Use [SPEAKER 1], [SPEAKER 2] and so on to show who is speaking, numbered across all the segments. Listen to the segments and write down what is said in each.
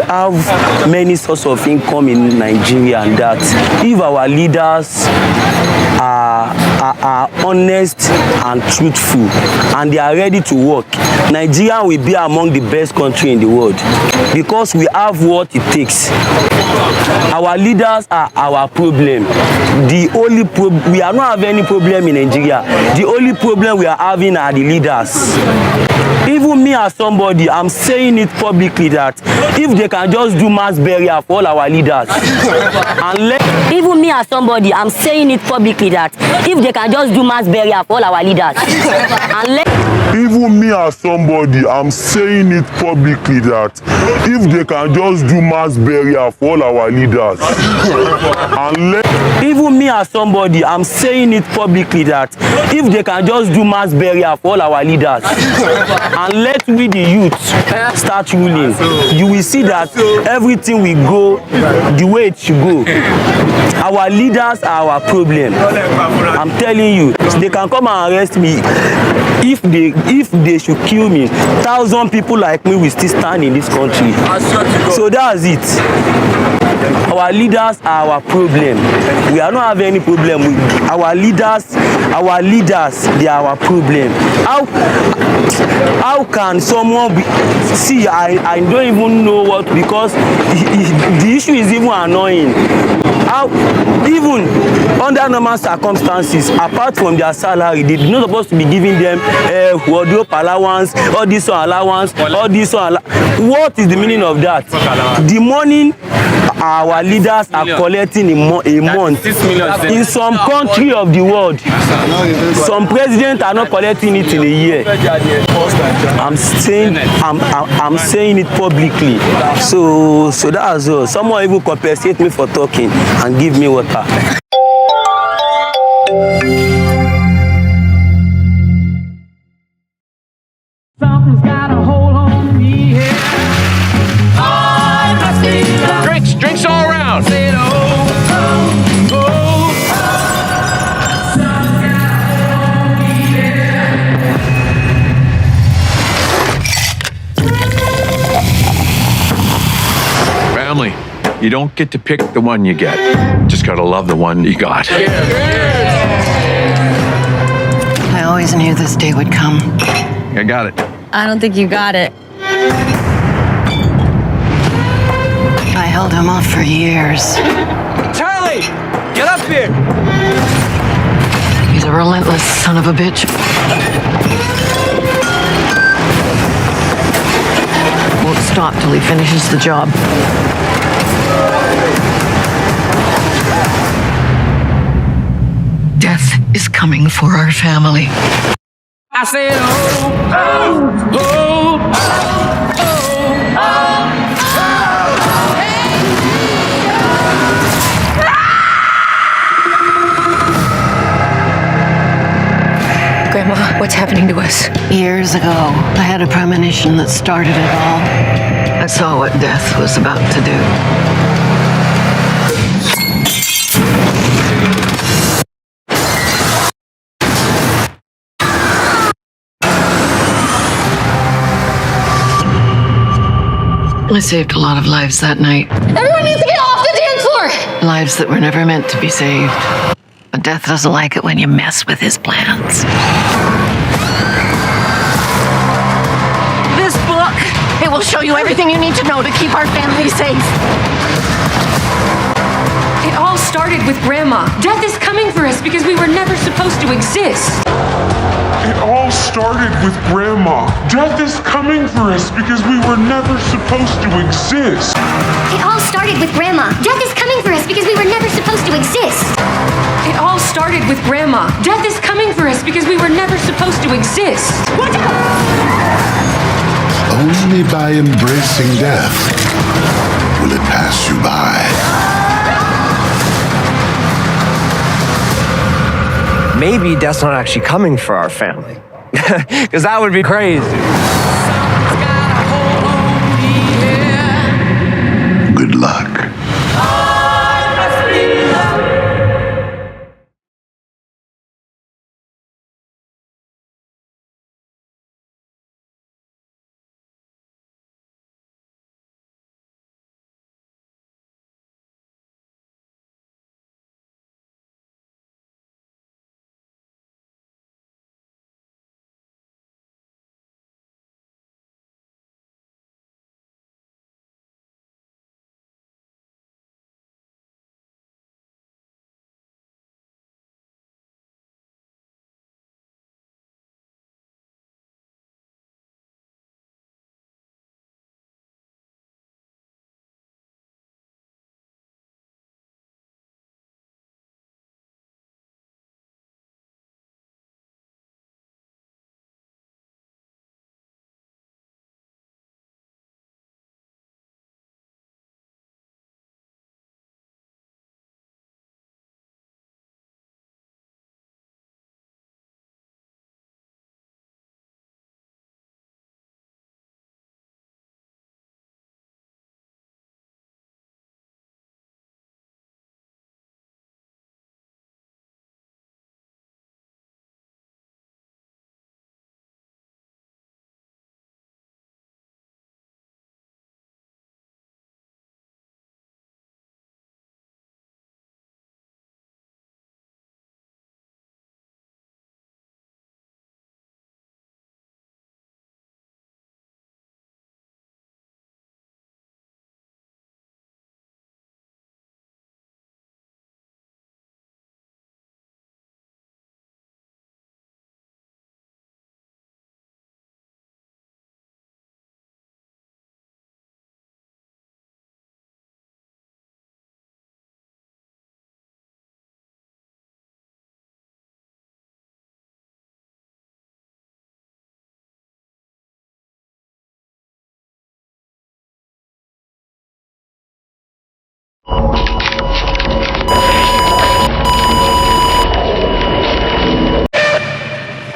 [SPEAKER 1] have many sources of income in Nigeria, and that if our leaders are honest and truthful and they are ready to work, Nigeria will be among the best country in the world because we have what it takes. Our leaders are our problem. The only we are not having any problem in Nigeria. The only problem we are having are the leaders. Even me as somebody, I'm saying it publicly that if they can just do mass burial for all our leaders, and even me as somebody, I'm saying it publicly that if they can just do mass burial for all our leaders,
[SPEAKER 2] even me as somebody, I'm saying it publicly that if they can just do mass burial for all our leaders,
[SPEAKER 1] even me as somebody, I'm saying it publicly that if they can just do mass burial for all our leaders, and let we the youth start ruling, you will see that everything will go the way it should go. Our leaders are our problem. I'm telling you, they can come and arrest me. If they should kill me, 1,000 people like me will still stand in this country. So that's it. Our leaders are our problem. We are not having any problem with our leaders. Our leaders, they are our problem. How can someone be, see, I don't even know what, because the issue is even annoying. How, even under normal circumstances, apart from their salary, they're not supposed to be giving them wardrobe allowance, all this allowance, all this what is the meaning of that? The money our leaders are collecting a month in some country of the world, some presidents are not collecting it in a year. I'm saying it publicly. So that's all. Someone even compensate me for talking and give me water.
[SPEAKER 3] Something's got a hold on me here.
[SPEAKER 4] Drinks all around. Family, you don't get to pick the one you get. Just gotta love the one you got.
[SPEAKER 5] I always knew this day would come.
[SPEAKER 4] I got it.
[SPEAKER 6] I don't think you got it.
[SPEAKER 5] I held him off for years.
[SPEAKER 3] Charlie, get up here.
[SPEAKER 5] He's a relentless son of a bitch. Won't stop till he finishes the job. Death is coming for our family.
[SPEAKER 3] I said, oh, oh, oh, oh, oh, oh.
[SPEAKER 6] Grandma, what's happening to us?
[SPEAKER 5] Years ago, I had a premonition that started it all. I saw what death was about to do. I saved a lot of lives that night.
[SPEAKER 6] Everyone needs to get off the dance floor!
[SPEAKER 5] Lives that were never meant to be saved. But death doesn't like it when you mess with his plans. This book, it will show you everything you need to know to keep our family safe.
[SPEAKER 7] It all started with Grandma. Death is coming for us because we were never supposed to exist.
[SPEAKER 2] It all started with Grandma. Death is coming for us because we were never supposed to exist.
[SPEAKER 8] It all started with Grandma. Death is coming for us because we were never supposed to exist.
[SPEAKER 7] It all started with Grandma. Death is coming for us because we were never supposed to exist. Watch out!
[SPEAKER 9] Only by embracing death will it pass you by.
[SPEAKER 10] Maybe death's not actually coming for our family. Because that would be crazy.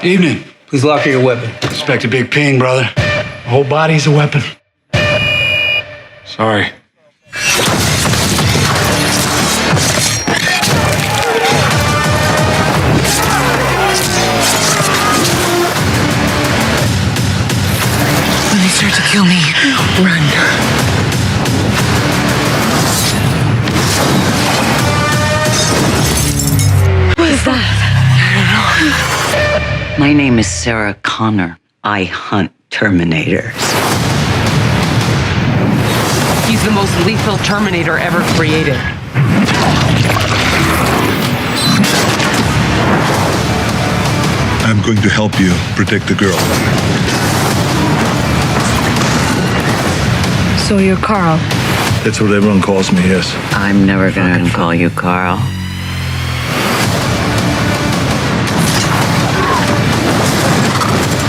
[SPEAKER 11] Evening.
[SPEAKER 12] Please lock your weapon.
[SPEAKER 11] Expect a big ping, brother. The whole body's a weapon. Sorry.
[SPEAKER 5] When they start to kill me, run. What is that?
[SPEAKER 13] My name is Sarah Connor. I hunt Terminators.
[SPEAKER 14] He's the most lethal Terminator ever created.
[SPEAKER 15] I'm going to help you protect the girl.
[SPEAKER 5] So you're Carl?
[SPEAKER 15] That's what everyone calls me, yes.
[SPEAKER 13] I'm never gonna call you Carl.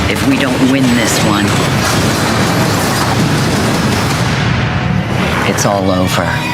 [SPEAKER 13] If we don't win this one, it's all over.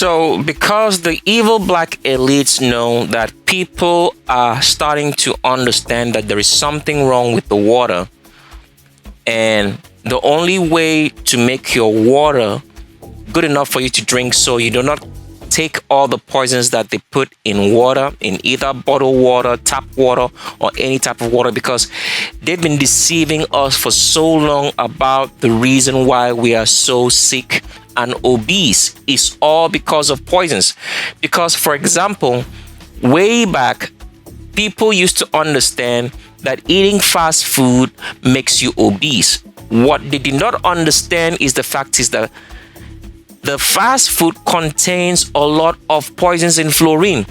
[SPEAKER 12] So, because the evil black elites know that people are starting to understand that there is something wrong with the water, and the only way to make your water good enough for you to drink, so you do not take all the poisons that they put in water, in either bottled water, tap water, or any type of water, because they've been deceiving us for so long about the reason why we are so sick and obese. Is all because of poisons. Because, for example, way back, people used to understand that eating fast food makes you obese. What they did not understand is the fact is that the fast food contains a lot of poisons in fluorine.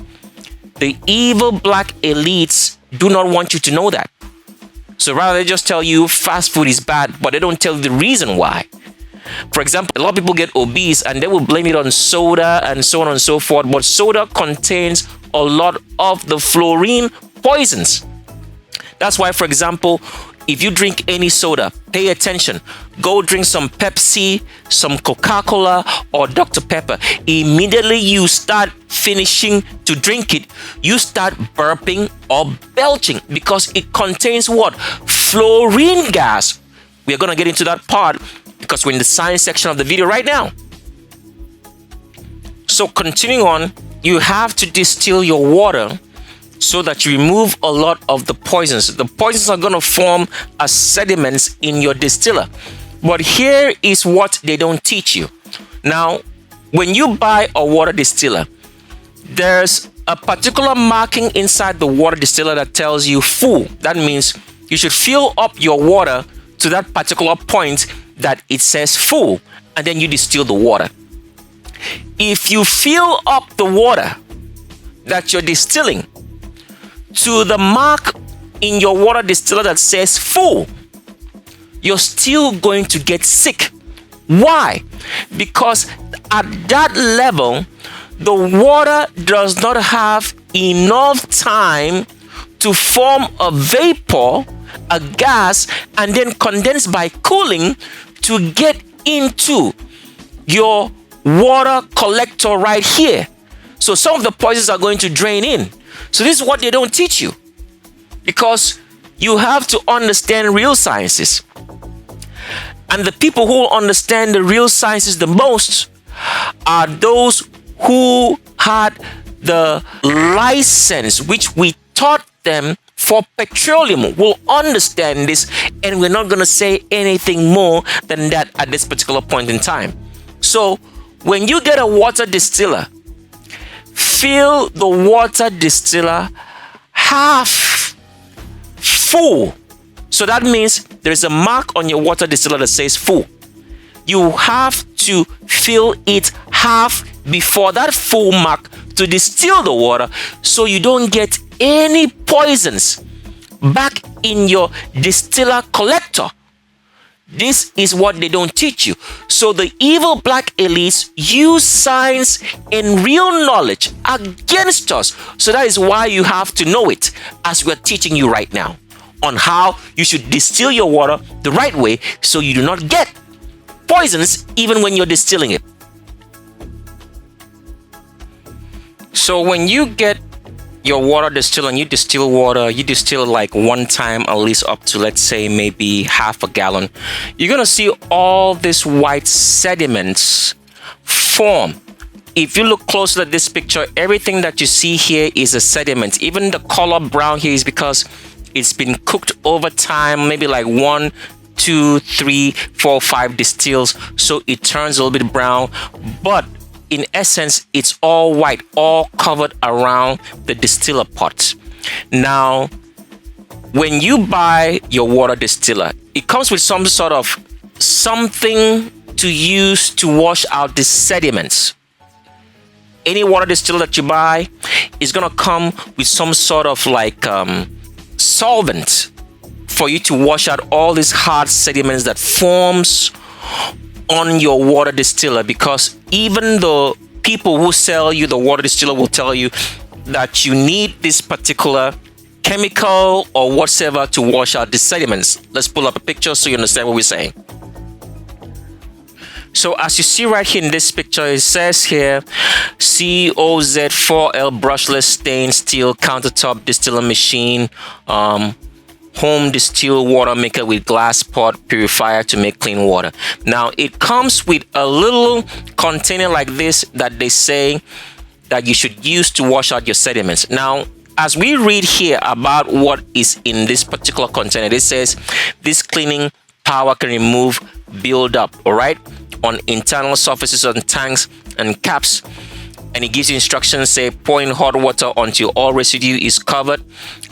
[SPEAKER 12] The evil black elites do not want you to know that. So rather they just tell you fast food is bad, but they don't tell you the reason why. For example, a lot of people get obese and they will blame it on soda and so on and so forth, but soda contains a lot of the fluorine poisons. That's why, for example, if you drink any soda, pay attention. Go drink some Pepsi, some Coca-Cola, or Dr. Pepper. Immediately you start finishing to drink it, you start burping or belching because it contains what? Fluorine gas. We are going to get into that part because we're in the science section of the video right now. So continuing on, you have to distill your water so that you remove a lot of the poisons. The poisons are going to form as sediments in your distiller. But here is what they don't teach you. Now, when you buy a water distiller, there's a particular marking inside the water distiller that tells you full. That means you should fill up your water to that particular point that it says full, and then you distill the water. If you fill up the water that you're distilling to the mark in your water distiller that says full, you're still going to get sick. Why? Because at that level, the water does not have enough time to form a vapor, a gas, and then condense by cooling to get into your water collector right here. So some of the poisons are going to drain in. So this is what they don't teach you, because you have to understand real sciences. And the people who understand the real sciences the most are those who had the license, which we taught them for petroleum. Will understand this, and we're not going to say anything more than that at this particular point in time. So when you get a water distiller, fill the water distiller half full. So that means there's a mark on your water distiller that says full. You have to fill it half before that full mark to distill the water, so you don't get any poisons back in your distiller collector. This is what they don't teach you. So the evil black elites use science and real knowledge against us. So that is why you have to know it, as we're teaching you right now, on how you should distill your water the right way so you do not get poisons even when you're distilling it. So when you get your water distilled and you distill water, you distill like one time at least up to, let's say, maybe half a gallon, you're gonna see all these white sediments form. If you look closely at this picture, everything that you see here is a sediment. Even the color brown here is because it's been cooked over time, maybe like 1, 2, 3, 4, 5 distills, so it turns a little bit brown. But in essence, it's all white, all covered around the distiller pot. Now, when you buy your water distiller, it comes with some sort of something to use to wash out the sediments. Any water distiller that you buy is gonna come with some sort of like solvent for you to wash out all these hard sediments that forms on your water distiller, because even the people who sell you the water distiller will tell you that you need this particular chemical or whatever to wash out the sediments. Let's pull up a picture so you understand what we're saying. So as you see right here in this picture, it says here COZ4L brushless stainless steel countertop distiller machine, home distilled water maker with glass pot purifier to make clean water. Now it comes with a little container like this that they say that you should use to wash out your sediments. Now as we read here about what is in this particular container, it says this cleaning power can remove buildup, all right, on internal surfaces on tanks and caps. And it gives you instructions, say pour in hot water until all residue is covered,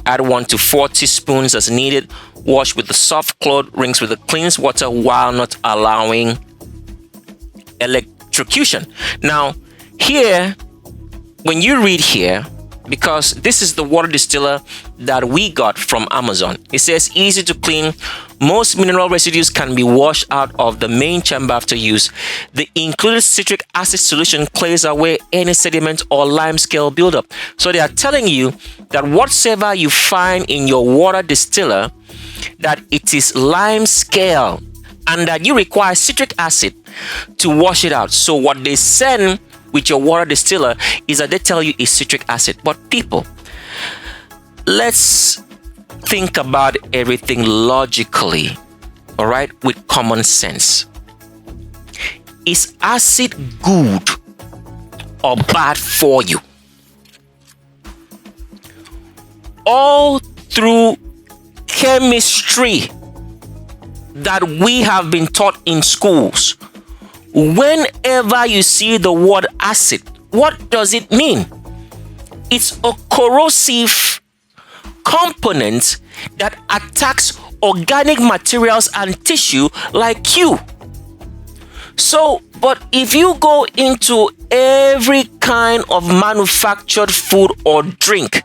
[SPEAKER 12] add 1 to 4 teaspoons as needed, wash with the soft cloth, rinse with the clean water while not allowing electrocution. Now here, when you read here, because this is the water distiller that we got from Amazon, it says easy to clean. Most mineral residues can be washed out of the main chamber after use. The included citric acid solution clears away any sediment or lime scale buildup. So they are telling you that whatsoever you find in your water distiller, that it is lime scale and that you require citric acid to wash it out. So what they send with your water distiller is that they tell you it's citric acid. But people, let's think about everything logically, all right, with common sense. Is acid good or bad for you? All through chemistry that we have been taught in schools, whenever you see the word acid, what does it mean? It's a corrosive component that attacks organic materials and tissue like you. So, but if you go into every kind of manufactured food or drink,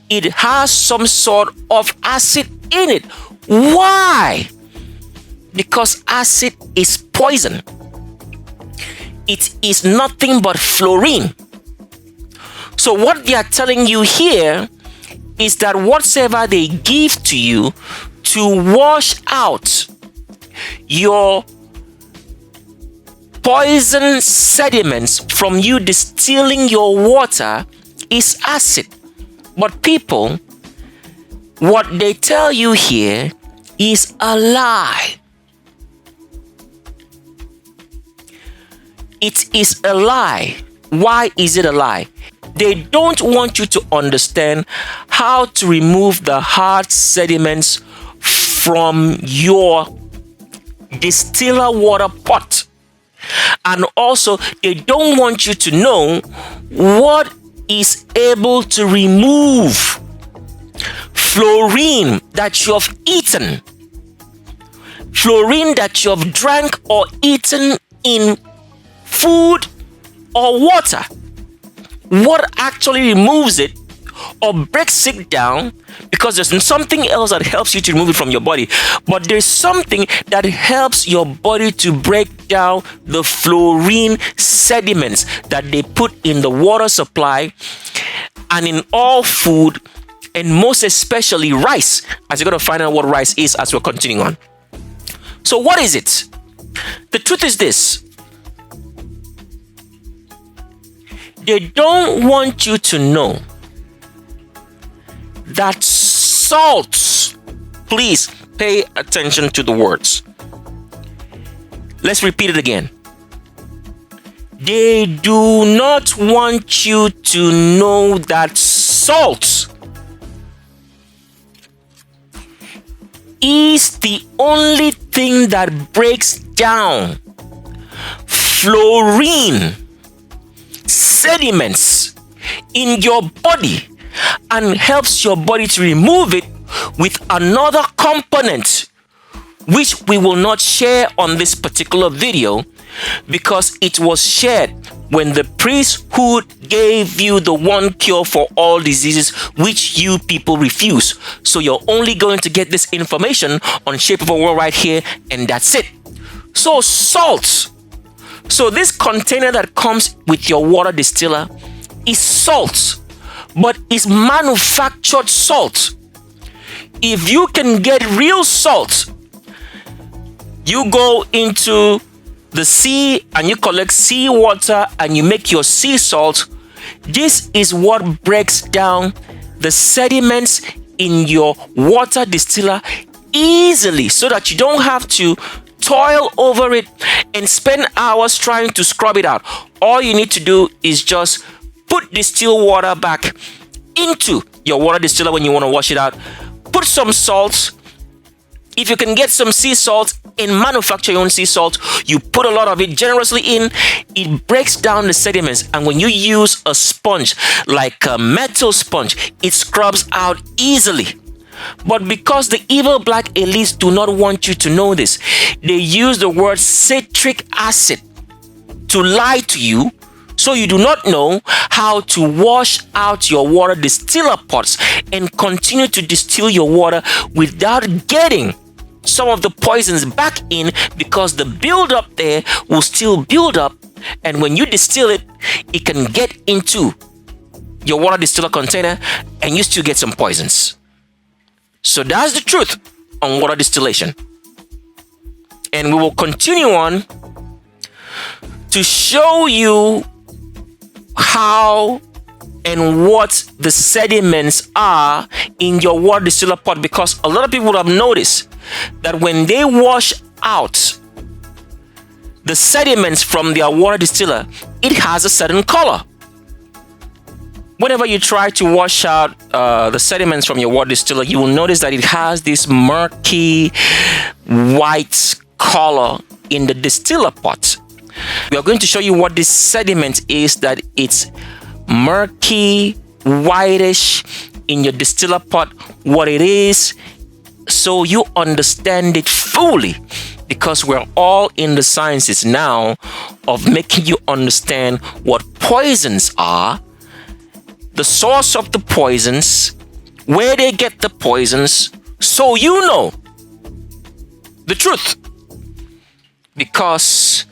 [SPEAKER 12] it has some sort of acid in it. Why? Because acid is poison. It is nothing but fluorine. So what they are telling you here is that whatsoever they give to you to wash out your poison sediments from you distilling your water is acid. But people, what they tell you here is a lie. It is a lie. Why is it a lie? They don't want you to understand how to remove the hard sediments from your distiller water pot. And also, they don't want you to know what is able to remove fluorine that you have eaten, fluorine that you have drank or eaten in food or water. What actually removes it or breaks it down, because there's something else that helps you to remove it from your body, but there's something that helps your body to break down the fluorine sediments that they put in the water supply and in all food, and most especially rice, as you're going to find out what rice is as we're continuing on. So what is it? The truth is this: they don't want you to know that salts, please pay attention to the words. Let's repeat it again. They do not want you to know that salt is the only thing that breaks down fluorine sediments in your body and helps your body to remove it with another component, which we will not share on this particular video because it was shared when the priesthood gave you the one cure for all diseases, which you people refuse. So you're only going to get this information on Shape of a World right here, and that's it. So salt. So this container that comes with your water distiller is salt, but it's manufactured salt. If you can get real salt, you go into the sea and you collect sea water and you make your sea salt, this is what breaks down the sediments in your water distiller easily, so that you don't have to toil over it and spend hours trying to scrub it out. All you need to do is just put distilled water back into your water distiller when you want to wash it out. Put some salt. If you can get some sea salt and manufacture your own sea salt, you put a lot of it generously in. It breaks down the sediments, and when you use a sponge like a metal sponge, it scrubs out easily. But because the evil black elites do not want you to know this, they use the word citric acid to lie to you, so you do not know how to wash out your water distiller pots and continue to distill your water without getting some of the poisons back in, because the buildup there will still build up, and when you distill it, it can get into your water distiller container and you still get some poisons. So that's the truth on water distillation. And we will continue on to show you how and what the sediments are in your water distiller pot, because a lot of people have noticed that when they wash out the sediments from their water distiller, it has a certain color. Whenever you try to wash out the sediments from your water distiller, you will notice that it has this murky white color in the distiller pot. We are going to show you what this sediment is, that it's murky, whitish in your distiller pot, what it is, so you understand it fully, because we're all in the sciences now of making you understand what poisons are, the source of the poisons, where they get the poisons, so you know the truth. Because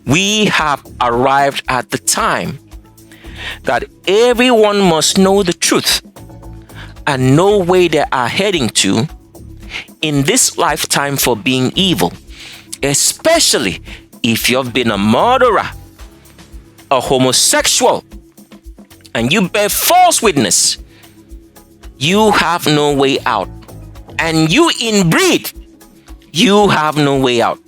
[SPEAKER 12] we have arrived at the time that everyone must know the truth and know where they are heading to in this lifetime for being evil, especially if you've been a murderer, a homosexual, and you bear false witness. You have no way out. And you inbreed, you have no way out.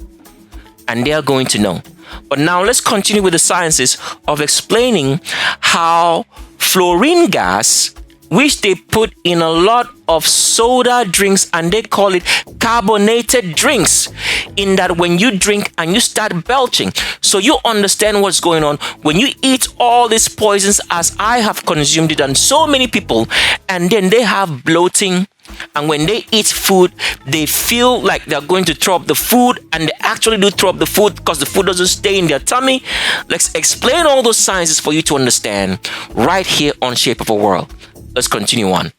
[SPEAKER 12] And they are going to know. But now let's continue with the sciences of explaining how fluorine gas, which they put in a lot of soda drinks, and they call it carbonated drinks, in that when you drink and you start belching, so you understand what's going on. When you eat all these poisons, as I have consumed it, and so many people, and then they have bloating, and when they eat food, they feel like they're going to throw up the food, and they actually do throw up the food because the food doesn't stay in their tummy. Let's explain all those sciences for you to understand right here on Shape of a World. Let's continue on.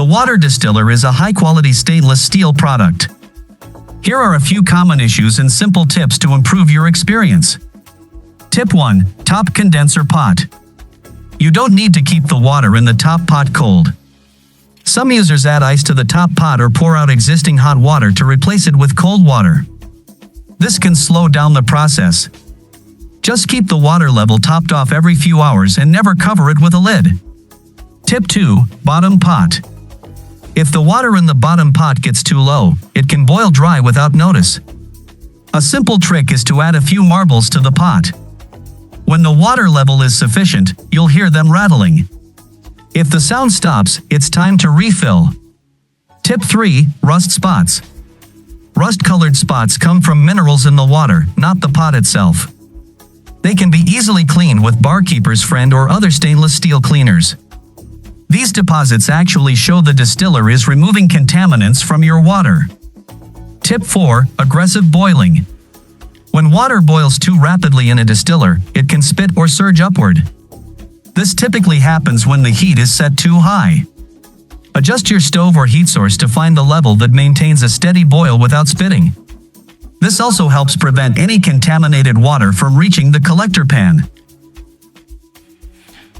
[SPEAKER 16] Water distiller is a high-quality stainless steel product. Here are a few common issues and simple tips to improve your experience. Tip 1. Top condenser pot. You don't need to keep the water in the top pot cold. Some users add ice to the top pot or pour out existing hot water to replace it with cold water. This can slow down the process. Just keep the water level topped off every few hours and never cover it with a lid. Tip 2. Bottom pot. If the water in the bottom pot gets too low, it can boil dry without notice. A simple trick is to add a few marbles to the pot. When the water level is sufficient, you'll hear them rattling. If the sound stops, it's time to refill. Tip 3. Rust spots. Rust-colored spots come from minerals in the water, not the pot itself. They can be easily cleaned with Barkeeper's Friend or other stainless steel cleaners. These deposits actually show the distiller is removing contaminants from your water. Tip 4. Aggressive boiling. When water boils too rapidly in a distiller, it can spit or surge upward. This typically happens when the heat is set too high. Adjust your stove or heat source to find the level that maintains a steady boil without spitting. This also helps prevent any contaminated water from reaching the collector pan.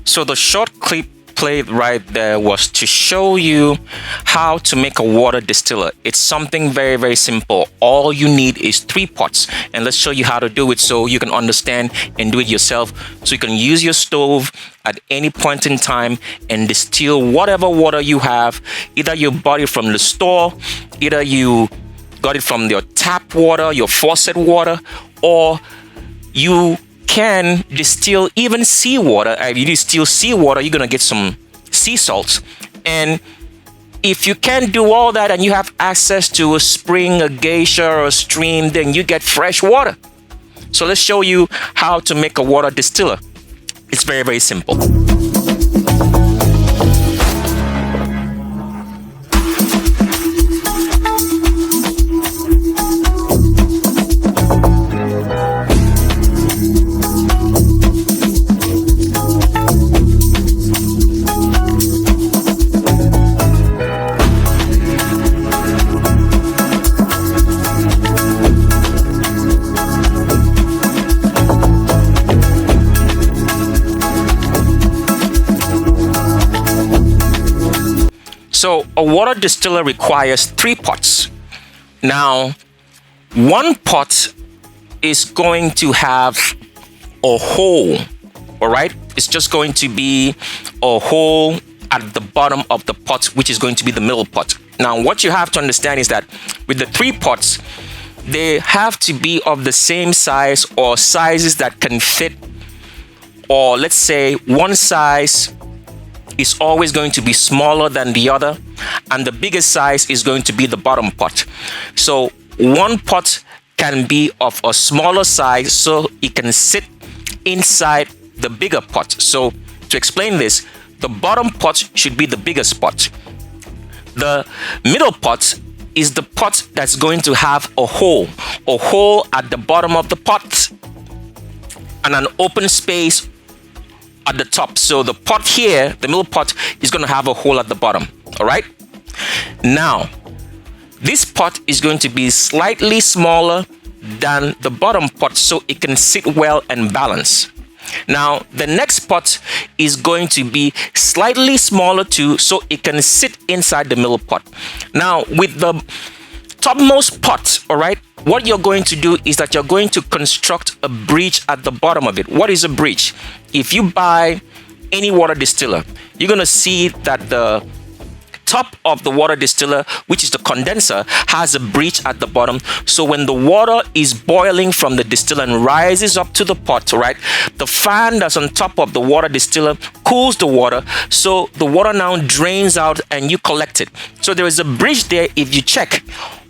[SPEAKER 12] So the short clip played right there was to show you how to make a water distiller. It's something very, very simple. All you need is 3 pots, and let's show you how to do it so you can understand and do it yourself. So you can use your stove at any point in time and distill whatever water you have. Either you bought it from the store, either you got it from your tap water, your faucet water, or you can distill even seawater. If you distill seawater, you're gonna get some sea salts. And if you can't do all that and you have access to a spring, a geisha, or a stream, then you get fresh water. So let's show you how to make a water distiller. It's very, very simple. So a water distiller requires 3 pots. Now, 1 pot is going to have a hole, all right? It's just going to be a hole at the bottom of the pot, which is going to be the middle pot. Now, what you have to understand is that with the 3 pots, they have to be of the same size or sizes that can fit, or let's say one size is always going to be smaller than the other, and the biggest size is going to be the bottom pot. So 1 pot can be of a smaller size so it can sit inside the bigger pot. So to explain this, the bottom pot should be the biggest pot. The middle pot is the pot that's going to have a hole at the bottom of the pot and an open space at the top. So the pot here, the middle pot, is going to have a hole at the bottom. All right. Now, this pot is going to be slightly smaller than the bottom pot so it can sit well and balance. Now, the next pot is going to be slightly smaller too so it can sit inside the middle pot. Now, with the topmost pot, all right, what you're going to do is that you're going to construct a bridge at the bottom of it. What is a bridge? If you buy any water distiller, you're going to see that the top of the water distiller, which is the condenser, has a bridge at the bottom. So when the water is boiling from the distiller and rises up to the pot, right, the fan that's on top of the water distiller cools the water, so the water now drains out and you collect it. So there is a bridge there. If you check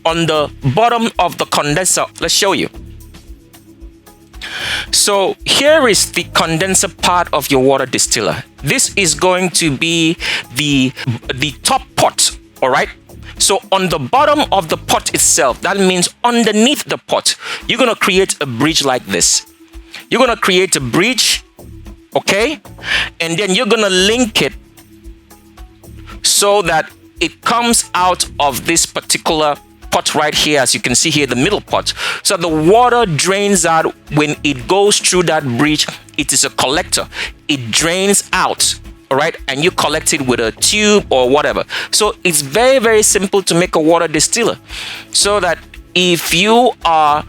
[SPEAKER 12] on the bottom of the condenser, let's show you. So here is the condenser part of your water distiller. This is going to be the top pot, all right? So on the bottom of the pot itself, that means underneath the pot, you're going to create a bridge like this. You're going to create a bridge, okay? And then you're going to link it so that it comes out of this particular pot right here, as you can see here, the middle pot. So the water drains out. When it goes through that bridge, it is a collector. It drains out, all right, and you collect it with a tube or whatever. So it's very, very simple to make a water distiller. So that if you are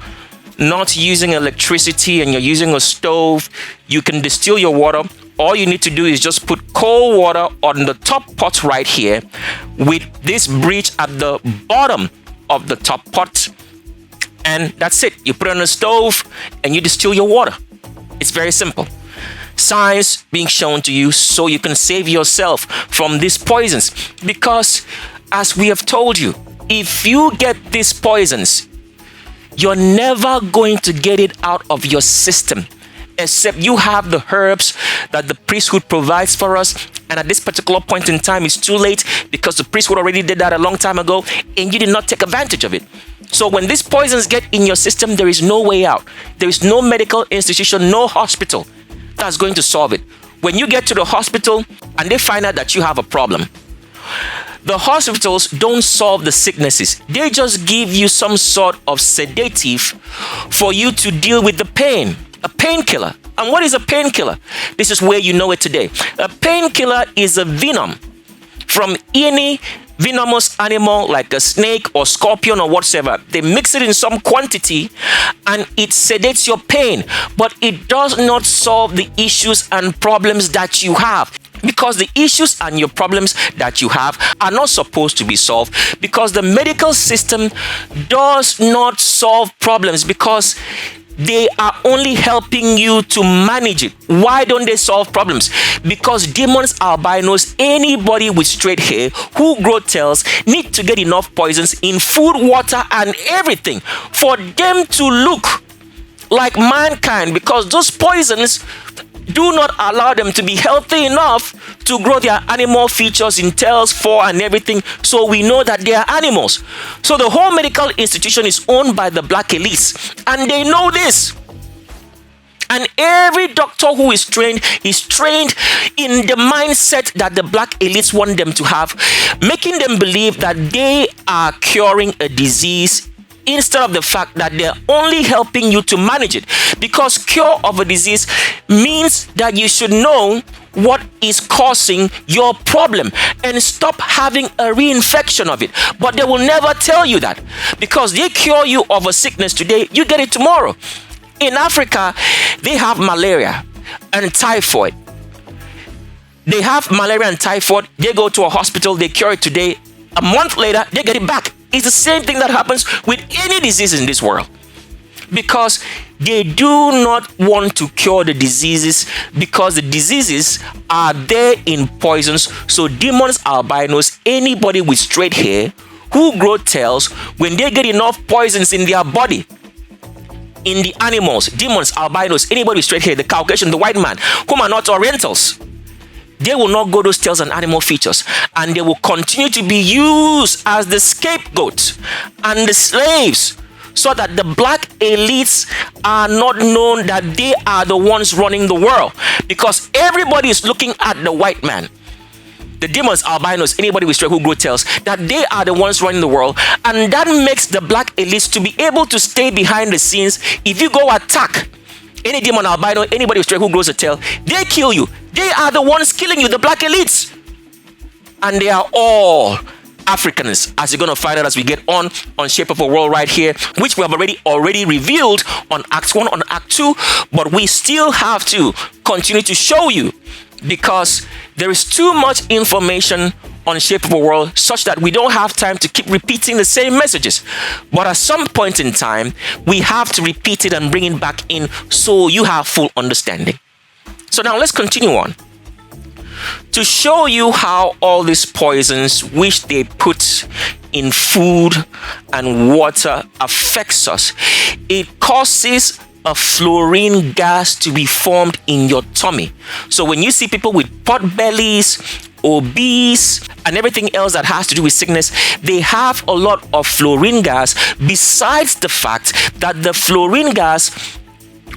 [SPEAKER 12] not using electricity and you're using a stove, you can distill your water. All you need to do is just put cold water on the top pot right here with this bridge at the bottom of the top pot, and that's it. You put it on a stove and you distill your water. It's very simple. Science being shown to you so you can save yourself from these poisons, because as we have told you, if you get these poisons, you're never going to get it out of your system. except you have the herbs that the priesthood provides for us. And at this particular point in time, it's too late because the priesthood already did that a long time ago and you did not take advantage of it. So when these poisons get in your system, there is no way out. There is no medical institution, no hospital that's going to solve it. When you get to the hospital and they find out that you have a problem, the hospitals don't solve the sicknesses. They just give you some sort of sedative for you to deal with the pain. A painkiller. And what is a painkiller? This is where you know it today. A painkiller is a venom from any venomous animal like a snake or scorpion or whatsoever. They mix it in some quantity and it sedates your pain, but it does not solve the issues and problems that you have. Because the issues and your problems that you have are not supposed to be solved, because the medical system does not solve problems, because they are only helping you to manage it. Why don't they solve problems? Because demons, albinos, anybody with straight hair who grow tails need to get enough poisons in food, water, and everything for them to look like mankind, because those poisons do not allow them to be healthy enough to grow their animal features in tails, fur, and everything, so we know that they are animals. So the whole medical institution is owned by the black elites, and they know this. And every doctor who is trained in the mindset that the black elites want them to have, making them believe that they are curing a disease instead of the fact that they're only helping you to manage it. Because cure of a disease means that you should know what is causing your problem and stop having a reinfection of it. But they will never tell you that, because they cure you of a sickness today, you get it tomorrow. In Africa, they have malaria and typhoid. They have malaria and typhoid, they go to a hospital, they cure it today, a month later they get it back. It's the same thing that happens with any disease in this world, because they do not want to cure the diseases, because the diseases are there in poisons. So demons, albinos, anybody with straight hair who grow tails, when they get enough poisons in their body, in the animals, demons, albinos, anybody with straight hair, the Caucasian, the white man, whom are not Orientals, they will not grow those tails and animal features, and they will continue to be used as the scapegoat and the slaves, so that the black elites are not known that they are the ones running the world, because everybody is looking at the white man, the demons, albinos, anybody with straight who grow tails, that they are the ones running the world. And that makes the black elites to be able to stay behind the scenes. If you go attack any demon, albino, anybody with straight who grows a tail, they kill you. They are the ones killing you, the black elites. And they are all Africans, as you're going to find out as we get on Shape of a World right here, which we have already revealed on Act 1, on Act 2, but we still have to continue to show you, because there is too much information on Shape of a World such that we don't have time to keep repeating the same messages. But at some point in time, we have to repeat it and bring it back in so you have full understanding. So now let's continue on to show you how all these poisons which they put in food and water affects us. It causes a fluorine gas to be formed in your tummy. So when you see people with pot bellies, obese, and everything else that has to do with sickness, they have a lot of fluorine gas, besides the fact that the fluorine gas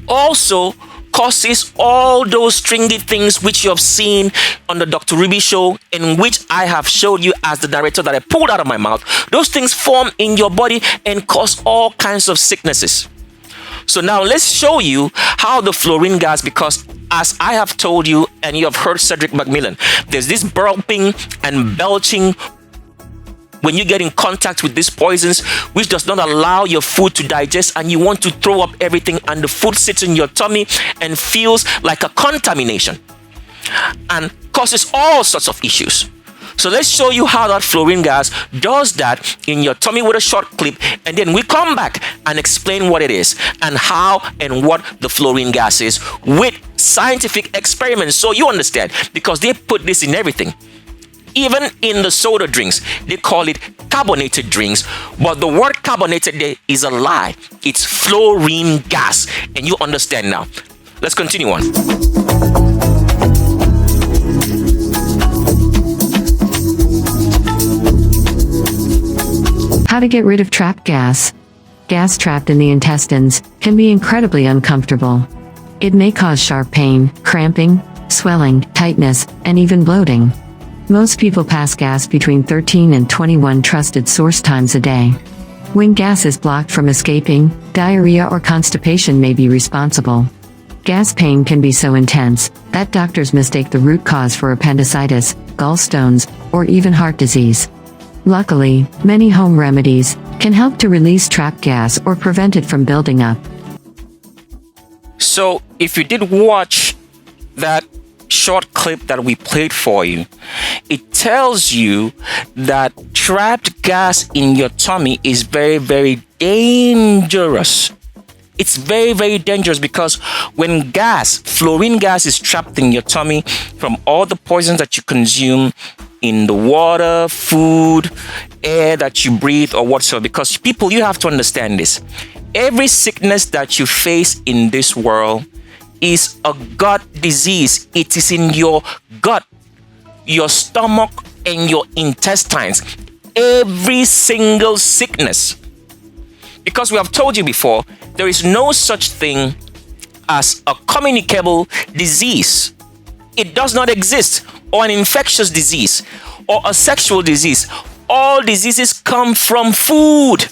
[SPEAKER 12] also causes all those stringy things which you have seen on the Dr. Ruby show, in which I have showed you as the narrator that I pulled out of my mouth. Those things form in your body and cause all kinds of sicknesses. So now let's show you how the fluorine gas, because as I have told you and you have heard Cedric McMillan, there's this burping and belching when you get in contact with these poisons, which does not allow your food to digest, and you want to throw up everything, and the food sits in your tummy and feels like a contamination and causes all sorts of issues. So let's show you how that fluorine gas does that in your tummy with a short clip, and then we come back and explain what it is and how and what the fluorine gas is with scientific experiments, so you understand, because they put this in everything. Even in the soda drinks, they call it carbonated drinks, but the word carbonated there is a lie. It's fluorine gas, and you understand now. Let's continue on.
[SPEAKER 17] How to get rid of trapped gas. Gas trapped in the intestines can be incredibly uncomfortable. It may cause sharp pain, cramping, swelling, tightness, and even bloating. Most people pass gas between 13 and 21 trusted source times a day. When gas is blocked from escaping, diarrhea or constipation may be responsible. Gas pain can be so intense that doctors mistake the root cause for appendicitis, gallstones, or even heart disease. Luckily, many home remedies can help to release trapped gas or prevent it from building up.
[SPEAKER 12] So, if you did watch that short clip that we played for you, it tells you that trapped gas in your tummy is very, very dangerous. It's very, very dangerous because when fluorine gas is trapped in your tummy from all the poisons that you consume in the water, food, air that you breathe, or whatsoever. Because people, you have to understand this. Every sickness that you face in this world is a gut disease. It is in your gut, your stomach, and your intestines. Every single sickness. Because we have told you before, there is no such thing as a communicable disease. It does not exist. Or an infectious disease, or a sexual disease. All diseases come from food.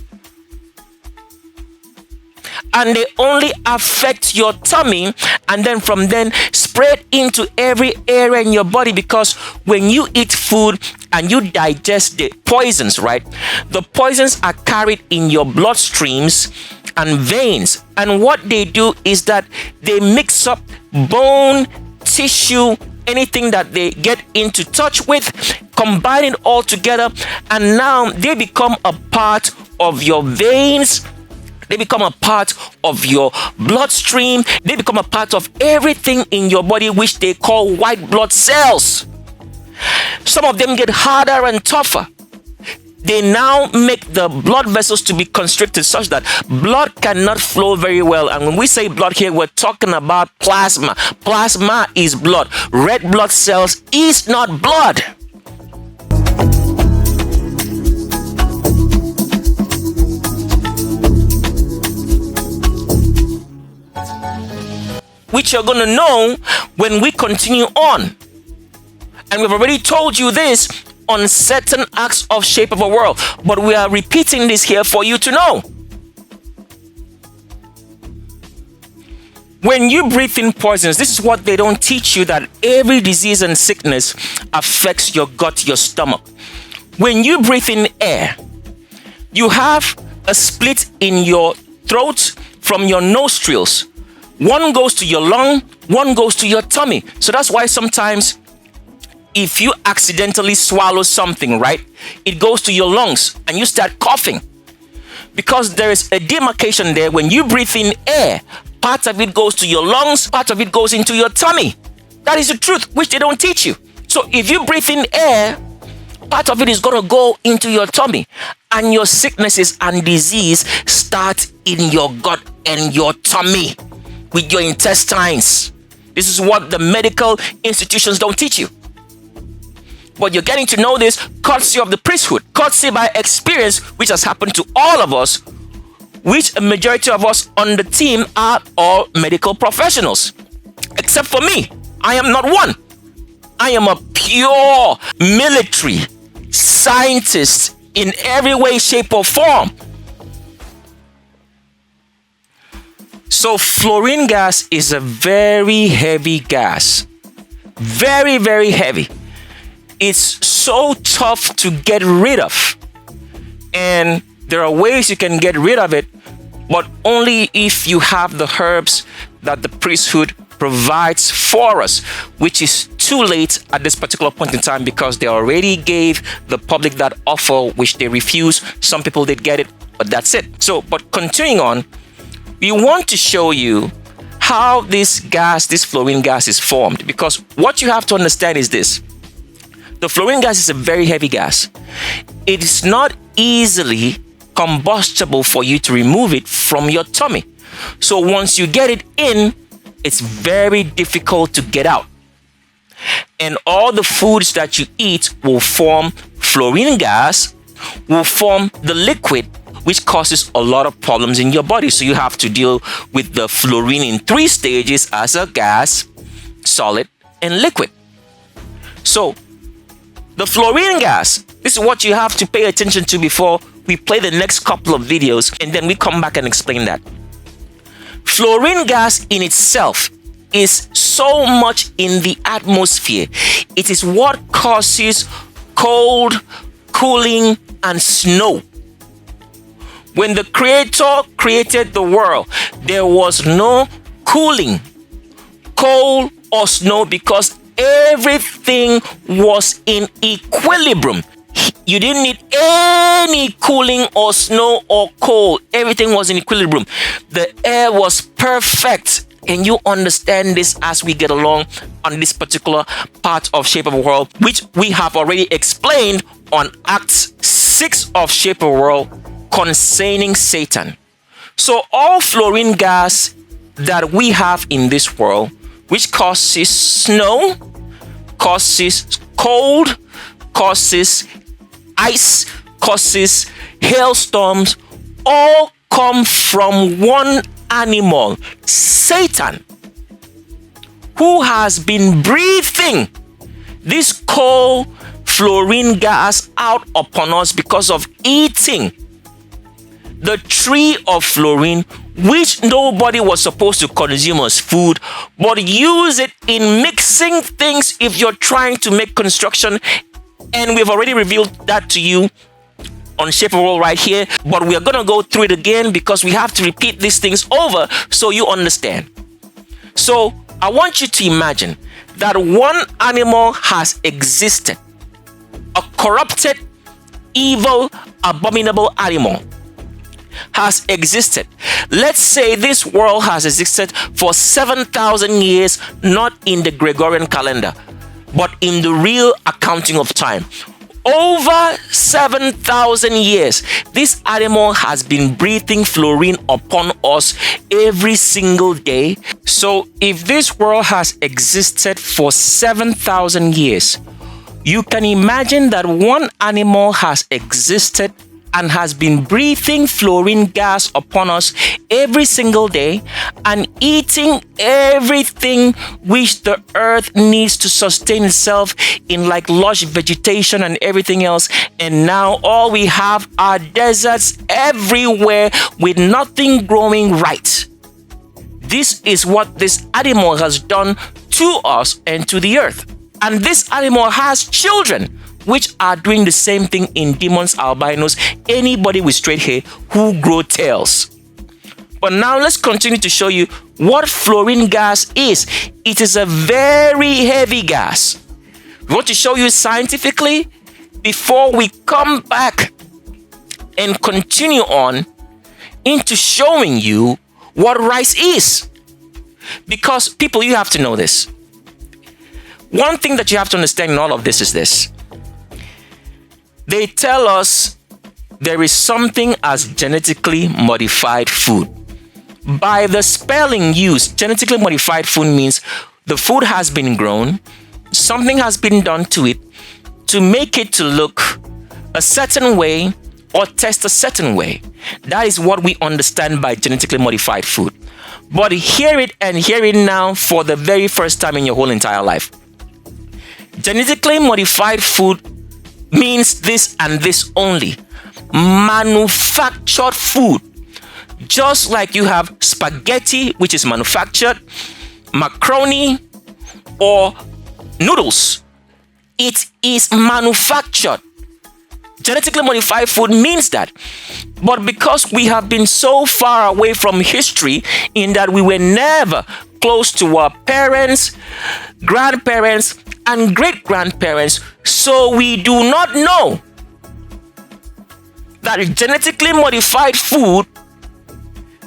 [SPEAKER 12] And they only affect your tummy, and then from then spread into every area in your body, because when you eat food and you digest the poisons, right? The poisons are carried in your bloodstreams and veins. And what they do is that they mix up bone, tissue, anything that they get into touch with, combine it all together, and now they become a part of your veins. They become a part of your bloodstream. They become a part of everything in your body, which they call white blood cells. Some of them get harder and tougher. They now make the blood vessels to be constricted such that blood cannot flow very well. And when we say blood here, we're talking about plasma. Plasma is blood. Red blood cells is not blood. Which you're going to know when we continue on. And we've already told you this on certain acts of Shape of a World, but we are repeating this here for you to know. When you breathe in poisons, this is what they don't teach you, that every disease and sickness affects your gut, your stomach. When you breathe in air, you have a split in your throat from your nostrils. One goes to your lung, one goes to your tummy. So that's why sometimes if you accidentally swallow something, right, it goes to your lungs and you start coughing. Because there is a demarcation there. When you breathe in air, part of it goes to your lungs, part of it goes into your tummy. That is the truth, which they don't teach you. So if you breathe in air, part of it is going to go into your tummy. And your sicknesses and disease start in your gut and your tummy with your intestines. This is what the medical institutions don't teach you. But you're getting to know this courtesy of the priesthood, courtesy by experience, which has happened to all of us, which a majority of us on the team are all medical professionals. Except for me, I am not one. I am a pure military scientist in every way, shape, or form. So fluorine gas is a very heavy gas. Very, very heavy. It's so tough to get rid of. And there are ways you can get rid of it, but only if you have the herbs that the priesthood provides for us, which is too late at this particular point in time because they already gave the public that offer, which they refused. Some people did get it, but that's it. So, but continuing on, we want to show you how this gas, this fluorine gas, is formed, because what you have to understand is this. The fluorine gas is a very heavy gas. It is not easily combustible for you to remove it from your tummy. So once you get it in, it's very difficult to get out. And all the foods that you eat will form fluorine gas, will form the liquid, which causes a lot of problems in your body. So you have to deal with the fluorine in 3 stages as a gas, solid, and liquid. So the fluorine gas, this is what you have to pay attention to before we play the next couple of videos, and then we come back and explain that. Fluorine gas in itself is so much in the atmosphere. It is what causes cold, cooling, and snow. When the Creator created the world, there was no cooling, cold, or snow because everything was in equilibrium. You didn't need any cooling or snow or cold. Everything was in equilibrium. The air was perfect. And you understand this as we get along on this particular part of Shape of a World, which we have already explained on Act 6 of Shape of a World concerning Satan. So all fluorine gas that we have in this world, which causes snow, causes cold, causes ice, causes hailstorms, all come from one animal, Satan, who has been breathing this cold fluorine gas out upon us because of eating the tree of fluorine, which nobody was supposed to consume as food, but use it in mixing things if you're trying to make construction. And we've already revealed that to you on Shape of a World right here, but we are going to go through it again because we have to repeat these things over so you understand. So I want you to imagine that one animal has existed, a corrupted, evil, abominable animal has existed. Let's say this world has existed for 7,000 years, not in the Gregorian calendar, but in the real accounting of time. Over 7,000 years, this animal has been breathing fluorine upon us every single day. So if this world has existed for 7,000 years, you can imagine that one animal has existed and has been breathing fluorine gas upon us every single day and eating everything which the earth needs to sustain itself in, like lush vegetation and everything else. And now all we have are deserts everywhere with nothing growing right. This is what this animal has done to us and to the earth. And this animal has children which are doing the same thing in demons, albinos, anybody with straight hair who grow tails. But now let's continue to show you what fluorine gas is. It is a very heavy gas. We want to show you scientifically before we come back and continue on into showing you what rice is. Because people, you have to know this. One thing that you have to understand in all of this is this. They tell us there is something as genetically modified food. By the spelling used, genetically modified food means the food has been grown, something has been done to it to make it to look a certain way or taste a certain way. That is what we understand by genetically modified food. But hear it and hear it now for the very first time in your whole entire life. Genetically modified food means this and this only. Manufactured food. Just like you have spaghetti, which is manufactured, macaroni, or noodles. It is manufactured. Genetically modified food means that. But because we have been so far away from history in that we were never close to our parents, grandparents, and great-grandparents, so we do not know that genetically modified food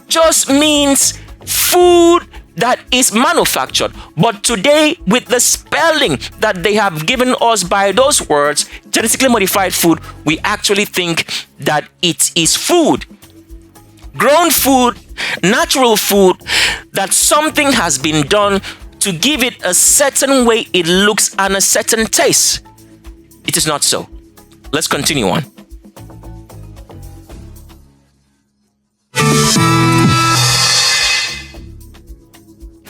[SPEAKER 12] just means food that is manufactured. But today, with the spelling that they have given us by those words, genetically modified food, we actually think that it is food. Grown food natural food, that something has been done to give it a certain way it looks and a certain taste. It is not so. Let's continue on.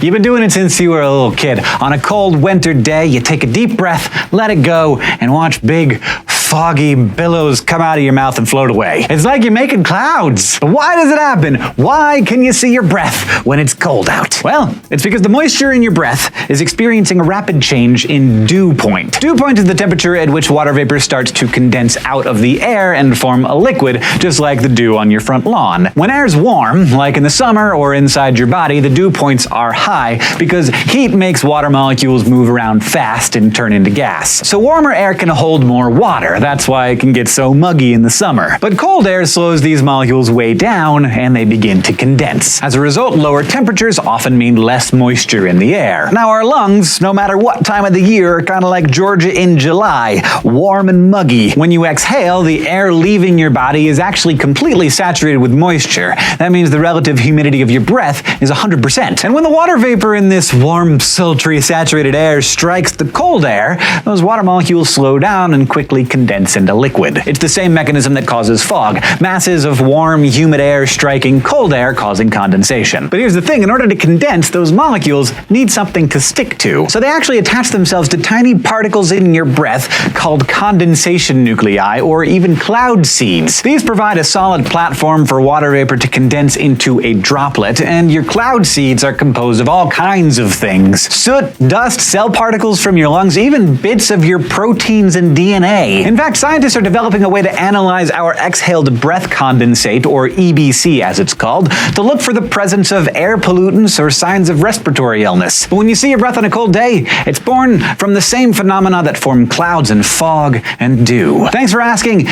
[SPEAKER 18] You've been doing it since you were a little kid. On a cold winter day, you take a deep breath, let it go, and watch big, foggy billows come out of your mouth and float away. It's like you're making clouds. But why does it happen? Why can you see your breath when it's cold out? Well, it's because the moisture in your breath is experiencing a rapid change in dew point. Dew point is the temperature at which water vapor starts to condense out of the air and form a liquid, just like the dew on your front lawn. When air's warm, like in the summer or inside your body, the dew points are high because heat makes water molecules move around fast and turn into gas. So warmer air can hold more water. That's why it can get so muggy in the summer. But cold air slows these molecules way down and they begin to condense. As a result, lower temperatures often mean less moisture in the air. Now our lungs, no matter what time of the year, are kind of like Georgia in July, warm and muggy. When you exhale, the air leaving your body is actually completely saturated with moisture. That means the relative humidity of your breath is 100%. And when the water vapor in this warm, sultry, saturated air strikes the cold air, those water molecules slow down and quickly condense into liquid. It's the same mechanism that causes fog. Masses of warm, humid air striking cold air, causing condensation. But here's the thing, in order to condense, those molecules need something to stick to. So they actually attach themselves to tiny particles in your breath called condensation nuclei, or even cloud seeds. These provide a solid platform for water vapor to condense into a droplet, and your cloud seeds are composed of all kinds of things. Soot, dust, cell particles from your lungs, even bits of your proteins and DNA. In fact, scientists are developing a way to analyze our exhaled breath condensate, or EBC as it's called, to look for the presence of air pollutants or signs of respiratory illness. But when you see your breath on a cold day, it's born from the same phenomena that form clouds and fog and dew. Thanks for asking.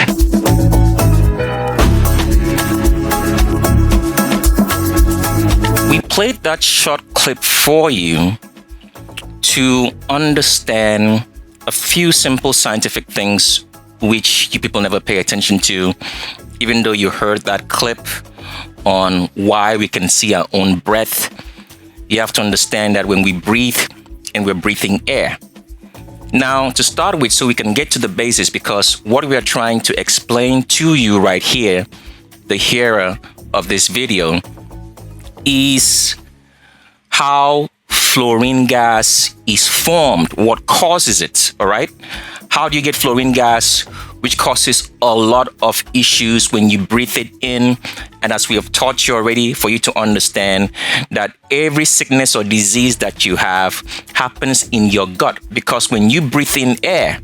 [SPEAKER 12] We played that short clip for you to understand a few simple scientific things which you people never pay attention to, even though you heard that clip on why we can see our own breath. You have to understand that when we breathe and we're breathing air. Now, to start with, so we can get to the basis, because what we are trying to explain to you right here, the hearer of this video, is how fluorine gas is formed, what causes it, all right? How do you get fluorine gas, which causes a lot of issues when you breathe it in? And as we have taught you already, for you to understand that every sickness or disease that you have happens in your gut, because when you breathe in air,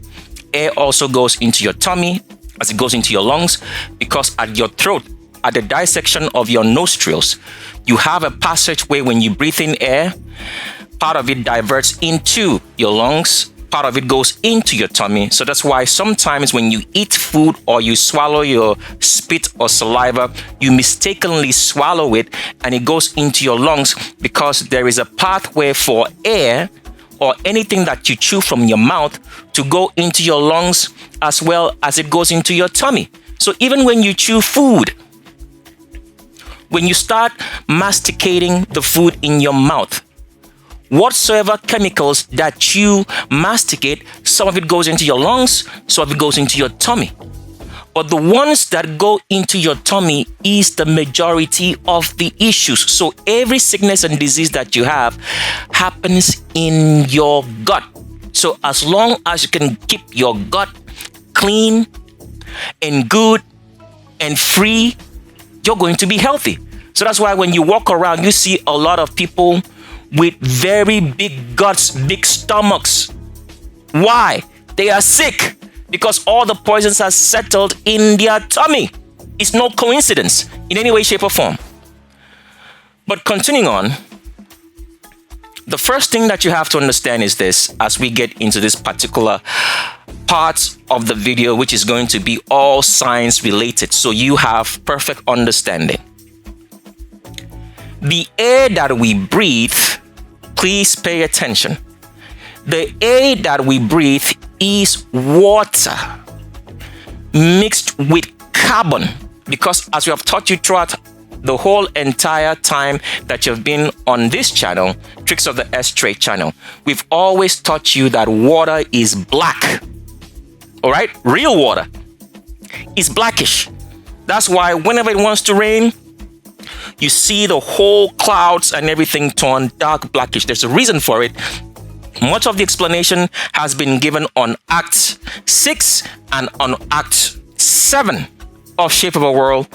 [SPEAKER 12] air also goes into your tummy as it goes into your lungs, because at your throat, at the dissection of your nostrils, you have a passageway. When you breathe in air, part of it diverts into your lungs, part of it goes into your tummy. So that's why sometimes when you eat food or you swallow your spit or saliva, you mistakenly swallow it and it goes into your lungs, because there is a pathway for air or anything that you chew from your mouth to go into your lungs as well as it goes into your tummy. So even when you chew food, when you start masticating the food in your mouth, whatsoever chemicals that you masticate, some of it goes into your lungs, some of it goes into your tummy. But the ones that go into your tummy is the majority of the issues. So every sickness and disease that you have happens in your gut. So as long as you can keep your gut clean and good and free, you're going to be healthy. So that's why when you walk around, you see a lot of people with very big guts, big stomachs. Why? They are sick because all the poisons are settled in their tummy. It's no coincidence in any way, shape, or form. But continuing on, the first thing that you have to understand is this, as we get into this particular part of the video, which is going to be all science related, so you have perfect understanding. The air that we breathe, please pay attention. The air that we breathe is water mixed with carbon, because as we have taught you throughout the whole entire time that you've been on this channel, Tricks of the S-Trade channel, we've always taught you that water is black. All right? Real water is blackish. That's why whenever it wants to rain, you see the whole clouds and everything turn dark blackish. There's a reason for it. Much of the explanation has been given on Act 6 and on Act 7 of Shape of a World.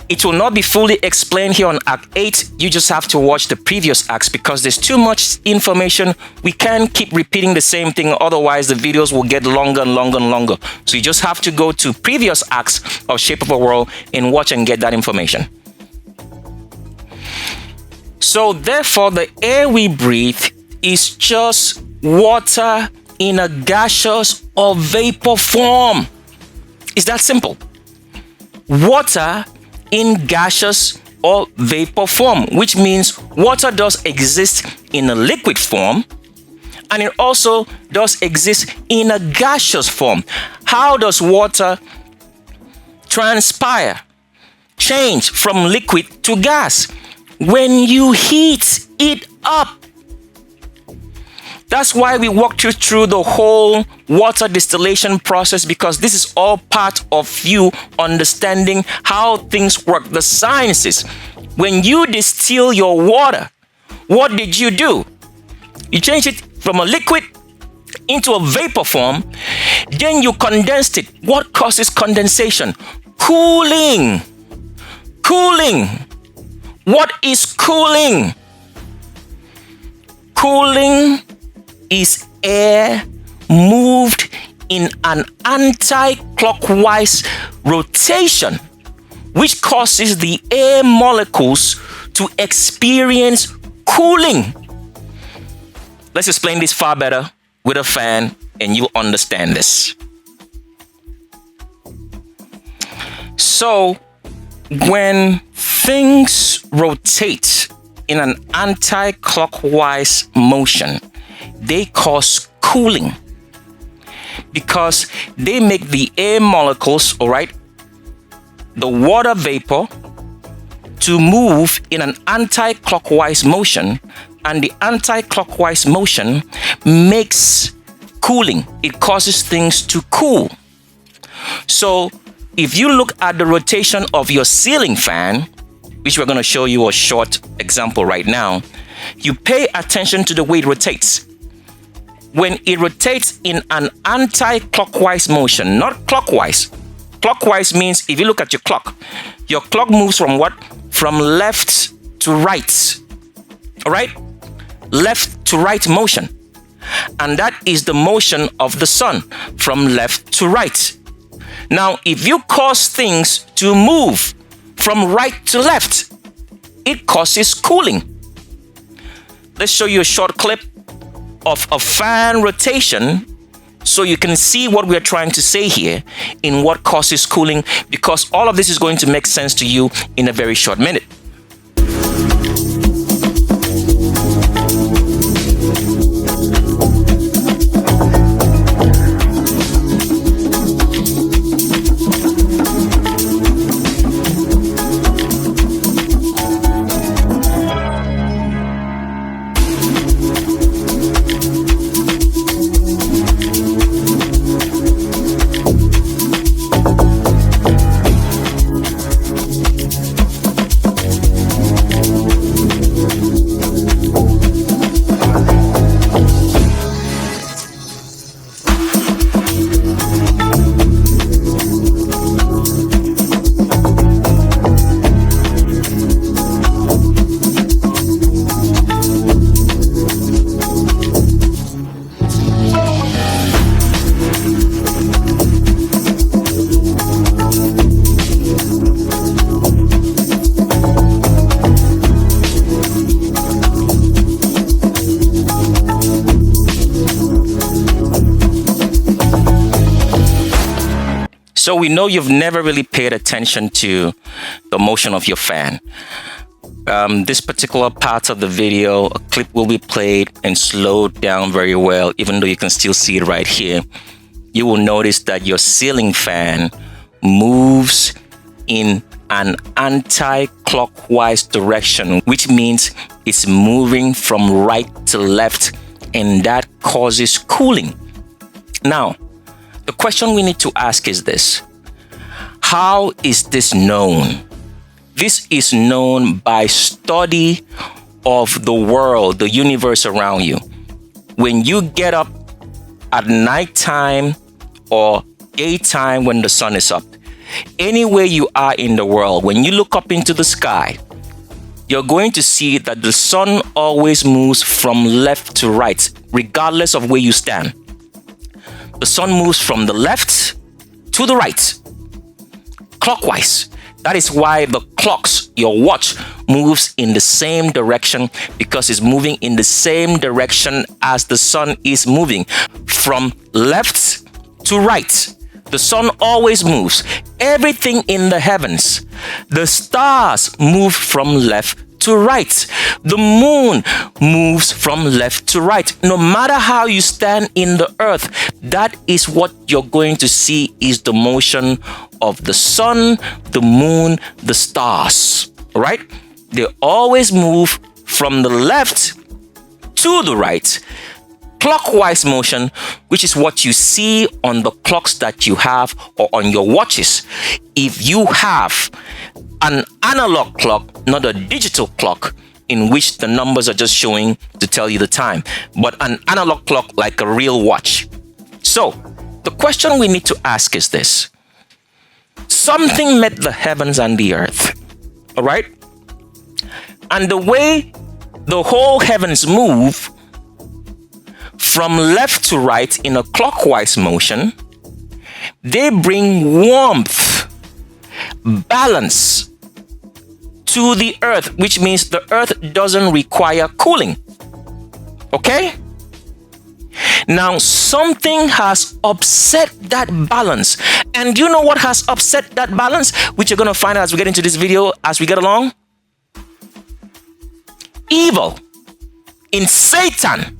[SPEAKER 12] It will not be fully explained here on Act 8. You just have to watch the previous acts because there's too much information. We can't keep repeating the same thing, otherwise the videos will get longer and longer and longer. So you just have to go to previous acts of Shape of a World and watch and get that information. So therefore, the air we breathe is just water in a gaseous or vapor form. It's that simple. Water in gaseous or vapor form, which means water does exist in a liquid form and it also does exist in a gaseous form. How does water transpire, change from liquid to gas? When you heat it up. That's why we walked you through the whole water distillation process, because this is all part of you understanding how things work, the sciences. When you distill your water, what did you do? You changed it from a liquid into a vapor form, then you condensed it. What causes condensation? Cooling. Cooling. What is cooling? Cooling is air moved in an anti-clockwise rotation, which causes the air molecules to experience cooling. Let's explain this far better with a fan and you'll understand this. So, when things rotate in an anti-clockwise motion, they cause cooling because they make the air molecules, all right, the water vapor, to move in an anti-clockwise motion, and the anti-clockwise motion makes cooling. It causes things to cool. So if you look at the rotation of your ceiling fan, which we're going to show you a short example right now, you pay attention to the way it rotates. When it rotates in an anti-clockwise motion, not clockwise. Clockwise means if you look at your clock moves from what? From left to right. All right? Left to right motion. And that is the motion of the sun, from left to right. Now, if you cause things to move from right to left, it causes cooling. Let's show you a short clip of a fan rotation so you can see what we're trying to say here in what causes cooling, because all of this is going to make sense to you in a very short minute. So we know you've never really paid attention to the motion of your fan. This particular part of the video, a clip will be played and slowed down very well, even though you can still see it right here. You will notice that your ceiling fan moves in an anti-clockwise direction, which means it's moving from right to left, and that causes cooling. Now, the question we need to ask is this: how is this known? This is known by study of the world, the universe around you. When you get up at nighttime or daytime when the sun is up, anywhere you are in the world, when you look up into the sky, you're going to see that the sun always moves from left to right, regardless of where you stand. The sun moves from the left to the right, clockwise. That is why the clocks, your watch, moves in the same direction, because it's moving in the same direction as the sun is moving, from left to right. The sun always moves. Everything in the heavens, the stars move from left to right. The moon moves from left to right. No matter how you stand in the earth, that is what you're going to see is the motion of the sun, the moon, the stars. All right? They always move from the left to the right. Clockwise motion, which is what you see on the clocks that you have or on your watches. If you have an analog clock, not a digital clock, in which the numbers are just showing to tell you the time, but an analog clock like a real watch. So, the question we need to ask is this: something met the heavens and the earth, all right? And the way the whole heavens move from left to right in a clockwise motion, they bring warmth, balance to the earth, which means the earth doesn't require cooling. Okay? Now, something has upset that balance. And do you know what has upset that balance? Which you're going to find out as we get into this video, as we get along. Evil in Satan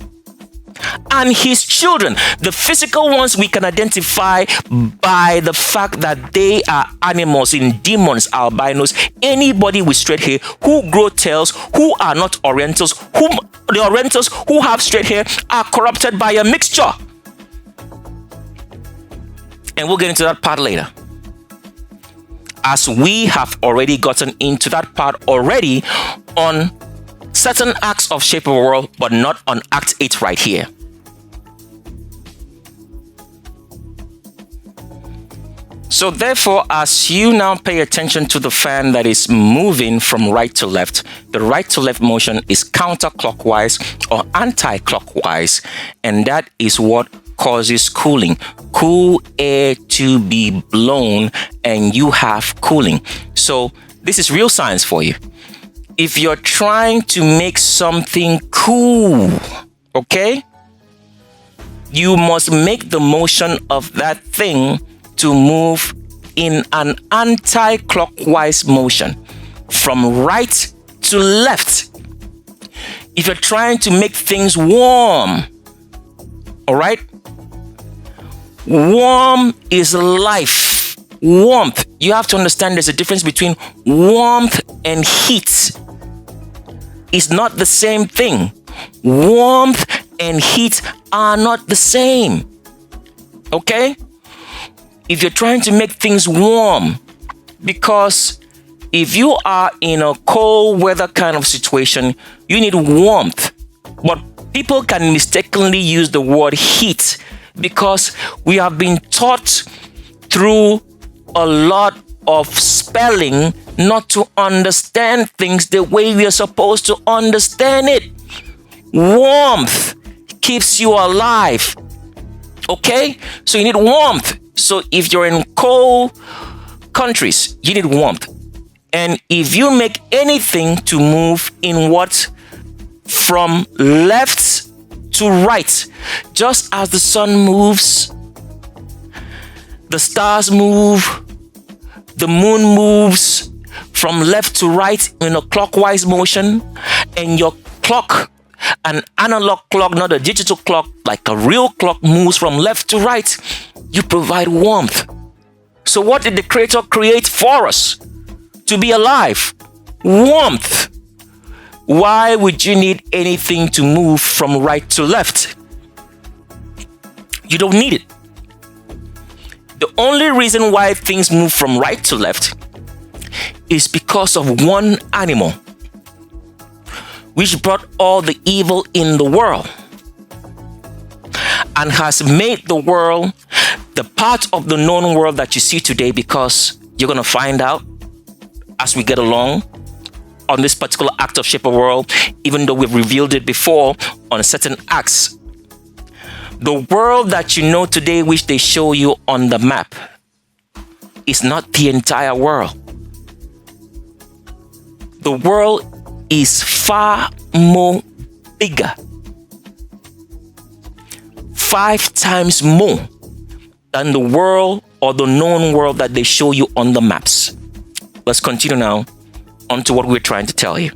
[SPEAKER 12] and his children, the physical ones we can identify by the fact that they are animals, in demons, albinos, anybody with straight hair, who grow tails, who are not orientals, whom the orientals who have straight hair are corrupted by a mixture. And we'll get into that part later, as we have already gotten into that part already on certain acts of Shape of a World, but not on Act 8 right here. So therefore, as you now pay attention to the fan that is moving from right to left, the right to left motion is counterclockwise or anti-clockwise, and that is what causes cooling. Cool air to be blown, and you have cooling. So this is real science for you. If you're trying to make something cool, okay, you must make the motion of that thing to move in an anti-clockwise motion from right to left. If you're trying to make things warm, all right, warm is life. Warmth, you have to understand there's a difference between warmth and heat. It's not the same thing. Warmth and heat are not the same. Okay? If you're trying to make things warm, because if you are in a cold weather kind of situation, you need warmth. But people can mistakenly use the word heat because we have been taught through a lot of spelling not to understand things the way we are supposed to understand it. Warmth keeps you alive. Okay? So you need warmth. So if you're in cold countries, you need warmth. And if you make anything to move in what? From left to right, just as the sun moves, the stars move, the moon moves from left to right in a clockwise motion, and your clock, an analog clock, not a digital clock, like a real clock, moves from left to right, you provide warmth. So what did the Creator create for us? to be alive. Warmth. Why would you need anything to move from right to left? You don't need it. The only reason why things move from right to left is because of one animal, which brought all the evil in the world and has made the world the part of the known world that you see today, because you're going to find out as we get along on this particular act of shape of world, even though we've revealed it before on certain acts. The world that you know today, which they show you on the map, is not the entire world. The world is far more bigger, 5 times more than the world or the known world that they show you on the maps. Let's continue now on to what we're trying to tell you.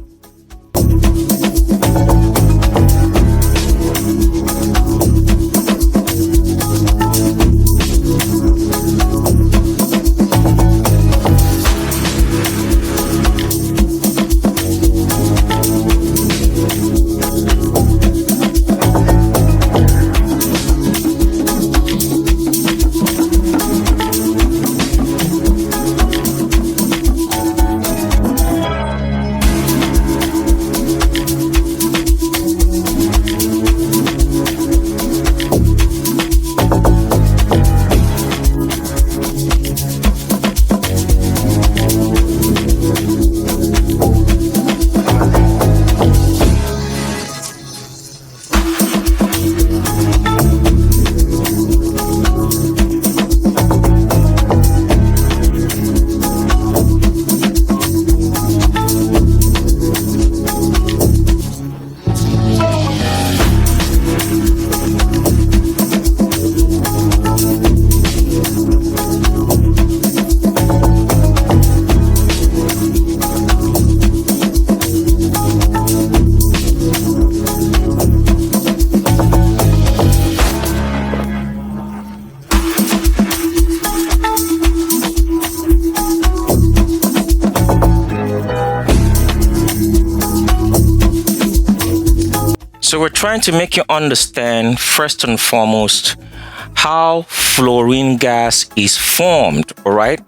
[SPEAKER 12] So we're trying to make you understand, first and foremost, how fluorine gas is formed, all right?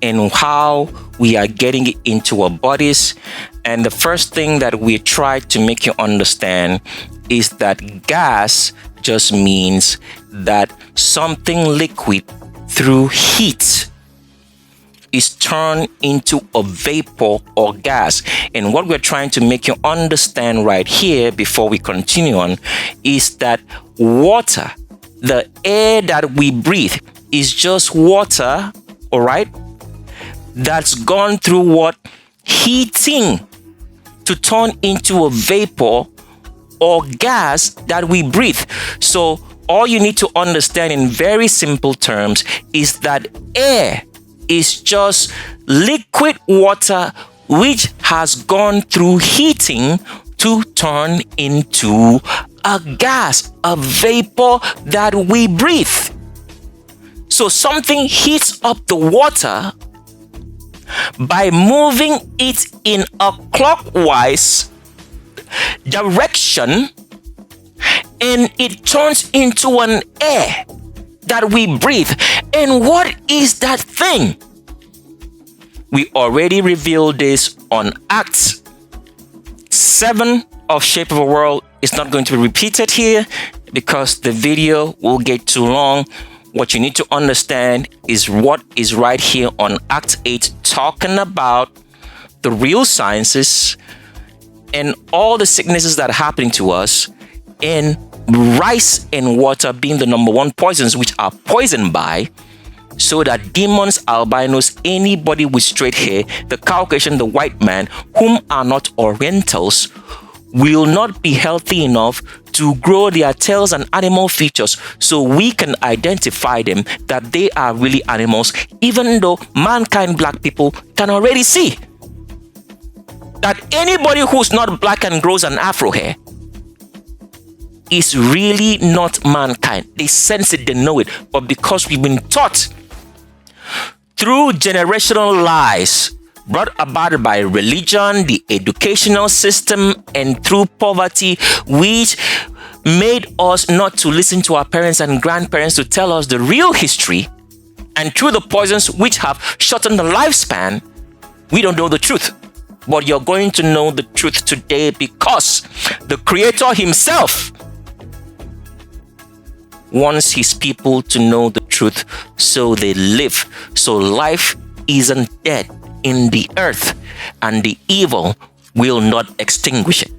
[SPEAKER 12] And how we are getting it into our bodies. And the first thing that we try to make you understand is that gas just means that something liquid through heat is turned into a vapor or gas. And what we're trying to make you understand right here before we continue on is that water, the air that we breathe, is just water, all right, that's gone through what? Heating to turn into a vapor or gas that we breathe. So all you need to understand in very simple terms is that air is just liquid water which has gone through heating to turn into a gas, a vapor that we breathe. So something heats up the water by moving it in a clockwise direction, and it turns into an air that we breathe. And what is that thing? We already revealed this on Acts 7 of Shape of a World. It's not going to be repeated here because the video will get too long. What you need to understand is what is right here on Act 8, talking about the real sciences and all the sicknesses that are happening to us, and rice and water being the number one poisons which are poisoned by, so that demons, albinos, anybody with straight hair, the Caucasian, the white man, whom are not Orientals, will not be healthy enough to grow their tails and animal features, so we can identify them that they are really animals, even though mankind, black people, can already see that anybody who's not black and grows an afro hair is really not mankind. They sense it, they know it. But because we've been taught through generational lies brought about by religion, the educational system, and through poverty, which made us not to listen to our parents and grandparents to tell us the real history, and through the poisons which have shortened the lifespan, we don't know the truth. But you're going to know the truth today because the Creator himself wants his people to know the truth so they live. So life isn't dead in the earth, and the evil will not extinguish it.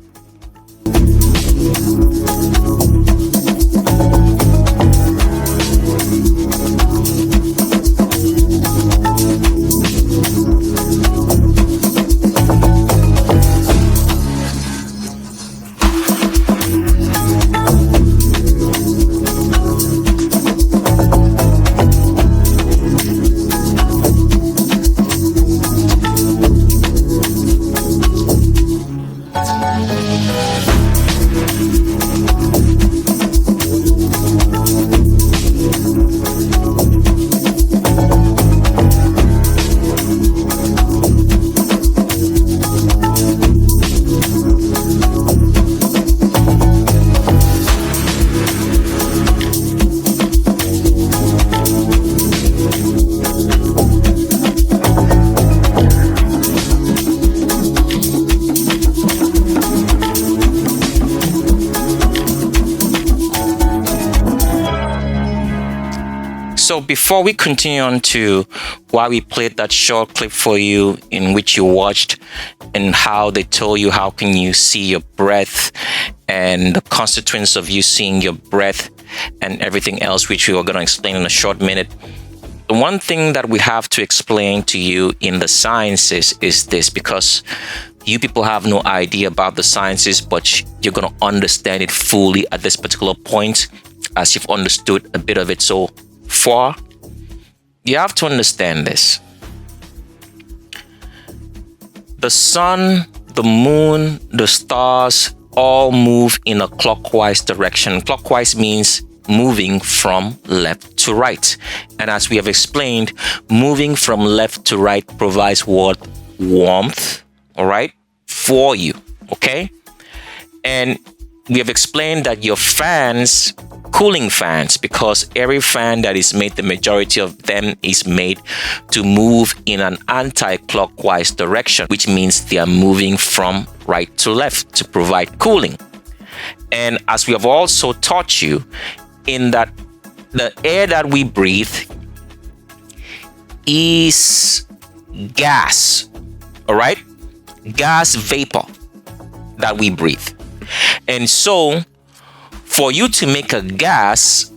[SPEAKER 12] So before we continue on to why we played that short clip for you in which you watched and how they told you how can you see your breath and the consequence of you seeing your breath and everything else, which we are going to explain in a short minute. The one thing that we have to explain to you in the sciences is this, because you people have no idea about the sciences, but you're going to understand it fully at this particular point as you've understood a bit of it so far. You have to understand this. The sun, the moon, the stars all move in a clockwise direction. Clockwise means moving from left to right. And as we have explained, moving from left to right provides what? Warmth, all right, for you, okay? And we have explained that your fans, cooling fans, because every fan that is made, the majority of them is made to move in an anti-clockwise direction, which means they are moving from right to left to provide cooling. And as we have also taught you, in that the air that we breathe is gas, all right? Gas vapor that we breathe. And so for you to make a gas,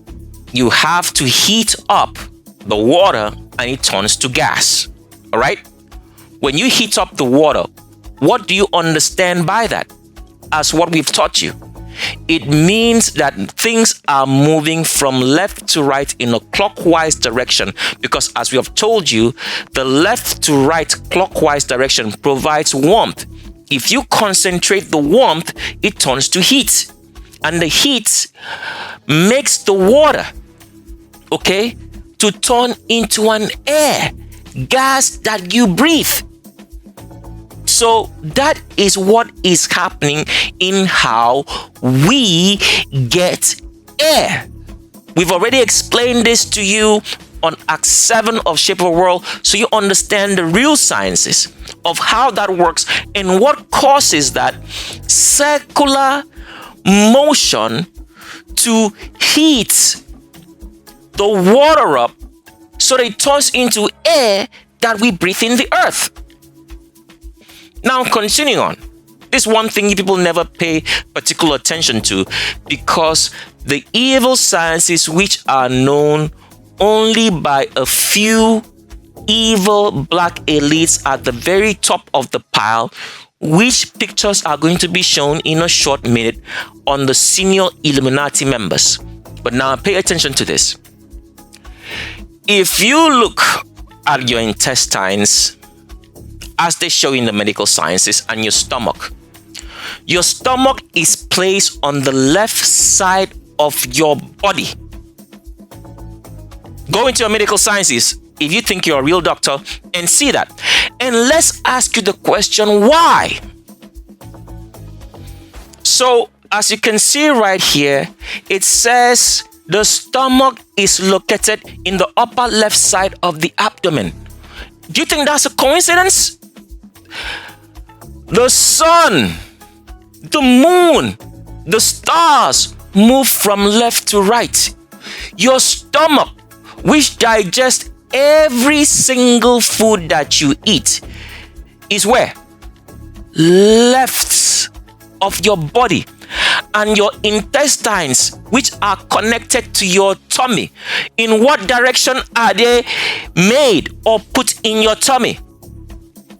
[SPEAKER 12] you have to heat up the water and it turns to gas. All right? When you heat up the water, what do you understand by that? As what we've taught you. It means that things are moving from left to right in a clockwise direction, because as we have told you, the left to right clockwise direction provides warmth. If you concentrate the warmth, it turns to heat. And the heat makes the water, okay, to turn into an air, gas that you breathe. So that is what is happening in how we get air. We've already explained this to you on Act 7 of Shape of a World, so you understand the real sciences of how that works and what causes that circular motion to heat the water up so that it turns into air that we breathe in the earth. Now, continuing on, this one thing you people never pay particular attention to, because the evil sciences which are known only by a few evil black elites at the very top of the pile, which pictures are going to be shown in a short minute on the senior Illuminati members. But now pay attention to this. If you look at your intestines, as they show in the medical sciences, and your stomach is placed on the left side of your body. Go into your medical sciences if you think you're a real doctor and see that. And let's ask you the question, why? So, as you can see right here, it says the stomach is located in the upper left side of the abdomen. Do you think that's a coincidence? The sun, the moon, the stars move from left to right. Your stomach, which digests every single food that you eat, is where? Left of your body. And your intestines, which are connected to your tummy, in what direction are they made or put in your tummy?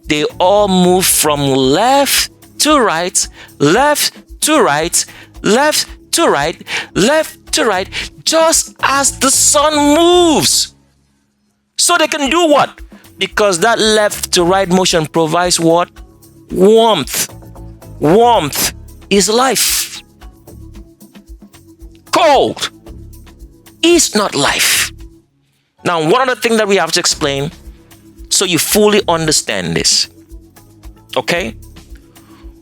[SPEAKER 12] They all move from left to right, left to right, left to right, left to right, just as the sun moves. So they can do what? Because that left to right motion provides what? Warmth. Warmth is life. Cold is not life. Now, one other thing that we have to explain so you fully understand this. Okay?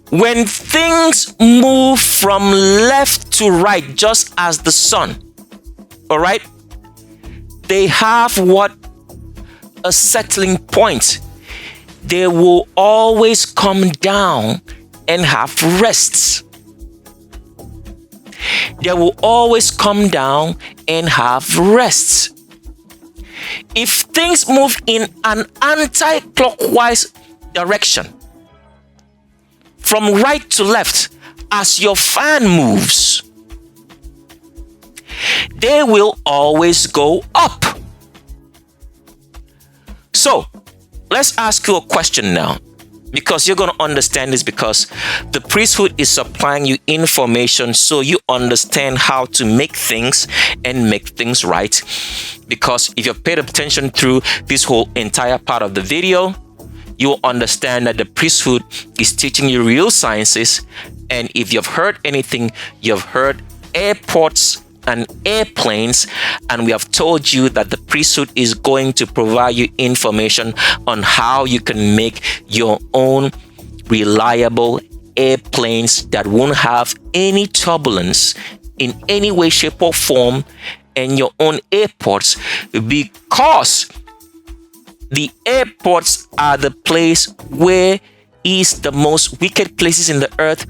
[SPEAKER 12] When things move from left to right, just as the sun, all right, they have what? A settling point. They will always come down and have rests. They will always come down and have rests. If things move in an anti-clockwise direction, from right to left, as your fan moves, they will always go up. So, let's ask you a question now, because you're going to understand this, because the priesthood is supplying you information so you understand how to make things and make things right. Because if you've paid attention through this whole entire part of the video, you'll understand that the priesthood is teaching you real sciences. And if you've heard anything, you've heard airports and airplanes, and we have told you that the priesthood is going to provide you information on how you can make your own reliable airplanes that won't have any turbulence in any way, shape, or form, and your own airports, because the airports are the place where is the most wicked places in the earth,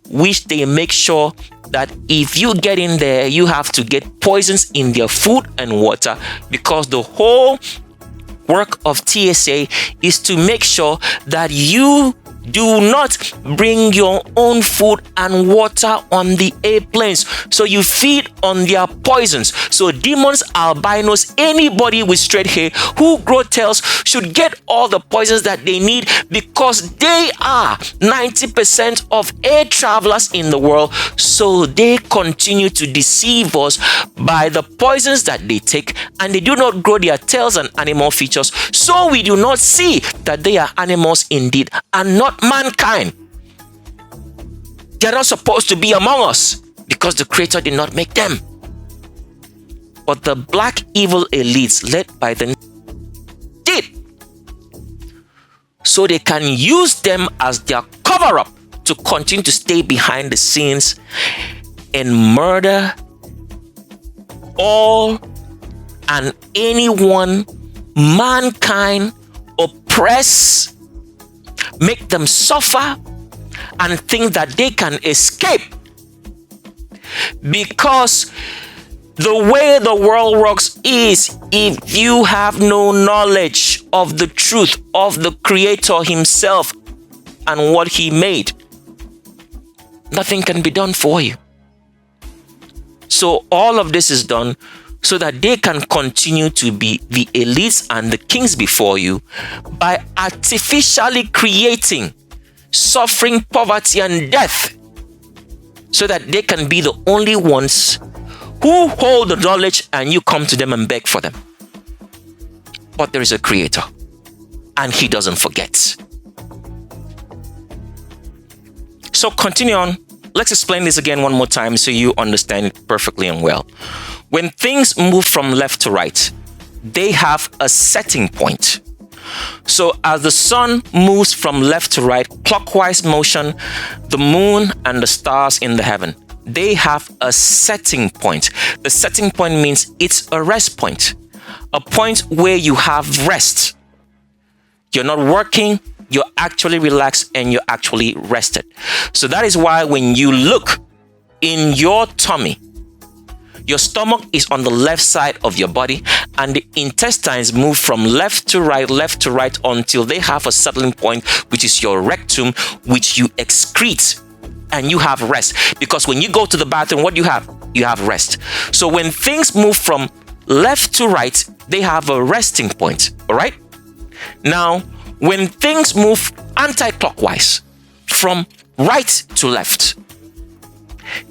[SPEAKER 12] which they make sure that if you get in there, you have to get poisons in their food and water, because the whole work of TSA is to make sure that you do not bring your own food and water on the airplanes, so you feed on their poisons. So demons, albinos, anybody with straight hair who grow tails should get all the poisons that they need, because they are 90% of air travelers in the world. So they continue to deceive us by the poisons that they take, and they do not grow their tails and animal features, so we do not see that they are animals indeed and not mankind. They are not supposed to be among us because the Creator did not make them. But the black evil elites led by the did, so they can use them as their cover-up to continue to stay behind the scenes and murder all and anyone mankind, oppress, make them suffer, and think that they can escape. Because the way the world works is, if you have no knowledge of the truth of the Creator himself and what he made, nothing can be done for you. So all of this is done so that they can continue to be the elites and the kings before you by artificially creating suffering, poverty, and death, so that they can be the only ones who hold the knowledge and you come to them and beg for them. But there is a Creator, and he doesn't forget. So continue on. Let's explain this again one more time so you understand it perfectly and well. When things move from left to right, they have a setting point. So as the sun moves from left to right, clockwise motion, the moon and the stars in the heaven, they have a setting point. The setting point means it's a rest point, a point where you have rest. You're not working, you're actually relaxed and you're actually rested. So that is why when you look in your tummy, your stomach is on the left side of your body and the intestines move from left to right until they have a settling point, which is your rectum, which you excrete and you have rest. Because when you go to the bathroom, what do you have? You have rest. So when things move from left to right, they have a resting point, all right? Now, when things move anti-clockwise from right to left,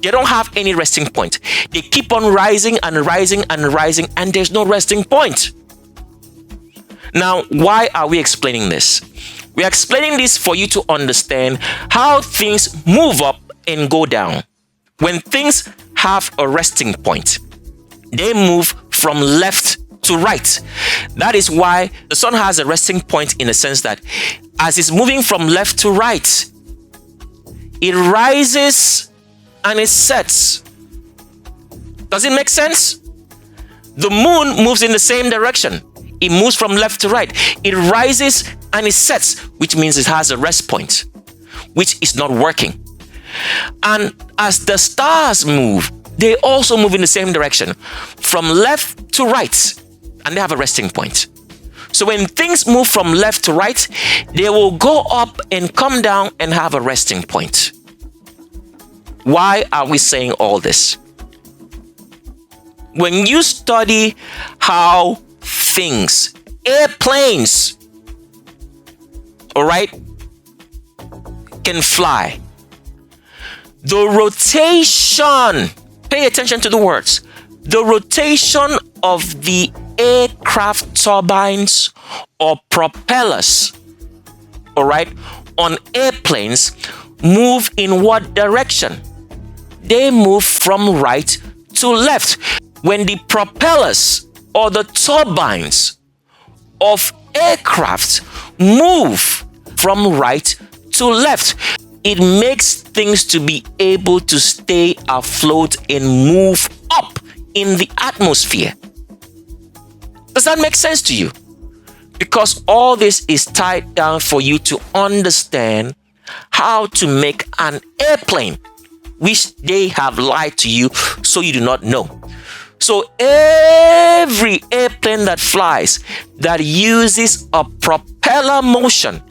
[SPEAKER 12] they don't have any resting point. They keep on rising and rising and rising, and there's no resting point. Now, why are we explaining this? We are explaining this for you to understand how things move up and go down. When things have a resting point, they move from left to right. That is why the sun has a resting point, in the sense that as it's moving from left to right, it rises and it sets. Does it make sense? The moon moves in the same direction. It moves from left to right. It rises and it sets, which means it has a rest point, which is not working. And as the stars move, they also move in the same direction, from left to right, and they have a resting point. So when things move from left to right, they will go up and come down and have a resting point. Why are we saying all this? When you study how things, airplanes, all right, can fly, the rotation, pay attention to the words, the rotation of the aircraft turbines or propellers, all right, on airplanes move in what direction? They move from right to left. When the propellers or the turbines of aircraft move from right to left, it makes things to be able to stay afloat and move up in the atmosphere. Does that make sense to you? Because all this is tied down for you to understand how to make an airplane, which they have lied to you so you do not know. So every airplane that flies that uses a propeller motion,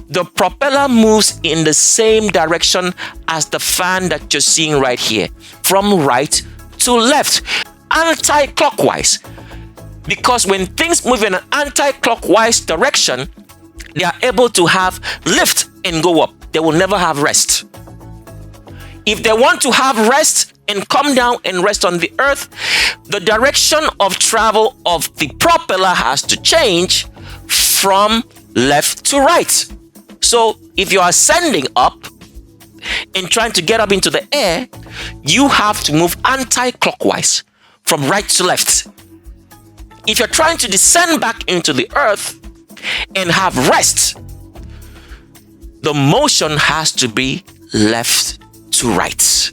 [SPEAKER 12] the propeller moves in the same direction as the fan that you're seeing right here, from right to left, anti-clockwise. Because when things move in an anti-clockwise direction, they are able to have lift and go up. They will never have rest. If they want to have rest and come down and rest on the earth, the direction of travel of the propeller has to change from left to right. So if you are ascending up and trying to get up into the air, you have to move anti-clockwise from right to left. If you're trying to descend back into the earth and have rest, the motion has to be left to right.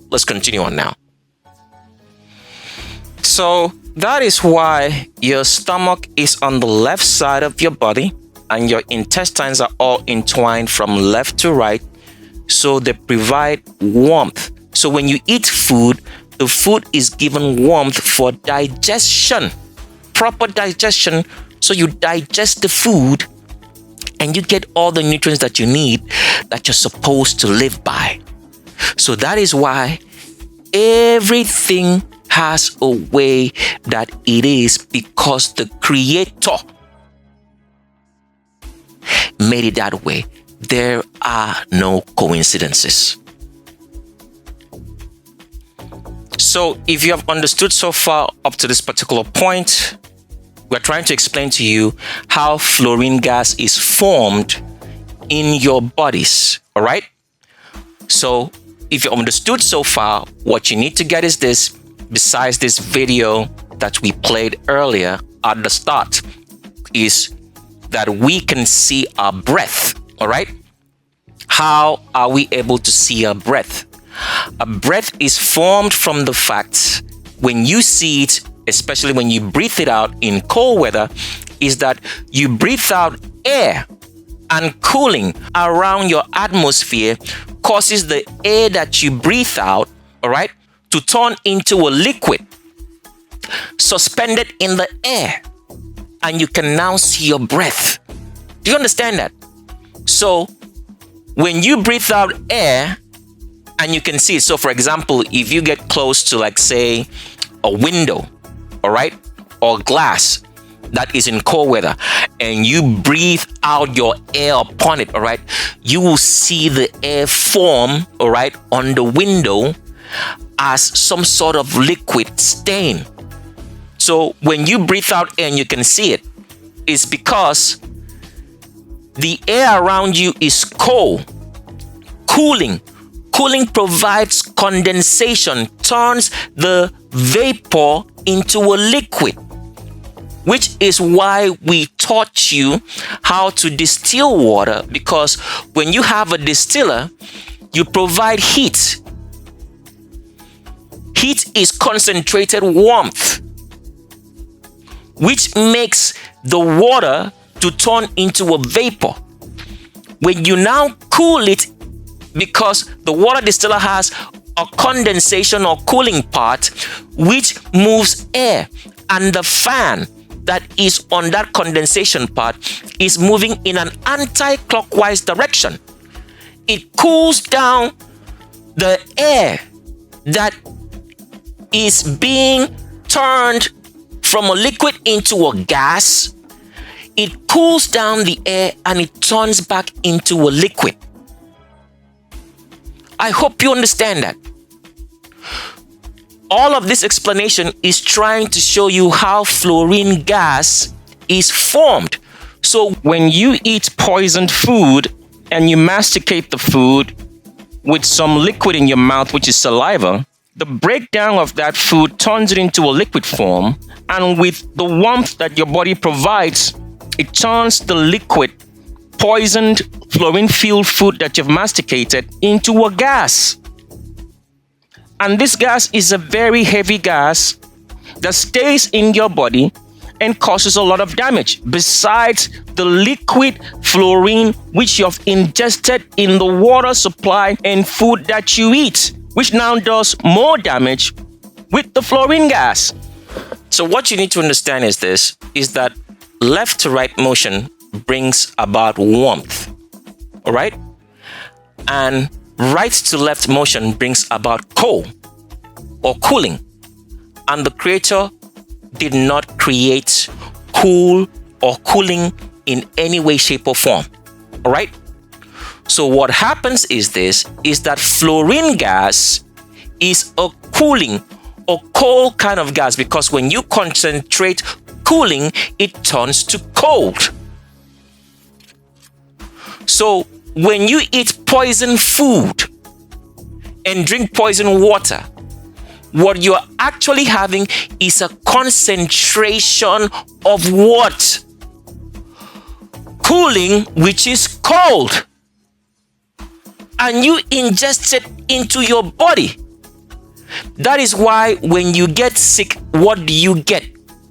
[SPEAKER 12] Let's continue on now. So that is why your stomach is on the left side of your body and your intestines are all entwined from left to right, so they provide warmth. So when you eat food, the food is given warmth for digestion, proper digestion. So you digest the food and you get all the nutrients that you need that you're supposed to live by. So that is why everything has a way that it is, because the Creator made it that way. There are no coincidences. So if you have understood so far up to this particular point, we're trying to explain to you how fluorine gas is formed in your bodies, all right? So if you understood so far, what you need to get is this, besides this video that we played earlier at the start, is that we can see our breath. All right? How are we able to see our breath? A breath is formed from the fact when you see it, especially when you breathe it out in cold weather, is that you breathe out air, and cooling around your atmosphere causes the air that you breathe out, all right, to turn into a liquid suspended in the air, and you can now see your breath. Do you understand that? So when you breathe out air and you can see it, so for example, if you get close to, like, say, a window, all right, or glass that is in cold weather, and you breathe out your air upon it, all right, you will see the air form, all right, on the window as some sort of liquid stain. So when you breathe out air and you can see it, it's because the air around you is cold. Cooling provides condensation, turns the vapor into a liquid, which is why we taught you how to distill water, because when you have a distiller, you provide heat. Heat is concentrated warmth, which makes the water to turn into a vapor. When you now cool it, because the water distiller has a condensation or cooling part which moves air, and the fan that is on that condensation part is moving in an anti-clockwise direction. It cools down the air that is being turned from a liquid into a gas. It cools down the air and it turns back into a liquid. I hope you understand that. All of this explanation is trying to show you how fluorine gas is formed. So when you eat poisoned food and you masticate the food with some liquid in your mouth, which is saliva, the breakdown of that food turns it into a liquid form, and with the warmth that your body provides, it turns the liquid, poisoned, fluorine-filled food that you've masticated into a gas. And this gas is a very heavy gas that stays in your body and causes a lot of damage, besides the liquid fluorine which you've ingested in the water supply and food that you eat, which now does more damage with the fluorine gas. So what you need to understand is this, is that left to right motion brings about warmth, all right? And right to left motion brings about cold or cooling. And the Creator did not create cool or cooling in any way, shape, or form, all right? So what happens is this, is that fluorine gas is a cooling or cold kind of gas, because when you concentrate cooling, it turns to cold. So when you eat poison food and drink poison water, what you're actually having is a concentration of what? Cooling, which is cold. And you ingest it into your body. That is why when you get sick, what do you get?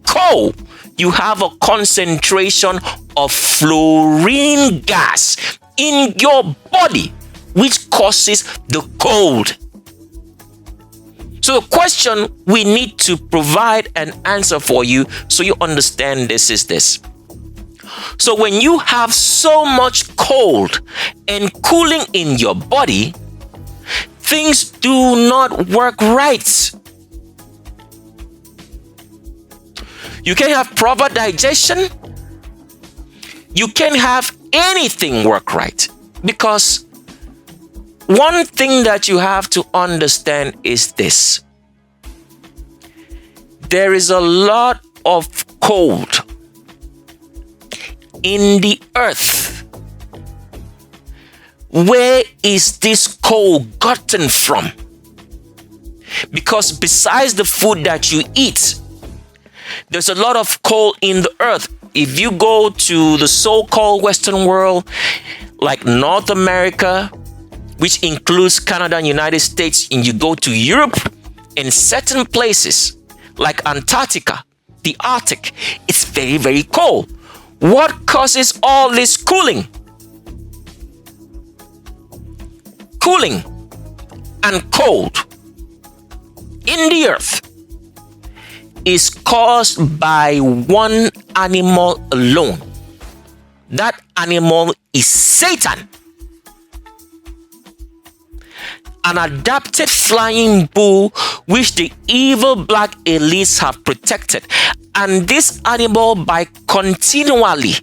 [SPEAKER 12] Cold. You have a concentration of fluorine gas in your body, which causes the cold. So the question we need to provide an answer for you so you understand this is this. So when you have so much cold and cooling in your body, things do not work right. You can't have proper digestion. You can't have anything work right, because one thing that you have to understand is this. There is a lot of cold in the earth. Where is this cold gotten from? Because besides the food that you eat, there's a lot of cold in the earth. if you go to the so-called Western world, like North America, which includes Canada and United States, and you go to Europe, in certain places like Antarctica, the Arctic, it's very, very cold. What causes all this cooling? Cooling and cold in the earth is caused by one animal alone. That animal is Satan. An adapted flying bull which the evil black elites have protected. And this animal, by continually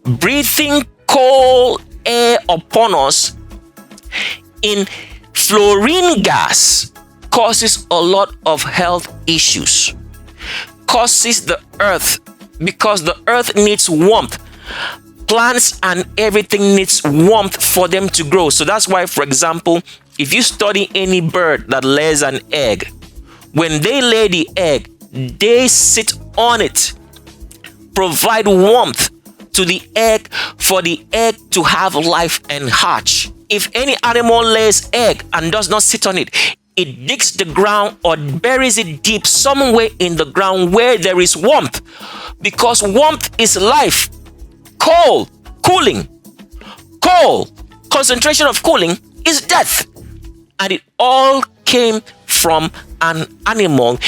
[SPEAKER 12] breathing cold air upon us in fluorine gas, causes a lot of health issues. Causes the earth, because the earth needs warmth. Plants and everything needs warmth for them to grow. So that's why, for example, if you study any bird that lays an egg, when they lay the egg, they sit on it, provide warmth to the egg for the egg to have life and hatch. If any animal lays egg and does not sit on it, it digs the ground or buries it deep somewhere in the ground where there is warmth, because warmth is life. Cold, cooling, cold, concentration of cooling is death. And it all came from an animal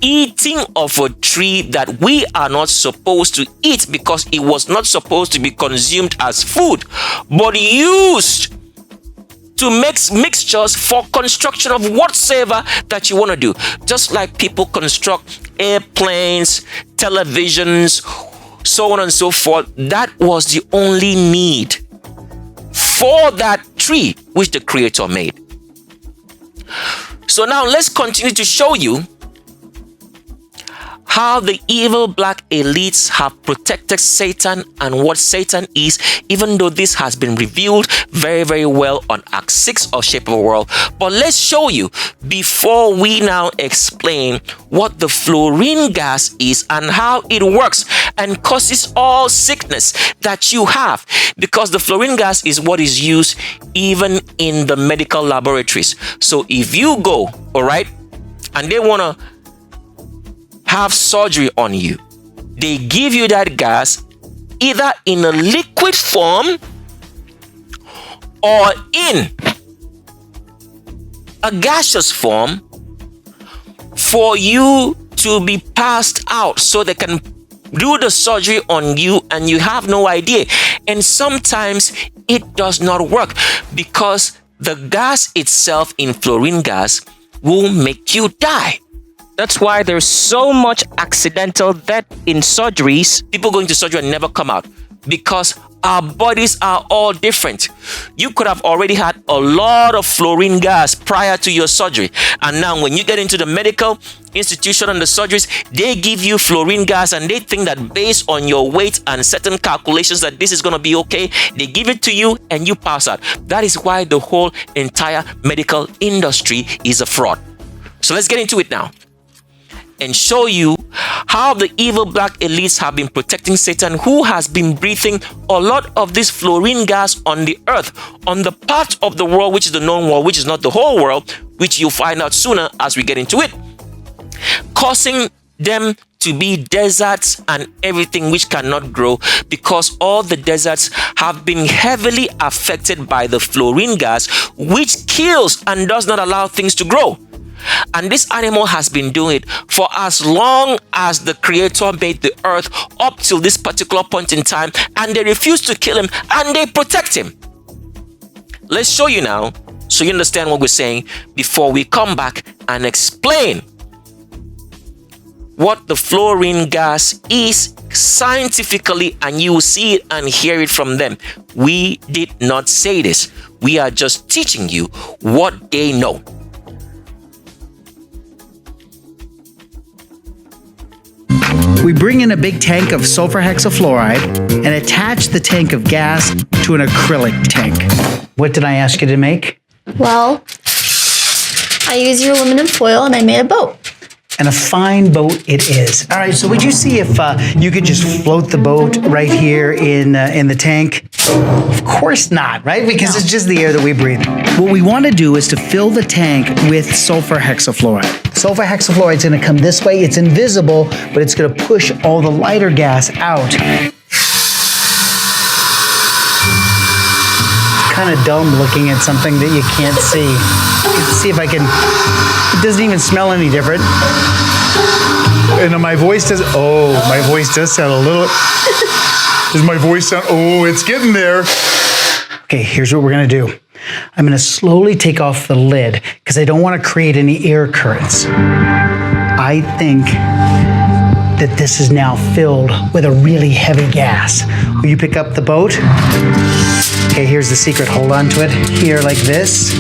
[SPEAKER 12] eating of a tree that we are not supposed to eat, because it was not supposed to be consumed as food, but used to make mixtures for construction of whatsoever that you want to do. Just like people construct airplanes, televisions, so on and so forth. That was the only need for that tree which the Creator made. So now let's continue to show you how the evil black elites have protected Satan and what Satan is, even though this has been revealed very, very well on Act 6 of Shape of a World. But let's show you, before we now explain what the fluorine gas is and how it works and causes all sickness that you have, because the fluorine gas is what is used even in the medical laboratories. So if you go, all right, and they want to have surgery on you, they give you that gas either in a liquid form or in a gaseous form for you to be passed out, so they can do the surgery on you and you have no idea. And sometimes it does not work, because the gas itself in fluorine gas will make you die. That's why there's so much accidental death in surgeries. People going to surgery and never come out, because our bodies are all different. You could have already had a lot of fluorine gas prior to your surgery, and now when you get into the medical institution and the surgeries, they give you fluorine gas and they think that based on your weight and certain calculations that this is going to be okay. They give it to you and you pass out. That is why the whole entire medical industry is a fraud. So let's get into it now and show you how the evil black elites have been protecting Satan, who has been breathing a lot of this fluorine gas on the earth, on the part of the world which is the known world, which is not the whole world, which you'll find out sooner as we get into it, causing them to be deserts and everything which cannot grow, because all the deserts have been heavily affected by the fluorine gas, which kills and does not allow things to grow. And this animal has been doing it for as long as the Creator made the earth, up till this particular point in time, and they refuse to kill him and they protect him. Let's show you now so you understand what we're saying before we come back and explain what the fluorine gas is scientifically, and you will see it and hear it from them. We did not say this. We are just teaching you what they know.
[SPEAKER 19] We bring in a big tank of sulfur hexafluoride and attach the tank of gas to an acrylic tank. What did I ask you to make?
[SPEAKER 8] Well, I used your aluminum foil and I made a boat.
[SPEAKER 19] And a fine boat it is. All right, so would you see if you could just float the boat right here in the tank? Of course not, right? Because it's just the air that we breathe. What we want to do is to fill the tank with sulfur hexafluoride. Sulfur hexafluoride is going to come this way. It's invisible, but it's going to push all the lighter gas out. Kind of dumb looking at something that you can't see. Let's see if I can. It doesn't even smell any different. And my voice does. Oh, my voice does sound a little. Does my voice sound? Oh, it's getting there. Okay, here's what we're gonna do. I'm gonna slowly take off the lid because I don't want to create any air currents. I think that this is now filled with a really heavy gas. Will you pick up the boat? Okay, here's the secret. Hold on to it here like this.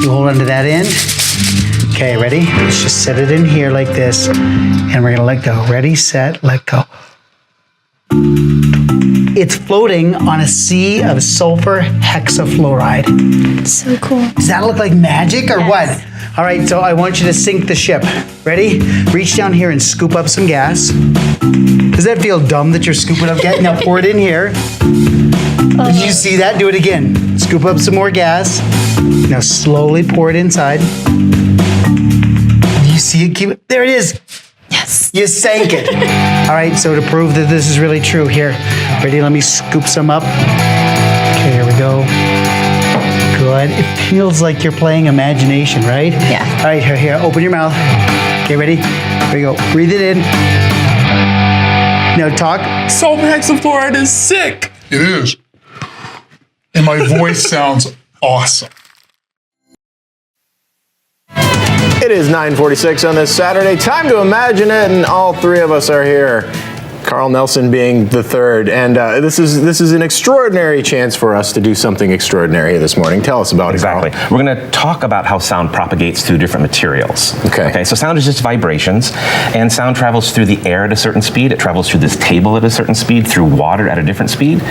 [SPEAKER 19] You hold on to that end. Okay, ready? Let's just set it in here like this. And we're gonna let go. Ready, set, let go. It's floating on a sea of sulfur hexafluoride.
[SPEAKER 6] So cool.
[SPEAKER 19] Does that look like magic or what? All right, so I want you to sink the ship. Ready? Reach down here and scoop up some gas. Does that feel dumb that you're scooping up gas? Now pour it in here. Did you see that? Do it again. Scoop up some more gas. Now slowly pour it inside. Do you see it? Keep it. There it is.
[SPEAKER 6] Yes.
[SPEAKER 19] You sank it. All right, so to prove that this is really true, here. Ready? Let me scoop some up. Okay, here we go. Good. It feels like you're playing imagination, right?
[SPEAKER 6] Yeah.
[SPEAKER 19] All right, here. Open your mouth. Okay, ready? Here we go. Breathe it in. Now talk.
[SPEAKER 2] Sulfur hexafluoride is sick.
[SPEAKER 15] It is. And my voice sounds awesome.
[SPEAKER 20] It is 9:46 on this Saturday. Time to imagine it, and all three of us are here. Carl Nelson being the third, and this is an extraordinary chance for us to do something extraordinary this morning. Tell us about it, Carl.
[SPEAKER 21] We're going to talk about how sound propagates through different materials. Okay. So sound is just vibrations, and sound travels through the air at a certain speed. It travels through this table at a certain speed, through water at a different speed,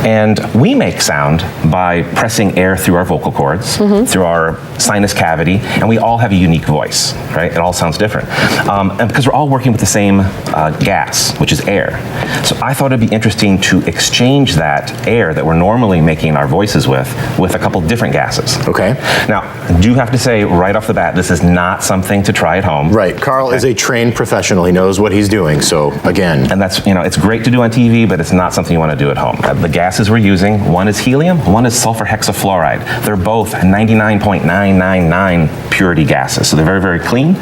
[SPEAKER 21] and we make sound by pressing air through our vocal cords, through our sinus cavity, and we all have a unique voice. Right? It all sounds different, and because we're all working with the same gas, which is air. So I thought it'd be interesting to exchange that air that we're normally making our voices with a couple different gases.
[SPEAKER 20] Okay.
[SPEAKER 21] Now, I do have to say right off the bat, this is not something to try at home.
[SPEAKER 20] Right. Carl is a trained professional. He knows what he's doing. So again.
[SPEAKER 21] And that's, it's great to do on TV, but it's not something you want to do at home. The gases we're using, one is helium, one is sulfur hexafluoride. They're both 99.999 purity gases. So they're very, very clean.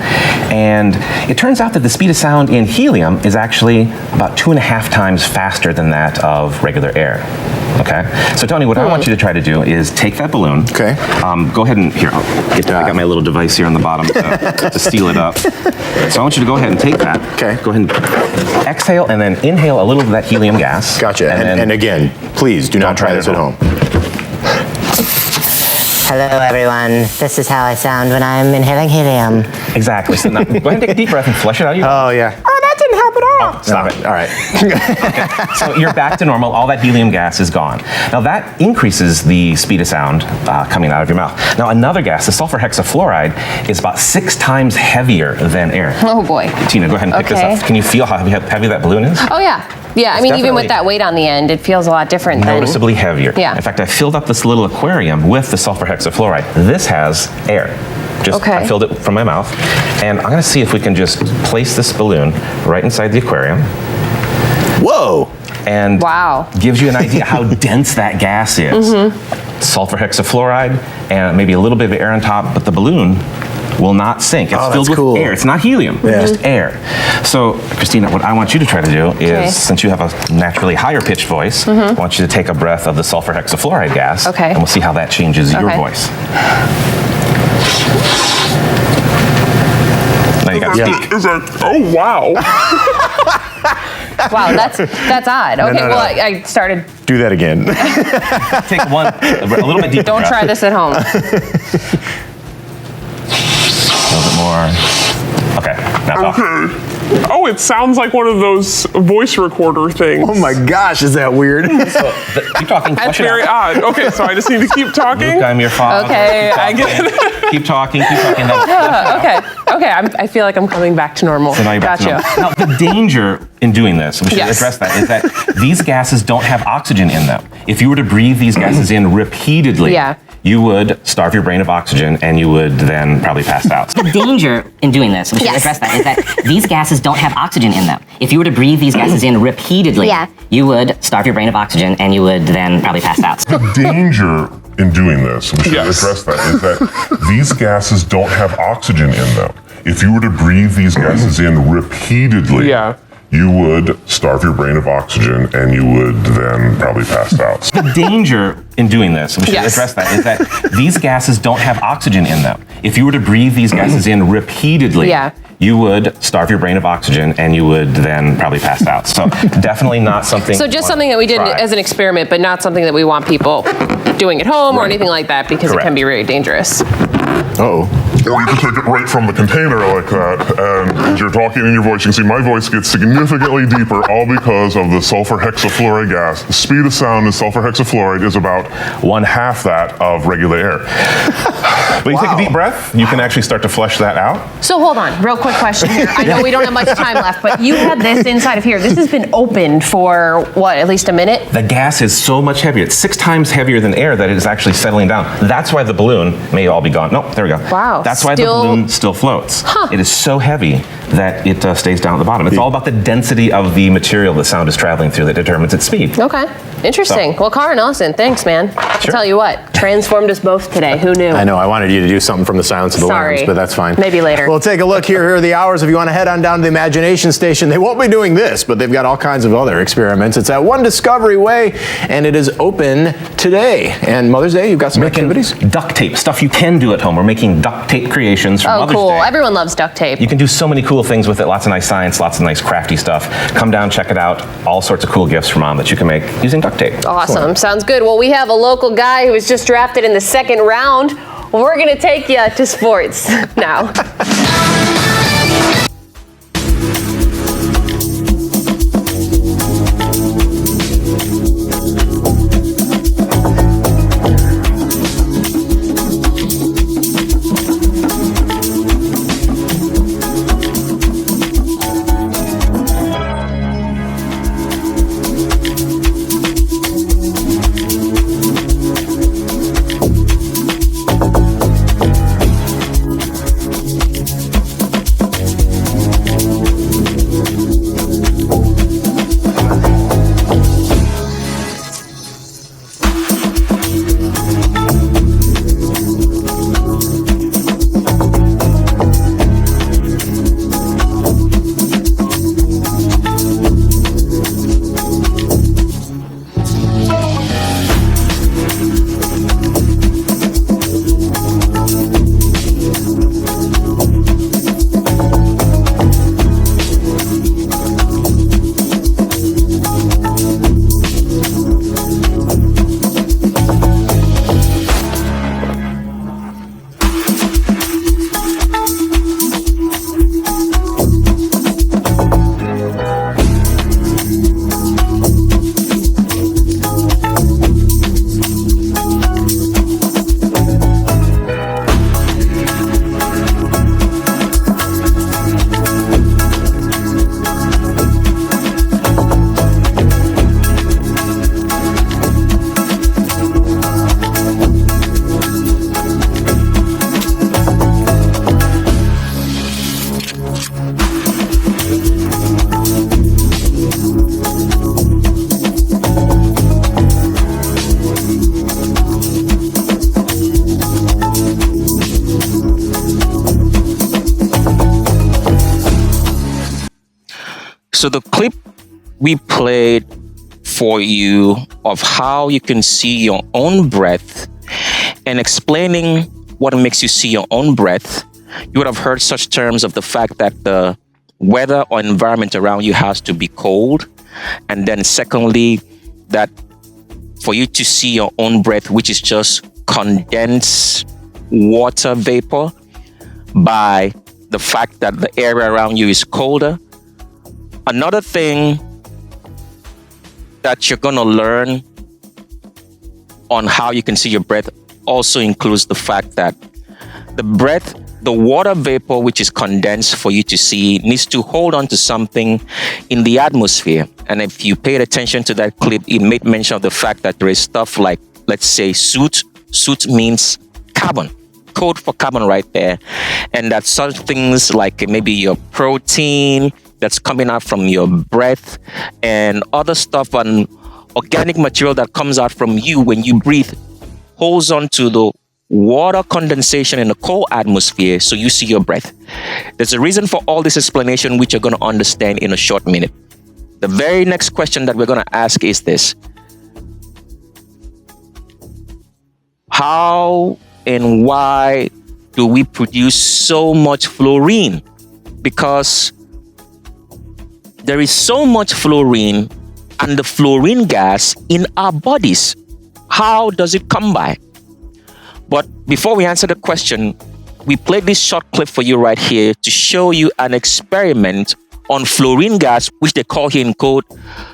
[SPEAKER 21] And it turns out that the speed of sound in helium is actually about 2.5 times faster than that of regular air. Okay? So Tony, what I want you to try to do is take that balloon.
[SPEAKER 20] Okay.
[SPEAKER 21] Go ahead and, here, I got my little device here on the bottom to seal it up. So I want you to go ahead and take that.
[SPEAKER 20] Okay.
[SPEAKER 21] Go ahead and exhale and then inhale a little of that helium gas.
[SPEAKER 20] Gotcha. And again, please do not try this at home.
[SPEAKER 22] Hello, everyone. This is how I sound when I'm inhaling helium.
[SPEAKER 21] Exactly. So now, go ahead and take a deep breath and flush it out of your mouth.
[SPEAKER 20] Oh, yeah.
[SPEAKER 22] Oh, that didn't help at all.
[SPEAKER 21] Stop it.
[SPEAKER 20] All right.
[SPEAKER 21] Okay. So you're back to normal. All that helium gas is gone. Now that increases the speed of sound coming out of your mouth. Now another gas, the sulfur hexafluoride, is about 6 times heavier than air.
[SPEAKER 7] Oh boy.
[SPEAKER 21] Tina, go ahead and pick this up. Can you feel how heavy that balloon is?
[SPEAKER 7] Oh yeah. Yeah, I mean, even with that weight on the end, it feels a lot different than...
[SPEAKER 21] Noticeably heavier.
[SPEAKER 7] Yeah.
[SPEAKER 21] In fact, I filled up this little aquarium with the sulfur hexafluoride. This has air. I filled it from my mouth. And I'm going to see if we can just place this balloon right inside the aquarium.
[SPEAKER 20] Whoa!
[SPEAKER 21] And gives you an idea how dense that gas is. Sulfur hexafluoride and maybe a little bit of air on top, but the balloon will not sink. It's filled with air. It's not helium, just air. So, Christina, what I want you to try to do is, since you have a naturally higher pitched voice, I want you to take a breath of the sulfur hexafluoride gas, and we'll see how that changes your voice. Now you got to speak.
[SPEAKER 2] Oh, wow.
[SPEAKER 7] Wow, that's odd. Okay, well, I started...
[SPEAKER 20] Do that again.
[SPEAKER 21] Take a little bit deeper.
[SPEAKER 7] Don't try this at home.
[SPEAKER 21] A little bit more. Okay, now talk.
[SPEAKER 2] Okay. Oh, it sounds like one of those voice recorder things.
[SPEAKER 20] Oh my gosh, is that weird?
[SPEAKER 21] Keep talking.
[SPEAKER 2] That's very odd. Okay, so I just need to keep talking?
[SPEAKER 21] Luke, I'm your father.
[SPEAKER 7] Okay, I get it.
[SPEAKER 21] Keep talking.
[SPEAKER 7] Okay.
[SPEAKER 1] Okay, I feel like I'm coming back to normal.
[SPEAKER 21] So now you're back to
[SPEAKER 1] Gotcha.
[SPEAKER 21] normal. Now, the danger in doing this, we should
[SPEAKER 1] Yes.
[SPEAKER 21] address that, is that these gases don't have oxygen in them. If you were to breathe these gases in repeatedly,
[SPEAKER 1] Yeah.
[SPEAKER 21] you would starve your brain of oxygen and you would then probably pass out.
[SPEAKER 4] The danger in doing this, we should address that, is that these gases don't have oxygen in them. If you were to breathe these gases in repeatedly, you would starve your brain of oxygen and you would then probably pass out.
[SPEAKER 2] The danger in doing this, we should address that, is that these gases don't have oxygen in them. If you were to breathe these gases in repeatedly, you would starve your brain of oxygen and you would then probably pass out.
[SPEAKER 21] The danger in doing this, we should address that, is that these gases don't have oxygen in them. If you were to breathe these gases in repeatedly, you would starve your brain of oxygen and you would then probably pass out. So definitely not something.
[SPEAKER 1] So just something that we did as an experiment, but not something that we want people doing at home or anything like that, because it can be very dangerous.
[SPEAKER 2] Or you can take it right from the container like that, and as you're talking in your voice, you can see my voice gets significantly deeper, all because of the sulfur hexafluoride gas. The speed of sound in sulfur hexafluoride is about 1/2 that of regular air.
[SPEAKER 21] But you take a deep breath, you can actually start to flush that out.
[SPEAKER 1] So hold on, real quick question here. I know we don't have much time left, but you had this inside of here. This has been opened for what, at least a minute?
[SPEAKER 21] The gas is so much heavier. It's 6 times heavier than air that it is actually settling down. That's why the balloon may all be gone. Nope, there we go.
[SPEAKER 1] Wow.
[SPEAKER 21] That's why the balloon still floats. It is so heavy that it stays down at the bottom. It's all about the density of the material the sound is traveling through that determines its speed.
[SPEAKER 1] Okay, interesting. Well, Carl Nelson, thanks, man. I'll tell you what, transformed us both today. Who knew?
[SPEAKER 20] I know, I wanted you to do something from the Silence of the Lambs, but that's fine.
[SPEAKER 1] Maybe later.
[SPEAKER 20] We'll take a look here. Here are the hours. If you want to head on down to the Imagination Station, they won't be doing this, but they've got all kinds of other experiments. It's at One Discovery Way, and it is open today. And Mother's Day, you've got some activities?
[SPEAKER 21] Duct tape, stuff you can do at home. We're making duct tape creations for Mother's
[SPEAKER 1] cool.
[SPEAKER 21] Day.
[SPEAKER 1] Everyone loves duct tape.
[SPEAKER 21] You can do so many cool things with it. Lots of nice science, lots of nice crafty stuff. Come down, check it out. All sorts of cool gifts for Mom that you can make using duct tape.
[SPEAKER 1] Awesome. Sounds good. Well, we have a local guy who was just drafted in the second round. We're going to take you to sports now.
[SPEAKER 12] So the clip we played for you of how you can see your own breath and explaining what makes you see your own breath, you would have heard such terms of the fact that the weather or environment around you has to be cold. And then secondly, that for you to see your own breath, which is just condensed water vapor, by the fact that the area around you is colder. Another thing that you're going to learn on how you can see your breath also includes the fact that the breath the water vapor, which is condensed for you to see, needs to hold on to something in the atmosphere. And if you paid attention to that clip, it made mention of the fact that there is stuff like, let's say, soot. Soot means carbon. Code for carbon right there. And that some things like maybe your protein that's coming out from your breath and other stuff and organic material that comes out from you when you breathe holds on to the water condensation in the cold atmosphere, so you see your breath. There's a reason for all this explanation, which you're going to understand in a short minute. The very next question that we're going to ask is this: how and why do we produce so much fluorine? Because there is so much fluorine and the fluorine gas in our bodies. How does it come by? But before we answer the question, we played this short clip for you right here to show you an experiment on fluorine gas, which they call here in code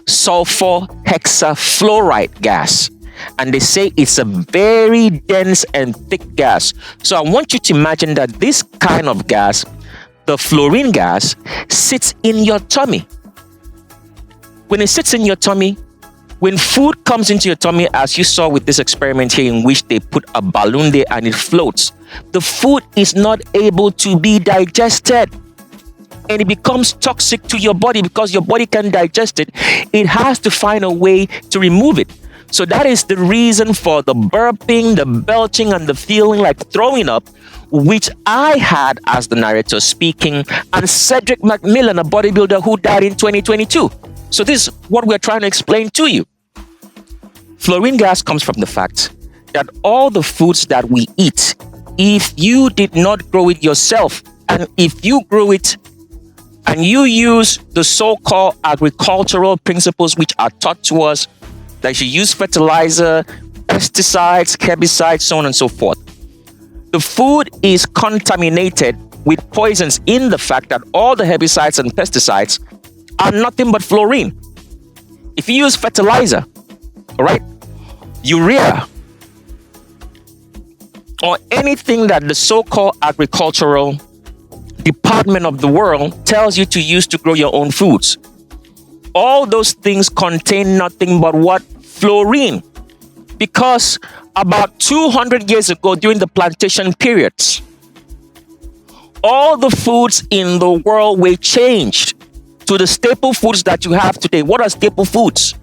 [SPEAKER 12] sulfur hexafluoride gas. And they say it's a very dense and thick gas. So I want you to imagine that this kind of gas, the fluorine gas, sits in your tummy. When it sits in your tummy, when food comes into your tummy, as you saw with this experiment here in which they put a balloon there and it floats, the food is not able to be digested. And it becomes toxic to your body because your body can't digest it. It has to find a way to remove it. So that is the reason for the burping, the belching, and the feeling like throwing up, which I had as the narrator speaking, and Cedric McMillan, a bodybuilder who died in 2022. So this is what we're trying to explain to you. Fluorine gas comes from the fact that all the foods that we eat, if you did not grow it yourself, and if you grew it and you use the so-called agricultural principles which are taught to us, that you use fertilizer, pesticides, herbicides, so on and so forth, the food is contaminated with poisons in the fact that all the herbicides and pesticides are nothing but fluorine. If you use fertilizer, all right, urea, or anything that the so-called agricultural department of the world tells you to use to grow your own foods, all those things contain nothing but what? Fluorine. Because about 200 years ago, during the plantation periods, all the foods in the world were changed to the staple foods that you have today. What are staple foods?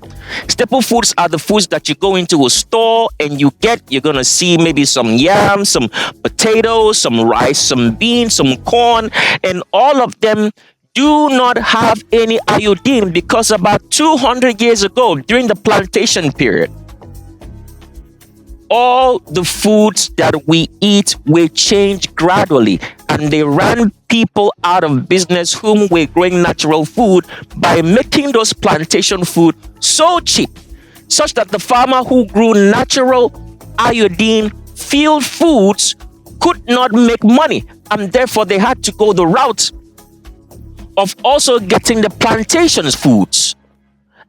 [SPEAKER 12] Staple foods are the foods that you go into a store and you're going to see maybe some yams, some potatoes, some rice, some beans, some corn, and all of them do not have any iodine because about 200 years ago, during the plantation period, all the foods that we eat were changed gradually, and they ran people out of business whom were growing natural food by making those plantation food so cheap, such that the farmer who grew natural iodine-filled foods could not make money, and therefore they had to go the route of also getting the plantations foods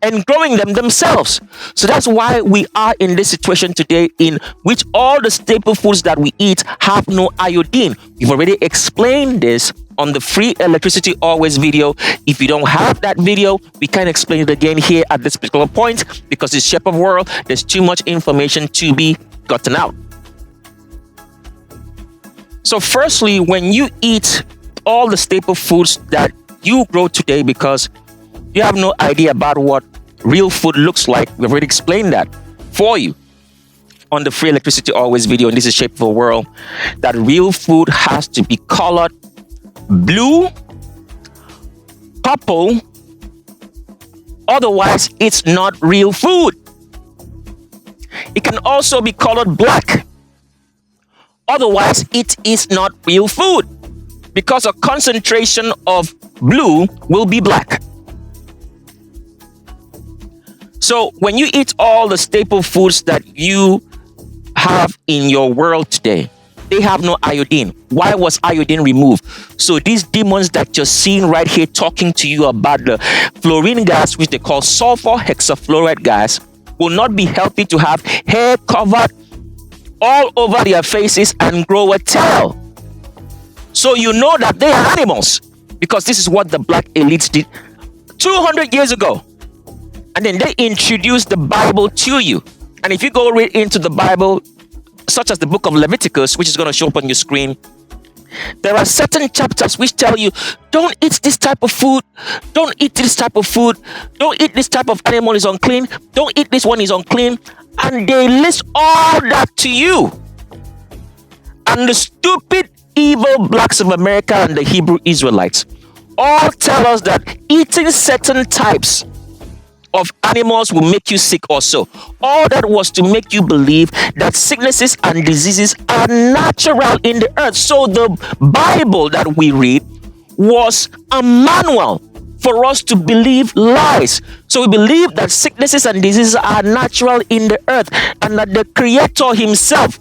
[SPEAKER 12] and growing them themselves. So that's why we are in this situation today in which all the staple foods that we eat have no iodine. We've already explained this on the free electricity always video. If you don't have that video, we can't explain it again here at this particular point because it's Shape of World. There's too much information to be gotten out. So firstly, when you eat all the staple foods that you grow today, because you have no idea about what real food looks like, we've already explained that for you on the free electricity always video, and this is Shape of a World, that real food has to be colored blue, purple, otherwise it's not real food. It can also be colored black, otherwise it is not real food, because a concentration of blue will be black. So when you eat all the staple foods that you have in your world today, they have no iodine. Why was iodine removed? So these demons that you're seeing right here talking to you about the fluorine gas, which they call sulfur hexafluoride gas, will not be healthy to have hair covered all over their faces and grow a tail. So you know that they are animals, because this is what the black elites did 200 years ago. And then they introduced the Bible to you. And if you go read into the Bible, such as the book of Leviticus, which is going to show up on your screen, there are certain chapters which tell you, don't eat this type of food, don't eat this type of food, don't eat this type of animal is unclean, don't eat this one is unclean. And they list all that to you. And the stupid, evil blacks of America and the Hebrew Israelites all tell us that eating certain types of animals will make you sick also. All that was to make you believe that sicknesses and diseases are natural in the earth. So the Bible that we read was a manual for us to believe lies. So we believe that sicknesses and diseases are natural in the earth, and that the Creator himself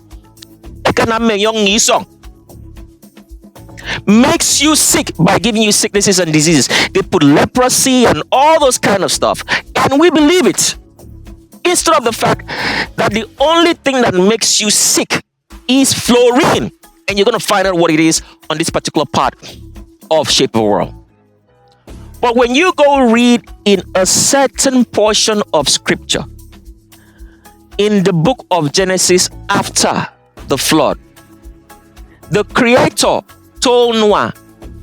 [SPEAKER 12] makes you sick by giving you sicknesses and diseases. They put leprosy and all those kind of stuff, and we believe it, instead of the fact that the only thing that makes you sick is fluorine. And you're going to find out what it is on this particular part of Shape of the World. But when you go read in a certain portion of scripture in the book of Genesis after the flood, the Creator told Noah,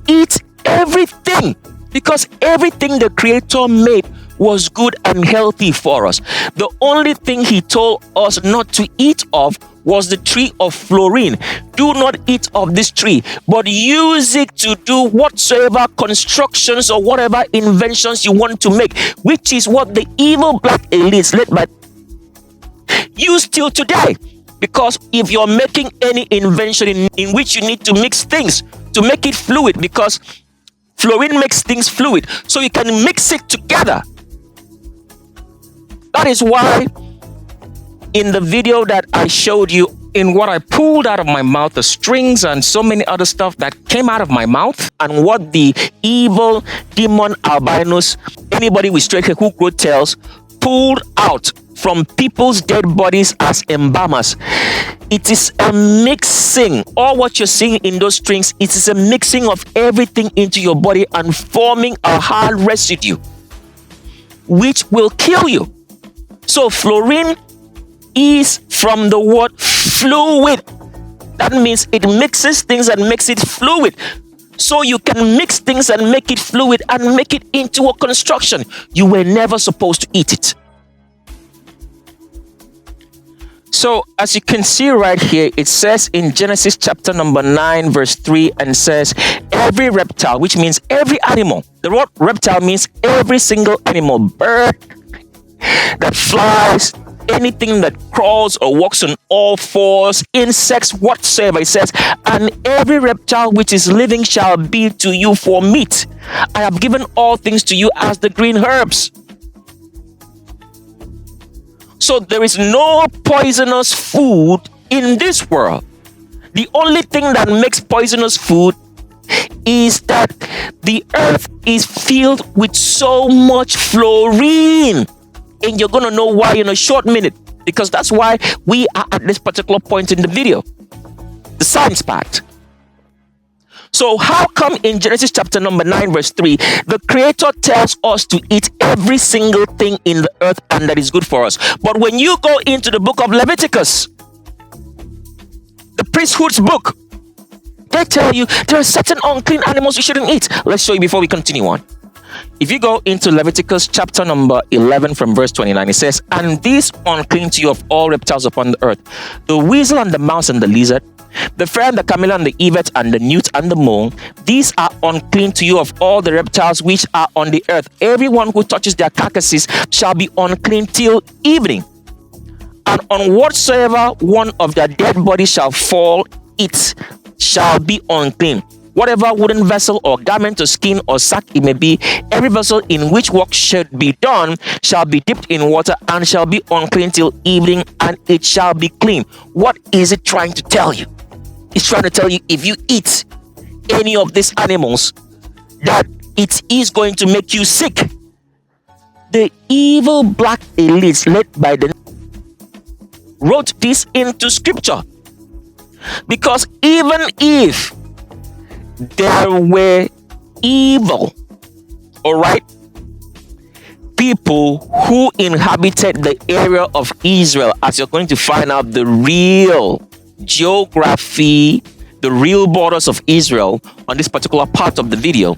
[SPEAKER 12] eat everything, because everything the Creator made was good and healthy for us. The only thing he told us not to eat of was the tree of fluorine. Do not eat of this tree, but use it to do whatsoever constructions or whatever inventions you want to make, which is what the evil black elites led by use till today. Because if you're making any invention in which you need to mix things to make it fluid, because fluorine makes things fluid, so you can mix it together. That is why in the video that I showed you, in what I pulled out of my mouth, the strings and so many other stuff that came out of my mouth, and what the evil demon albinos, anybody with straight hair who grow tails, pulled out from people's dead bodies as embalmers. It is a mixing. All what you're seeing in those strings, it is a mixing of everything into your body and forming a hard residue, which will kill you. So fluorine is from the word fluid. That means it mixes things and makes it fluid. So you can mix things and make it fluid and make it into a construction. You were never supposed to eat it. So as you can see right here, it says in Genesis chapter number 9 verse 3, and says every reptile, which means every animal. The word reptile means every single animal, bird that flies, anything that crawls or walks on all fours, insects whatsoever. It says, and every reptile which is living shall be to you for meat. I have given all things to you as the green herbs. So there is no poisonous food in this world. The only thing that makes poisonous food is that the earth is filled with so much fluorine. And you're going to know why in a short minute, because that's why we are at this particular point in the video, the science part. So how come in Genesis chapter number 9 verse 3, the Creator tells us to eat every single thing in the earth and that is good for us? But when you go into the book of Leviticus, the priesthood's book, they tell you there are certain unclean animals you shouldn't eat. Let's show you before we continue on. If you go into Leviticus chapter number 11 from verse 29, it says, and these unclean to you of all reptiles upon the earth, the weasel and the mouse and the lizard, the fare and the camel and the evet and the newt and the mole, these are unclean to you of all the reptiles which are on the earth. Everyone who touches their carcasses shall be unclean till evening. And on whatsoever one of their dead bodies shall fall, it shall be unclean. Whatever wooden vessel or garment or skin or sack it may be, every vessel in which work should be done shall be dipped in water and shall be unclean till evening, and it shall be clean. What is it trying to tell you? It's trying to tell you, if you eat any of these animals, that it is going to make you sick. The evil black elites led by the wrote this into scripture, because even if there were evil, all right, people who inhabited the area of Israel, as you're going to find out the real geography, the real borders of Israel on this particular part of the video.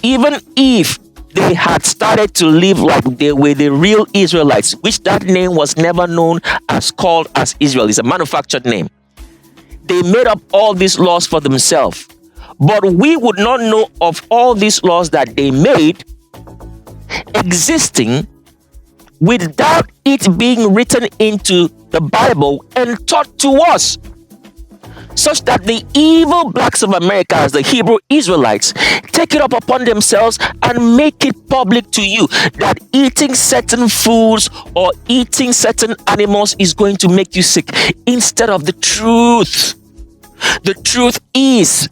[SPEAKER 12] Even if they had started to live like they were the real Israelites, which that name was never known as called as Israel, it's a manufactured name. They made up all these laws for themselves. But we would not know of all these laws that they made existing without it being written into the Bible and taught to us, such that the evil blacks of America, as the Hebrew Israelites, take it up upon themselves and make it public to you that eating certain foods or eating certain animals is going to make you sick, instead of the truth. The truth is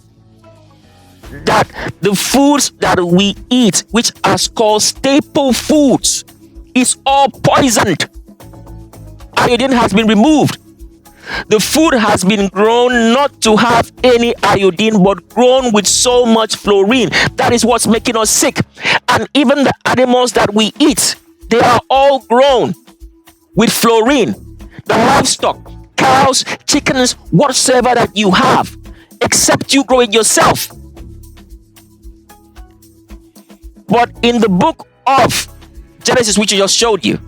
[SPEAKER 12] that the foods that we eat, which are called staple foods, is all poisoned. Iodine has been removed. The food has been grown not to have any iodine, but grown with so much fluorine. That is what's making us sick. And even the animals that we eat, they are all grown with fluorine. The livestock, cows, chickens, whatsoever that you have, except you grow it yourself. But in the book of Genesis, which I just showed you,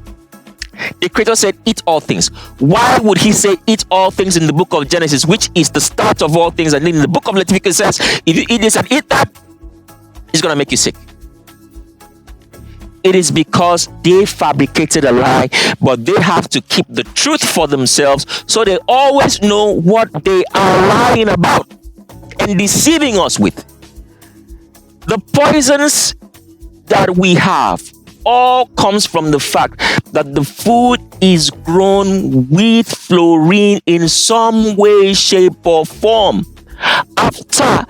[SPEAKER 12] the Creator said, eat all things. Why would he say eat all things in the book of Genesis, which is the start of all things? And then in the book of Leviticus says, if you eat this and eat that, it's going to make you sick. It is because they fabricated a lie, but they have to keep the truth for themselves, so they always know what they are lying about and deceiving us with. The poisons that we have all comes from the fact that the food is grown with fluorine in some way, shape, or form. After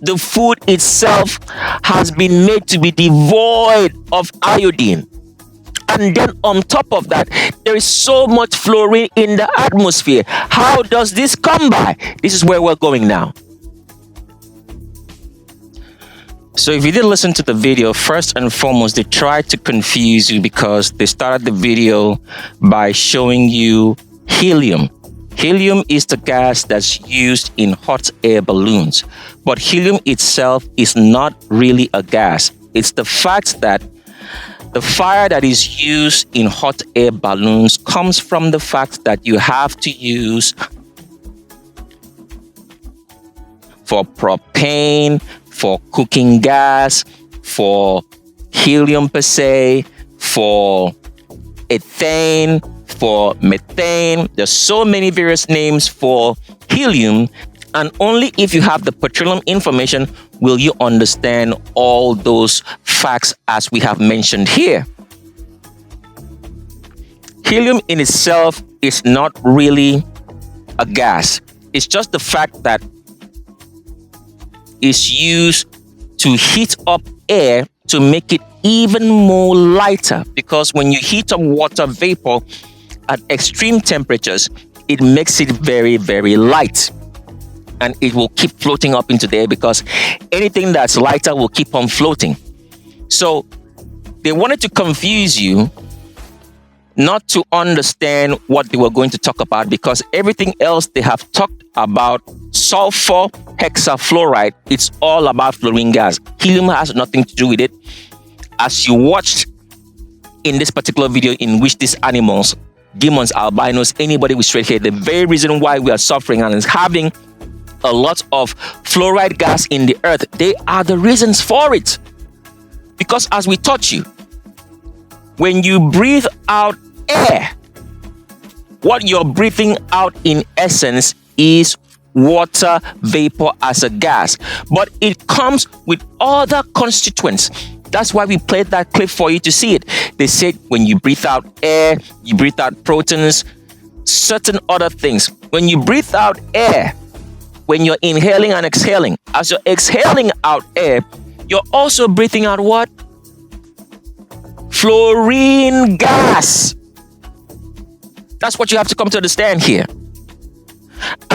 [SPEAKER 12] the food itself has been made to be devoid of iodine. And then on top of that, there is so much fluorine in the atmosphere. How does this come by? This is where we're going now. So if you did listen to the video, first and foremost, they tried to confuse you because they started the video by showing you helium. Helium is the gas that's used in hot air balloons. But helium itself is not really a gas. It's the fact that the fire that is used in hot air balloons comes from the fact that you have to use for propane, for cooking gas, for helium per se, for ethane, for methane. There's so many various names for helium, and only if you have the petroleum information will you understand all those facts as we have mentioned here. Helium in itself is not really a gas. It's just the fact that it's used to heat up air to make it even more lighter, because when you heat up water vapor at extreme temperatures, it makes it very, very light, and it will keep floating up into the air because anything that's lighter will keep on floating. So they wanted to confuse you not to understand what they were going to talk about, because everything else they have talked about, sulfur hexafluoride, it's all about fluorine gas. Helium has nothing to do with it. As you watched in this particular video, in which these animals, demons, albinos, anybody with straight hair, the very reason why we are suffering and is having a lot of fluoride gas in the earth, they are the reasons for it. Because as we taught you, when you breathe out air, what you're breathing out in essence is water vapor as a gas, but it comes with other constituents. That's why we played that clip for you to see it. They said when you breathe out air, you breathe out proteins, certain other things. When you breathe out air, when you're inhaling and exhaling, as you're exhaling out air, you're also breathing out what? Fluorine gas. That's what you have to come to understand here.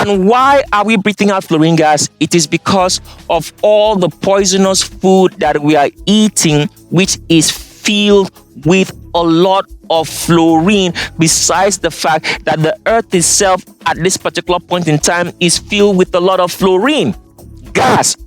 [SPEAKER 12] And why are we breathing out fluorine gas? It is because of all the poisonous food that we are eating, which is filled with a lot of fluorine, besides the fact that the earth itself at this particular point in time is filled with a lot of fluorine gas,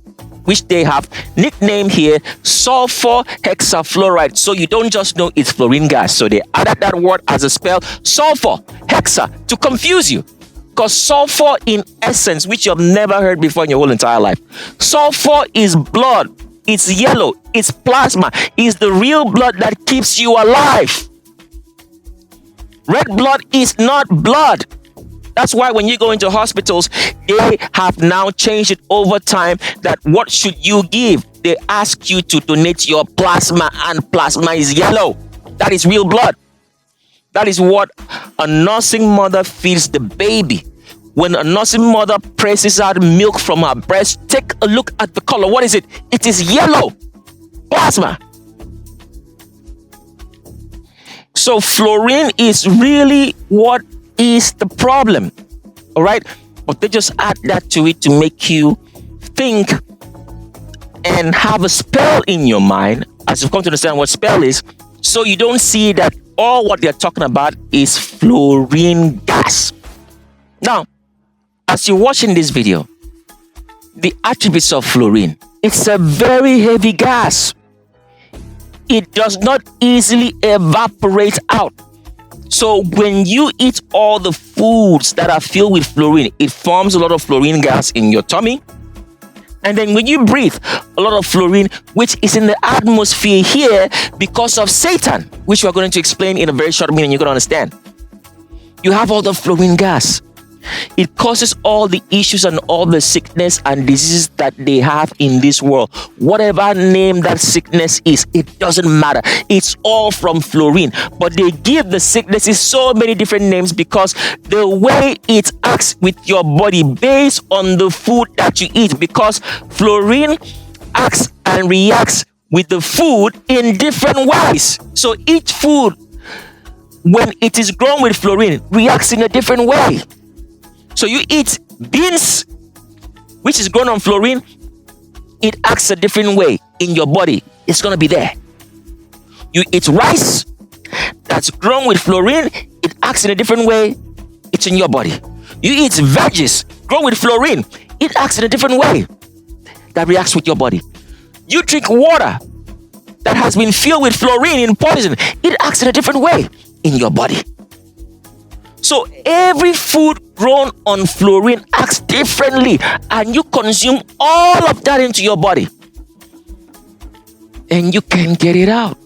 [SPEAKER 12] which they have nicknamed here sulfur hexafluoride. So you don't just know it's fluorine gas. So they added that word as a spell, sulfur hexa, to confuse you. Because sulfur in essence, which you've never heard before in your whole entire life, sulfur is blood. It's yellow. It's plasma. It's the real blood that keeps you alive. Red blood is not blood. That's why when you go into hospitals, they have now changed it over time that what should you give? They ask you to donate your plasma, and plasma is yellow. That is real blood. That is what a nursing mother feeds the baby. When a nursing mother presses out milk from her breast, take a look at the color. What is it? It is yellow. Plasma. So fluorine is really what is the problem. All right? But they just add that to it to make you think and have a spell in your mind, as you've come to understand what spell is, so you don't see that all what they're talking about is fluorine gas. Now, as you're watching this video, the attributes of fluorine, it's a very heavy gas. It does not easily evaporate out. So when you eat all the foods that are filled with fluorine, it forms a lot of fluorine gas in your tummy. And then when you breathe a lot of fluorine, which is in the atmosphere here because of Satan, which we're going to explain in a very short minute, you're going to understand. You have all the fluorine gas. It causes all the issues and all the sickness and diseases that they have in this world. Whatever name that sickness is, it doesn't matter. It's all from fluorine. But they give the sicknesses so many different names because the way it acts with your body based on the food that you eat. Because fluorine acts and reacts with the food in different ways. So each food, when it is grown with fluorine, reacts in a different way. So you eat beans, which is grown on fluorine, it acts a different way in your body. It's going to be there. You eat rice that's grown with fluorine, it acts in a different way. It's in your body. You eat veggies grown with fluorine, it acts in a different way. That reacts with your body. You drink water that has been filled with fluorine in poison, it acts in a different way in your body. So every food grown on fluorine acts differently, and you consume all of that into your body and you can't get it out.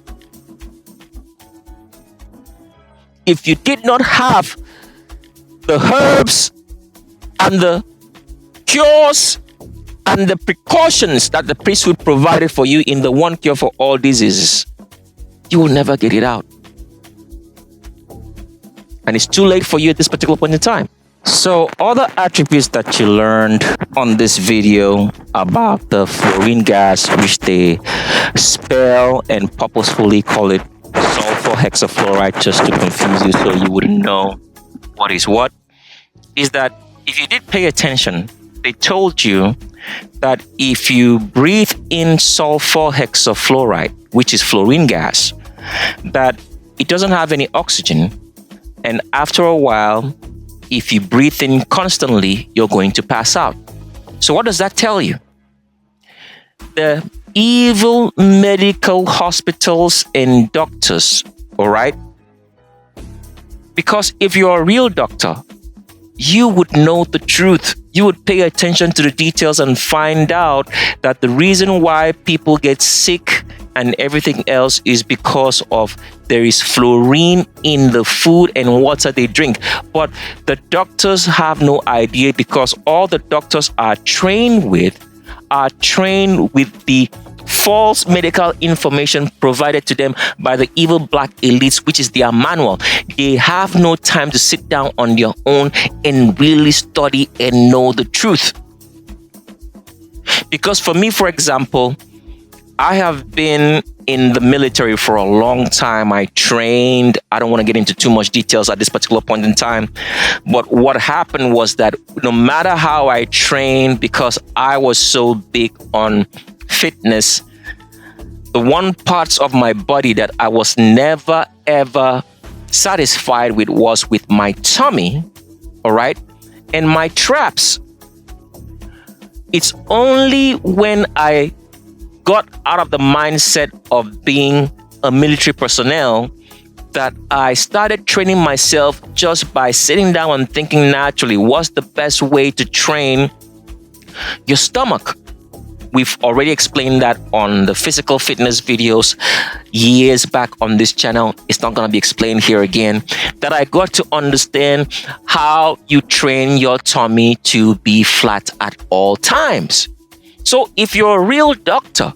[SPEAKER 12] If you did not have the herbs and the cures and the precautions that the priesthood provided for you in the one cure for all diseases, you will never get it out. And it's too late for you at this particular point in time. So other attributes that you learned on this video about the fluorine gas, which they spell and purposefully call it sulfur hexafluoride just to confuse you so you wouldn't know what is that if you did pay attention, they told you that if you breathe in sulfur hexafluoride, which is fluorine gas, that it doesn't have any oxygen. And after a while, if you breathe in constantly, you're going to pass out. So what does that tell you? The evil medical hospitals and doctors, all right? Because if you're a real doctor, you would know the truth. You would pay attention to the details and find out that the reason why people get sick and everything else is because of there is fluorine in the food and water they drink. But the doctors have no idea because all the doctors are trained with the false medical information provided to them by the evil black elites, which is their manual. They have no time to sit down on their own and really study and know the truth. Because for me, for example, I have been in the military for a long time. I trained. I don't want to get into too much details at this particular point in time. But what happened was that no matter how I trained, because I was so big on fitness, the one parts of my body that I was never, ever satisfied with was with my tummy, all right, and my traps. It's only when I got out of the mindset of being a military personnel that I started training myself just by sitting down and thinking naturally, what's the best way to train your stomach? We've already explained that on the physical fitness videos years back on this channel. It's not going to be explained here again. That I got to understand how you train your tummy to be flat at all times. So if you're a real doctor,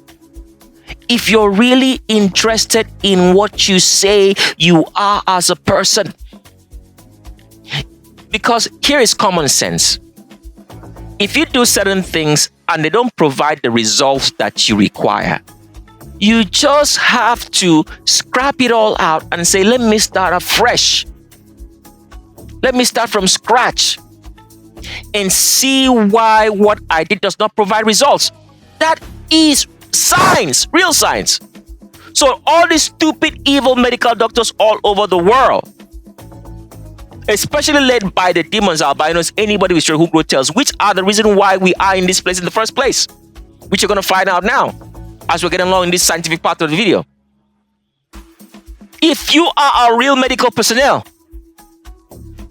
[SPEAKER 12] if you're really interested in what you say you are as a person, because here is common sense. If you do certain things and they don't provide the results that you require, you just have to scrap it all out and say, let me start afresh. Let me start from scratch and see why what I did does not provide results. That is science, real science. So all these stupid, evil medical doctors all over the world, especially led by the demons, albinos, anybody with who grow tails, which are the reason why we are in this place in the first place, which you're going to find out now as we're getting along in this scientific part of the video. If you are a real medical personnel,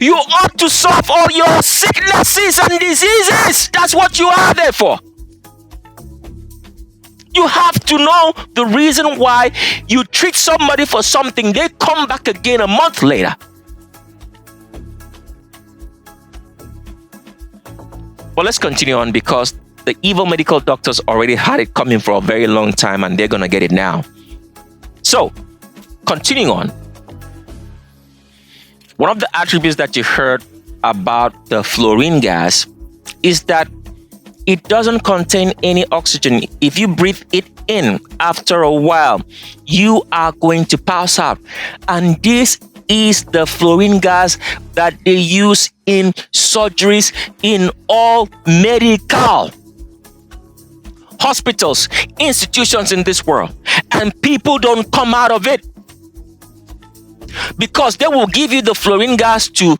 [SPEAKER 12] you ought to solve all your sicknesses and diseases. That's what you are there for. You have to know the reason why you treat somebody for something, they come back again a month later. But let's continue on, because the evil medical doctors already had it coming for a very long time and they're going to get it now. So, continuing on. One of the attributes that you heard about the fluorine gas is that it doesn't contain any oxygen. If you breathe it in, after a while, you are going to pass out. And this is the fluorine gas that they use in surgeries, in all medical hospitals, institutions in this world. And people don't come out of it, because they will give you the fluorine gas to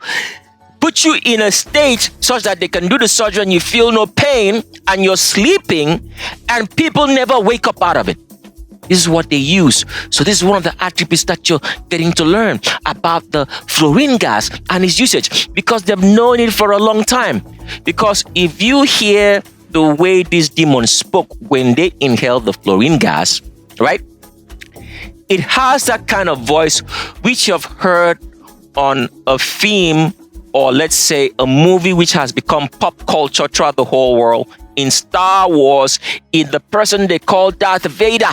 [SPEAKER 12] put you in a state such that they can do the surgery and you feel no pain and you're sleeping, and people never wake up out of it. This is what they use. So this is one of the attributes that you're getting to learn about the fluorine gas and its usage, because they've known it for a long time. Because if you hear the way these demons spoke when they inhaled the fluorine gas, right? It has that kind of voice which you've heard on a film, or let's say a movie which has become pop culture throughout the whole world, in Star Wars, in the person they call Darth Vader.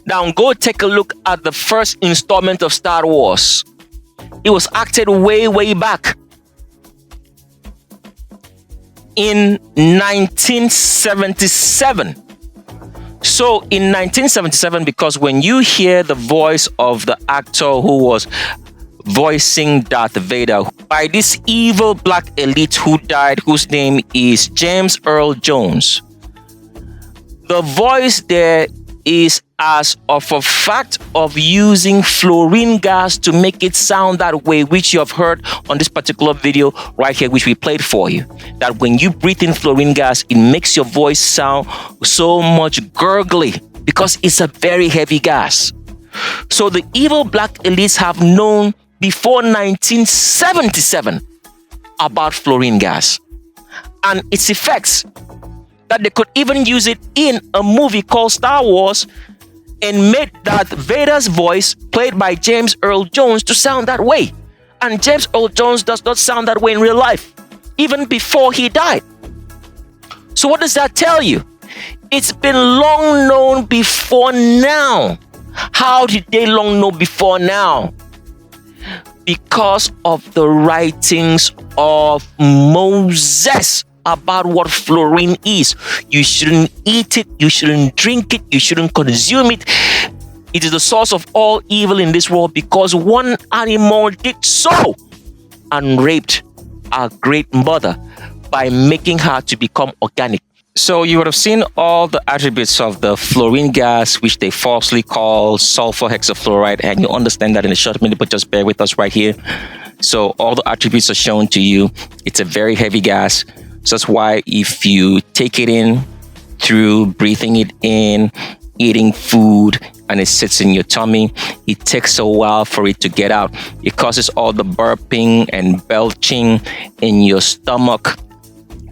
[SPEAKER 12] Now go take a look at the first installment of Star Wars. It was acted way, way back in 1977. So in 1977, because when you hear the voice of the actor who was voicing Darth Vader by this evil black elite who died, whose name is James Earl Jones, the voice there is as of a fact of using fluorine gas to make it sound that way, which you have heard on this particular video right here, which we played for you. That when you breathe in fluorine gas, it makes your voice sound so much gurgly, because it's a very heavy gas. So the evil black elites have known before 1977 about fluorine gas and its effects, that they could even use it in a movie called Star Wars and made Darth Vader's voice, played by James Earl Jones, to sound that way. And James Earl Jones does not sound that way in real life, even before he died. So what does that tell you? It's been long known before now. How did they long know before now? Because of the writings of Moses about what fluorine is. You shouldn't eat it, you shouldn't drink it, you shouldn't consume it. It is the source of all evil in this world because one animal did so and raped our great mother by making her to become organic. So you would have seen all the attributes of the fluorine gas, which they falsely call sulfur hexafluoride, and you understand that in a short minute, but just bear with us right here. So all the attributes are shown to you. It's a very heavy gas. So that's why if you take it in through breathing it in, eating food, and it sits in your tummy, it takes a while for it to get out. It causes all the burping and belching in your stomach.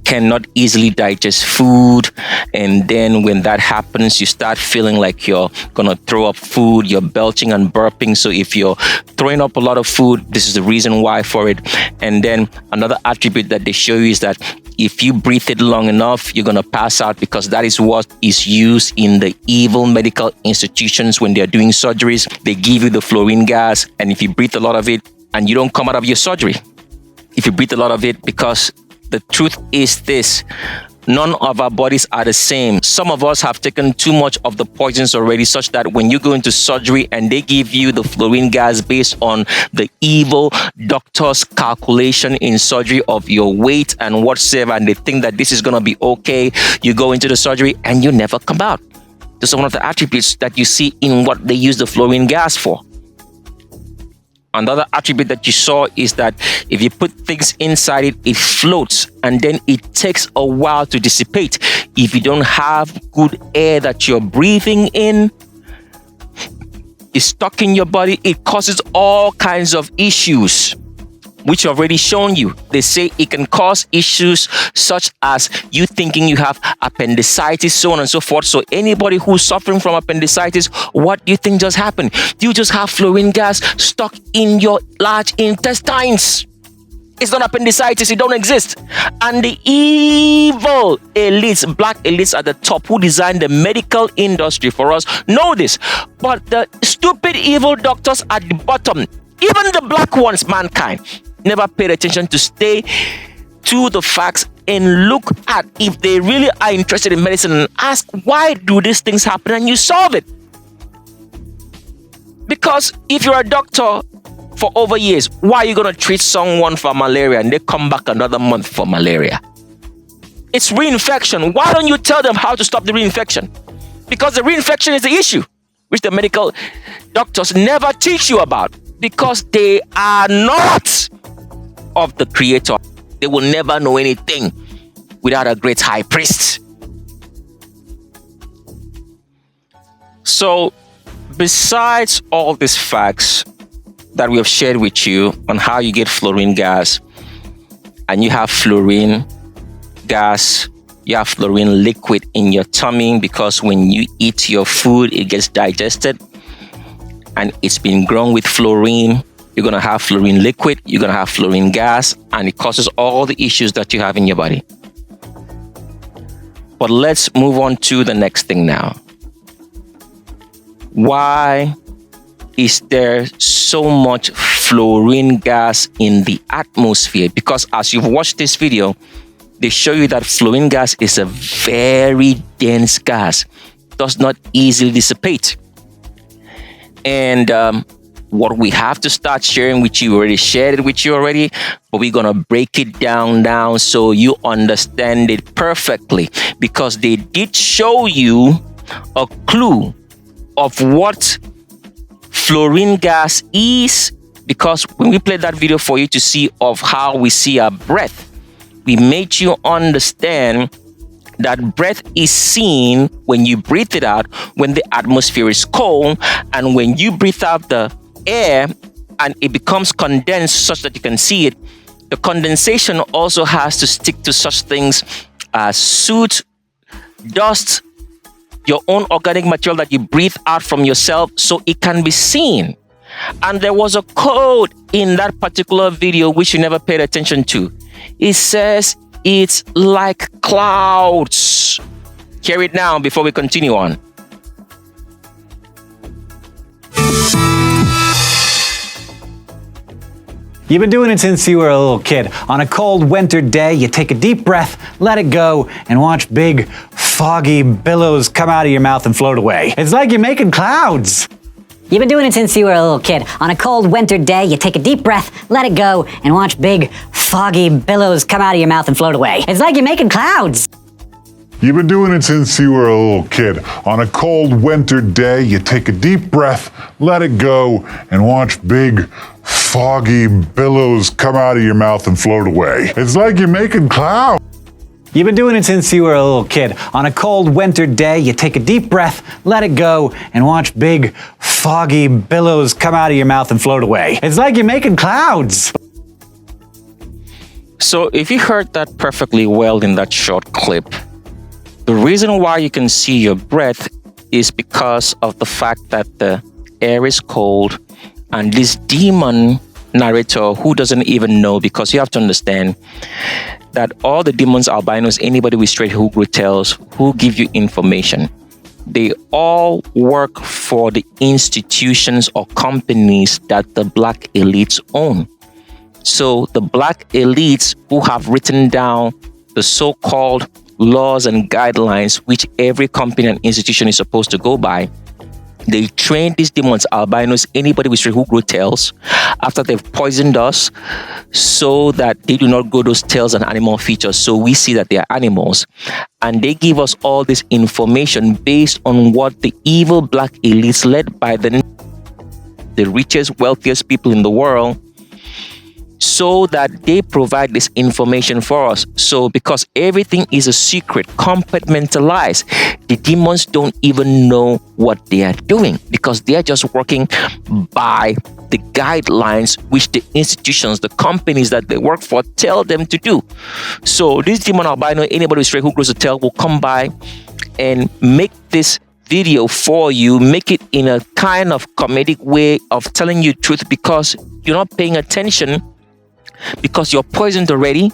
[SPEAKER 12] Cannot easily digest food, and then when that happens, you start feeling like you're gonna throw up food. You're belching and burping. So if you're throwing up a lot of food, this is the reason why for it. And then another attribute that they show you is that if you breathe it long enough, you're gonna pass out, because that is what is used in the evil medical institutions when they're doing surgeries. They give you the fluorine gas, and if you breathe a lot of it and you don't come out of your surgery, if you breathe a lot of it, because the truth is this: none of our bodies are the same. Some of us have taken too much of the poisons already, such that when you go into surgery and they give you the fluorine gas based on the evil doctor's calculation in surgery of your weight and whatsoever, and they think that this is going to be okay, you go into the surgery and you never come out. This is one of the attributes that you see in what they use the fluorine gas for. Another attribute that you saw is that if you put things inside it, it floats, and then it takes a while to dissipate. If you don't have good air that you're breathing in, it's stuck in your body. It causes all kinds of issues, which I've already shown you. They say it can cause issues such as you thinking you have appendicitis, so on and so forth. So anybody who's suffering from appendicitis, what do you think just happened? You just have fluorine gas stuck in your large intestines. It's not appendicitis, it don't exist. And the evil elites, black elites at the top who designed the medical industry for us know this. But the stupid evil doctors at the bottom, even the black ones, mankind, never paid attention to stay to the facts and look at if they really are interested in medicine and ask, why do these things happen, and you solve it. Because if you're a doctor for over years, why are you going to treat someone for malaria and they come back another month for malaria? It's reinfection. Why don't you tell them how to stop the reinfection? Because the reinfection is the issue, which the medical doctors never teach you about, because they are not of the Creator. They will never know anything without a great high priest. So, besides all these facts that we have shared with you on how you get fluorine gas, and you have fluorine gas, you have fluorine liquid in your tummy, because when you eat your food, it gets digested, and it's been grown with fluorine. You're going to have fluorine liquid, you're going to have fluorine gas, and it causes all the issues that you have in your body. But let's move on to the next thing now. Why is there so much fluorine gas in the atmosphere? Because as you've watched this video, they show you that fluorine gas is a very dense gas, does not easily dissipate. And what we have to start sharing with you, already shared it with you already, but we're going to break it down now so you understand it perfectly, because they did show you a clue of what fluorine gas is, because when we played that video for you to see of how we see our breath, we made you understand that breath is seen when you breathe it out, when the atmosphere is cold, and when you breathe out the air and it becomes condensed such that you can see it. The condensation also has to stick to such things as soot, dust, your own organic material that you breathe out from yourself, so it can be seen. And there was a code in that particular video which you never paid attention to. It says it's like clouds. Hear it now before we continue on.
[SPEAKER 18] You've been doing it since you were a little kid. On a cold winter day, you take a deep breath, let it go, and watch big, foggy billows come out of your mouth and float away. It's like you're making clouds.
[SPEAKER 3] You've been doing it since you were a little kid. On a cold winter day, you take a deep breath, let it go, and watch big, foggy billows come out of your mouth and float away. It's like you're making clouds.
[SPEAKER 9] You've been doing it since you were a little kid. On a cold winter day, you take a deep breath, let it go, and watch big, foggy billows come out of your mouth and float away. It's like you're making clouds.
[SPEAKER 18] You've been doing it since you were a little kid. On a cold winter day, you take a deep breath, let it go, and watch big, foggy billows come out of your mouth and float away. It's like you're making clouds.
[SPEAKER 12] So if you heard that perfectly well in that short clip, the reason why you can see your breath is because of the fact that the air is cold, and this demon narrator who doesn't even know, because you have to understand that all the demons, albinos, anybody with straight hook tails who give you information, they all work for the institutions or companies that the black elites own. So the black elites who have written down the so-called laws and guidelines which every company and institution is supposed to go by, they train these demons, albinos, anybody with straight hook tails, after they've poisoned us, so that they do not grow those tails and animal features, so we see that they are animals. And they give us all this information based on what the evil black elites, led by the richest, wealthiest people in the world, so that they provide this information for us. So because everything is a secret, compartmentalized, the demons don't even know what they are doing, because they are just working by the guidelines which the institutions, the companies that they work for, tell them to do. So this demon albino, anybody with straight hook grows a tail, will come by and make this video for you, make it in a kind of comedic way of telling you truth, because you're not paying attention, because you're poisoned already,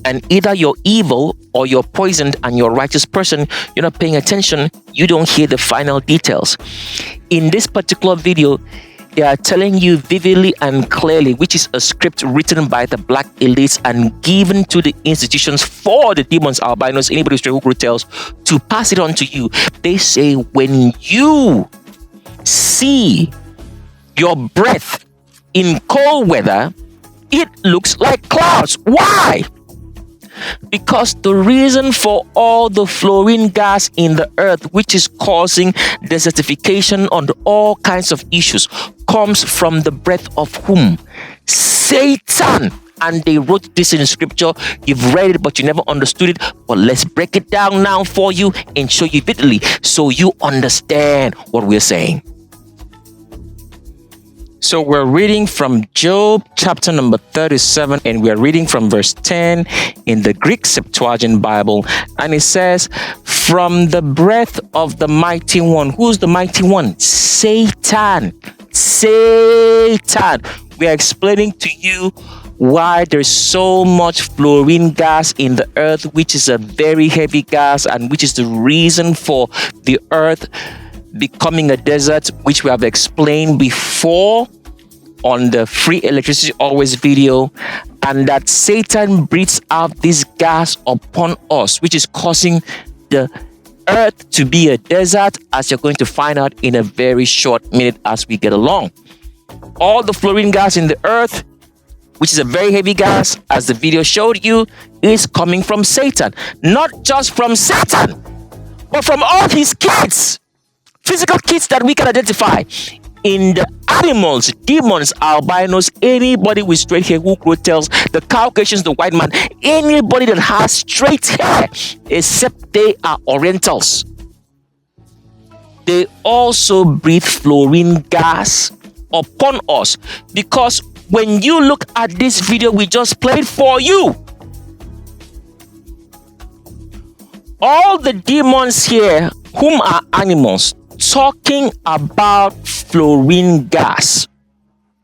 [SPEAKER 12] and either you're evil or you're poisoned and you're a righteous person. You're not paying attention, you don't hear the final details. In this particular video, they are telling you vividly and clearly, which is a script written by the black elites and given to the institutions for the demons, albinos, anybody with straight hook tails, to pass it on to you. They say when you see your breath in cold weather, it looks like clouds. Why? Because the reason for all the fluorine gas in the earth, which is causing desertification and all kinds of issues, comes from the breath of whom? Satan. And they wrote this in scripture. You've read it, but you never understood it. But let's break it down now for you and show you vividly, so you understand what we're saying. So we're reading from Job chapter number 37, and we're reading from verse 10 in the Greek Septuagint Bible. And it says, from the breath of the mighty one. Who's the mighty one? Satan. Satan. We are explaining to you why there's so much fluorine gas in the earth, which is a very heavy gas, and which is the reason for the earth becoming a desert, which we have explained before on the Free Electricity Always video, and that Satan breathes out this gas upon us, which is causing the earth to be a desert, as you're going to find out in a very short minute as we get along. All the fluorine gas in the earth, which is a very heavy gas, as the video showed you, is coming from Satan. Not just from Satan, but from all his kids. Physical kids that we can identify in the animals, demons, albinos, anybody with straight hair who grow tails, the Caucasians, the white man, anybody that has straight hair, except they are Orientals. They also breathe fluorine gas upon us, because when you look at this video we just played for you, all the demons here, whom are animals, talking about fluorine gas.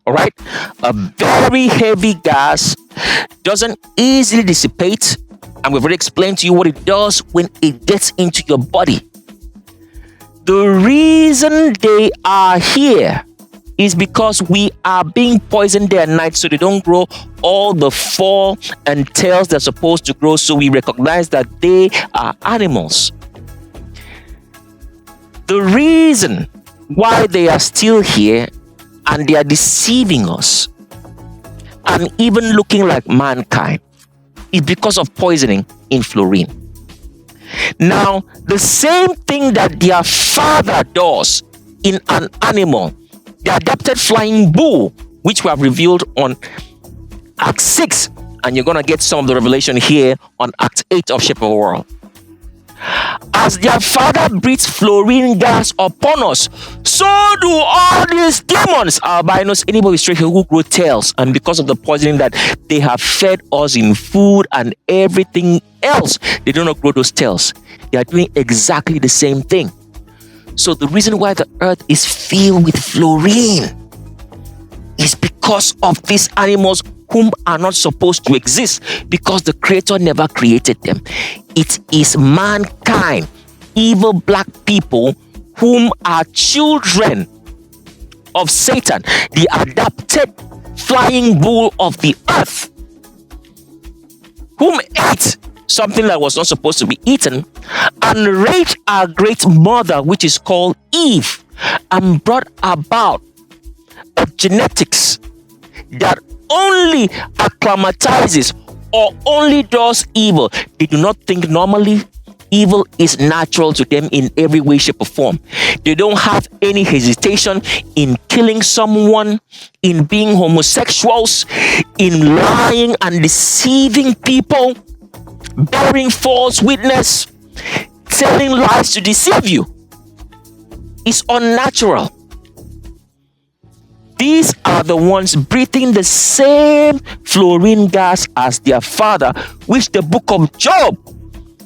[SPEAKER 12] All right, a very heavy gas, doesn't easily dissipate, and we've already explained to you what it does when it gets into your body. The reason they are here is because we are being poisoned day and night, so they don't grow all the fur and tails they're supposed to grow, so we recognize that they are animals. The reason why they are still here and they are deceiving us and even looking like mankind is because of poisoning in fluorine. Now, the same thing that their father does in an animal, the adapted flying bull, which we have revealed on Act 6, and you're going to get some of the revelation here on Act 8 of Shape of the World. As their father breathes fluorine gas upon us, so do all these demons, albinos, anybody straight here who grow tails, and because of the poisoning that they have fed us in food and everything else, they do not grow those tails. They are doing exactly the same thing. So the reason why the earth is filled with fluorine is because of these animals whom are not supposed to exist, because the Creator never created them. It is mankind, evil black people, whom are children of Satan, the adapted flying bull of the earth, whom ate something that was not supposed to be eaten, and raped our great mother, which is called Eve, and brought about a genetics that only acclimatizes or only does evil. They do not think normally. Evil is natural to them in every way, shape, or form. They don't have any hesitation in killing someone, in being homosexuals, in lying and deceiving people, bearing false witness, telling lies to deceive you. It's unnatural. These are the ones breathing the same fluorine gas as their father, which the book of Job,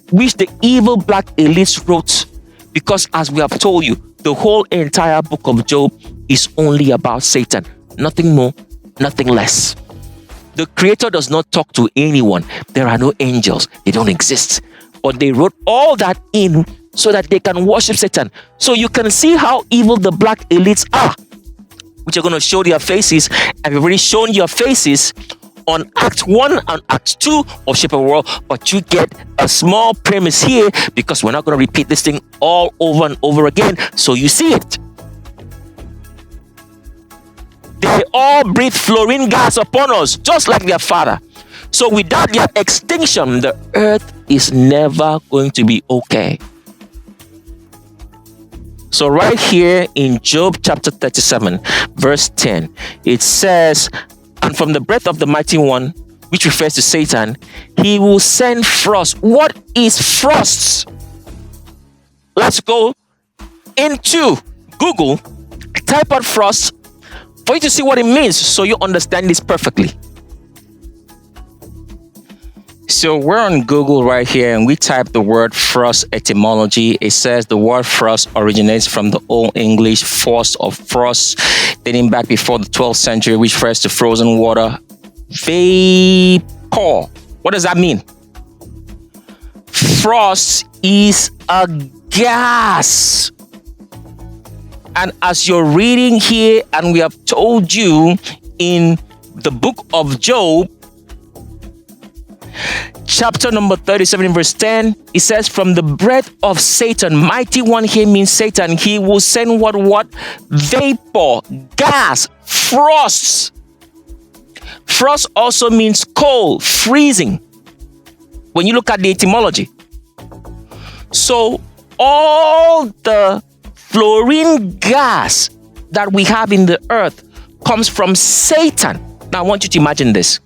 [SPEAKER 12] which the evil black elites wrote. Because as we have told you, the whole entire book of Job is only about Satan. Nothing more, nothing less. The Creator does not talk to anyone. There are no angels. They don't exist. But they wrote all that in so that they can worship Satan. So you can see how evil the black elites are, which are going to show their faces, and we've already shown your faces on Act 1 and Act 2 of Shape of the World, but you get a small premise here because we're not going to repeat this thing all over and over again, so you see it. They all breathe fluorine gas upon us, just like their father. So without their extinction, the earth is never going to be okay. So right here in Job chapter 37, verse 10, it says, "And from the breath of the mighty one," which refers to Satan, "he will send frost." What is frost? Let's go into Google, type out frost for you to see what it means so you understand this perfectly. So we're on Google right here and we type the word frost etymology. It says the word frost originates from the Old English force of frost, dating back before the 12th century, which refers to frozen water vapor. What does that mean? Frost is a gas. And as you're reading here, and we have told you in the book of Job, chapter number 37, verse 10, it says, "From the breath of Satan," mighty one here means Satan, "he will send what? Vapor, gas, frost." Frost also means cold, freezing, when you look at the etymology. So all the fluorine gas that we have in the earth comes from Satan. Now I want you to imagine this.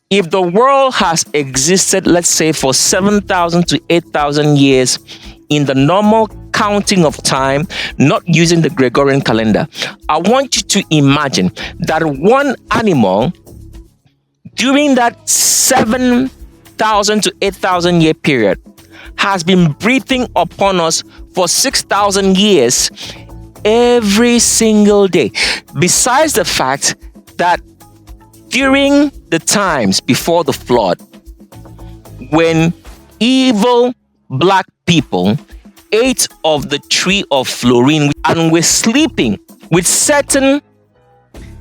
[SPEAKER 12] If the world has existed, let's say, for 7,000 to 8,000 years in the normal counting of time, not using the Gregorian calendar, I want you to imagine that one animal during that 7,000 to 8,000 year period has been breathing upon us for 6,000 years every single day. Besides the fact that during the times before the flood, when evil black people ate of the tree of fluorine and were sleeping with certain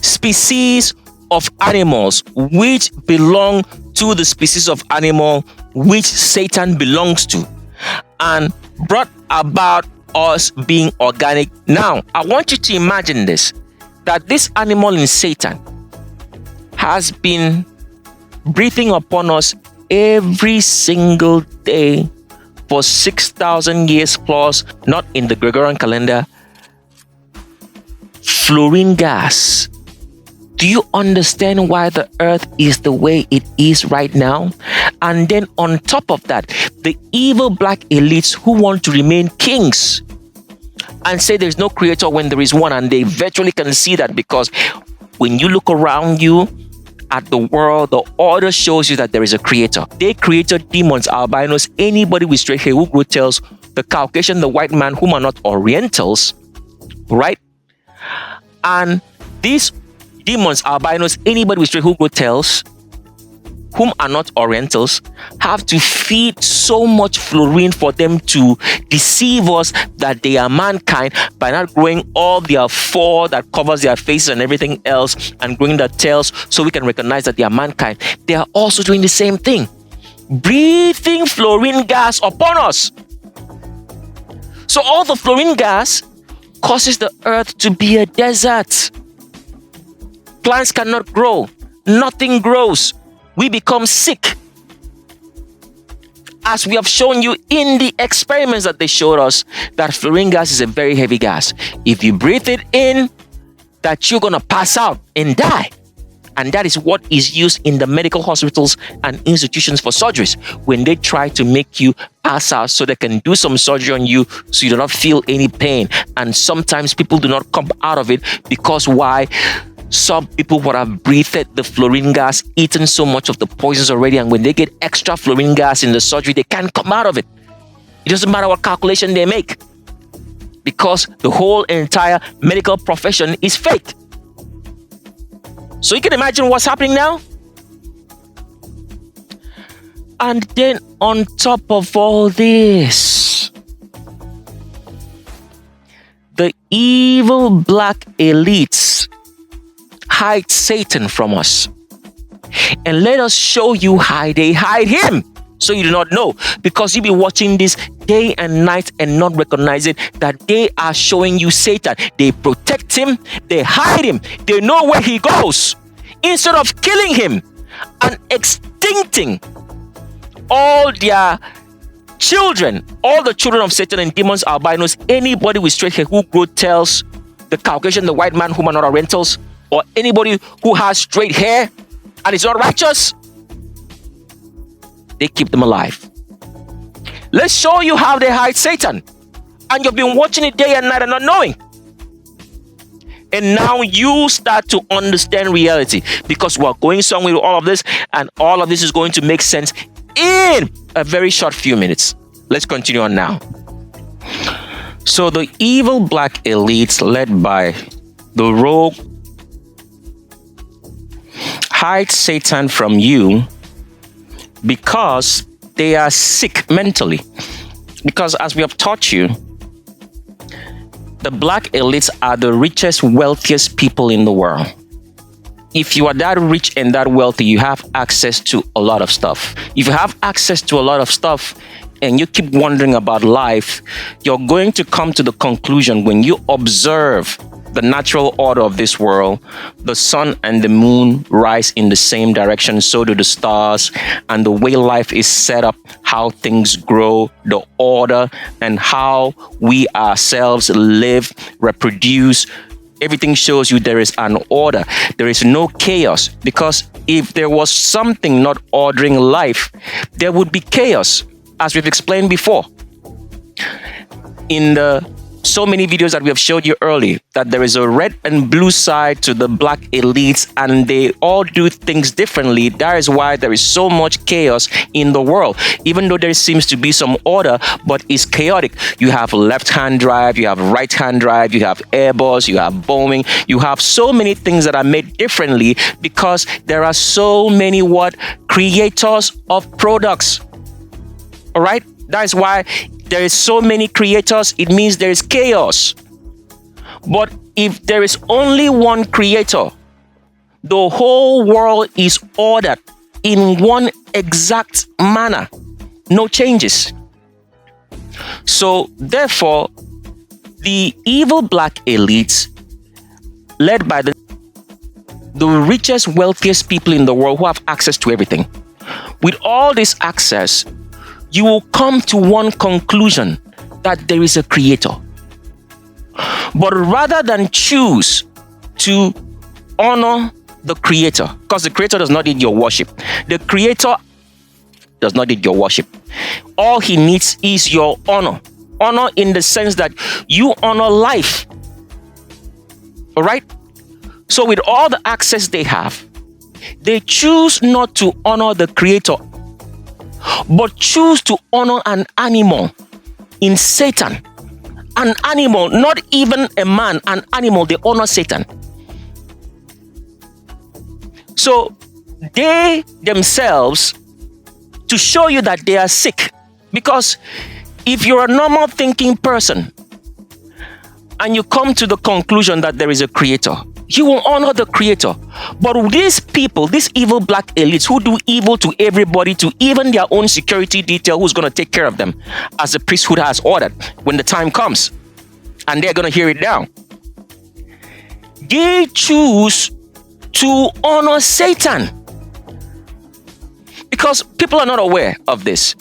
[SPEAKER 12] species of animals which belong to the species of animal which Satan belongs to, and brought about us being organic. Now, I want you to imagine this, that this animal in Satan has been breathing upon us every single day for 6,000 years plus, not in the Gregorian calendar. Fluorine gas. Do you understand why the earth is the way it is right now? And then on top of that, the evil black elites who want to remain kings and say there's no creator when there is one, and they virtually can see that, because when you look around you at the world, the order shows you that there is a creator. They created demons, albinos, anybody with straight hair who grew tails, the Caucasian, the white man, whom are not Orientals, right? And these demons, albinos, anybody with straight who grow tails, whom are not Orientals, have to feed so much fluorine for them to deceive us that they are mankind by not growing all their fur that covers their faces and everything else, and growing their tails so we can recognize that they are mankind. They are also doing the same thing, breathing fluorine gas upon us. So all the fluorine gas causes the earth to be a desert. Plants cannot grow. Nothing grows. We become sick. As we have shown you in the experiments that they showed us, that fluorine gas is a very heavy gas. If you breathe it in, that you're going to pass out and die. And that is what is used in the medical hospitals and institutions for surgeries, when they try to make you pass out so they can do some surgery on you so you do not feel any pain. And sometimes people do not come out of it because why? Some people would have breathed the fluorine gas, eaten so much of the poisons already, and when they get extra fluorine gas in the surgery, they can't come out of it. It doesn't matter what calculation they make, because the whole entire medical profession is fake. So you can imagine what's happening now? And then on top of all this, the evil black elites hide Satan from us. And let us show you how they hide him, so you do not know, because you'll be watching this day and night and not recognizing that they are showing you Satan. They protect him, they hide him, they know where he goes. Instead of killing him and extincting all their children, all the children of Satan and demons, albinos, anybody with straight hair who grow tails, the Caucasian, the white man whom are not Orientals, or anybody who has straight hair and is not righteous, they keep them alive. Let's show you how they hide Satan. And you've been watching it day and night and not knowing. And now you start to understand reality, because we're going somewhere with all of this, and all of this is going to make sense in a very short few minutes. Let's continue on now. So the evil black elites, led by the rogue, hide Satan from you because they are sick mentally. Because as we have taught you, the black elites are the richest, wealthiest people in the world. If you are that rich and that wealthy, you have access to a lot of stuff. If you have access to a lot of stuff and you keep wondering about life, you're going to come to the conclusion, when you observe the natural order of this world, the sun and the moon rise in the same direction, so do the stars, and the way life is set up, how things grow, the order, and how we ourselves live, reproduce, everything shows you there is an order. There is no chaos, because if there was something not ordering life, there would be chaos, as we've explained before. In the so many videos that we have showed you earlier, that there is a red and blue side to the black elites, and they all do things differently. That is why there is so much chaos in the world. Even though there seems to be some order, but it's chaotic. You have left-hand drive, you have right-hand drive, you have Airbus, you have Boeing, you have so many things that are made differently, because there are so many creators of products. All right? That is why there is so many creators. It means there is chaos. But if there is only one creator, the whole world is ordered in one exact manner. No changes. So therefore, The evil black elites, led by the richest, wealthiest people in the world who have access to everything. With all this access, you will come to one conclusion, that there is a creator. But rather than choose to honor the creator, because the creator does not need your worship. The creator does not need your worship. All he needs is your honor. Honor in the sense that you honor life. All right? So with all the access they have, they choose not to honor the creator, but choose to honor an animal in Satan. An animal, not even a man, an animal, they honor Satan. So they themselves, to show you that they are sick, because if you're a normal thinking person and you come to the conclusion that there is a creator, you will honor the creator. But these people, these evil black elites who do evil to everybody, to even their own security detail who's going to take care of them, as the priesthood has ordered when the time comes, and they're going to hear it now, they choose to honor Satan. Because people are not aware of this.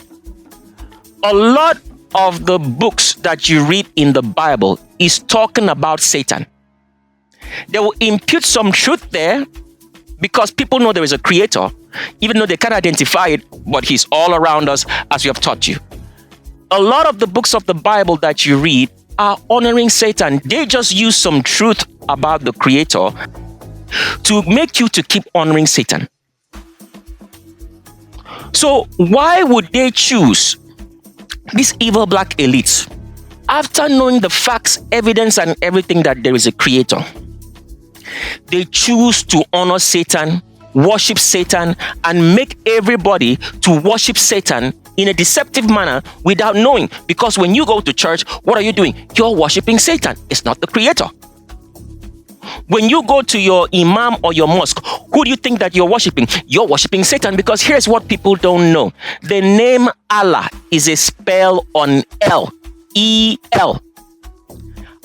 [SPEAKER 12] A lot of the books that you read in the Bible is talking about Satan. They will impute some truth there because people know there is a creator, even though they can't identify it, but he's all around us, as we have taught you. A lot of the books of the Bible that you read are honoring Satan. They just use some truth about the creator to make you to keep honoring Satan. So why would they choose these evil black elites, after knowing the facts, evidence, and everything that there is a creator? They choose to honor Satan, worship Satan, and make everybody to worship Satan in a deceptive manner without knowing. Because when you go to church, what are you doing? You're worshiping Satan. It's not the creator. When you go to your imam or your mosque, who do you think that you're worshiping? You're worshiping Satan, because here's what people don't know. The name Allah is a spell on L. E-L.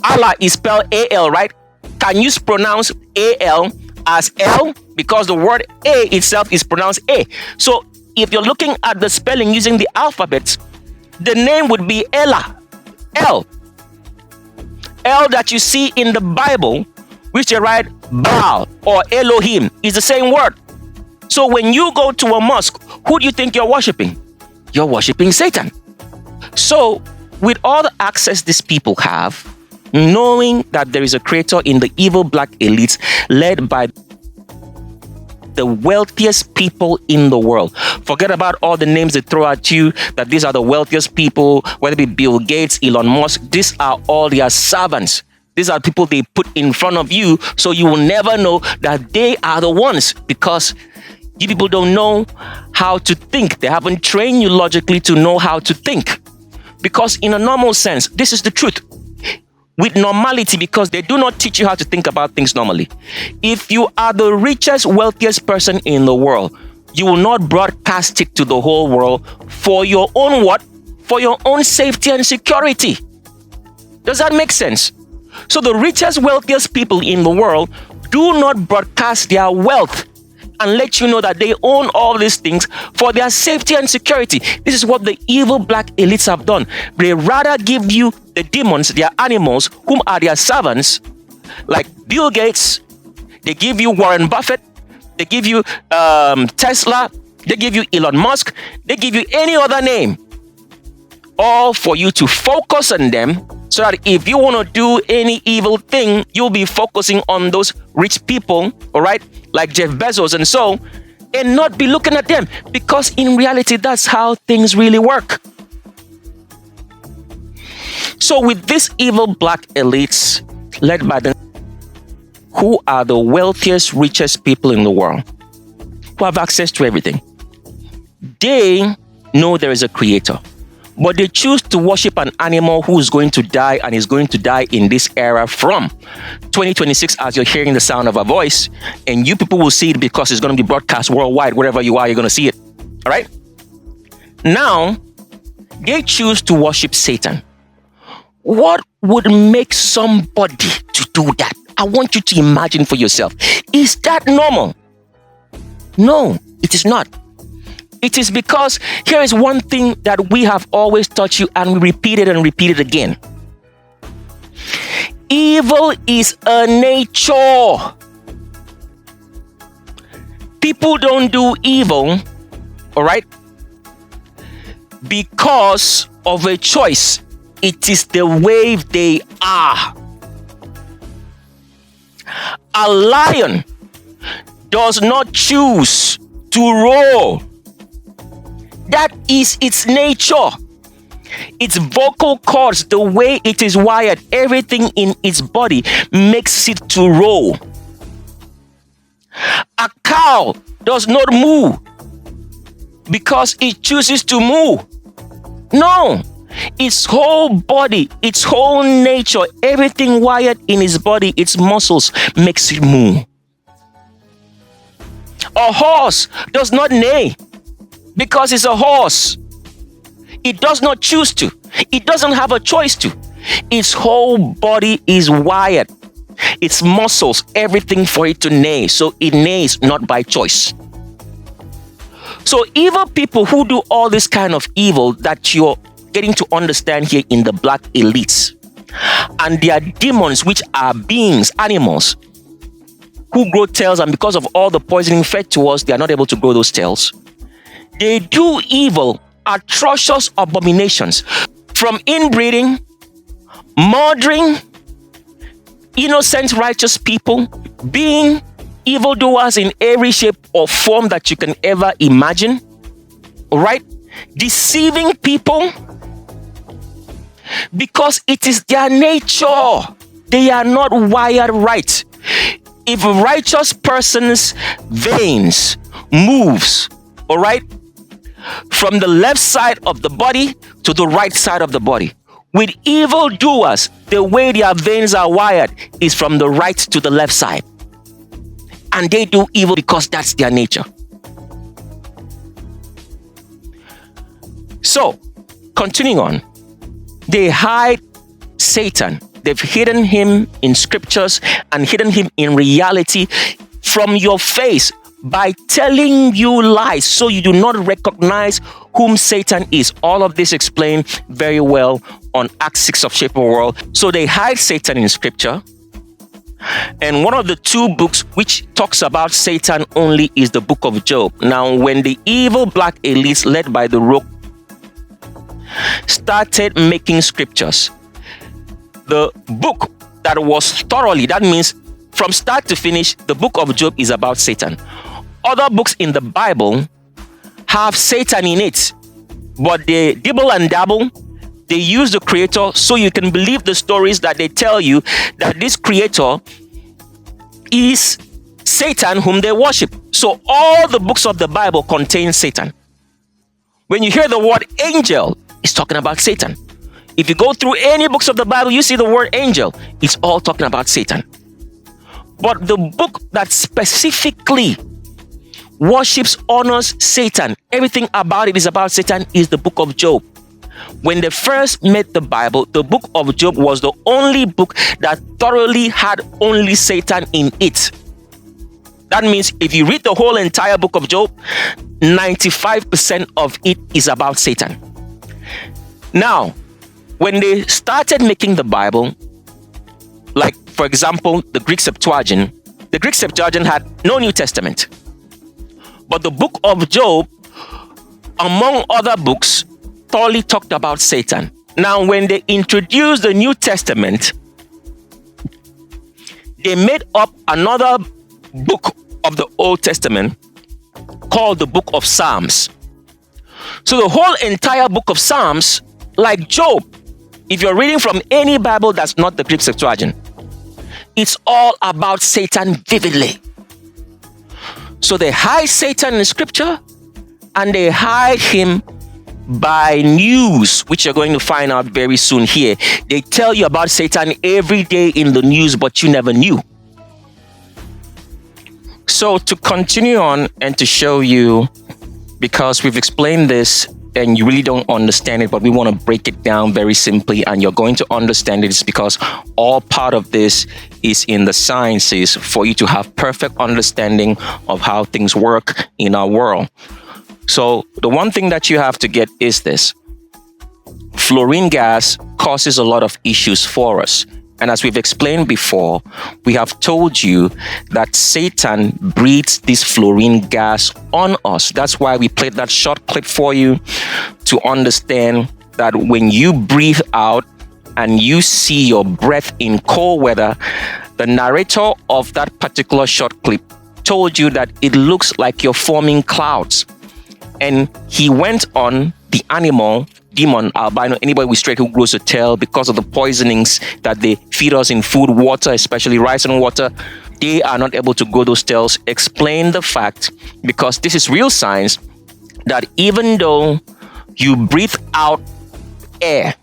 [SPEAKER 12] Allah is spelled A-L, right? Can you pronounce A-L as L? Because the word A itself is pronounced A. So if you're looking at the spelling using the alphabet, the name would be Ella. L. L that you see in the Bible, which they write Baal or Elohim, is the same word. So when you go to a mosque, who do you think you're worshiping? You're worshiping Satan. So with all the access these people have, knowing that there is a creator in the evil black elites led by the wealthiest people in the world. Forget about all the names they throw at you, that these are the wealthiest people, whether it be Bill Gates, Elon Musk. These are all their servants. These are people they put in front of you, so you will never know that they are the ones, because you people don't know how to think. They haven't trained you logically to know how to think. Because in a normal sense, this is the truth. With normality, because they do not teach you how to think about things normally. If you are the richest, wealthiest person in the world, you will not broadcast it to the whole world for your own what? For your own safety and security. Does that make sense? So the richest, wealthiest people in the world do not broadcast their wealth and let you know that they own all these things for their safety and security. This is what the evil black elites have done. They rather give you the demons, their animals, whom are their servants, like Bill Gates. They give you Warren Buffett. They give you Tesla. They give you Elon Musk. They give you any other name. All for you to focus on them, so that if you want to do any evil thing, you'll be focusing on those rich people, all right, like Jeff Bezos and so, and not be looking at them, because in reality, that's how things really work. So with these evil black elites led by the who are the wealthiest, richest people in the world, who have access to everything, they know there is a creator. But they choose to worship an animal who is going to die, and is going to die in this era from 2026, as you're hearing the sound of a voice. And you people will see it because it's going to be broadcast worldwide. Wherever you are, you're going to see it. All right? Now, they choose to worship Satan. What would make somebody to do that? I want you to imagine for yourself. Is that normal? No, it is not. It is because here is one thing that we have always taught you, and we repeat it and repeat it again. Evil is a nature. People don't do evil, all right, because of a choice. It is the way they are. A lion does not choose to roar. That is its nature. Its vocal cords, the way it is wired, everything in its body makes it to roar. A cow does not moo because it chooses to moo. No. Its whole body, its whole nature, everything wired in its body, its muscles, makes it moo. A horse does not neigh because it's a horse. It does not choose to. It doesn't have a choice to. Its whole body is wired. Its muscles, everything for it to neigh. So it neighs not by choice. So evil people who do all this kind of evil that you're getting to understand here in the black elites, and they are demons, which are beings, animals, who grow tails, and because of all the poisoning fed to us, they are not able to grow those tails. They do evil, atrocious abominations, from inbreeding, murdering innocent, righteous people, being evildoers in every shape or form that you can ever imagine, all right? Deceiving people, because it is their nature. They are not wired right. If a righteous person's veins moves, all right, from the left side of the body to the right side of the body, with evildoers, the way their veins are wired is from the right to the left side. And they do evil because that's their nature. So, continuing on, they hide Satan. They've hidden him in scriptures and hidden him in reality from your face by telling you lies so you do not recognize whom Satan is. All of this explained very well on Act 6 of Shape of a World. So they hide Satan in scripture. And one of the two books which talks about Satan only is the book of Job. Now, when the evil black elites led by the rogue started making scriptures, the book that was thoroughly, that means from start to finish, the book of Job is about Satan. Other books in the Bible have Satan in it, but they dibble and dabble. They use the creator so you can believe the stories that they tell you that this creator is Satan whom they worship. So all the books of the Bible contain Satan. When you hear the word angel, it's talking about Satan. If you go through any books of the Bible, you see the word angel, it's all talking about Satan. But the book that specifically worships, honors Satan, everything about it is about Satan, is the book of Job. When they first made the Bible, the book of Job was the only book that thoroughly had only Satan in it. That means if you read the whole entire book of Job, 95% of it is about Satan. Now, when they started making the Bible, like for example, the Greek Septuagint had no New Testament. But the book of Job, among other books, thoroughly talked about Satan. Now, when they introduced the New Testament, they made up another book of the Old Testament called the book of Psalms. So the whole entire book of Psalms, like Job, if you're reading from any Bible that's not the Greek Septuagint, it's all about Satan vividly. So they hide Satan in scripture, and they hide him by news, which you're going to find out very soon here. They tell you about Satan every day in the news, but you never knew. So to continue on and to show you, because we've explained this and you really don't understand it, but we want to break it down very simply, and you're going to understand it. It's because all part of this is in the sciences for you to have perfect understanding of how things work in our world. So the one thing that you have to get is this. Fluorine gas causes a lot of issues for us. And as we've explained before, we have told you that Satan breathes this fluorine gas on us. That's why we played that short clip for you to understand that when you breathe out and you see your breath in cold weather, the narrator of that particular short clip told you that it looks like you're forming clouds. And he went on, the animal, demon, albino, anybody with straight who grows a tail, because of the poisonings that they feed us in food, water, especially rice and water, they are not able to grow those tails. Explain the fact, because this is real science, that even though you breathe out air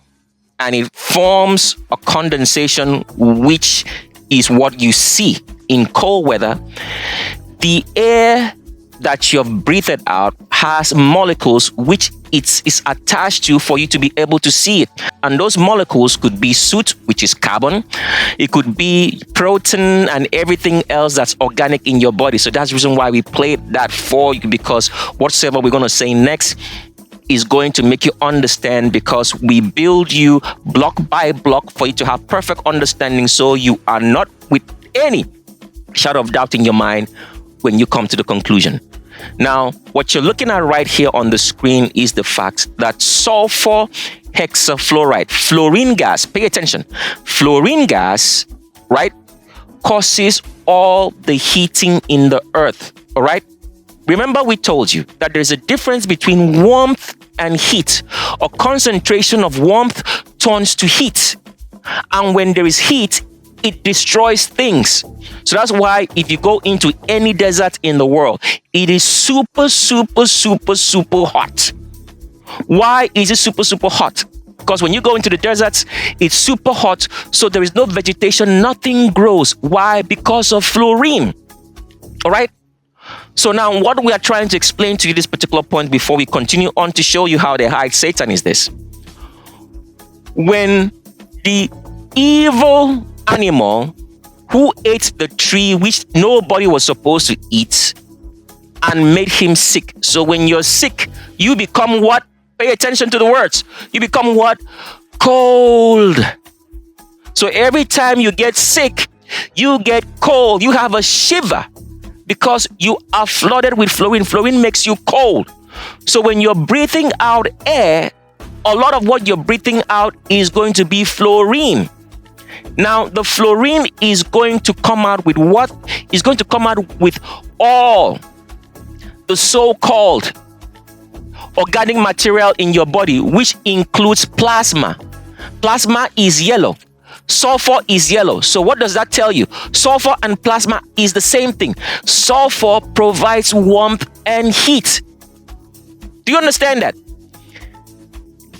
[SPEAKER 12] and it forms a condensation, which is what you see in cold weather, the air that you've breathed out has molecules which it is attached to for you to be able to see it. And those molecules could be soot, which is carbon. It could be protein and everything else that's organic in your body. So that's the reason why we played that for you, because whatsoever we're going to say next is going to make you understand, because we build you block by block for you to have perfect understanding, so you are not with any shadow of doubt in your mind when you come to the conclusion. Now, what you're looking at right here on the screen is the fact that sulfur hexafluoride, fluorine gas, pay attention, fluorine gas, right, causes all the heating in the earth, all right? Remember, we told you that there's a difference between warmth and heat. A concentration of warmth turns to heat. And when there is heat, it destroys things. So that's why if you go into any desert in the world, it is super, super, super, super hot. Why is it super, super hot? Because when you go into the deserts, it's super hot, so there is no vegetation, nothing grows. Why? Because of fluorine. All right? So now what we are trying to explain to you this particular point before we continue on to show you how they hide Satan is this. When the evil animal who ate the tree which nobody was supposed to eat and made him sick. So when you're sick, you become what? Pay attention to the words. You become what? Cold. So every time you get sick, you get cold. You have a shiver because you are flooded with fluorine. Fluorine makes you cold. So when you're breathing out air, a lot of what you're breathing out is going to be fluorine. Now, the fluorine is going to come out with what? It's going to come out with all the so-called organic material in your body, which includes plasma. Plasma is yellow. Sulfur is yellow. So what does that tell you? Sulfur and plasma is the same thing. Sulfur provides warmth and heat. Do you understand that?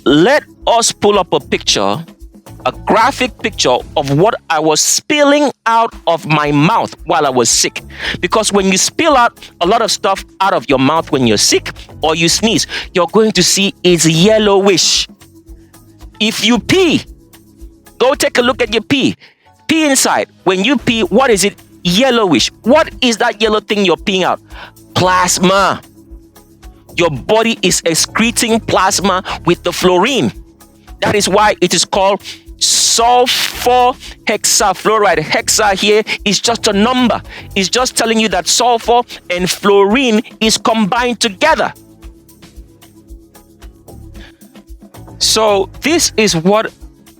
[SPEAKER 12] Let us pull up a picture, a graphic picture of what I was spilling out of my mouth while I was sick. Because when you spill out a lot of stuff out of your mouth when you're sick or you sneeze, you're going to see it's yellowish. If you pee, go take a look at your pee. Pee inside. When you pee, what is it? Yellowish. What is that yellow thing you're peeing out? Plasma. Your body is excreting plasma with the fluorine. That is why it is called sulfur hexafluoride. Hexa here is just a number. It's just telling you that sulfur and fluorine is combined together. So this is what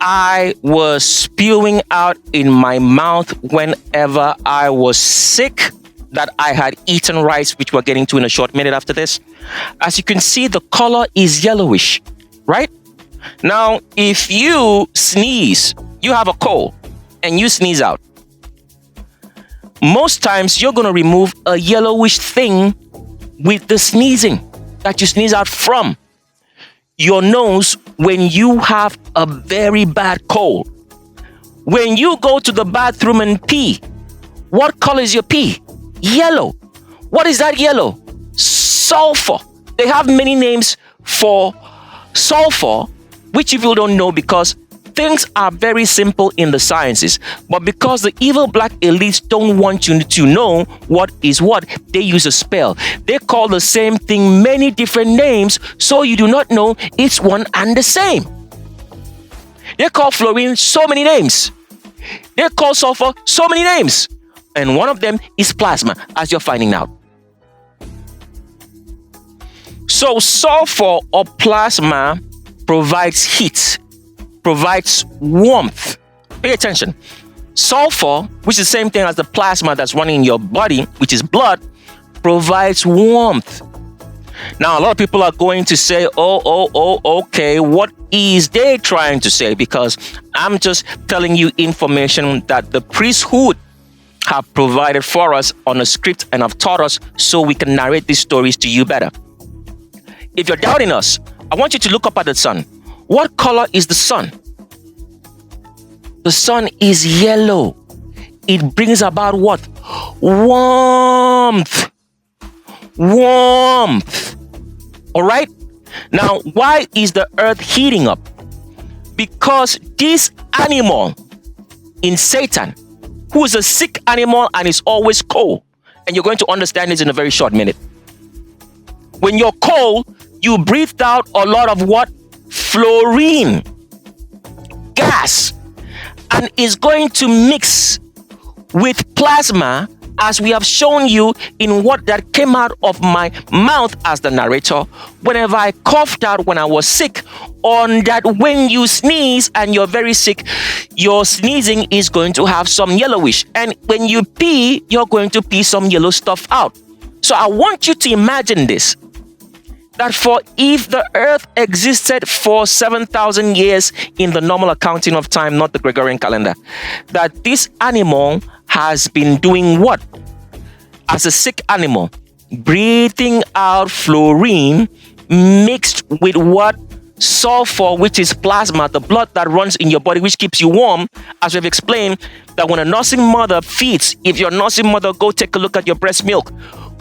[SPEAKER 12] I was spewing out in my mouth whenever I was sick, that I had eaten rice, which we're getting to in a short minute after this. As you can see, the color is yellowish, right? Now, if you sneeze, you have a cold, and you sneeze out, most times you're going to remove a yellowish thing with the sneezing that you sneeze out from. Your nose when you have a very bad cold. When you go to the bathroom and pee, what color is your pee? Yellow. What is that yellow? Sulfur. They have many names for sulfur, which people don't know because things are very simple in the sciences, but because the evil black elites don't want you to know what is what, they use a spell. They call the same thing many different names, so you do not know it's one and the same. They call fluorine so many names. They call sulfur so many names. And one of them is plasma, as you're finding out. So sulfur or plasma provides heat, provides warmth. Pay attention. Sulfur, which is the same thing as the plasma that's running in your body, which is blood, provides warmth. Now, a lot of people are going to say, okay, what is they trying to say? Because I'm just telling you information that the priesthood have provided for us on a script and have taught us so we can narrate these stories to you better. If you're doubting us, I want you to look up at the sun. What color is the sun? The sun is yellow. It brings about what? Warmth. Warmth. All right? Now, why is the earth heating up? Because this animal in Satan, who is a sick animal and is always cold, and you're going to understand this in a very short minute. When you're cold, you breathed out a lot of what? Fluorine gas, and is going to mix with plasma, as we have shown you in what that came out of my mouth as the narrator whenever I coughed out when I was sick, on that when you sneeze and you're very sick, your sneezing is going to have some yellowish, and when you pee, you're going to pee some yellow stuff out. So I want you to imagine this, that for if the earth existed for 7,000 years in the normal accounting of time, not the Gregorian calendar, that this animal has been doing what? As a sick animal, breathing out fluorine mixed with what? Sulfur, which is plasma, the blood that runs in your body, which keeps you warm. As we've explained, that when a nursing mother feeds, if your nursing mother, go take a look at your breast milk.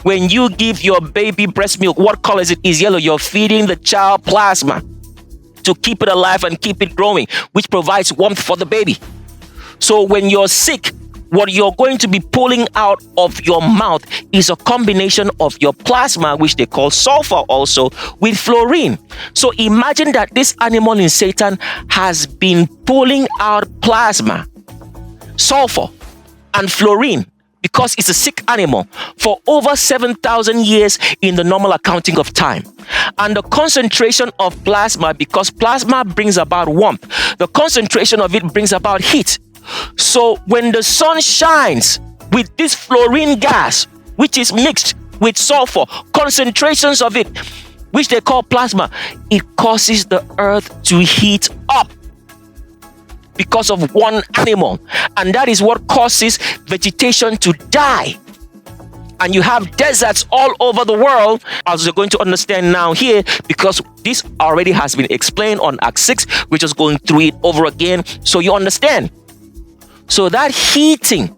[SPEAKER 12] When you give your baby breast milk, what color is it? Is yellow. You're feeding the child plasma to keep it alive and keep it growing, which provides warmth for the baby. So when you're sick, what you're going to be pulling out of your mouth is a combination of your plasma, which they call sulfur also, with fluorine. So imagine that this animal in Satan has been pulling out plasma, sulfur, and fluorine, because it's a sick animal, for over 7,000 years in the normal accounting of time. And the concentration of plasma, because plasma brings about warmth, the concentration of it brings about heat. So when the sun shines with this fluorine gas, which is mixed with sulfur, concentrations of it, which they call plasma, it causes the earth to heat up because of one animal. And that is what causes vegetation to die. And you have deserts all over the world, as you're going to understand now here, because this already has been explained on Act 6. We're just going through it over again so you understand. So that heating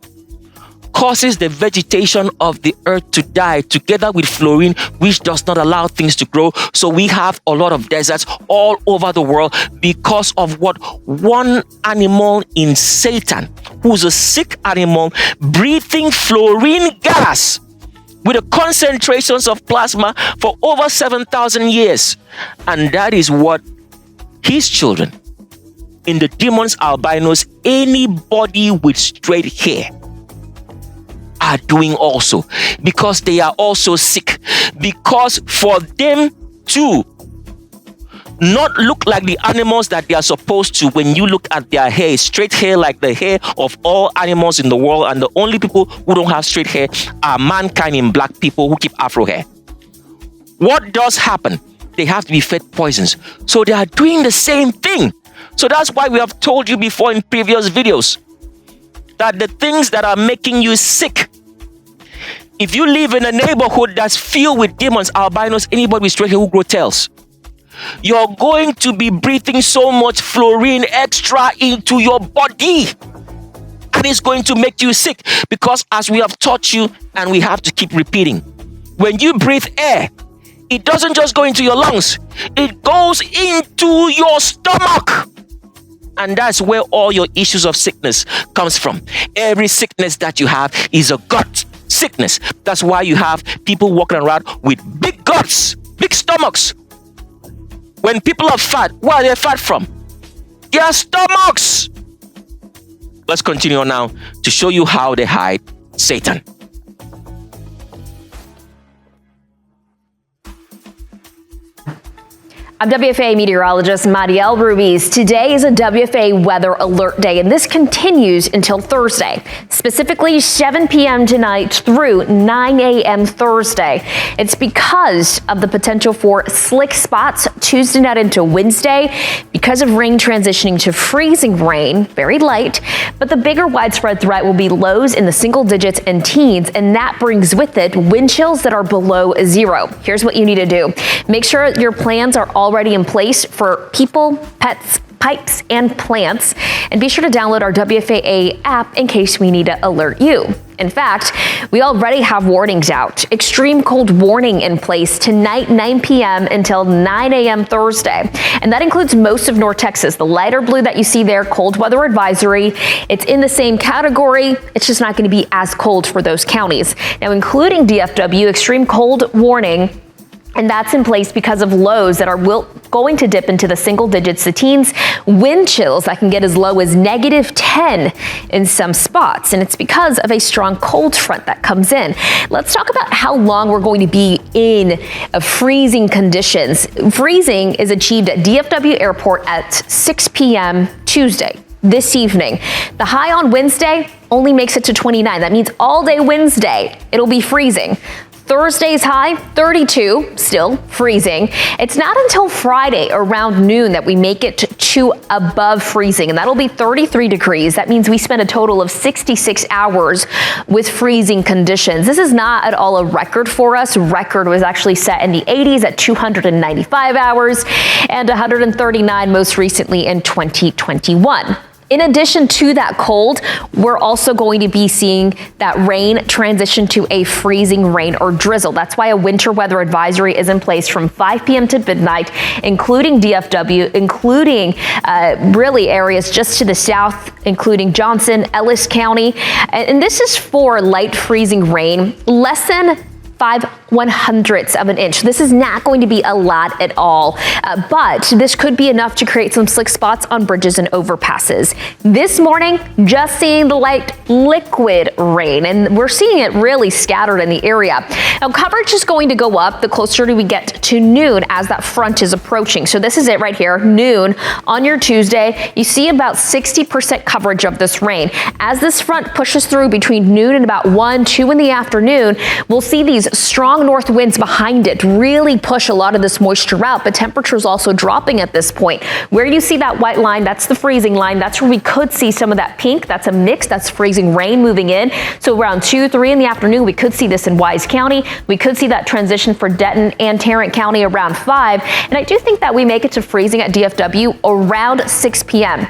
[SPEAKER 12] causes the vegetation of the earth to die together with fluorine, which does not allow things to grow. So we have a lot of deserts all over the world because of what? One animal in Satan, who's a sick animal, breathing fluorine gas with the concentrations of plasma for over 7,000 years. And that is what his children, in the demons, albinos, anybody with straight hair, are doing also, because they are also sick. Because for them to not look like the animals that they are supposed to, when you look at their hair, straight hair like the hair of all animals in the world, and the only people who don't have straight hair are mankind in black people who keep afro hair. What does happen? They have to be fed poisons. So they are doing the same thing. So that's why we have told you before in previous videos that the things that are making you sick, if you live in a neighborhood that's filled with demons, albinos, anybody with straight hair who grow tails, you're going to be breathing so much fluorine extra into your body, and it's going to make you sick. Because as we have taught you, and we have to keep repeating, when you breathe air, it doesn't just go into your lungs, it goes into your stomach. And that's where all your issues of sickness comes from. Every sickness that you have is a gut sickness. That's why you have people walking around with big guts, big stomachs. When people are fat, where are they fat from? Their stomachs. Let's continue on now to show you how they hide Satan.
[SPEAKER 10] I'm WFA meteorologist Marielle Ruiz. Today is a WFA weather alert day, and this continues until Thursday, specifically 7 p.m. tonight through 9 a.m. Thursday. It's because of the potential for slick spots Tuesday night into Wednesday because of rain transitioning to freezing rain, very light, but the bigger widespread threat will be lows in the single digits and teens, and that brings with it wind chills that are below zero. Here's what you need to do. Make sure your plans are already in place for people, pets, pipes, and plants. And be sure to download our WFAA app in case we need to alert you. In fact, we already have warnings out. Extreme cold warning in place tonight, 9 p.m. until 9 a.m. Thursday. And that includes most of North Texas. The lighter blue that you see there, cold weather advisory, it's in the same category. It's just not going to be as cold for those counties. Now, including DFW, extreme cold warning. And that's in place because of lows that are going to dip into the single digits, the teens, wind chills that can get as low as -10 in some spots. And it's because of a strong cold front that comes in. Let's talk about how long we're going to be in freezing conditions. Freezing is achieved at DFW Airport at 6 p.m. Tuesday. This evening. The high on Wednesday only makes it to 29. That means all day Wednesday, it'll be freezing. Thursday's high, 32, still freezing. It's not until Friday around noon that we make it to above freezing, and that'll be 33 degrees. That means we spend a total of 66 hours with freezing conditions. This is not at all a record for us. Record was actually set in the 80s at 295 hours and 139 most recently in 2021. In addition to that cold, we're also going to be seeing that rain transition to a freezing rain or drizzle. That's why a winter weather advisory is in place from 5 p.m. to midnight, including DFW, including really areas just to the south, including Johnson, Ellis County. And this is for light freezing rain, less than 5/100ths of an inch. This is not going to be a lot at all, but this could be enough to create some slick spots on bridges and overpasses. This morning, just seeing the light liquid rain, and we're seeing it really scattered in the area. Now, coverage is going to go up the closer we get to noon as that front is approaching. So this is it right here, noon on your Tuesday. You see about 60% coverage of this rain. As this front pushes through between noon and about 1, 2 in the afternoon, we'll see these strong north winds behind it really push a lot of this moisture out, but temperatures also dropping at this point. Where you see that white line, that's the freezing line. That's where we could see some of that pink. That's a mix. That's freezing rain moving in. So around 2, 3 in the afternoon, we could see this in Wise County. We could see that transition for Denton and Tarrant County around 5. And I do think that we make it to freezing at DFW around 6 p.m.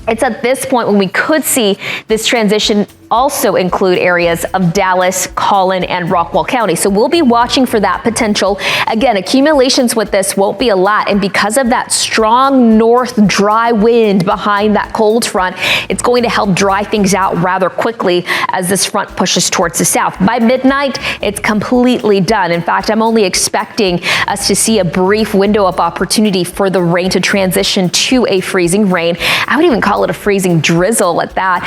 [SPEAKER 10] It's at this point when we could see this transition also include areas of Dallas, Collin, and Rockwall County. So we'll be watching for that potential. Again, accumulations with this won't be a lot. And because of that strong north dry wind behind that cold front, it's going to help dry things out rather quickly as this front pushes towards the south. By midnight, it's completely done. In fact, I'm only expecting us to see a brief window of opportunity for the rain to transition to a freezing rain. I would even call it a freezing drizzle at that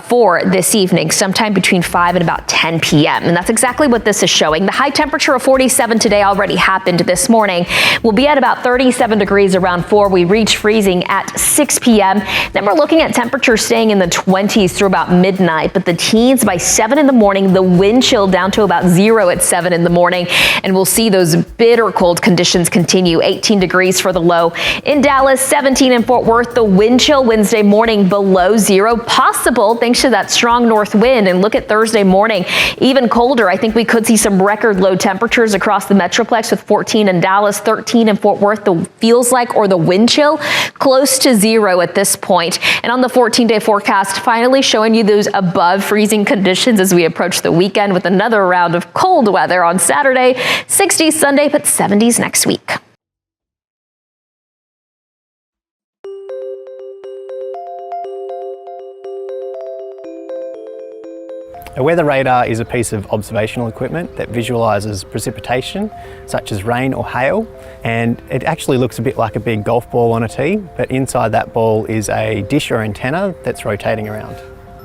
[SPEAKER 10] for this evening. Sometime between 5 and about 10 p.m. And that's exactly what this is showing. The high temperature of 47 today already happened this morning. We'll be at about 37 degrees around 4. We reach freezing at 6 p.m. Then we're looking at temperatures staying in the 20s through about midnight, but the teens by 7 in the morning, the wind chill down to about 0 at 7 in the morning. And we'll see those bitter cold conditions continue. 18 degrees for the low in Dallas, 17 in Fort Worth. The wind chill Wednesday morning below 0, possible thanks to that strong north wind. And look at Thursday morning, even colder. I think we could see some record low temperatures across the Metroplex with 14 in Dallas, 13 in Fort Worth. The feels like, or the wind chill, close to 0 at this point. And on the 14-day forecast, finally showing you those above freezing conditions as we approach the weekend with another round of cold weather on Saturday, 60s Sunday, but 70s next week.
[SPEAKER 11] A weather radar is a piece of observational equipment that visualises precipitation, such as rain or hail, and it actually looks a bit like a big golf ball on a tee, but inside that ball is a dish or antenna that's rotating around.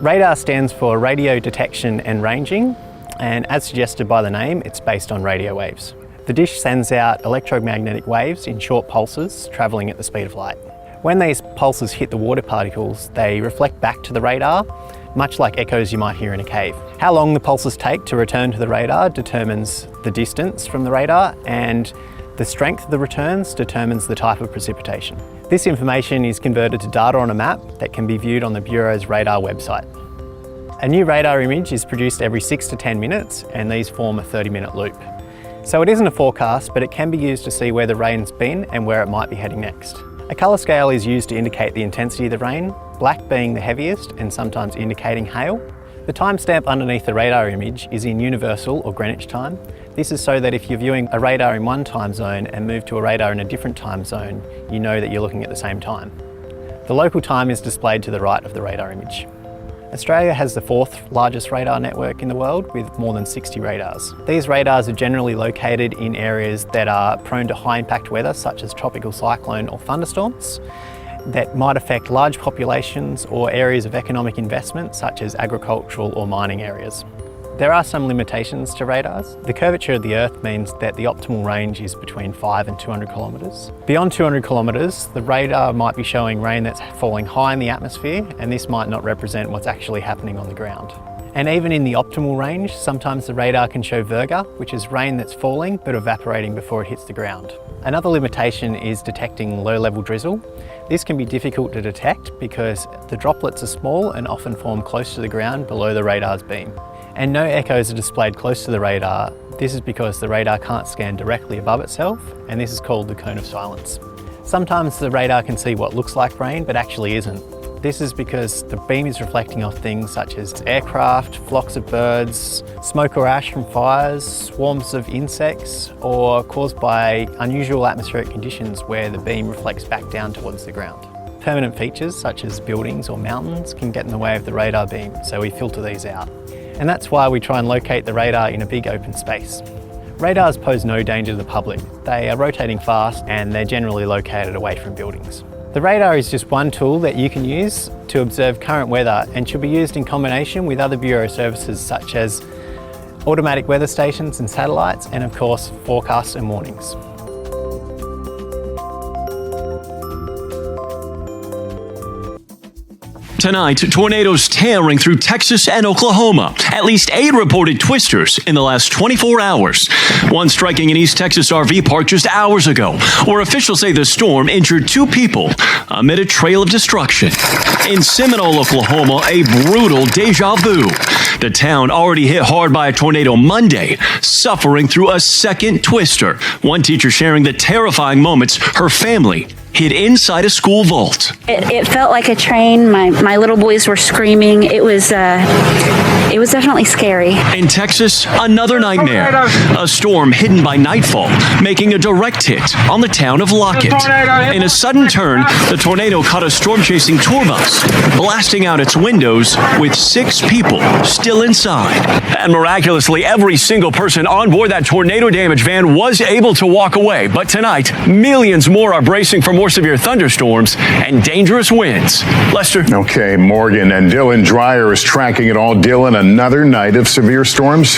[SPEAKER 11] Radar stands for radio detection and ranging, and as suggested by the name, it's based on radio waves. The dish sends out electromagnetic waves in short pulses travelling at the speed of light. When these pulses hit the water particles, they reflect back to the radar, much like echoes you might hear in a cave. How long the pulses take to return to the radar determines the distance from the radar, and the strength of the returns determines the type of precipitation. This information is converted to data on a map that can be viewed on the Bureau's radar website. A new radar image is produced every 6 to 10 minutes, and these form a 30-minute loop. So it isn't a forecast, but it can be used to see where the rain's been and where it might be heading next. A colour scale is used to indicate the intensity of the rain, black being the heaviest and sometimes indicating hail. The timestamp underneath the radar image is in Universal or Greenwich time. This is so that if you're viewing a radar in one time zone and move to a radar in a different time zone, you know that you're looking at the same time. The local time is displayed to the right of the radar image. Australia has the 4th largest radar network in the world with more than 60 radars. These radars are generally located in areas that are prone to high impact weather such as tropical cyclone or thunderstorms that might affect large populations or areas of economic investment such as agricultural or mining areas. There are some limitations to radars. The curvature of the Earth means that the optimal range is between 5 and 200 kilometres. Beyond 200 kilometres, the radar might be showing rain that's falling high in the atmosphere, and this might not represent what's actually happening on the ground. And even in the optimal range, sometimes the radar can show virga, which is rain that's falling but evaporating before it hits the ground. Another limitation is detecting low-level drizzle. This can be difficult to detect because the droplets are small and often form close to the ground below the radar's beam. And no echoes are displayed close to the radar. This is because the radar can't scan directly above itself, and this is called the cone of silence. Sometimes the radar can see what looks like rain, but actually isn't. This is because the beam is reflecting off things such as aircraft, flocks of birds, smoke or ash from fires, swarms of insects, or caused by unusual atmospheric conditions where the beam reflects back down towards the ground. Permanent features such as buildings or mountains can get in the way of the radar beam, so we filter these out. And that's why we try and locate the radar in a big open space. Radars pose no danger to the public. They are rotating fast and they're generally located away from buildings. The radar is just one tool that you can use to observe current weather and should be used in combination with other Bureau services such as automatic weather stations and satellites, and of course, forecasts and warnings.
[SPEAKER 14] Tonight, tornadoes tearing through Texas and Oklahoma. At least 8 reported twisters in the last 24 hours. One striking an East Texas RV park just hours ago, where officials say the storm injured 2 people amid a trail of destruction. In Seminole, Oklahoma, a brutal deja vu. The town already hit hard by a tornado Monday, suffering through a second twister. One teacher sharing the terrifying moments her family hid inside a school vault.
[SPEAKER 23] It felt like a train. My little boys were screaming. It was definitely scary.
[SPEAKER 14] In Texas, another nightmare. A storm hidden by nightfall, making a direct hit on the town of Lockett. In a sudden turn, the tornado caught a storm-chasing tour bus, blasting out its windows with 6 people still inside. And miraculously, every single person on board that tornado-damaged van was able to walk away. But tonight, millions more are bracing for more severe thunderstorms and dangerous winds. Lester?
[SPEAKER 24] Okay, Morgan and Dylan Dreyer is tracking it all. Dylan, another night of severe storms?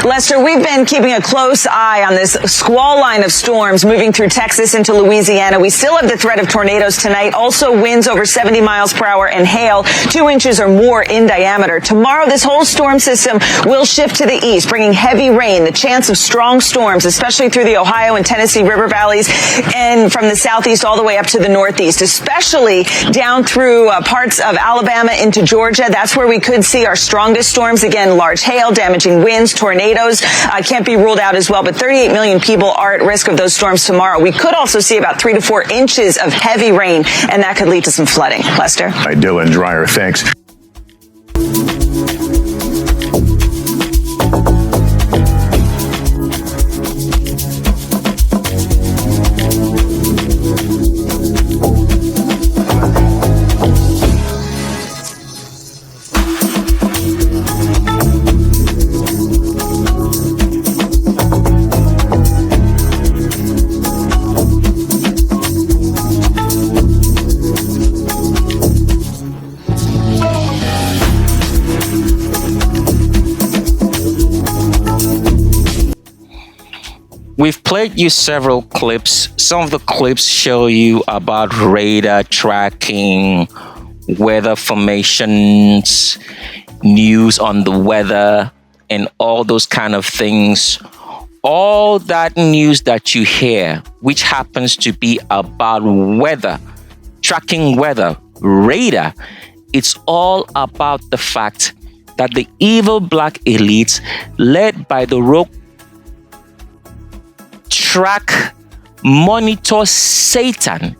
[SPEAKER 5] Lester, we've been keeping a close eye on this squall line of storms moving through Texas into Louisiana. We still have the threat of tornadoes tonight. Also winds over 70 miles per hour and hail 2 inches or more in diameter. Tomorrow, this whole storm system will shift to the east, bringing heavy rain, the chance of strong storms, especially through the Ohio and Tennessee river valleys and from the southeast all the way up to the northeast, especially down through parts of Alabama into Georgia. That's where we could see our strongest storms. Again, large hail, damaging winds, tornadoes can't be ruled out as well, but 38 million people are at risk of those storms tomorrow. We could also see about 3 to 4 inches of heavy rain, and that could lead to some flooding. Lester?
[SPEAKER 24] Hi, Dylan Dreyer, thanks.
[SPEAKER 12] We've played you several clips. Some of the clips show you about radar tracking, weather formations, news on the weather, and all those kind of things. All that news that you hear, which happens to be about weather, tracking weather, radar, it's all about the fact that the evil black elites, led by the rogue, track, monitor Satan,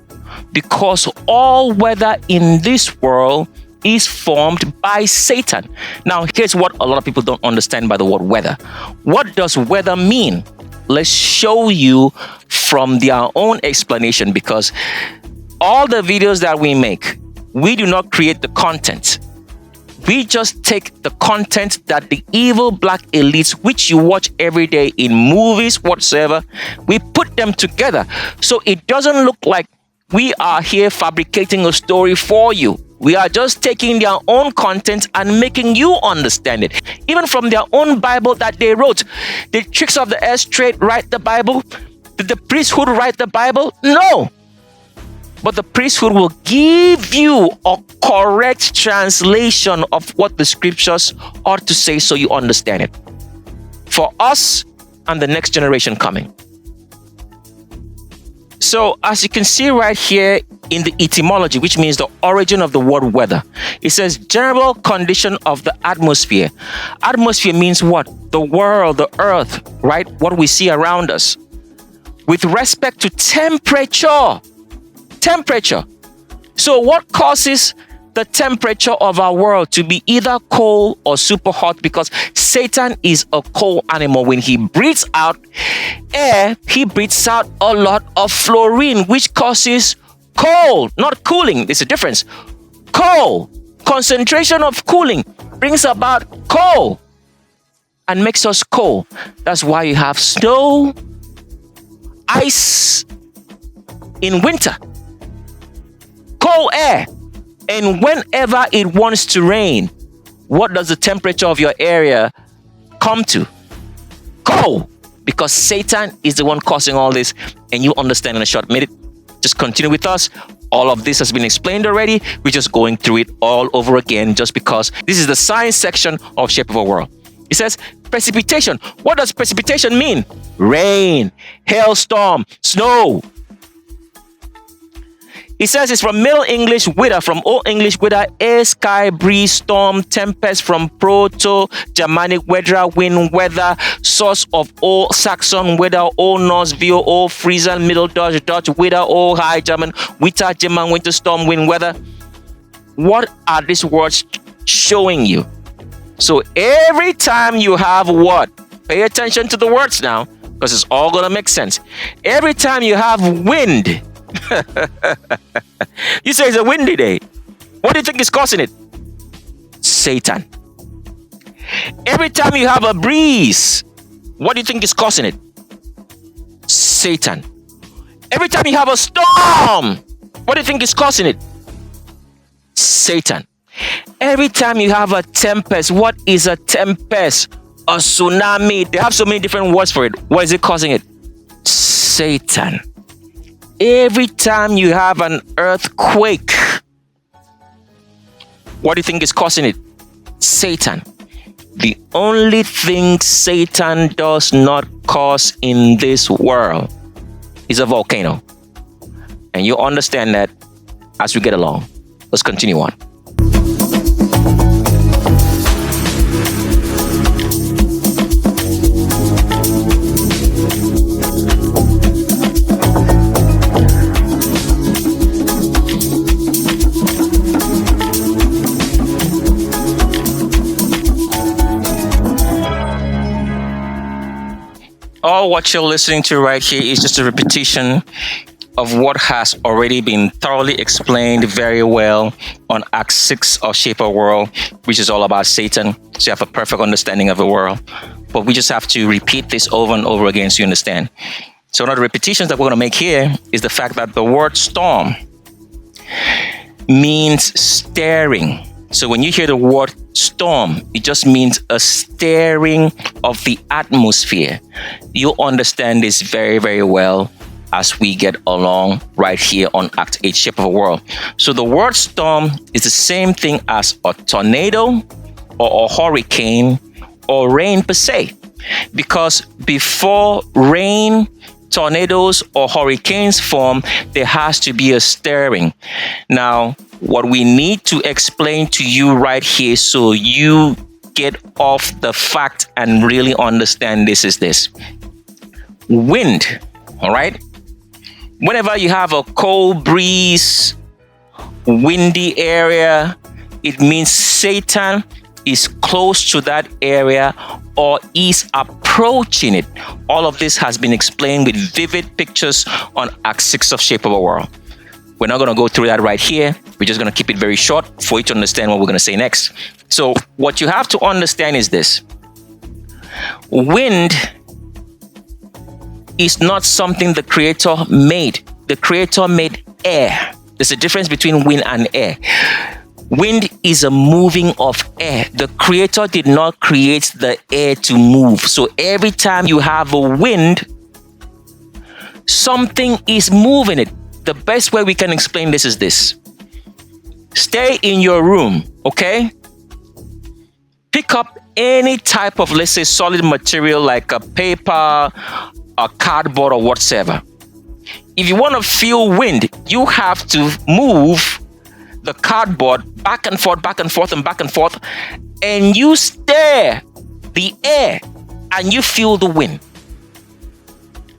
[SPEAKER 12] because all weather in this world is formed by Satan. Now, here's what a lot of people don't understand by the word weather. What does weather mean? Let's show you from their own explanation, because all the videos that we make, we do not create the content. We just take the content that the evil black elites, which you watch every day in movies, whatsoever, we put them together. So it doesn't look like we are here fabricating a story for you. We are just taking their own content and making you understand it. Even from their own Bible that they wrote. Did Tricks of the Air Straight write the Bible? Did the priesthood write the Bible? No. But the priesthood will give you a correct translation of what the scriptures ought to say so you understand it. For us and the next generation coming. So as you can see right here in the etymology, which means the origin of the word weather, it says general condition of the atmosphere. Atmosphere means what? The world, the earth, right? What we see around us. With respect to temperature. Temperature. So what causes the temperature of our world to be either cold or super hot? Because Satan is a cold animal. When he breathes out air, he breathes out a lot of fluorine, which causes cold, not cooling. There's a difference. Cold, concentration of cooling brings about cold and makes us cold. That's why you have snow, ice in winter. Cold air. And whenever it wants to rain, what does the temperature of your area come to? Cold. Because Satan is the one causing all this, and you understand in a short minute. Just continue with us. All of this has been explained already. We're just going through it all over again, just because this is the science section of Shape of a World. It says precipitation. What does precipitation mean? Rain, hailstorm, snow. It says it's from Middle English wither, from Old English wither, air, sky, breeze, storm, tempest, from Proto-Germanic weather, wind, weather, source of Old Saxon weather, Old Norse view, Old Frisian, Middle Dutch, Dutch weather, Old High German, winter, German, winter storm, wind, weather. What are these words showing you? So every time you have what? Pay attention to the words now, because it's all going to make sense. Every time you have wind, you say it's a windy day. What do you think is causing it? Satan. Every time you have a breeze, what do you think is causing it? Satan. Every time you have a storm, what do you think is causing it? Satan. Every time you have a tempest, what is a tempest? a tsunami. They have so many different words for it. What is it causing it? Satan. Every time you have an earthquake, what do you think is causing it? Satan. The only thing Satan does not cause in this world is a volcano. And you understand that as we get along. Let's continue on. All what you're listening to right here is just a repetition of what has already been thoroughly explained very well on Act 6 of Shape of World, which is all about Satan. So you have a perfect understanding of the world. But we just have to repeat this over and over again so you understand. So one of the repetitions that we're going to make here is the fact that the word storm means stirring. So when you hear the word storm, it just means a stirring of the atmosphere. You'll understand this very, very well as we get along right here on Act 8, Shape of a World. So the word storm is the same thing as a tornado or a hurricane or rain per se. Because before rain, tornadoes or hurricanes form, there has to be a stirring. Now, what we need to explain to you right here so you get off the fact and really understand this is this. Wind, all right? Whenever you have a cold breeze, windy area, it means Satan is close to that area or is approaching it. All of this has been explained with vivid pictures on Act 6 of Shape of a World. We're not going to go through that right here. We're just going to keep it very short for you to understand what we're going to say next. So what you have to understand is this. Wind is not something the Creator made. The Creator made air. There's a difference between wind and air. Wind is a moving of air. The Creator did not create the air to move. So every time you have a wind, something is moving it. The best way we can explain this is this. Stay in your room, okay? Pick up any type of, let's say, solid material like a paper, a cardboard, or whatsoever. If you want to feel wind, you have to move the cardboard back and forth, back and forth, and back and forth, and you stir the air and you feel the wind.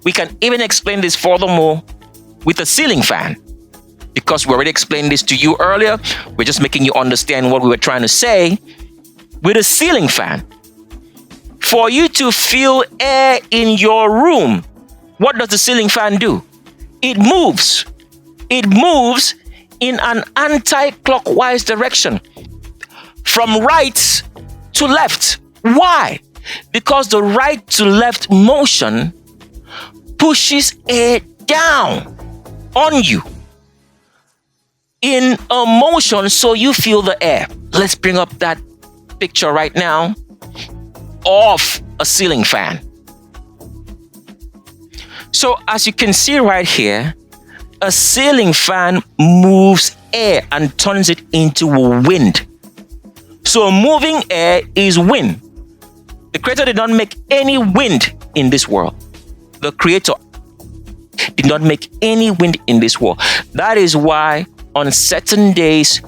[SPEAKER 12] We can even explain this furthermore with a ceiling fan, because we already explained this to you earlier. We're just making you understand what we were trying to say with a ceiling fan. For you to feel air in your room, what does the ceiling fan do? It moves. It moves in an anti-clockwise direction, from right to left. Why? Because the right to left motion pushes air down on you in a motion so you feel the air. Let's bring up that picture right now of a ceiling fan. So as you can see right here, a ceiling fan moves air and turns it into a wind. So moving air is wind. The Creator did not make any wind in this world. The Creator did not make any wind in this world. That is why on certain days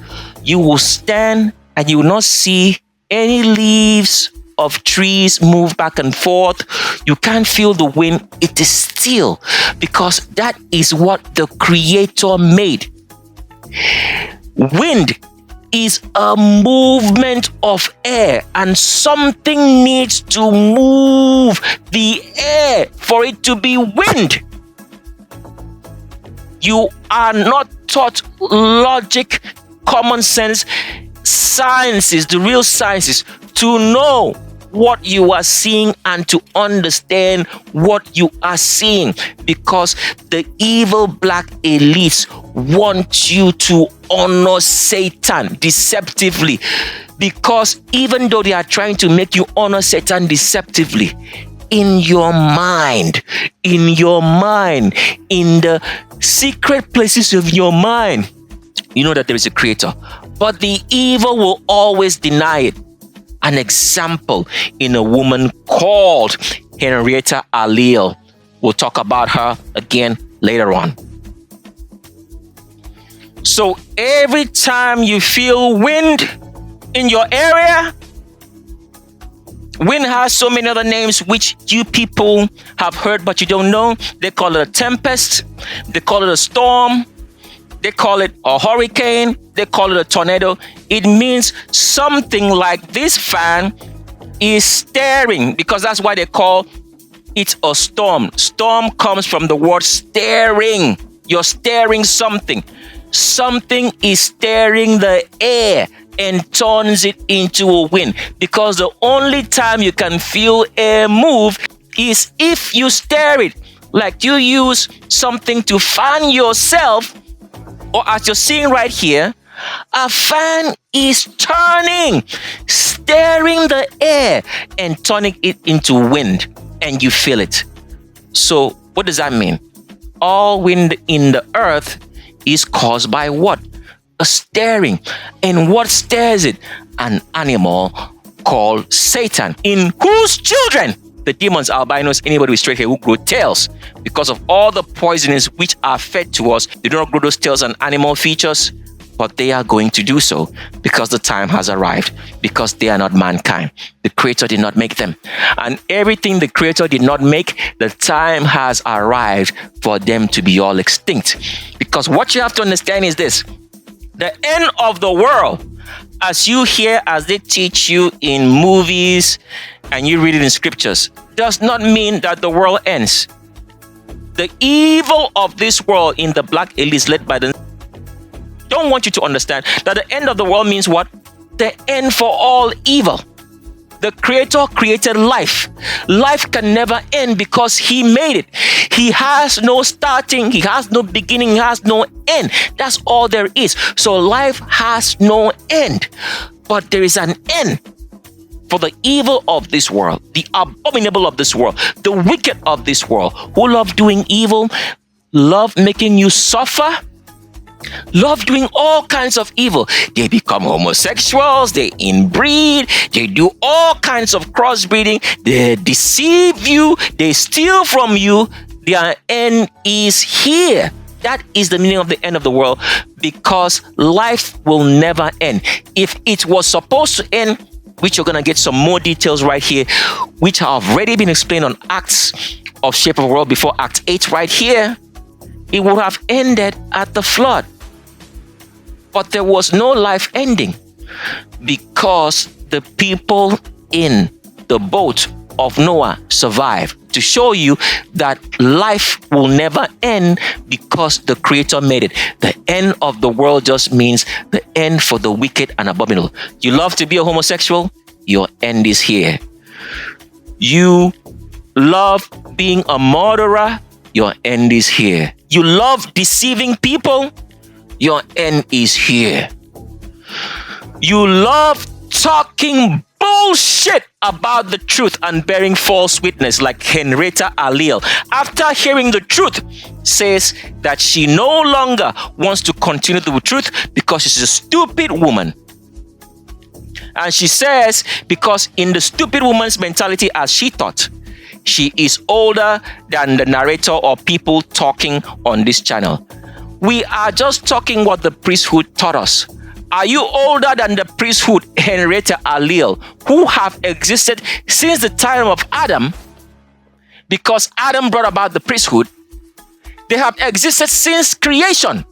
[SPEAKER 12] you will stand and you will not see any leaves of trees move back and forth. You can't feel the wind. It is still, because that is what the Creator made. Wind is a movement of air, and something needs to move the air for it to be wind. You are not taught logic, common sense, sciences, the real sciences, to know what you are seeing and to understand what you are seeing, because the evil black elites want you to honor Satan deceptively. Because even though they are trying to make you honor Satan deceptively, in your mind, in the secret places of your mind, you know that there is a creator. But the evil will always deny it. An example in a woman called Henrietta Alleel. We'll talk about her again later on. So every time you feel wind in your area, wind has so many other names which you people have heard but you don't know. They call it a tempest, they call it a storm, they call it a hurricane, they call it a tornado. It means something like this fan is stirring, because that's why they call it a storm. Storm comes from the word stirring. You're stirring something. Something is stirring the air and turns it into a wind, because the only time you can feel air move is if you stir it, like you use something to fan yourself, or as you're seeing right here, a fan is turning, stirring the air and turning it into wind, and you feel it. So what does that mean? All wind in the earth is caused by what? A stirring. And what stirs it? An animal called Satan, in whose children, the demons, albinos, anybody with straight hair who grow tails, because of all the poisons which are fed to us, they do not grow those tails on animal features, but they are going to do so because the time has arrived, because they are not mankind. The Creator did not make them. And everything the Creator did not make, the time has arrived for them to be all extinct. Because what you have to understand is this: the end of the world, as you hear, as they teach you in movies and you read it in scriptures, does not mean that the world ends. The evil of this world in the black elites led by the don't want you to understand that the end of the world means what? The end for all evil. The Creator created life. Life can never end because He made it. He has no starting, He has no beginning, He has no end. That's all there is. So life has no end. But there is an end for the evil of this world, the abominable of this world, the wicked of this world, who love doing evil, love making you suffer, love doing all kinds of evil. They become homosexuals, they inbreed, they do all kinds of crossbreeding, they deceive you, they steal from you. Their end is here. That is the meaning of the end of the world, because life will never end. If it was supposed to end, which you're going to get some more details right here, which have already been explained on Acts of Shape of the World before Act 8 right here, it would have ended at the flood. But there was no life ending, because the people in the boat of Noah survived, to show you that life will never end because the Creator made it. The end of the world just means the end for the wicked and abominable. You love to be a homosexual? Your end is here. You love being a murderer? Your end is here. You love deceiving people? Your end is here. You love talking bullshit about the truth and bearing false witness, like Henrietta Alleel, after hearing the truth, says that she no longer wants to continue the truth because she's a stupid woman. And she says, because in the stupid woman's mentality, as she thought, she is older than the narrator or people talking on this channel. We are just talking what the priesthood taught us. Are you older than the priesthood, Henrietta Alleel, who have existed since the time of Adam? Because Adam brought about the priesthood. They have existed since creation.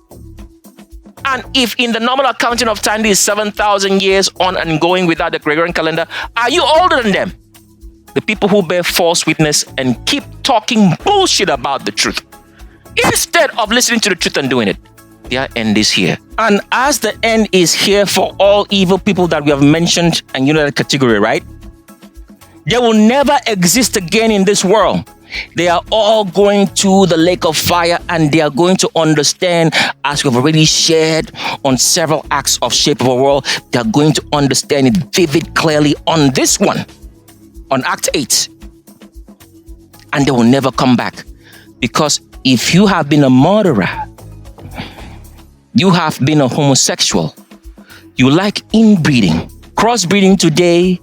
[SPEAKER 12] And if in the normal accounting of time, this is 7,000 years on and going without the Gregorian calendar, are you older than them? The people who bear false witness and keep talking bullshit about the truth, instead of listening to the truth and doing it. Their end is here. And as the end is here for all evil people that we have mentioned, and you know that category, right? They will never exist again in this world. They are all going to the lake of fire, and they are going to understand, as we've already shared on several acts of Shape of a World, they are going to understand it vivid clearly on this one, on Act 8. And they will never come back. Because if you have been a murderer, you have been a homosexual, you like inbreeding, crossbreeding today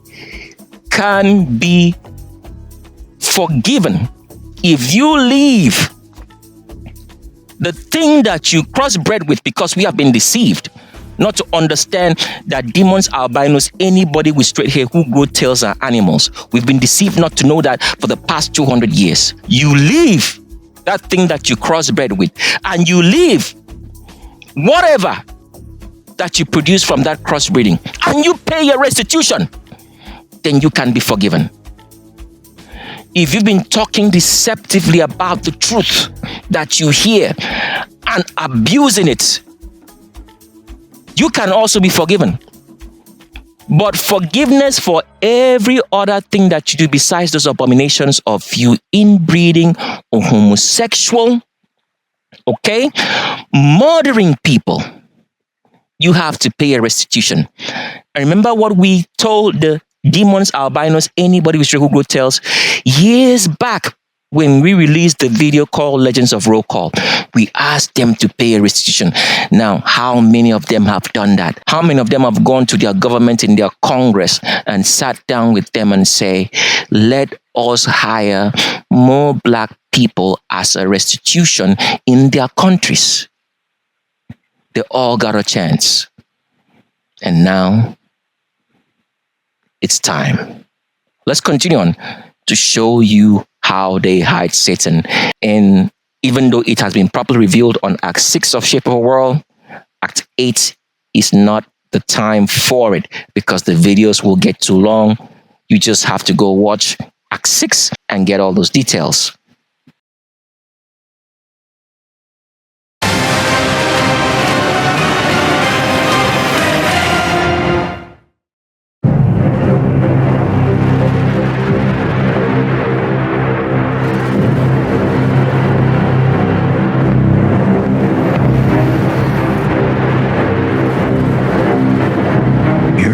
[SPEAKER 12] can be forgiven if you leave the thing that you crossbred with, because we have been deceived not to understand that demons, albinos, anybody with straight hair who grow tails are animals. We've been deceived not to know that for the past 200 years. You leave that thing that you crossbred with, and you leave whatever that you produce from that crossbreeding, and you pay your restitution, then you can be forgiven. If you've been talking deceptively about the truth that you hear and abusing it, you can also be forgiven. But forgiveness for every other thing that you do besides those abominations of you inbreeding or homosexual, okay, murdering people, you have to pay a restitution. And remember what we told the demons, albinos, anybody with who grow tails years back when we released the video called Legends of Roll Call. We asked them to pay a restitution. Now, how many of them have done that? How many of them have gone to their government in their Congress and sat down with them and say, let us hire more black people as a restitution in their countries? They all got a chance. And now it's time. Let's continue on to show you how they hide Satan. And even though it has been properly revealed on Act 6 of Shape of a World, Act 8 is not the time for it because the videos will get too long. You just have to go watch Act 6 and get all those details.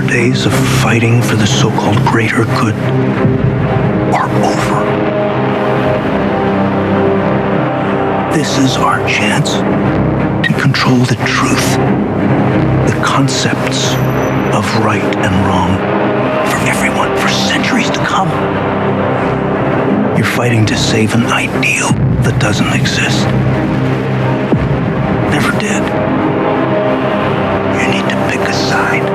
[SPEAKER 8] Days of fighting for the so-called greater good are over. This is our chance to control the truth, the concepts of right and wrong for everyone for centuries to come. You're fighting to save an ideal that doesn't exist. Never did. You need to pick a side.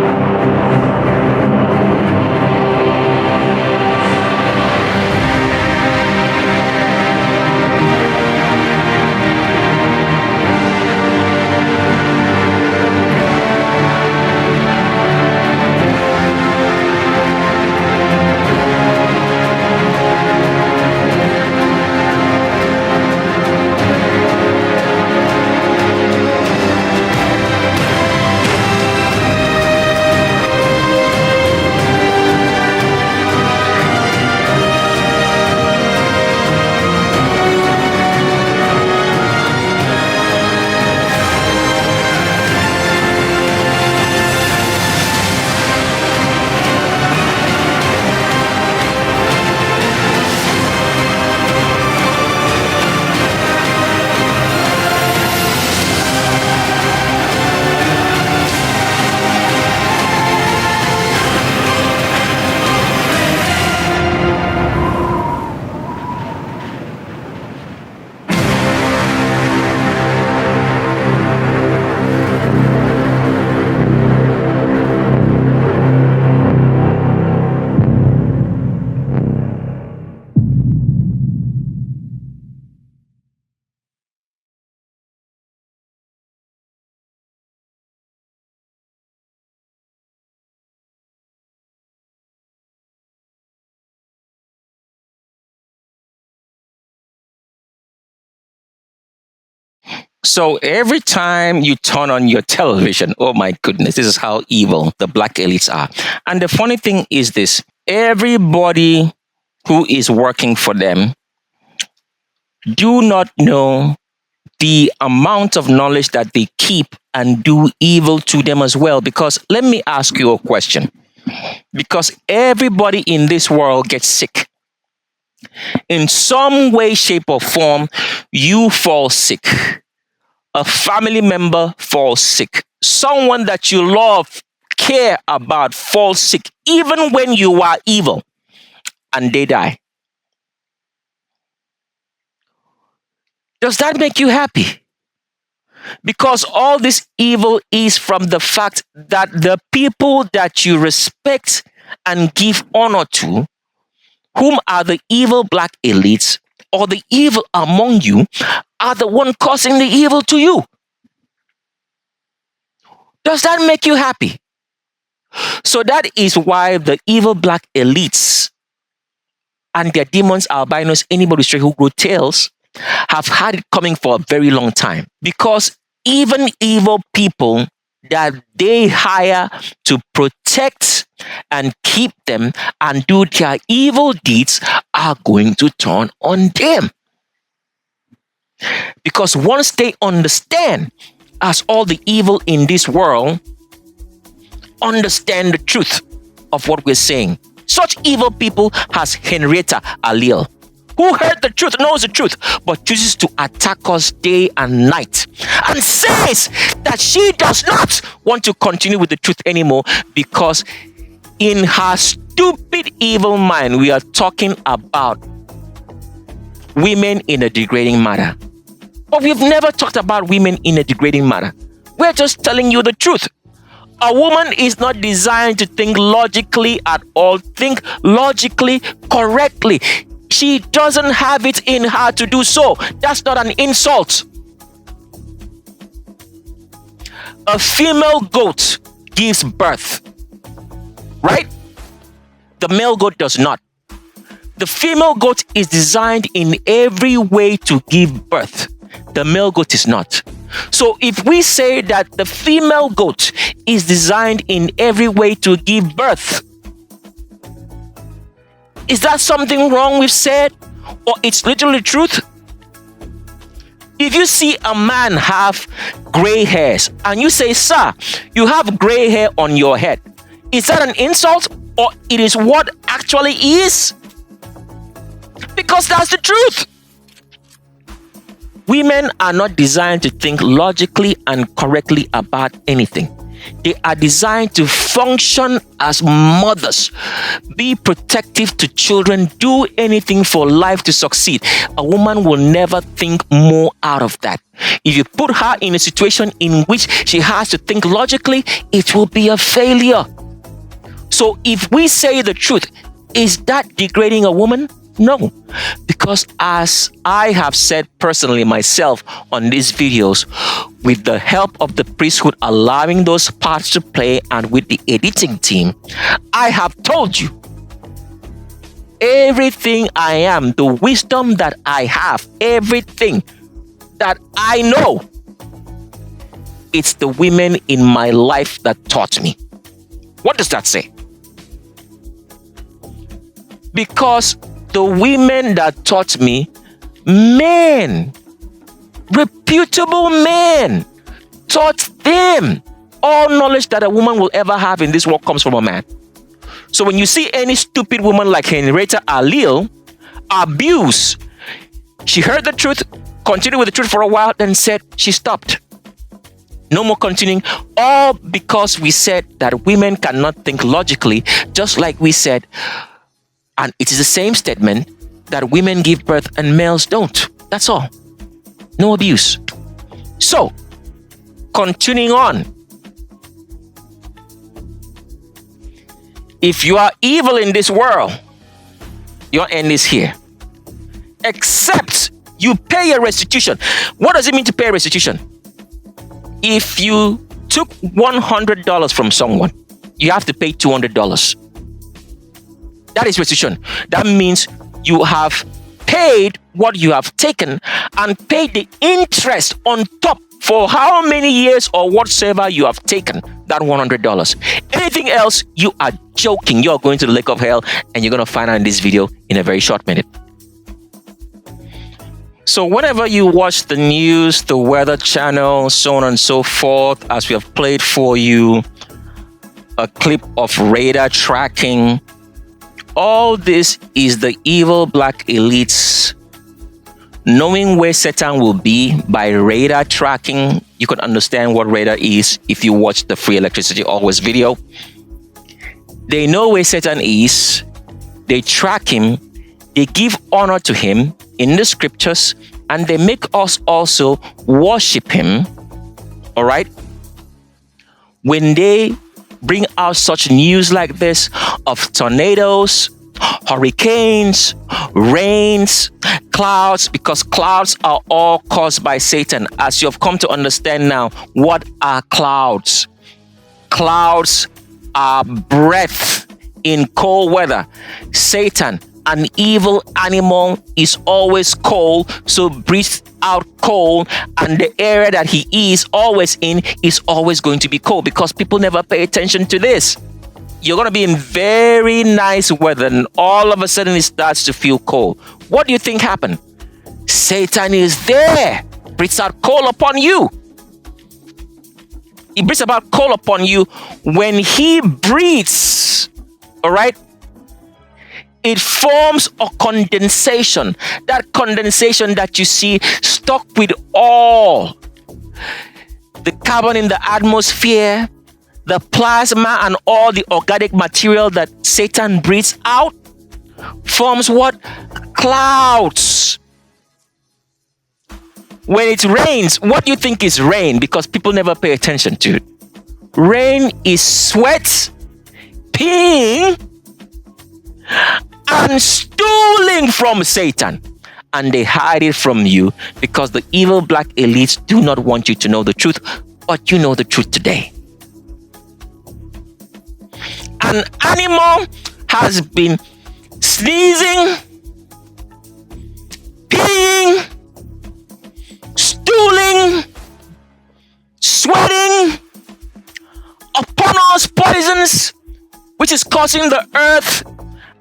[SPEAKER 12] So every time you turn on your television, oh my goodness, this is how evil the black elites are. And the funny thing is this, everybody who is working for them do not know the amount of knowledge that they keep and do evil to them as well. Because let me ask you a question. Because everybody in this world gets sick. In some way, shape, or form, you fall sick. A family member falls sick. Someone that you love, care about, falls sick, even when you are evil, and they die. Does that make you happy? Because all this evil is from the fact that the people that you respect and give honor to, whom are the evil black elites or the evil among you, are the one causing the evil to you. Does that make you happy? So that is why the evil black elites and their demons, albinos, anybody straight who grow tails, have had it coming for a very long time. Because even evil people that they hire to protect and keep them and do their evil deeds are going to turn on them. Because once they understand, as all the evil in this world understand the truth of what we're saying. Such evil people as Henrietta Allil, who heard the truth, knows the truth, but chooses to attack us day and night and says that she does not want to continue with the truth anymore because in her stupid evil mind, we are talking about women in a degrading manner. But we've never talked about women in a degrading manner. We're just telling you the truth. A woman is not designed to think logically at all. Think logically, correctly. She doesn't have it in her to do so. That's not an insult. A female goat gives birth, right? The male goat does not. The female goat is designed in every way to give birth. The male goat is not. So if we say that the female goat is designed in every way to give birth, is that something wrong we've said? Or it's literally truth? If you see a man have gray hairs and you say, sir, you have gray hair on your head, is that an insult or it is what actually is? Because that's the truth. Women are not designed to think logically and correctly about anything. They are designed to function as mothers, be protective to children, do anything for life to succeed. A woman will never think more out of that. If you put her in a situation in which she has to think logically, it will be a failure. So if we say the truth, is that degrading a woman? No, because as I have said personally myself on these videos, with the help of the priesthood allowing those parts to play and with the editing team, I have told you everything I am, the wisdom that I have, everything that I know, it's the women in my life that taught me. What does that say? Because the women that taught me, men, reputable men, taught them. All knowledge that a woman will ever have in this world comes from a man. So when you see any stupid woman like Henrietta Allil abuse, she heard the truth, continued with the truth for a while, then said she stopped. No more continuing, all because we said that women cannot think logically, just like we said. And it is the same statement that women give birth and males don't. That's all. No abuse. So, continuing on. If you are evil in this world, your end is here. Except you pay a restitution. What does it mean to pay a restitution? If you took $100 from someone, you have to pay $200. That is restitution. That means you have paid what you have taken and paid the interest on top for how many years or whatsoever you have taken that $100. Anything else, you are joking. You're going to the lake of hell and you're going to find out in this video in a very short minute. So whenever you watch the news, the weather channel, so on and so forth, as we have played for you a clip of radar tracking, all this is the evil black elites knowing where Satan will be by radar tracking. You can understand what radar is if you watch the Free Electricity Always video. They know where Satan is. They track him. They give honor to him in the scriptures, and they make us also worship him. All right? When they bring out such news like this of tornadoes, hurricanes, rains, clouds, because clouds are all caused by Satan. As you have come to understand now, what are clouds? Clouds are breath in cold weather. Satan, an evil animal, is always cold, so breathes out cold, and the area that he is always in is always going to be cold, because people never pay attention to this. You're going to be in very nice weather, and all of a sudden it starts to feel cold. What do you think happened? Satan is there, breathes out cold upon you. He breathes about cold upon you. When he breathes, all right, it forms a condensation. That condensation that you see stuck with all the carbon in the atmosphere, the plasma, and all the organic material that Satan breathes out forms what? Clouds. When it rains, what do you think is rain? Because people never pay attention to it. Rain is sweat, peeing, and stooling from Satan. And they hide it from you because the evil black elites do not want you to know the truth, but you know the truth today. An animal has been sneezing, peeing, stooling, sweating upon us poisons, which is causing the earth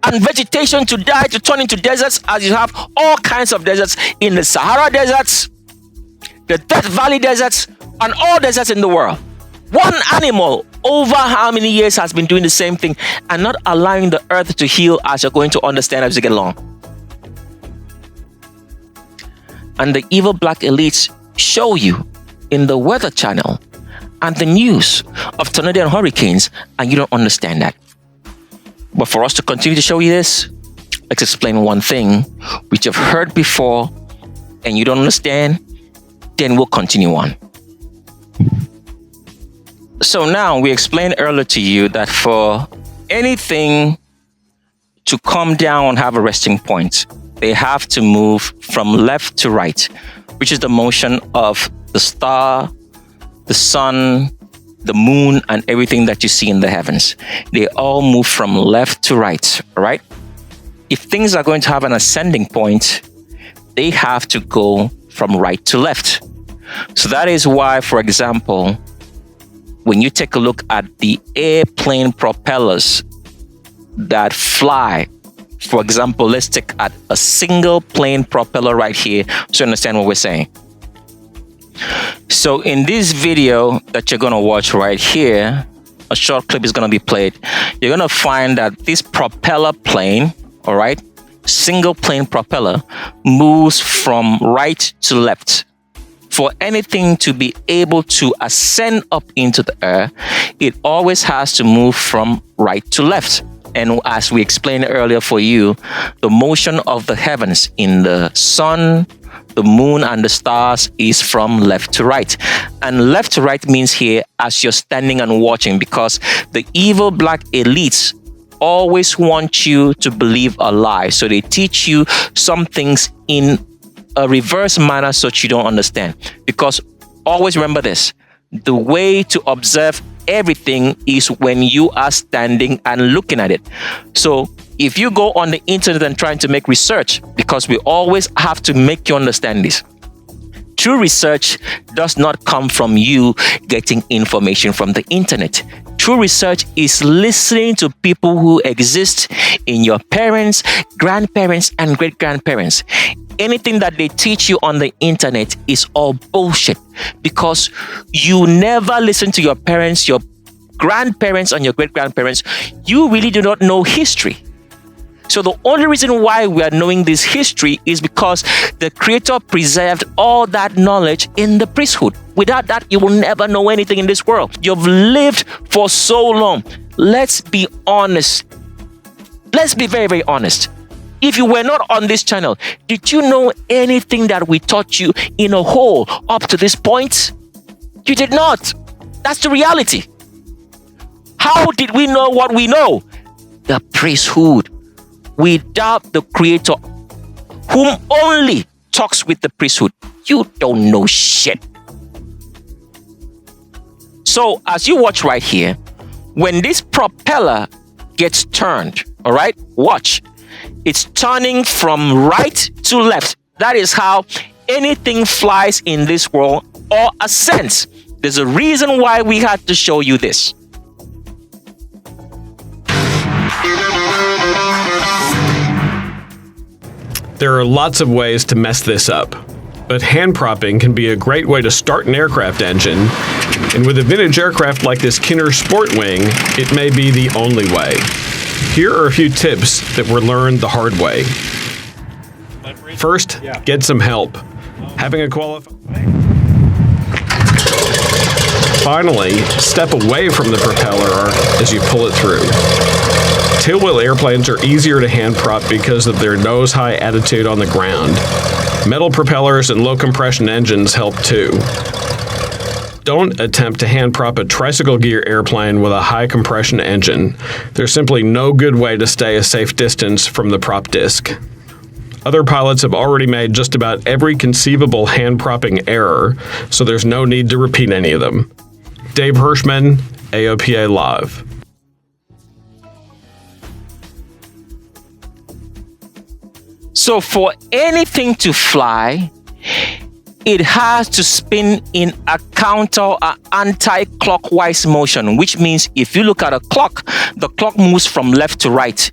[SPEAKER 12] and vegetation to die, to turn into deserts, as you have all kinds of deserts in the Sahara deserts, the Death Valley deserts, and all deserts in the world. One animal over how many years has been doing the same thing and not allowing the earth to heal, as you're going to understand as you get along. And the evil black elites show you in the weather channel and the news of tornado and hurricanes, and you don't understand that. But for us to continue to show you this, let's explain one thing which you've heard before and you don't understand, then we'll continue on. So now we explained earlier to you that for anything to come down and have a resting point, they have to move from left to right, which is the motion of the star, the sun, the moon, and everything that you see in the heavens. They all move from left to right, all right? If things are going to have an ascending point, they have to go from right to left. So that is why, for example, when you take a look at the airplane propellers that fly, for example, let's take at a single plane propeller right here so you understand what we're saying. So in this video that you're going to watch right here, a short clip is going to be played. You're going to find that this propeller plane, all right, single plane propeller, moves from right to left. For anything to be able to ascend up into the air, it always has to move from right to left. And as we explained earlier for you, the motion of the heavens in the sun, the moon, and the stars is from left to right. And left to right means here as you're standing and watching, because the evil black elites always want you to believe a lie. So they teach you some things in a reverse manner so that you don't understand. Because always remember this, the way to observe everything is when you are standing and looking at it. So if you go on the internet and trying to make research, because we always have to make you understand this, true research does not come from you getting information from the internet. True research is listening to people who exist in your parents, grandparents, and great-grandparents. anything that they teach you on the internet is all bullshit, because you never listen to your parents, your grandparents, and your great-grandparents. You really do not know history. So the only reason why we are knowing this history is because the Creator preserved all that knowledge in the priesthood. Without that, you will never know anything in this world. You've lived for so long. Let's be honest. Let's be very, very honest. If you were not on this channel, did you know anything that we taught you in a whole up to this point? You did not. That's the reality. How did we know what we know? The priesthood. Without the Creator, whom only talks with the priesthood, you don't know shit. So as you watch right here, when this propeller gets turned, all right, watch. It's turning from right to left. That is how anything flies in this world or ascends. There's a reason why we had to show you this.
[SPEAKER 6] There are lots of ways to mess this up, but hand propping can be a great way to start an aircraft engine, and with a vintage aircraft like this Kinner Sport Wing, it may be the only way. Here are a few tips that were learned the hard way. First, get some help. Having a qualified... Finally, step away from the propeller arc as you pull it through. Tailwheel airplanes are easier to hand prop because of their nose-high attitude on the ground. Metal propellers and low compression engines help too. Don't attempt to hand prop a tricycle gear airplane with a high compression engine. There's simply no good way to stay a safe distance from the prop disc. Other pilots have already made just about every conceivable hand propping error, so there's no need to repeat any of them. Dave Hirschman, AOPA Live.
[SPEAKER 12] So for anything to fly, it has to spin in a anti-clockwise motion, which means if you look at a clock, the clock moves from left to right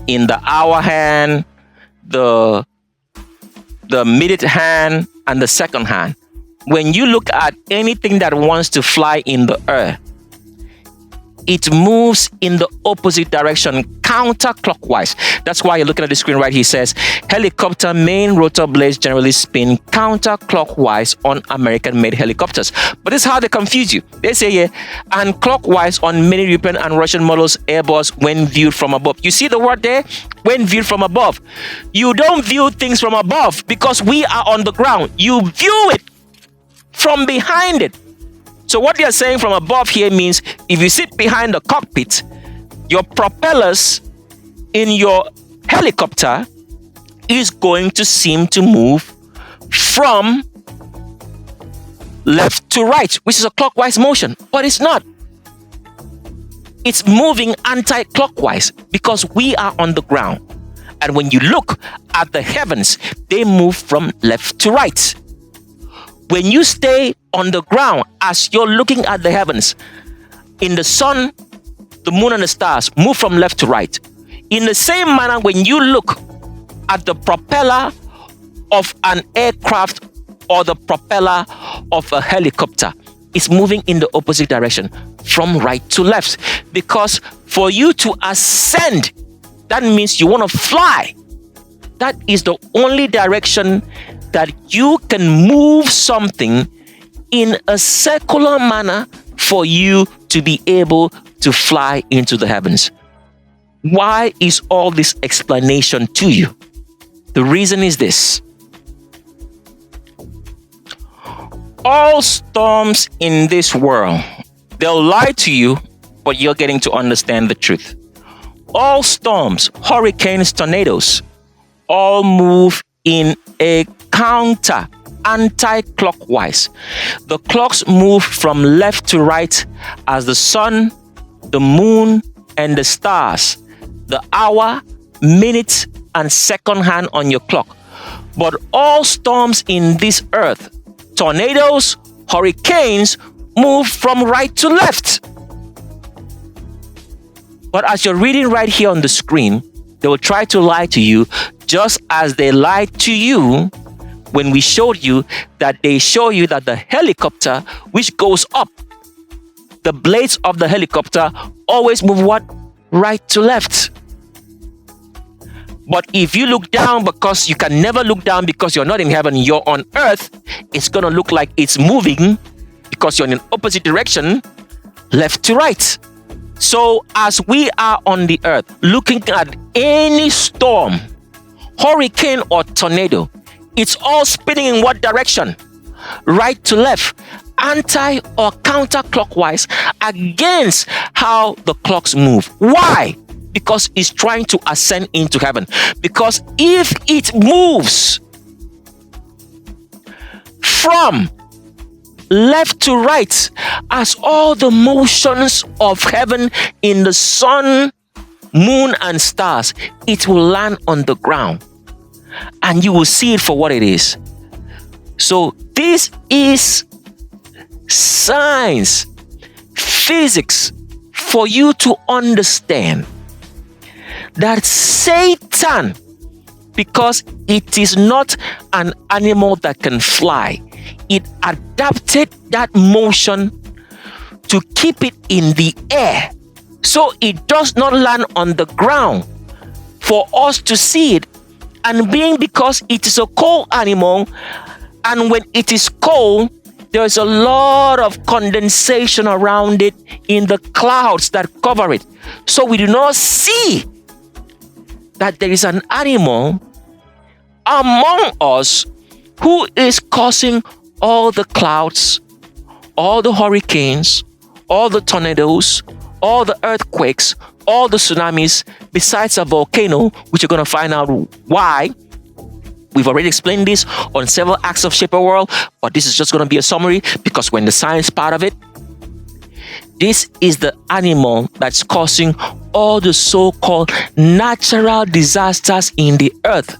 [SPEAKER 12] in the hour hand, the minute hand, and the second hand. When you look at anything that wants to fly in the air, it moves in the opposite direction, counterclockwise. That's why you're looking at the screen right here. It says, helicopter main rotor blades generally spin counterclockwise on American-made helicopters. But this is how they confuse you. They say here, and clockwise on many European and Russian models Airbus when viewed from above. You see the word there? When viewed from above. You don't view things from above because we are on the ground. You view it from behind it. So what they are saying from above here means if you sit behind the cockpit, your propellers in your helicopter is going to seem to move from left to right, which is a clockwise motion, but it's not. It's moving anti-clockwise because we are on the ground. And when you look at the heavens, they move from left to right. When you stay on the ground as you're looking at the heavens, in the sun, the moon and the stars move from left to right. In the same manner, when you look at the propeller of an aircraft or the propeller of a helicopter, it's moving in the opposite direction, from right to left. Because for you to ascend, that means you want to fly. That is the only direction that you can move something in a circular manner for you to be able to fly into the heavens. Why is all this explanation to you? The reason is this. All storms in this world, they'll lie to you, but you're getting to understand the truth. All storms, hurricanes, tornadoes, all move in a anti-clockwise. The clocks move from left to right as the sun, the moon, and the stars, the hour, minute, and second hand on your clock. But all storms in this earth, tornadoes, hurricanes, move from right to left. But as you're reading right here on the screen, they will try to lie to you Just as they lied to you when we showed you that they show you that the helicopter which goes up, the blades of the helicopter always move what? Right to left. But if you look down, because you can never look down because you're not in heaven, you're on earth, it's going to look like it's moving because you're in an opposite direction, left to right. So as we are on the earth, looking at any storm, hurricane or tornado, it's all spinning in what direction? Right to left, anti or counterclockwise against how the clocks move. Why? Because it's trying to ascend into heaven. Because if it moves from left to right, as all the motions of heaven in the sun, moon, and stars, it will land on the ground. And you will see it for what it is. So this is science, physics, for you to understand that Satan, because it is not an animal that can fly, it adapted that motion to keep it in the air, so it does not land on the ground for us to see it. And being because it is a cold animal, and when it is cold, there's a lot of condensation around it in the clouds that cover it. So we do not see that there is an animal among us who is causing all the clouds, all the hurricanes, all the tornadoes, all the earthquakes, all the tsunamis, besides a volcano, which you're going to find out why. We've already explained this on several acts of Shape a World, but this is just going to be a summary, because when the science part of it, this is the animal that's causing all the so-called natural disasters in the earth.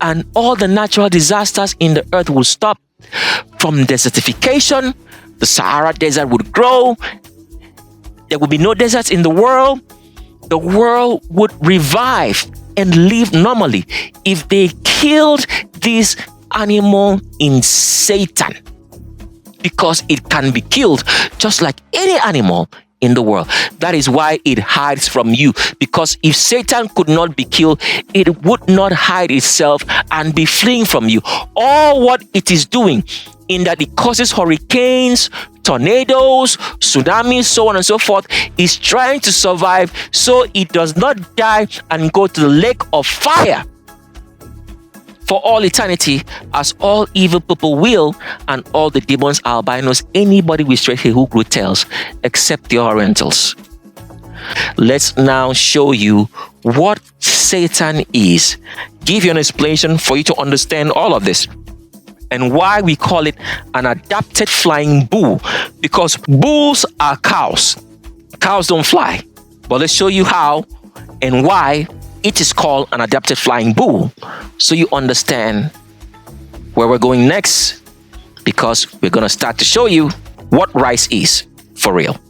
[SPEAKER 12] And all the natural disasters in the earth will stop. From desertification, the Sahara Desert would grow. There would be no deserts in the world. The world would revive and live normally if they killed this animal in Satan, because it can be killed just like any animal in the world. That is why it hides from you, because if Satan could not be killed, it would not hide itself and be fleeing from you. All what it is doing in that it causes hurricanes, tornadoes, tsunamis, so on and so forth, is trying to survive so it does not die and go to the lake of fire for all eternity, as all evil people will, and all the demons, albinos, anybody with straight hair who grew tails, except the Orientals. Let's now show you what Satan is. Give you an explanation for you to understand all of this, and why we call it an adapted flying bull, because bulls are cows. Cows don't fly. But let's show you how and why it is called an adapted flying bull, so you understand where we're going next, because we're going to start to show you what rice is for real.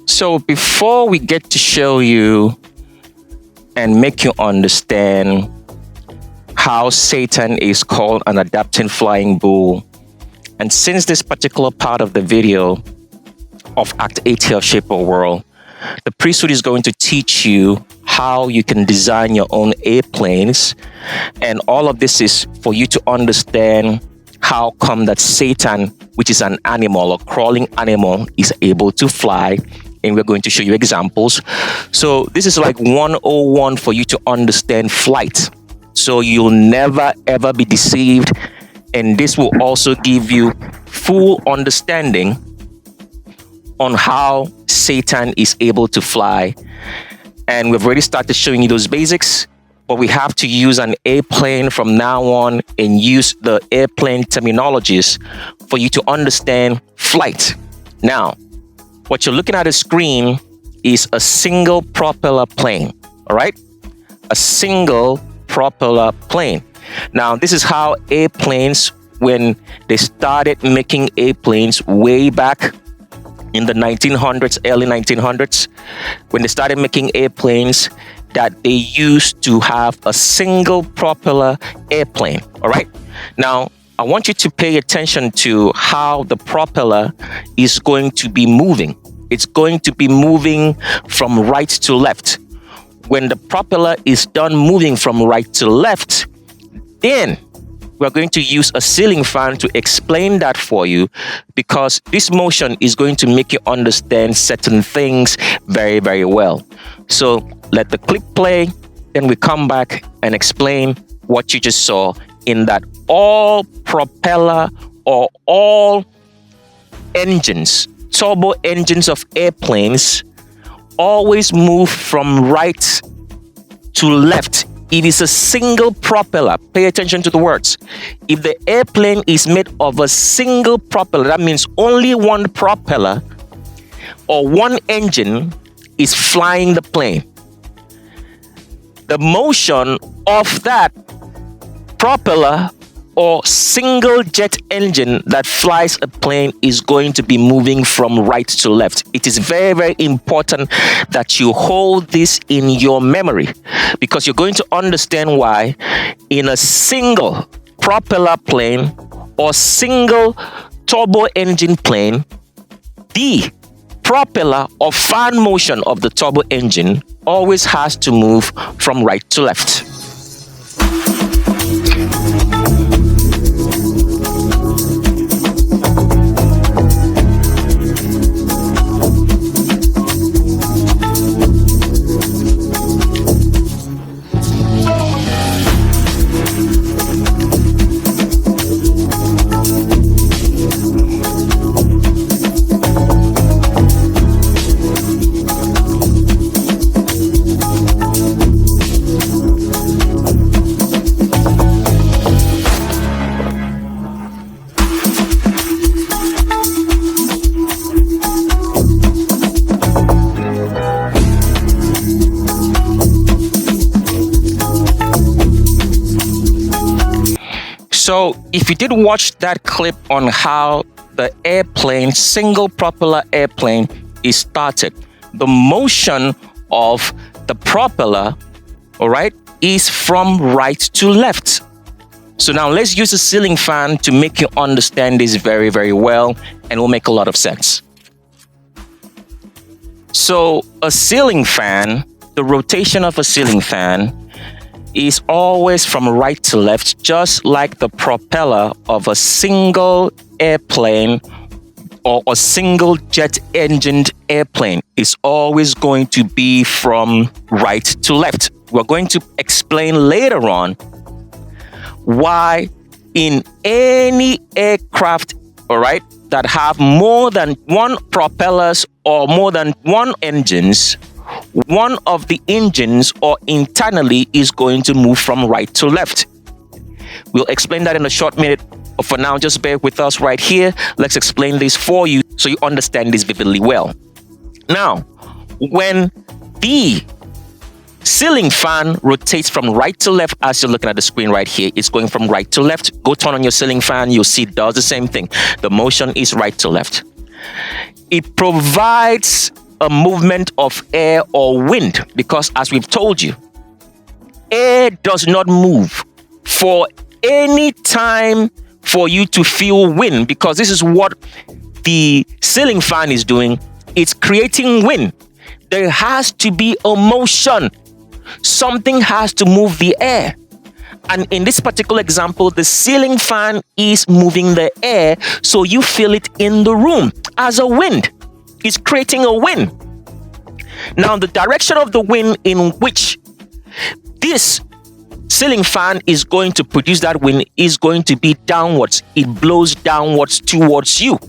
[SPEAKER 12] So before we get to show you and make you understand how Satan is called an adapted flying bull, and since this particular part of the video of Act 80 of Shape a World, the priesthood is going to teach you how you can design your own airplanes, and all of this is for you to understand how come that Satan, which is an animal, a crawling animal, is able to fly. And we're going to show you examples. So this is like 101 for you to understand flight. So you'll never ever be deceived. And this will also give you full understanding on how Satan is able to fly. And we've already started showing you those basics, but we have to use an airplane from now on and use the airplane terminologies for you to understand flight. Now, what you're looking at the screen is a single propeller plane, all right? A single propeller plane. Now, this is how airplanes, when they started making airplanes way back in the 1900s, early 1900s, when they started making airplanes, that they used to have a single propeller airplane, all right? Now, I want you to pay attention to how the propeller is going to be moving. It's going to be moving from right to left. When the propeller is done moving from right to left, then we're going to use a ceiling fan to explain that for you, because this motion is going to make you understand certain things very, very well. So let the clip play, then we come back and explain what you just saw in that all propeller or all engines, turbo engines of airplanes always move from right to left. It is a single propeller. Pay attention to the words. If the airplane is made of a single propeller, that means only one propeller or one engine is flying the plane. The motion of that propeller or single jet engine that flies a plane is going to be moving from right to left. It is very, very important that you hold this in your memory, because you're going to understand why in a single propeller plane or single turbo engine plane, the propeller or fan motion of the turbo engine always has to move from right to left. So if you did watch that clip on how the airplane, single propeller airplane is started, the motion of the propeller, all right, is from right to left. So now let's use a ceiling fan to make you understand this very, very well, and it will make a lot of sense. So a ceiling fan, the rotation of a ceiling fan is always from right to left, just like the propeller of a single airplane or a single jet engined airplane is always going to be from right to left. We're going to explain later on why in any aircraft, all right, that have more than one propellers or more than one engines, one of the engines or internally is going to move from right to left. We'll explain that in a short minute, but for now, just bear with us right here. Let's explain this for you so you understand this vividly well. Now, when the ceiling fan rotates from right to left, as you're looking at the screen right here, it's going from right to left. Go turn on your ceiling fan, you'll see it does the same thing. The motion is right to left. It provides a movement of air or wind, because as we've told you, air does not move for any time for you to feel wind, because this is what the ceiling fan is doing. It's creating wind. There has to be a motion. Something has to move the air. And in this particular example, the ceiling fan is moving the air, so you feel it in the room as a wind. It's creating a wind. Now, the direction of the wind in which this ceiling fan is going to produce that wind is going to be downwards. It blows downwards towards you.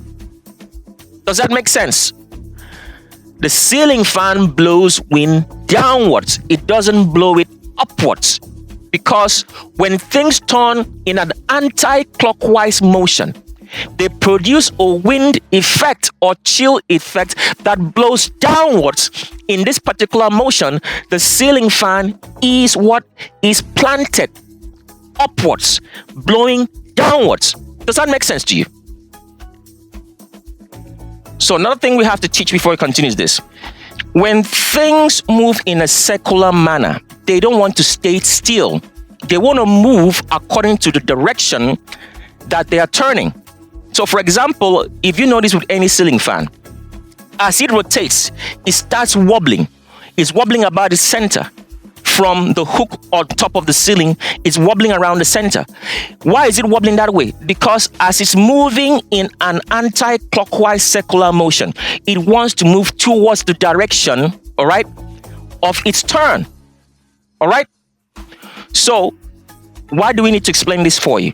[SPEAKER 12] Does that make sense? The ceiling fan blows wind downwards. It doesn't blow it upwards. Because when things turn in an anti-clockwise motion, they produce a wind effect or chill effect that blows downwards. In this particular motion, the ceiling fan is what is planted upwards, blowing downwards. Does that make sense to you? So another thing we have to teach before we continue is this. When things move in a circular manner, they don't want to stay still. They want to move according to the direction that they are turning. So for example, if you notice with any ceiling fan, as it rotates, it starts wobbling. It's wobbling about the center. From the hook on top of the ceiling, it's wobbling around the center. Why is it wobbling that way? Because as it's moving in an anti-clockwise circular motion, it wants to move towards the direction, all right, of its turn. All right? So, why do we need to explain this for you?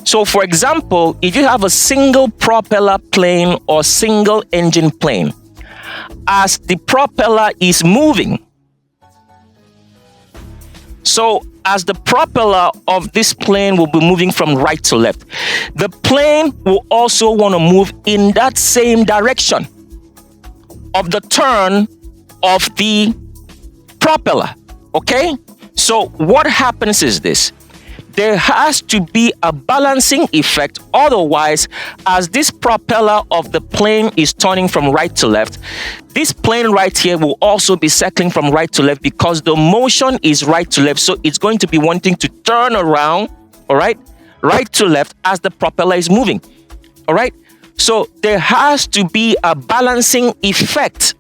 [SPEAKER 12] So, for example, if you have a single propeller plane or single engine plane, as the propeller is moving, so as the propeller of this plane will be moving from right to left, the plane will also want to move in that same direction of the turn of the propeller. Okay? So what happens is this. There has to be a balancing effect. Otherwise, as this propeller of the plane is turning from right to left, this plane right here will also be circling from right to left because the motion is right to left. So it's going to be wanting to turn around, all right, right to left as the propeller is moving. All right. So there has to be a balancing effect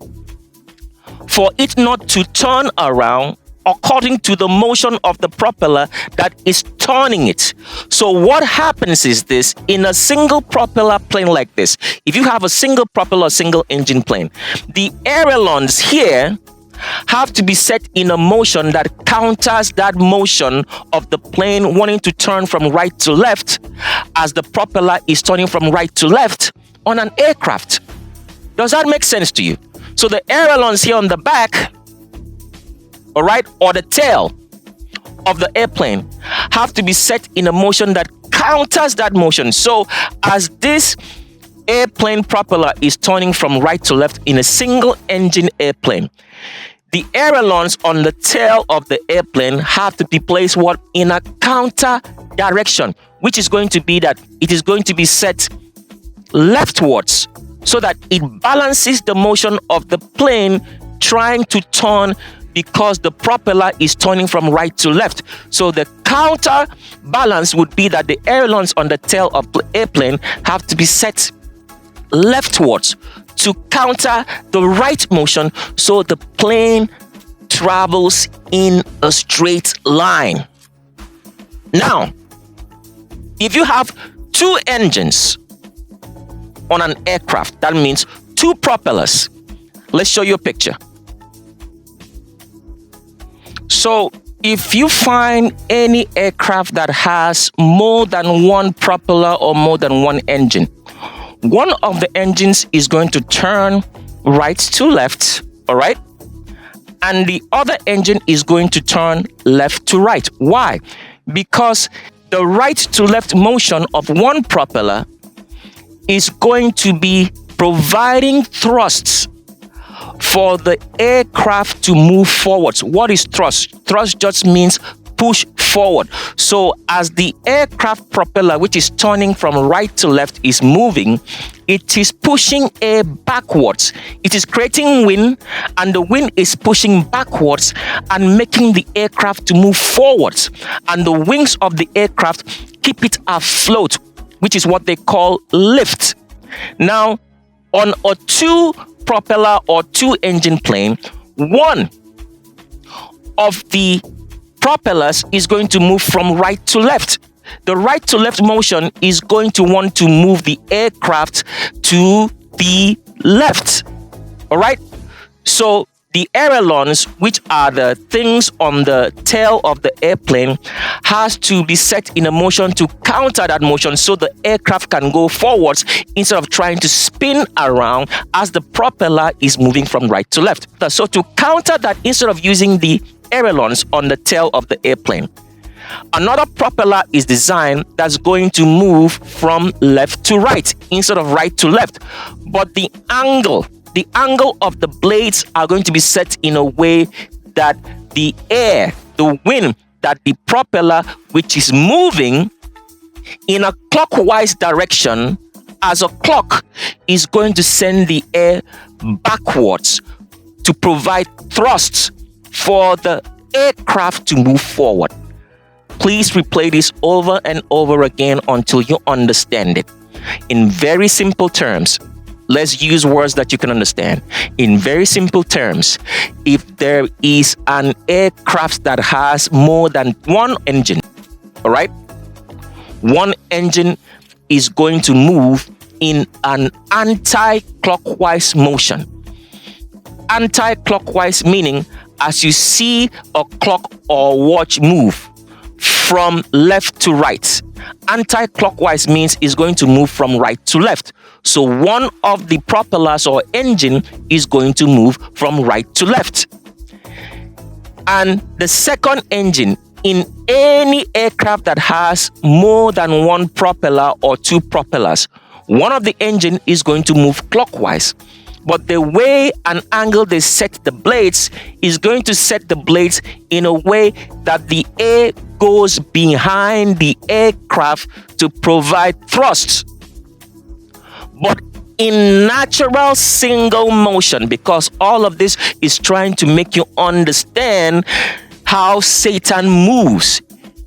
[SPEAKER 12] for it not to turn around according to the motion of the propeller that is turning it. So what happens is this, in a single propeller plane like this, if you have a single propeller, single engine plane, the ailerons here have to be set in a motion that counters that motion of the plane wanting to turn from right to left as the propeller is turning from right to left on an aircraft. Does that make sense to you? So the ailerons here on the back, all right, or the tail of the airplane have to be set in a motion that counters that motion. So as this airplane propeller is turning from right to left in a single engine airplane, the ailerons on the tail of the airplane have to be placed in a counter direction, which is going to be that it is going to be set leftwards so that it balances the motion of the plane trying to turn because the propeller is turning from right to left. So the counter balance would be that the ailerons on the tail of the airplane have to be set leftwards to counter the right motion so the plane travels in a straight line. Now, if you have two engines on an aircraft, that means two propellers. Let's show you a picture. So if you find any aircraft that has more than one propeller or more than one engine, one of the engines is going to turn right to left, all right? And the other engine is going to turn left to right. Why? Because the right to left motion of one propeller is going to be providing thrusts for the aircraft to move forwards. What is thrust? Thrust just means push forward. So as the aircraft propeller, which is turning from right to left, is moving, it is pushing air backwards. It is creating wind, and the wind is pushing backwards and making the aircraft to move forwards. And the wings of the aircraft keep it afloat, which is what they call lift. Now, on a two propeller or two engine plane, one of the propellers is going to move from right to left. The right to left motion is going to want to move the aircraft to the left. All right. So the ailerons, which are the things on the tail of the airplane, has to be set in a motion to counter that motion so the aircraft can go forwards instead of trying to spin around as the propeller is moving from right to left. So to counter that, instead of using the ailerons on the tail of the airplane, another propeller is designed that's going to move from left to right instead of right to left. But the angle of the blades are going to be set in a way that the air, the wind, that the propeller, which is moving in a clockwise direction as a clock, is going to send the air backwards to provide thrust for the aircraft to move forward. Please replay this over and over again until you understand it. In very simple terms, let's use words that you can understand. In very simple terms, if there is an aircraft that has more than one engine, all right, one engine is going to move in an anti-clockwise motion. Anti-clockwise meaning as you see a clock or watch move from left to right. Anti-clockwise means it's going to move from right to left. So one of the propellers or engine is going to move from right to left. And the second engine in any aircraft that has more than one propeller or two propellers, one of the engine is going to move clockwise. But the way and angle they set the blades is going to set the blades in a way that the air goes behind the aircraft to provide thrust. But in natural single motion, because all of this is trying to make you understand how Satan moves,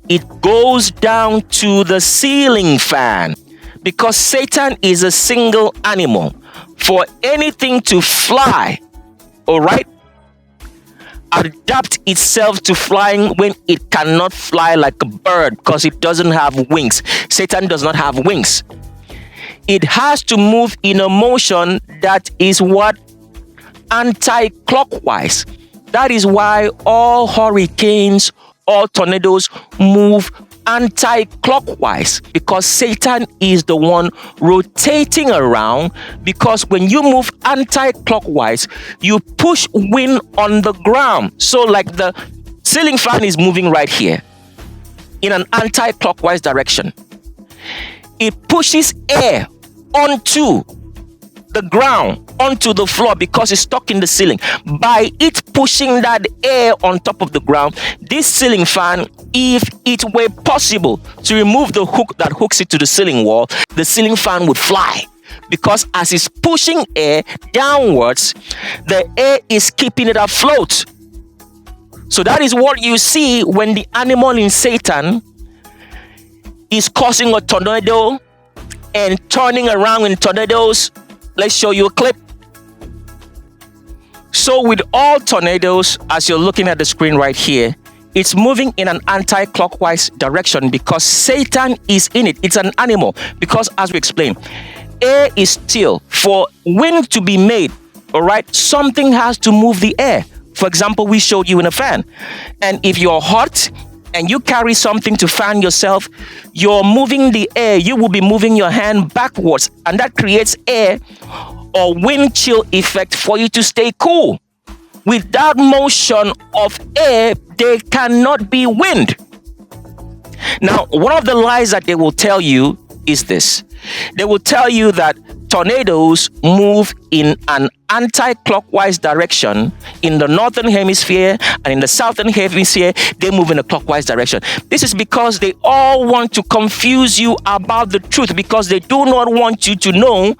[SPEAKER 12] it goes down to the ceiling fan. Because Satan is a single animal. For anything to fly, all right, adapt itself to flying when it cannot fly like a bird because it doesn't have wings. Satan does not have wings. It has to move in a motion that is what? Anti-clockwise. That is why all hurricanes, all tornadoes move anti-clockwise, because Satan is the one rotating around. Because when you move anti-clockwise, you push wind on the ground. So like the ceiling fan is moving right here in an anti-clockwise direction. It pushes air onto the ground, onto the floor, because it's stuck in the ceiling. By it pushing that air on top of the ground, this ceiling fan, if it were possible to remove the hook that hooks it to the ceiling wall, the ceiling fan would fly. Because as it's pushing air downwards, the air is keeping it afloat. So that is what you see when the animal in Satan is causing a tornado and turning around in tornadoes. Let's show you a clip. So with all tornadoes, as you're looking at the screen right here, it's moving in an anti-clockwise direction because Satan is in it. It's an animal. Because as we explained, air is still. For wind to be made, all right, something has to move the air. For example, we showed you in a fan. And if you're hot and you carry something to fan yourself, you're moving the air. You will be moving your hand backwards, and that creates air or wind chill effect for you to stay cool. Without motion of air, there cannot be wind. Now, one of the lies that they will tell you is this. They will tell you that tornadoes move in an anti-clockwise direction in the northern hemisphere, and in the southern hemisphere they move in a clockwise direction. This is because they all want to confuse you about the truth, because they do not want you to know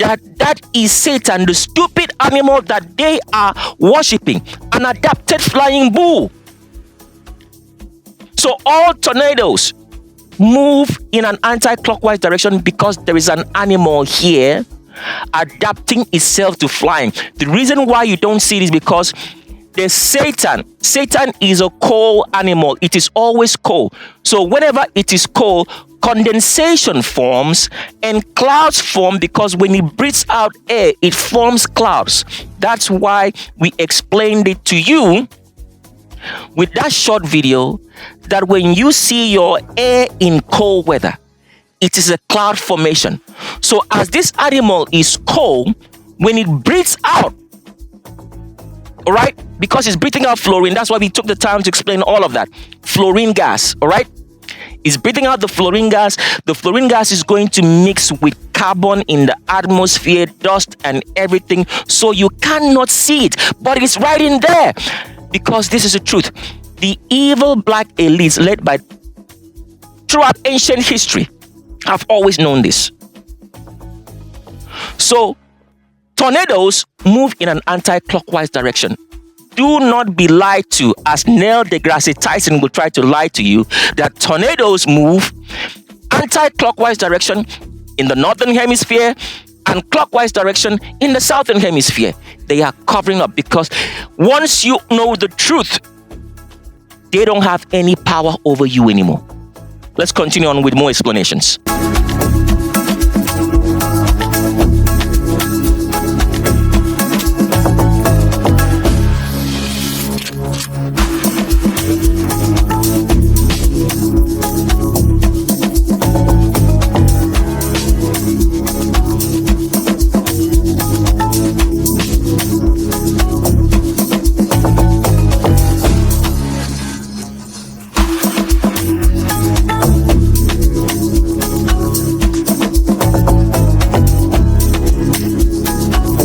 [SPEAKER 12] that that is Satan, the stupid animal that they are worshiping, an adapted flying bull. So all tornadoes move in an anti-clockwise direction because there is an animal here adapting itself to flying. The reason why you don't see it is because there's Satan. Satan is a cold animal. It is always cold. So whenever it is cold, condensation forms and clouds form because when it breathes out air, it forms clouds. That's why we explained it to you with that short video that when you see your air in cold weather, it is a cloud formation. So as this animal is cold, when it breathes out, all right, because it's breathing out fluorine, that's why we took the time to explain all of that. Fluorine gas, all right? It's breathing out the fluorine gas. The fluorine gas is going to mix with carbon in the atmosphere, dust and everything, so you cannot see it, but it's right in there. Because this is the truth. The evil black elites led by throughout ancient history have always known this. So tornadoes move in an anti-clockwise direction. Do not be lied to, as Neil deGrasse Tyson will try to lie to you, that tornadoes move anti-clockwise direction in the northern hemisphere and clockwise direction in the southern hemisphere. They are covering up because once you know the truth, they don't have any power over you anymore. Let's continue on with more explanations.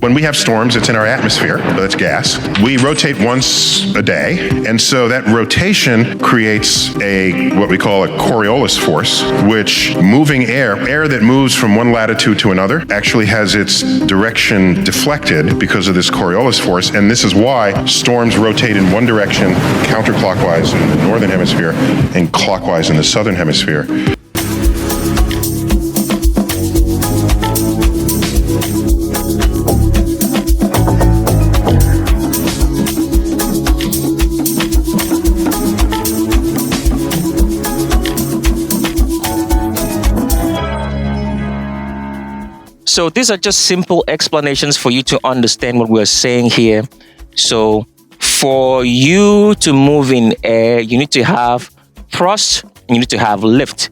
[SPEAKER 13] When we have storms, it's in our atmosphere, that's gas. We rotate once a day, and so that rotation creates what we call a Coriolis force, which moving air that moves from one latitude to another actually has its direction deflected because of this Coriolis force, and this is why storms rotate in one direction counterclockwise in the northern hemisphere and clockwise in the southern hemisphere.
[SPEAKER 12] So these are just simple explanations for you to understand what we're saying here. So for you to move in air, you need to have thrust, you need to have lift.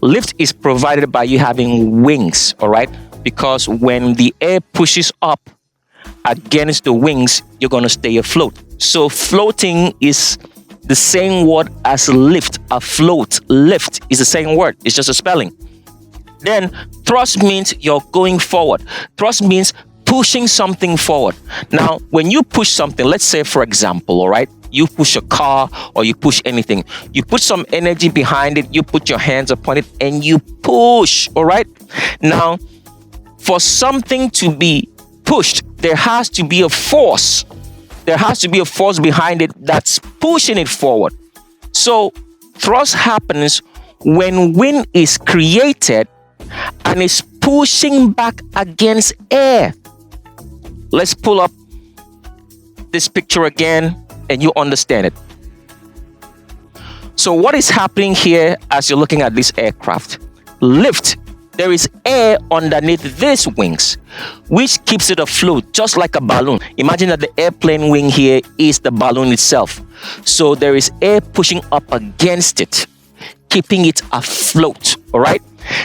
[SPEAKER 12] Lift is provided by you having wings, all right? Because when the air pushes up against the wings, you're going to stay afloat. So floating is the same word as lift. Afloat, lift is the same word. It's just a spelling. Then thrust means you're going forward. Thrust means pushing something forward. Now, when you push something, let's say, for example, all right, you push a car or you push anything, you put some energy behind it, you put your hands upon it and you push, all right? Now, for something to be pushed, there has to be a force. There has to be a force behind it that's pushing it forward. So thrust happens when wind is created and is pushing back against air. Let's pull up this picture again and you understand it. So what is happening here as you're looking at this aircraft? Lift. There is air underneath these wings, which keeps it afloat, just like a balloon. Imagine that the airplane wing here is the balloon itself. So there is air pushing up against it, keeping it afloat, all right?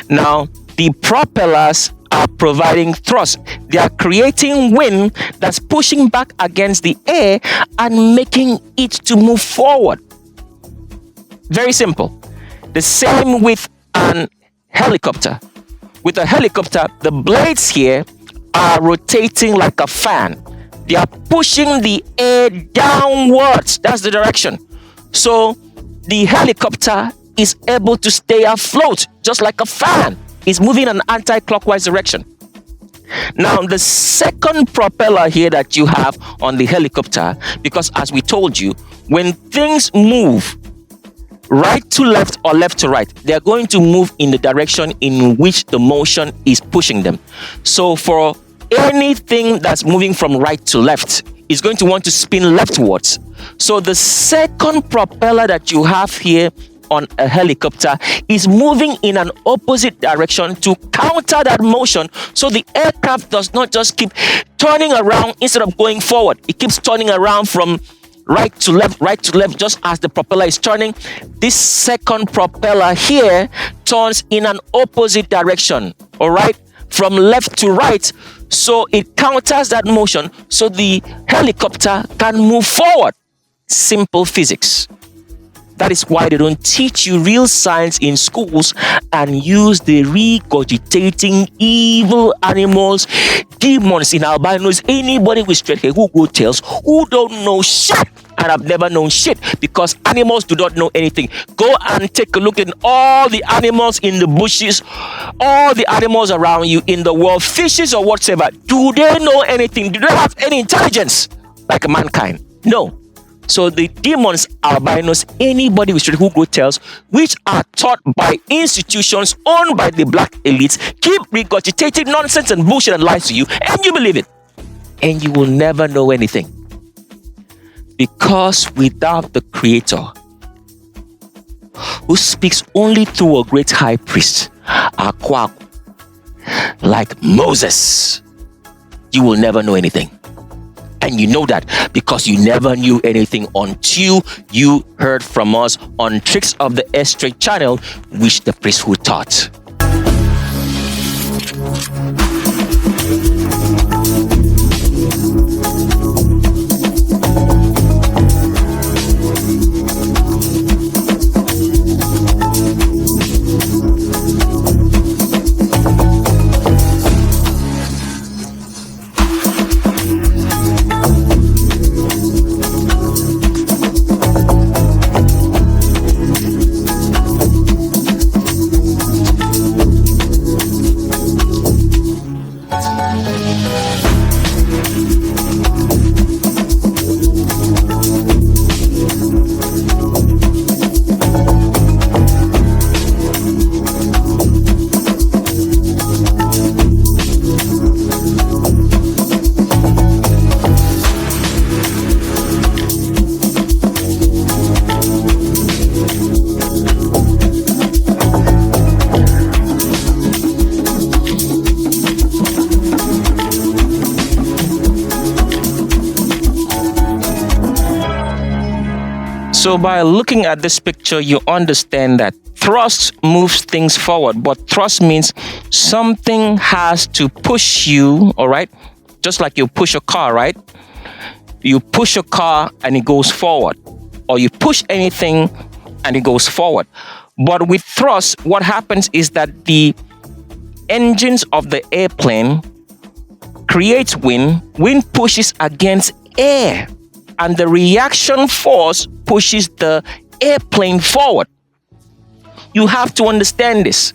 [SPEAKER 12] Now, the propellers are providing thrust. They are creating wind that's pushing back against the air and making it to move forward. Very simple. The same with an helicopter. With a helicopter, the blades here are rotating like a fan. They are pushing the air downwards. That's the direction. So the helicopter is able to stay afloat, just like a fan. It's moving in an anti-clockwise direction. Now, the second propeller here that you have on the helicopter, because as we told you, when things move right to left or left to right, they're going to move in the direction in which the motion is pushing them. So for anything that's moving from right to left, it's going to want to spin leftwards. So the second propeller that you have here on a helicopter is moving in an opposite direction to counter that motion, so the aircraft does not just keep turning around instead of going forward. It keeps turning around from right to left, just as the propeller is turning. This second propeller here turns in an opposite direction, all right, from left to right, so it counters that motion so the helicopter can move forward. Simple physics. That is why they don't teach you real science in schools and use the regurgitating evil animals, demons in albinos, anybody with straight hair who go tales, who don't know shit and have never known shit, because animals do not know anything. Go and take a look at all the animals in the bushes, all the animals around you in the world, fishes or whatever. Do they know anything? Do they have any intelligence like mankind? No. So the demons, albinos, anybody with straight who go tales, which are taught by institutions owned by the black elites, keep regurgitating nonsense and bullshit and lies to you, and you believe it. And you will never know anything. Because without the Creator, who speaks only through a great high priest, Aqua, like Moses, you will never know anything. And you know that because you never knew anything until you heard from us on Tricks of the S-Straight channel, which the priesthood taught. So by looking at this picture, you understand that thrust moves things forward, but thrust means something has to push you, all right? Just like you push a car, right? You push a car and it goes forward, or you push anything and it goes forward. But with thrust, what happens is that the engines of the airplane creates wind. Wind pushes against air, and the reaction force pushes the airplane forward. You have to understand this,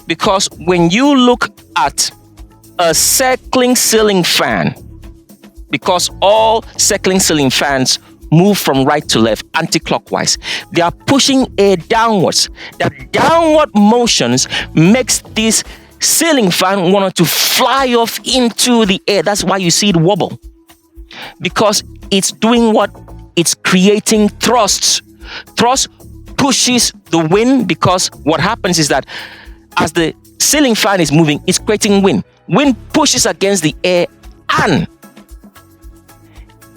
[SPEAKER 12] because when you look at a circling ceiling fan, because all circling ceiling fans move from right to left anti-clockwise, they are pushing air downwards. That downward motions makes this ceiling fan want to fly off into the air. That's why you see it wobble, because it's doing what? It's creating thrusts. Thrust pushes the wind, because what happens is that as the ceiling fan is moving, it's creating wind. Wind pushes against the air, and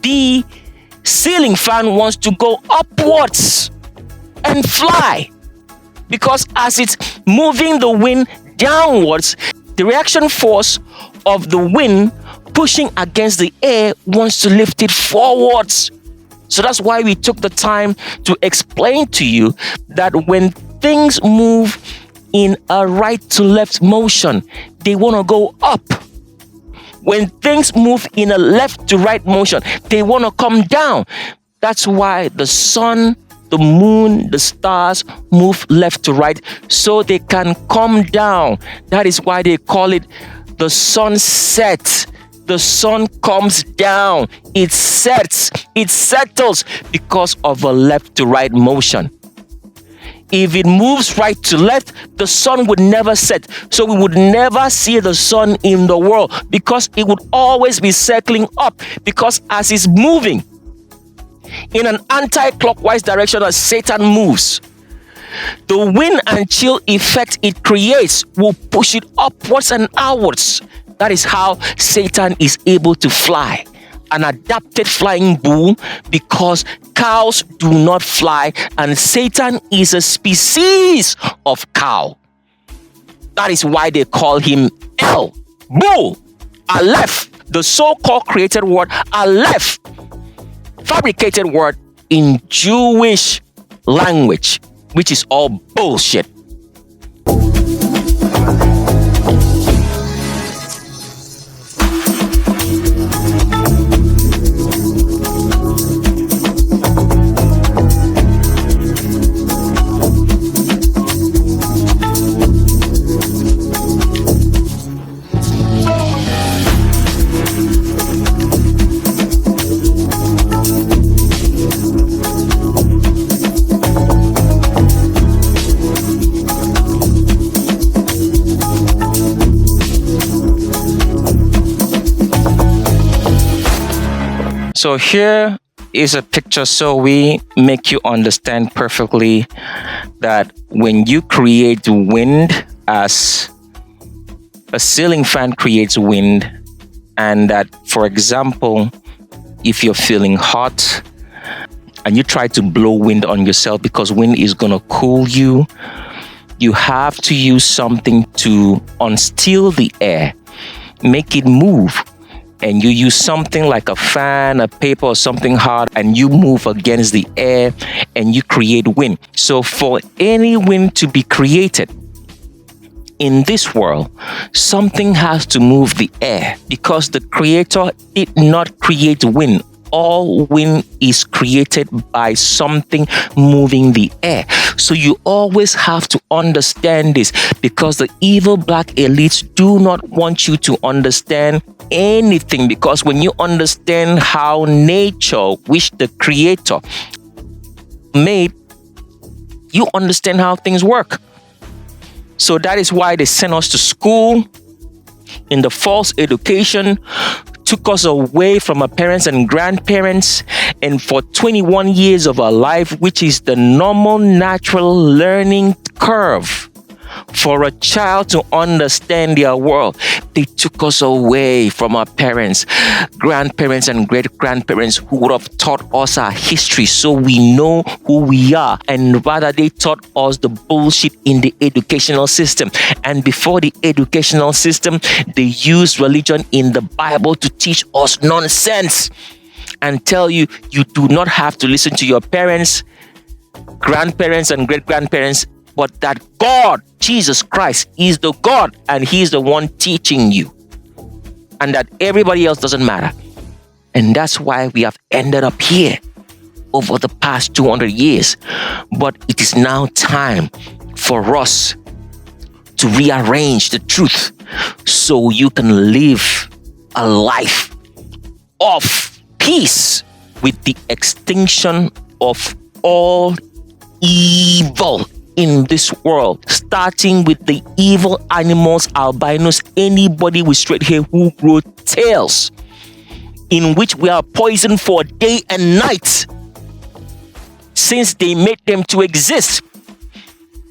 [SPEAKER 12] the ceiling fan wants to go upwards and fly, because as it's moving the wind downwards, the reaction force of the wind pushing against the air wants to lift it forwards. So that's why we took the time to explain to you that when things move in a right to left motion, they want to go up. When things move in a left to right motion, they want to come down. That's why the sun, the moon, the stars move left to right, so they can come down. That is why they call it the sunset. The sun comes down, it sets, it settles because of a left to right motion. If it moves right to left, the sun would never set. So we would never see the sun in the world, because it would always be circling up, because as it's moving in an anti-clockwise direction as Satan moves, the wind and chill effect it creates will push it upwards and outwards. That is how Satan is able to fly. An adapted flying bull, because cows do not fly, and Satan is a species of cow. That is why they call him El, bull, Aleph, the so-called created word Aleph, fabricated word in Jewish language, which is all bullshit. So here is a picture so we make you understand perfectly that when you create wind, as a ceiling fan creates wind, and that, for example, if you're feeling hot and you try to blow wind on yourself because wind is going to cool you, you have to use something to unstill the air, make it move. And you use something like a fan, a paper, or something hard, and you move against the air and you create wind. So for any wind to be created in this world, something has to move the air, because the Creator did not create wind. All wind is created by something moving the air. So you always have to understand this, because the evil black elites do not want you to understand anything, because when you understand how nature, which the Creator made, you understand how things work. So that is why they sent us to school in the false education, took us away from our parents and grandparents, and for 21 years of our life, which is the normal natural learning curve for a child to understand their world, they took us away from our parents, grandparents, and great-grandparents who would have taught us our history so we know who we are, and rather they taught us the bullshit in the educational system. And before the educational system, they used religion in the Bible to teach us nonsense and tell you you do not have to listen to your parents, grandparents, and great-grandparents, but that God, Jesus Christ, is the God, and He's the one teaching you, and that everybody else doesn't matter. And that's why we have ended up here over the past 200 years. But it is now time for us to rearrange the truth so you can live a life of peace with the extinction of all evil in this world, starting with the evil animals, albinos, anybody with straight hair who grow tails, in which we are poisoned for day and night since they made them to exist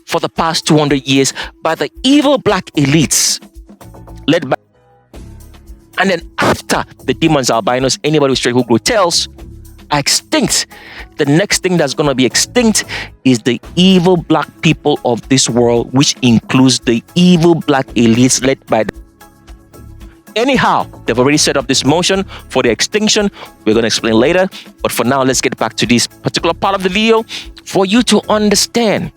[SPEAKER 12] for the past 200 years by the evil black elites led by, and then after the demons, albinos, anybody with straight who grow tails are extinct, the next thing that's going to be extinct is the evil black people of this world, which includes the evil black elites led by anyhow, they've already set up this motion for the extinction. We're going to explain later, but for now, let's get back to this particular part of the video for you to understand.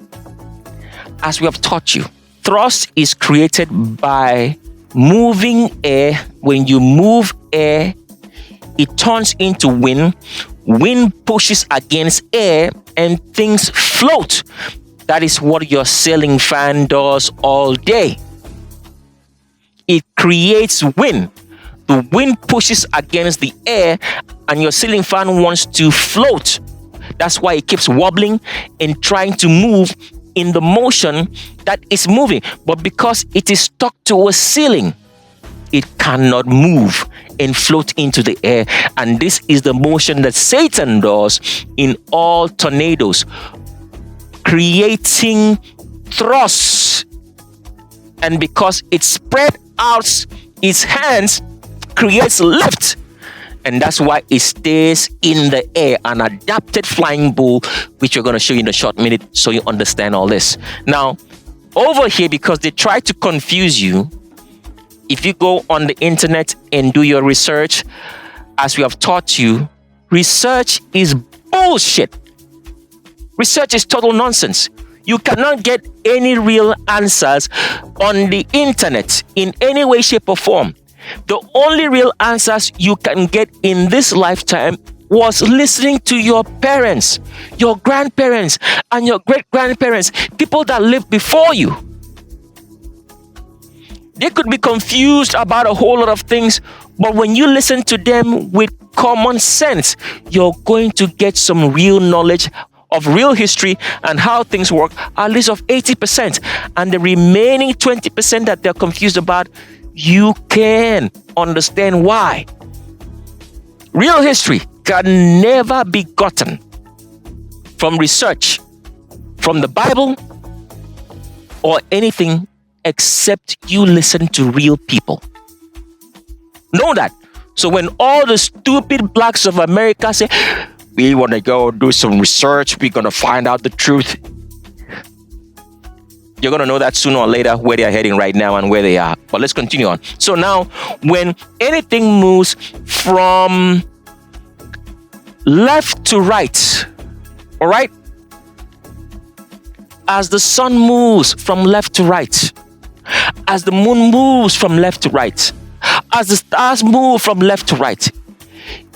[SPEAKER 12] As we have taught you, thrust is created by moving air. When you move air, it turns into wind. Wind pushes against air and things float. That is what your ceiling fan does all day. It creates wind. The wind pushes against the air and your ceiling fan wants to float. That's why it keeps wobbling and trying to move in the motion that is moving. But because it is stuck to a ceiling, it cannot move and float into the air. And this is the motion that Satan does in all tornadoes. creating thrust. And because it spread out its hands, creates lift. And that's why it stays in the air, an adapted flying bull, which we're going to show you in a short minute so you understand all this. Now, over here, because they try to confuse you, if you go on the internet and do your research, as we have taught you, research is bullshit. Research is total nonsense. You cannot get any real answers on the internet in any way, shape, or form. The only real answers you can get in this lifetime was listening to your parents, your grandparents, and your great-grandparents, people that lived before you. They could be confused about a whole lot of things, but when you listen to them with common sense, you're going to get some real knowledge of real history and how things work, at least of 80%. And the remaining 20% that they're confused about, you can understand why. Real history can never be gotten from research, from the Bible, or anything except you listen to real people. Know that. So when all the stupid blacks of America say, we want to go do some research, we're going to find out the truth, you're going to know that sooner or later where they're heading right now and where they are. But let's continue on. So now, when anything moves from left to right, all right? As the sun moves from left to right, as the moon moves from left to right, as the stars move from left to right,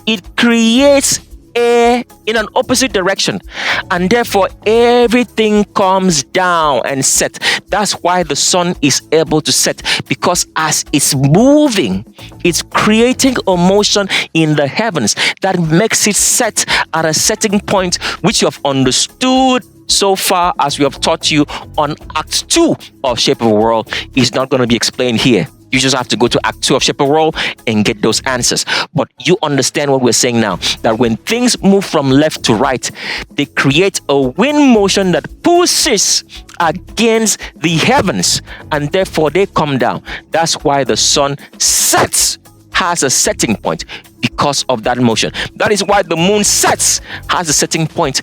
[SPEAKER 12] it creates air in an opposite direction, and therefore everything comes down and set. That's why the sun is able to set, because as it's moving, it's creating a motion in the heavens that makes it set at a setting point, which you have understood so far as we have taught you on Act 2 of Shape of a World. Is not going to be explained here. You just have to go to Act 2 of Shape of a World and get those answers. But you understand what we're saying now, that when things move from left to right, they create a wind motion that pushes against the heavens, and therefore they come down. That's why the sun sets, has a setting point because of that motion. That is why the moon sets, has a setting point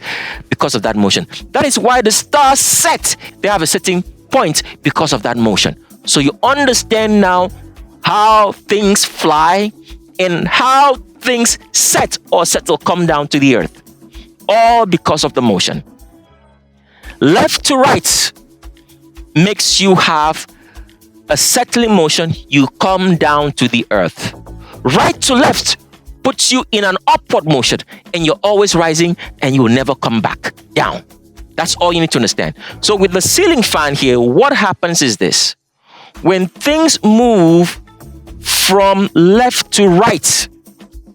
[SPEAKER 12] because of that motion. That is why the stars set, they have a setting point because of that motion. So you understand now how things fly and how things set or settle, come down to the earth. All because of the motion. Left to right makes you have a settling motion. You come down to the earth. Right to left puts you in an upward motion, and you're always rising and you will never come back down. That's all you need to understand. So with the ceiling fan here, what happens is this. When things move from left to right,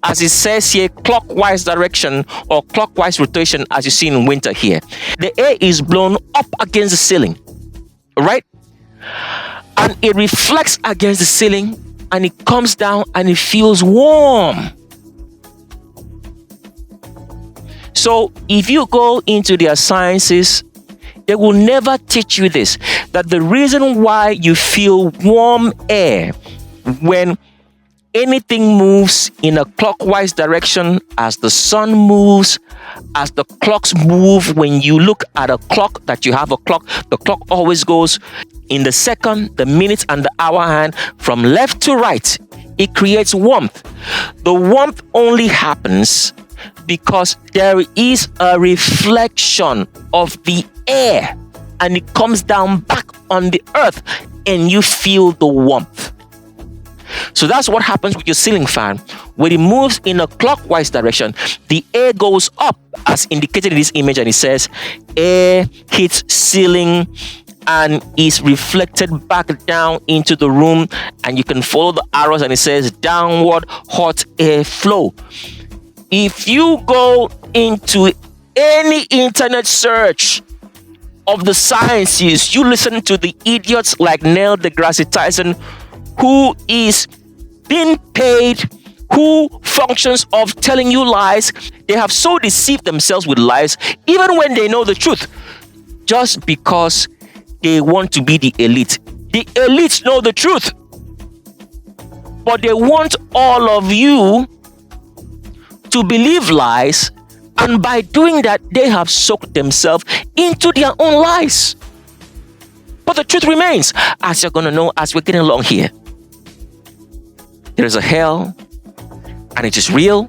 [SPEAKER 12] as it says here, clockwise direction or clockwise rotation, as you see in winter here, the air is blown up against the ceiling, right? And it reflects against the ceiling, and it comes down and it feels warm. So if you go into their sciences, they will never teach you this, that the reason why you feel warm air when anything moves in a clockwise direction, as the sun moves, as the clocks move, when you look at a clock, that you have a clock, the clock always goes in the second, the minute, and the hour hand from left to right. It creates warmth. The warmth only happens because there is a reflection of the air, and it comes down back on the earth, and you feel the warmth. So that's what happens with your ceiling fan. When it moves in a clockwise direction, the air goes up, as indicated in this image, and it says air hits ceiling and is reflected back down into the room, and you can follow the arrows, and it says downward hot air flow. If you go into any internet search of the sciences, you listen to the idiots like Neil deGrasse Tyson, who is being paid, who functions of telling you lies. They have so deceived themselves with lies, even when they know the truth, just because they want to be the elite. The elites know the truth, but they want all of you to believe lies, and by doing that, they have soaked themselves into their own lies. But the truth remains, as you're going to know as we're getting along here. There is a hell, and it is real.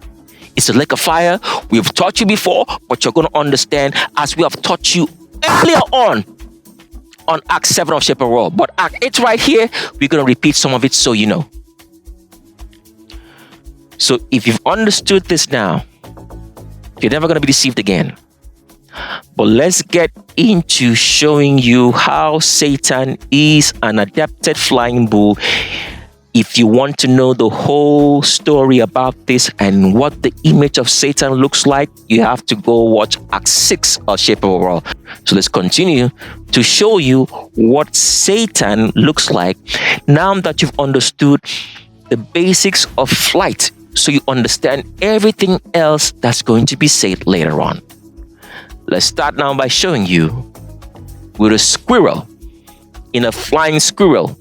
[SPEAKER 12] It's a lake of fire. We've taught you before, but you're going to understand as we have taught you earlier on Act 7 of Shape of World. But Act 8 right here, we're going to repeat some of it so you know. So if you've understood this now, you're never going to be deceived again. But let's get into showing you how Satan is an adapted flying bull. If you want to know the whole story about this and what the image of Satan looks like, you have to go watch Act 6 of Shape of a World. So let's continue to show you what Satan looks like now that you've understood the basics of flight, so you understand everything else that's going to be said later on. Let's start now by showing you with a squirrel in a flying squirrel.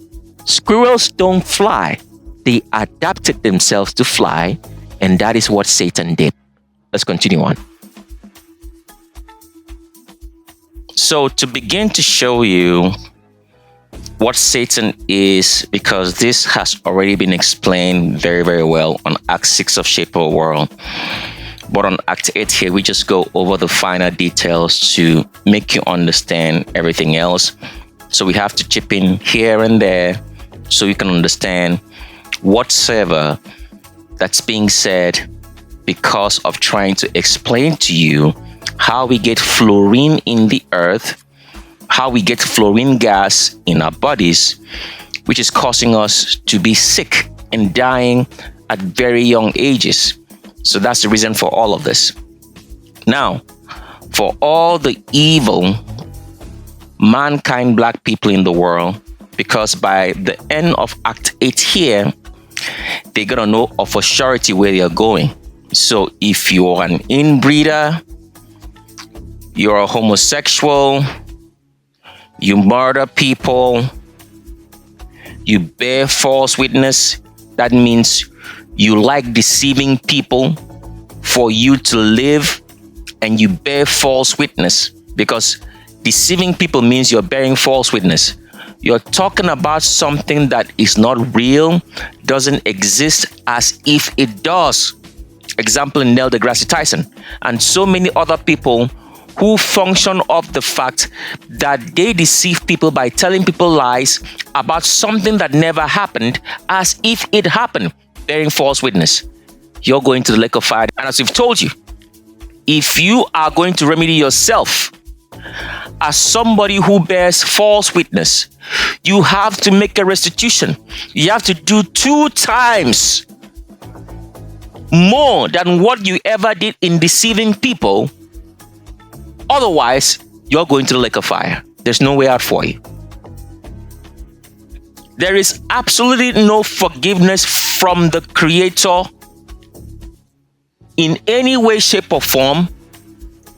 [SPEAKER 12] Squirrels don't fly. They adapted themselves to fly, and that is what Satan did. Let's continue on. So to begin to show you what Satan is, because this has already been explained very, very well on Act 6 of Shape of a World. But on Act 8 here, we just go over the finer details to make you understand everything else. So we have to chip in here and there so you can understand whatsoever that's being said, because of trying to explain to you how we get fluorine in the earth, how we get fluorine gas in our bodies, which is causing us to be sick and dying at very young ages. So that's the reason for all of this. Now, for all the evil mankind, black people in the world, because by the end of Act 8 here, they're gonna know of a surety where they're going. So if you're an inbreeder, you're a homosexual, you murder people, you bear false witness, that means you like deceiving people for you to live, and you bear false witness, because deceiving people means you're bearing false witness. You're talking about something that is not real, doesn't exist as if it does. Example, Neil deGrasse Tyson and so many other people who function off the fact that they deceive people by telling people lies about something that never happened as if it happened, bearing false witness. You're going to the lake of fire. And as we've told you, if you are going to remedy yourself as somebody who bears false witness, you have to make a restitution. You have to do 2 times more than what you ever did in deceiving people. Otherwise, you're going to the lake of fire. There's no way out for you. There is absolutely no forgiveness from the Creator in any way, shape, or form,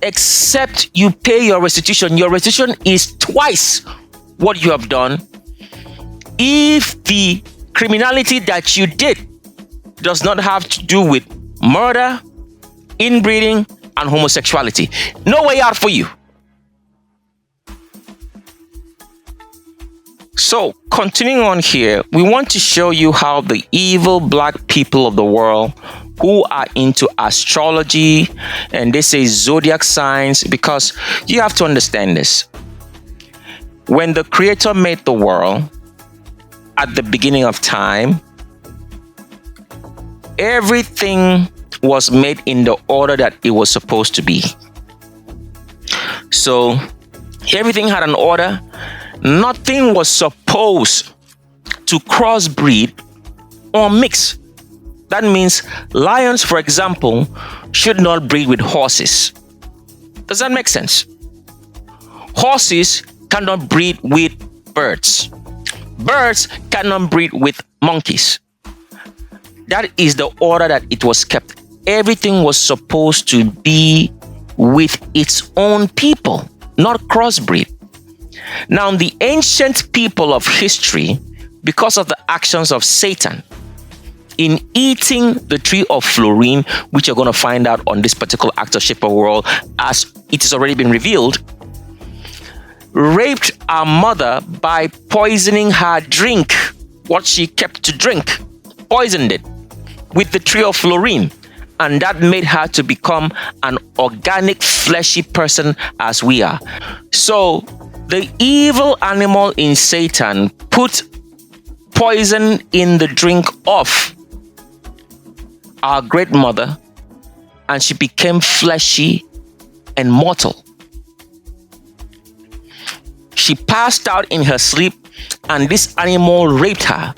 [SPEAKER 12] except you pay your restitution. Your restitution is twice what you have done if the criminality that you did does not have to do with murder, inbreeding, and homosexuality. No way out for you. So, continuing on here, we want to show you how the evil black people of the world who are into astrology and they say zodiac signs, because you have to understand this. When the Creator made the world at the beginning of time, everything was made in the order that it was supposed to be. So everything had an order. Nothing was supposed to crossbreed or mix. That means lions, for example, should not breed with horses. Does that make sense? Horses cannot breed with birds. Birds cannot breed with monkeys. That is the order that it was kept. Everything was supposed to be with its own people, not crossbreed. Now, the ancient people of history, because of the actions of Satan in eating the tree of fluorine, which you're going to find out on this particular Actor Shaper World, as it has already been revealed, raped our mother by poisoning her drink, what she kept to drink, poisoned it with the tree of fluorine. And that made her to become an organic, fleshy person as we are. So the evil animal in Satan put poison in the drink of our great mother, and she became fleshy and mortal. She passed out in her sleep, and this animal raped her.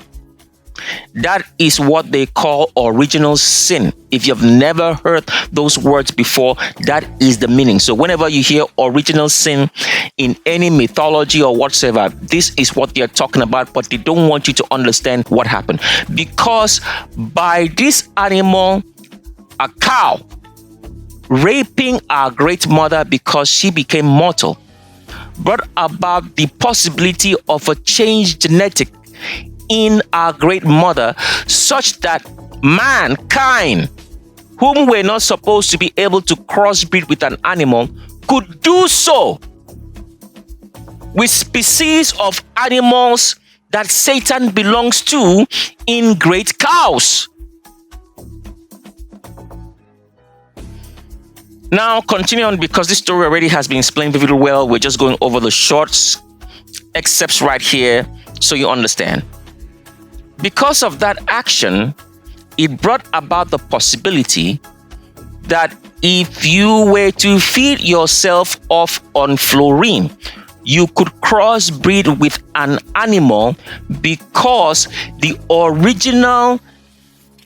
[SPEAKER 12] That is what they call original sin. If you've never heard those words before, that is the meaning. So whenever you hear original sin in any mythology or whatsoever, this is what they're talking about, but they don't want you to understand what happened. Because by this animal, a cow, raping our great mother because she became mortal, brought about the possibility of a changed genetic in our great mother, such that mankind, whom we're not supposed to be able to crossbreed with an animal, could do so with species of animals that Satan belongs to in great cows. Now, continue on, because this story already has been explained very well. We're just going over the short excerpts right here so you understand. Because of that action, it brought about the possibility that if you were to feed yourself off on fluorine, you could crossbreed with an animal, because the original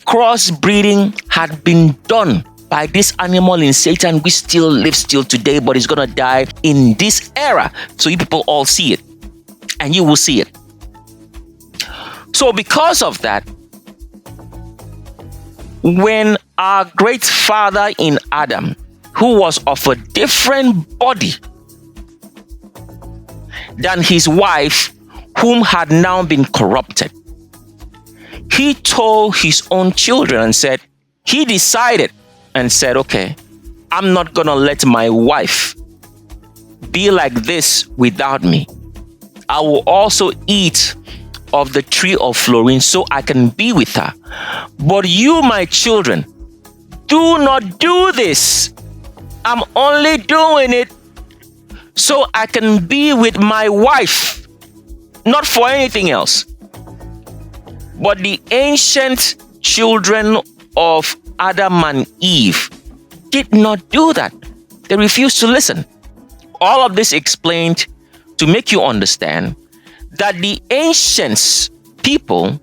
[SPEAKER 12] crossbreeding had been done by this animal in Satan, which still lives till today, but is gonna die in this era. So you people all see it, and you will see it. So because of that, when our great father in Adam, who was of a different body than his wife, whom had now been corrupted, he told his own children and said, he decided and said, okay, I'm not gonna let my wife be like this without me. I will also eat of the tree of fluorine so I can be with her. But you, my children, do not do this. I'm only doing it so I can be with my wife, not for anything else. But the ancient children of Adam and Eve did not do that. They refused to listen. All of this explained to make you understand that the ancient people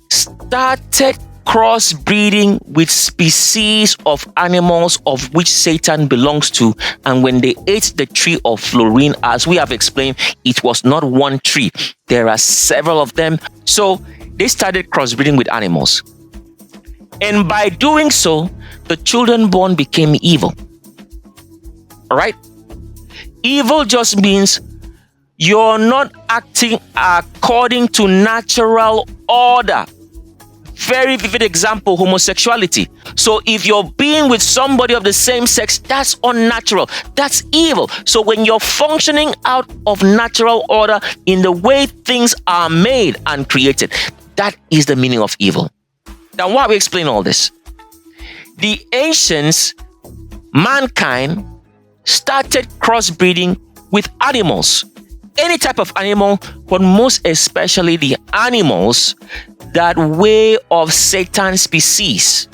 [SPEAKER 12] started crossbreeding with species of animals of which Satan belongs to, and when they ate the tree of fluorine, as we have explained, it was not one tree. There are several of them. So they started crossbreeding with animals. And by doing so, the children born became evil. All right? Evil just means you're not acting according to natural order. Very vivid example, homosexuality. So if you're being with somebody of the same sex, that's unnatural. That's evil. So when you're functioning out of natural order in the way things are made and created, that is the meaning of evil. Now, why we explain all this? The ancients, mankind, started crossbreeding with animals. Any type of animal, but most especially the animals that were of Satan's species,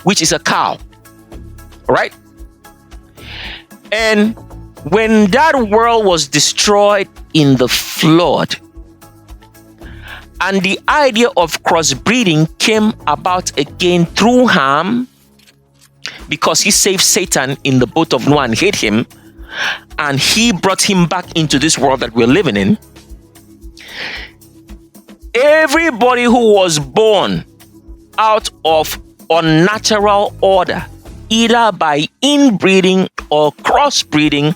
[SPEAKER 12] which is a cow. Right? And when that world was destroyed in the flood, and the idea of crossbreeding came about again through Ham, because he saved Satan in the boat of Noah and hid him, and he brought him back into this world that we're living in. Everybody who was born out of unnatural order, either by inbreeding or crossbreeding,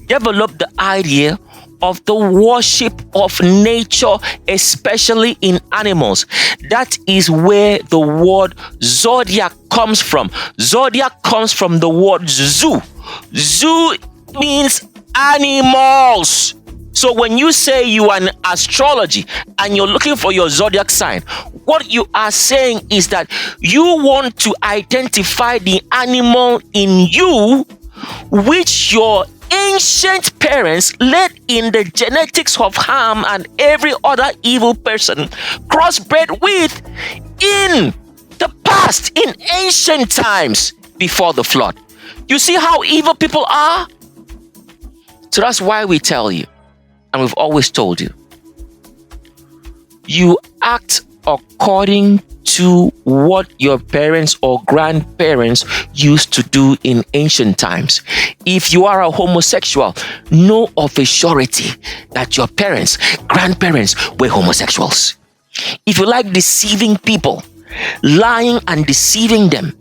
[SPEAKER 12] developed the idea of the worship of nature, especially in animals. That is where the word zodiac comes from. Zodiac comes from the word zoo. Zoo means animals. So when you say you are an astrology and you're looking for your zodiac sign, what you are saying is that you want to identify the animal in you which your ancient parents led in the genetics of Ham and every other evil person crossbred with in the past, in ancient times before the flood. You see how evil people are? So that's why we tell you, and we've always told you, you act according to what your parents or grandparents used to do in ancient times. If you are a homosexual, know of a surety that your parents, grandparents were homosexuals. If you like deceiving people, lying and deceiving them,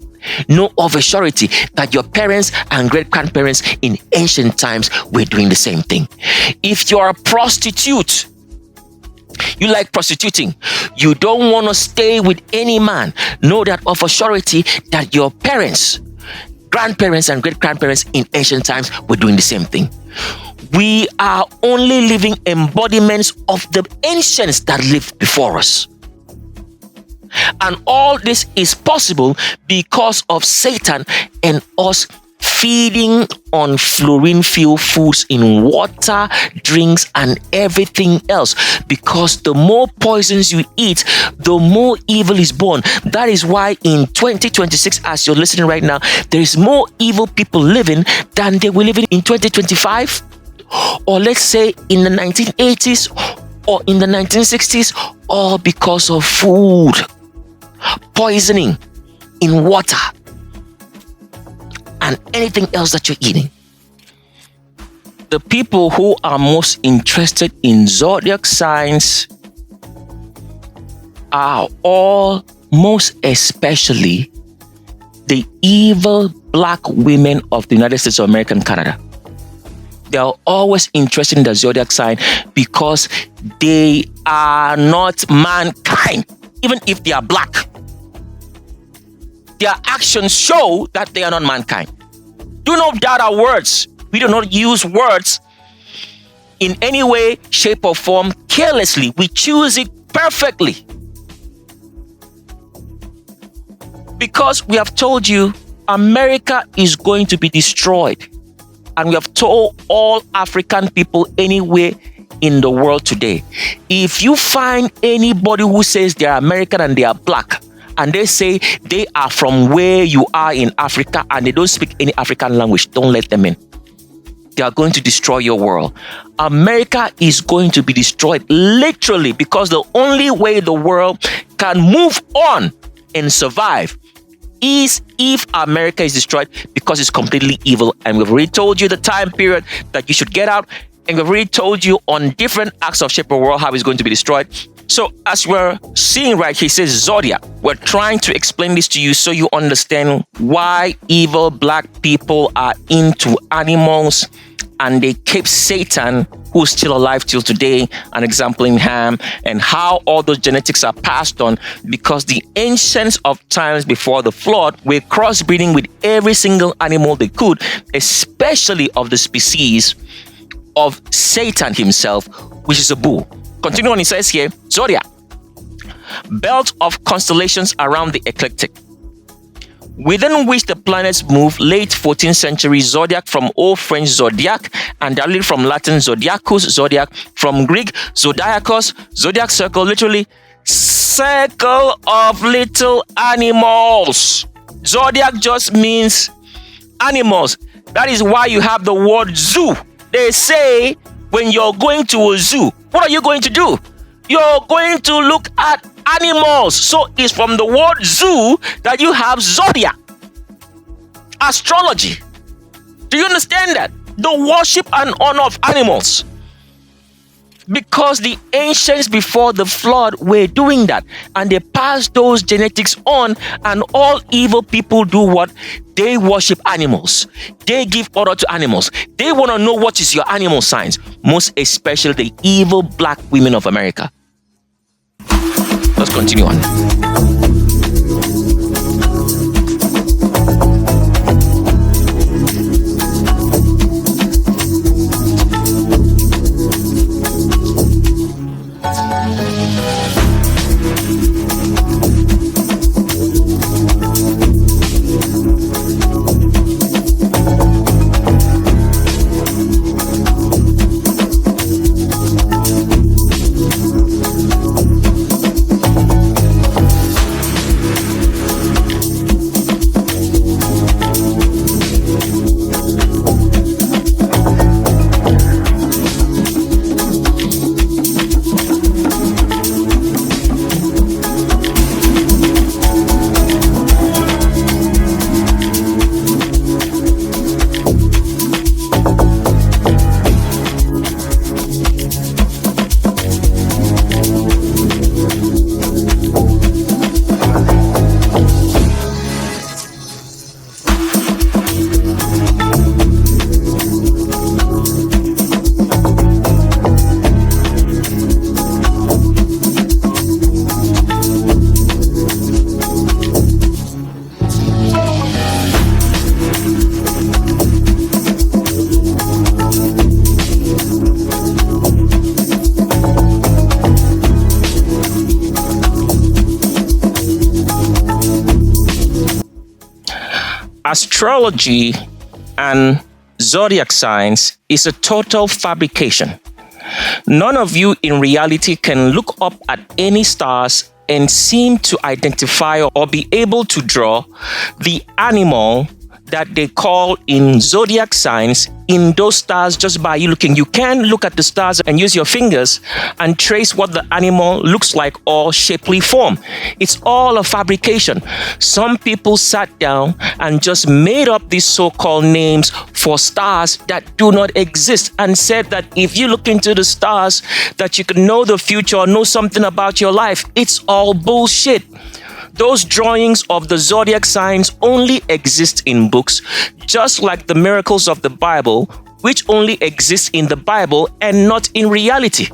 [SPEAKER 12] know of a surety that your parents and great-grandparents in ancient times were doing the same thing. If you're a prostitute, you like prostituting, you don't want to stay with any man, know that of a surety that your parents, grandparents and great-grandparents in ancient times were doing the same thing. We are only living embodiments of the ancients that lived before us. And all this is possible because of Satan and us feeding on fluorine-filled foods in water, drinks, and everything else. Because the more poisons you eat, the more evil is born. That is why in 2026, as you're listening right now, there is more evil people living than they were living in 2025. Or let's say in the 1980s or in the 1960s, all because of food poisoning in water and anything else that you're eating. The people who are most interested in zodiac signs are all, most especially, the evil black women of the United States of America and Canada. They are always interested in the zodiac sign because they are not mankind, even if they are black. Their actions show that they are not mankind. Do not doubt our words. We do not use words in any way, shape, or form carelessly. We choose it perfectly. Because we have told you America is going to be destroyed. And we have told all African people anywhere in the world today, if you find anybody who says they are American and they are black, and they say they are from where you are in Africa and they don't speak any African language, don't let them in. They are going to destroy your world. America is going to be destroyed literally, because the only way the world can move on and survive is if America is destroyed, because it's completely evil. And we've already told you the time period that you should get out. And we've already told you on different acts of shape of world how it's going to be destroyed. So as we're seeing right here, it says zodiac. We're trying to explain this to you so you understand why evil black people are into animals and they keep Satan, who's still alive till today, an example in Ham, and how all those genetics are passed on, because the ancients of times before the flood were crossbreeding with every single animal they could, especially of the species of Satan himself, which is a bull. Continue on, it says here, zodiac, belt of constellations around the ecliptic, within which the planets move. Late 14th century, zodiac from Old French zodiac, and directly from Latin zodiacus, zodiac, from Greek zodiacos, zodiac circle, literally circle of little animals. Zodiac just means animals. That is why you have the word zoo. They say when you're going to a zoo, what are you going to do? You're going to look at animals. So it's from the word zoo that you have zodiac, astrology. Do you understand that? The worship and honor of animals. Because the ancients before the flood were doing that, and they passed those genetics on, and all evil people do what? They worship animals. They give order to animals. They want to know what is your animal signs, most especially the evil black women of America. Let's continue on. Astrology and zodiac signs is a total fabrication. None of you in reality can look up at any stars and seem to identify or be able to draw the animal that they call in zodiac signs in those stars just by you looking. You can look at the stars and use your fingers and trace what the animal looks like or shapely form. It's all a fabrication. Some people sat down and just made up these so-called names for stars that do not exist and said that if you look into the stars that you can know the future or know something about your life. It's all bullshit. Those drawings of the zodiac signs only exist in books, just like the miracles of the Bible, which only exist in the Bible and not in reality.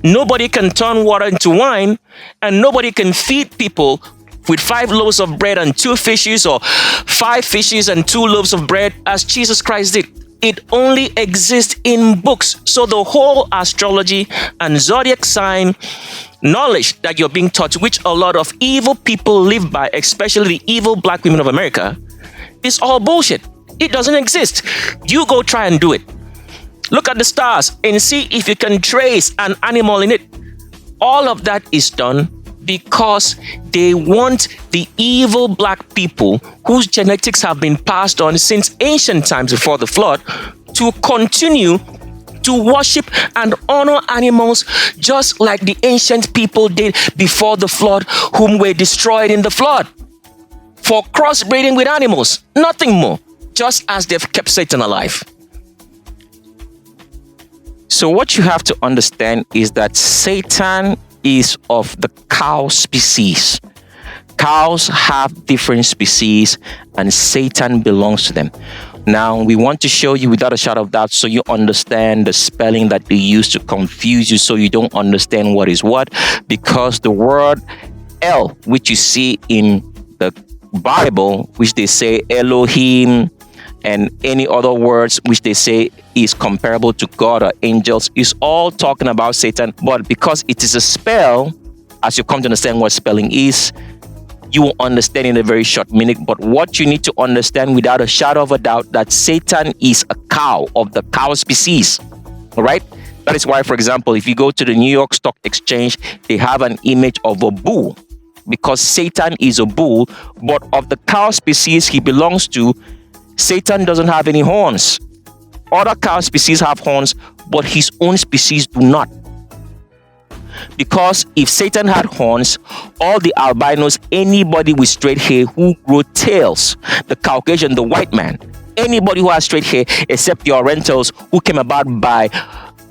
[SPEAKER 12] Nobody can turn water into wine, and nobody can feed people with 5 loaves of bread and 2 fishes, or 5 fishes and 2 loaves of bread, as Jesus Christ did. It only exists in books. So the whole astrology and zodiac sign knowledge that you're being taught, which a lot of evil people live by, especially the evil black women of America, is all bullshit. It doesn't exist. You go try and do it. Look at the stars and see if you can trace an animal in it. All of that is done because they want the evil black people whose genetics have been passed on since ancient times before the flood to continue to worship and honor animals just like the ancient people did before the flood, whom were destroyed in the flood for crossbreeding with animals, nothing more, just as they've kept Satan alive. So what you have to understand is that Satan is of the cow species. Cows have different species and Satan belongs to them. Now, we want to show you without a shadow of doubt so you understand the spelling that they use to confuse you so you don't understand what is what, because the word El, which you see in the Bible, which they say Elohim, and any other words which they say is comparable to God or angels, is all talking about Satan. But because it is a spell, as you come to understand what spelling is, you will understand in a very short minute. But what you need to understand without a shadow of a doubt, that Satan is a cow of the cow species. All right? That is why, for example, if you go to the New York Stock Exchange, they have an image of a bull, because Satan is a bull, but of the cow species he belongs to, Satan doesn't have any horns. Other cow species have horns, but his own species do not. Because if Satan had horns, all the albinos, anybody with straight hair who grew tails, the Caucasian, the white man, anybody who has straight hair except the Orientals who came about by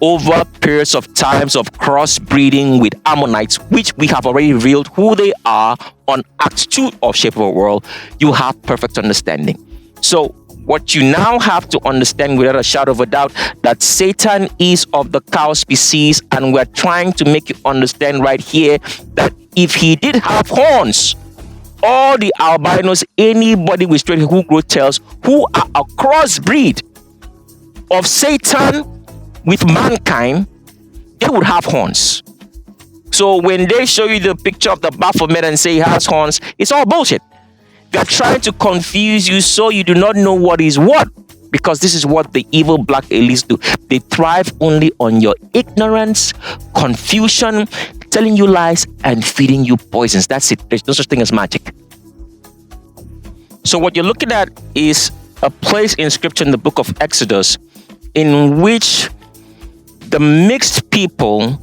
[SPEAKER 12] over periods of times of crossbreeding with Ammonites, which we have already revealed who they are on Act 2 of Shape of a World, you have perfect understanding. So what you now have to understand without a shadow of a doubt, that Satan is of the cow species, and we're trying to make you understand right here that if he did have horns, all the albinos, anybody with straight who grow tails, who are a crossbreed of Satan with mankind, they would have horns. So when they show you the picture of the Baphomet and say he has horns, it's all bullshit. They're trying to confuse you so you do not know what is what, because this is what the evil black elites do. They thrive only on your ignorance, confusion, telling you lies, and feeding you poisons. That's it. There's no such thing as magic. So what you're looking at is a place in scripture in the book of Exodus in which the mixed people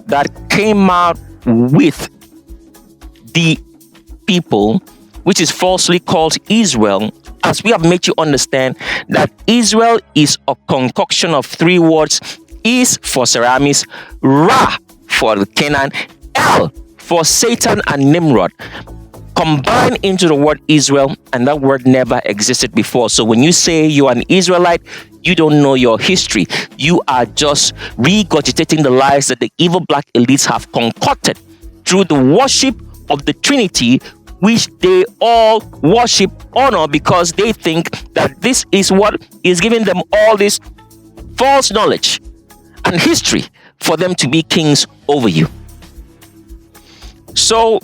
[SPEAKER 12] that came out with the people, which is falsely called Israel, as we have made you understand that Israel is a concoction of three words: Is for Semiramis, Ra for Canaan, El for Satan and Nimrod, combined into the word Israel, and that word never existed before. So when you say you're an Israelite, you don't know your history. You are just regurgitating the lies that the evil black elites have concocted through the worship of the Trinity, which they all worship, honor, because they think that this is what is giving them all this false knowledge and history for them to be kings over you. So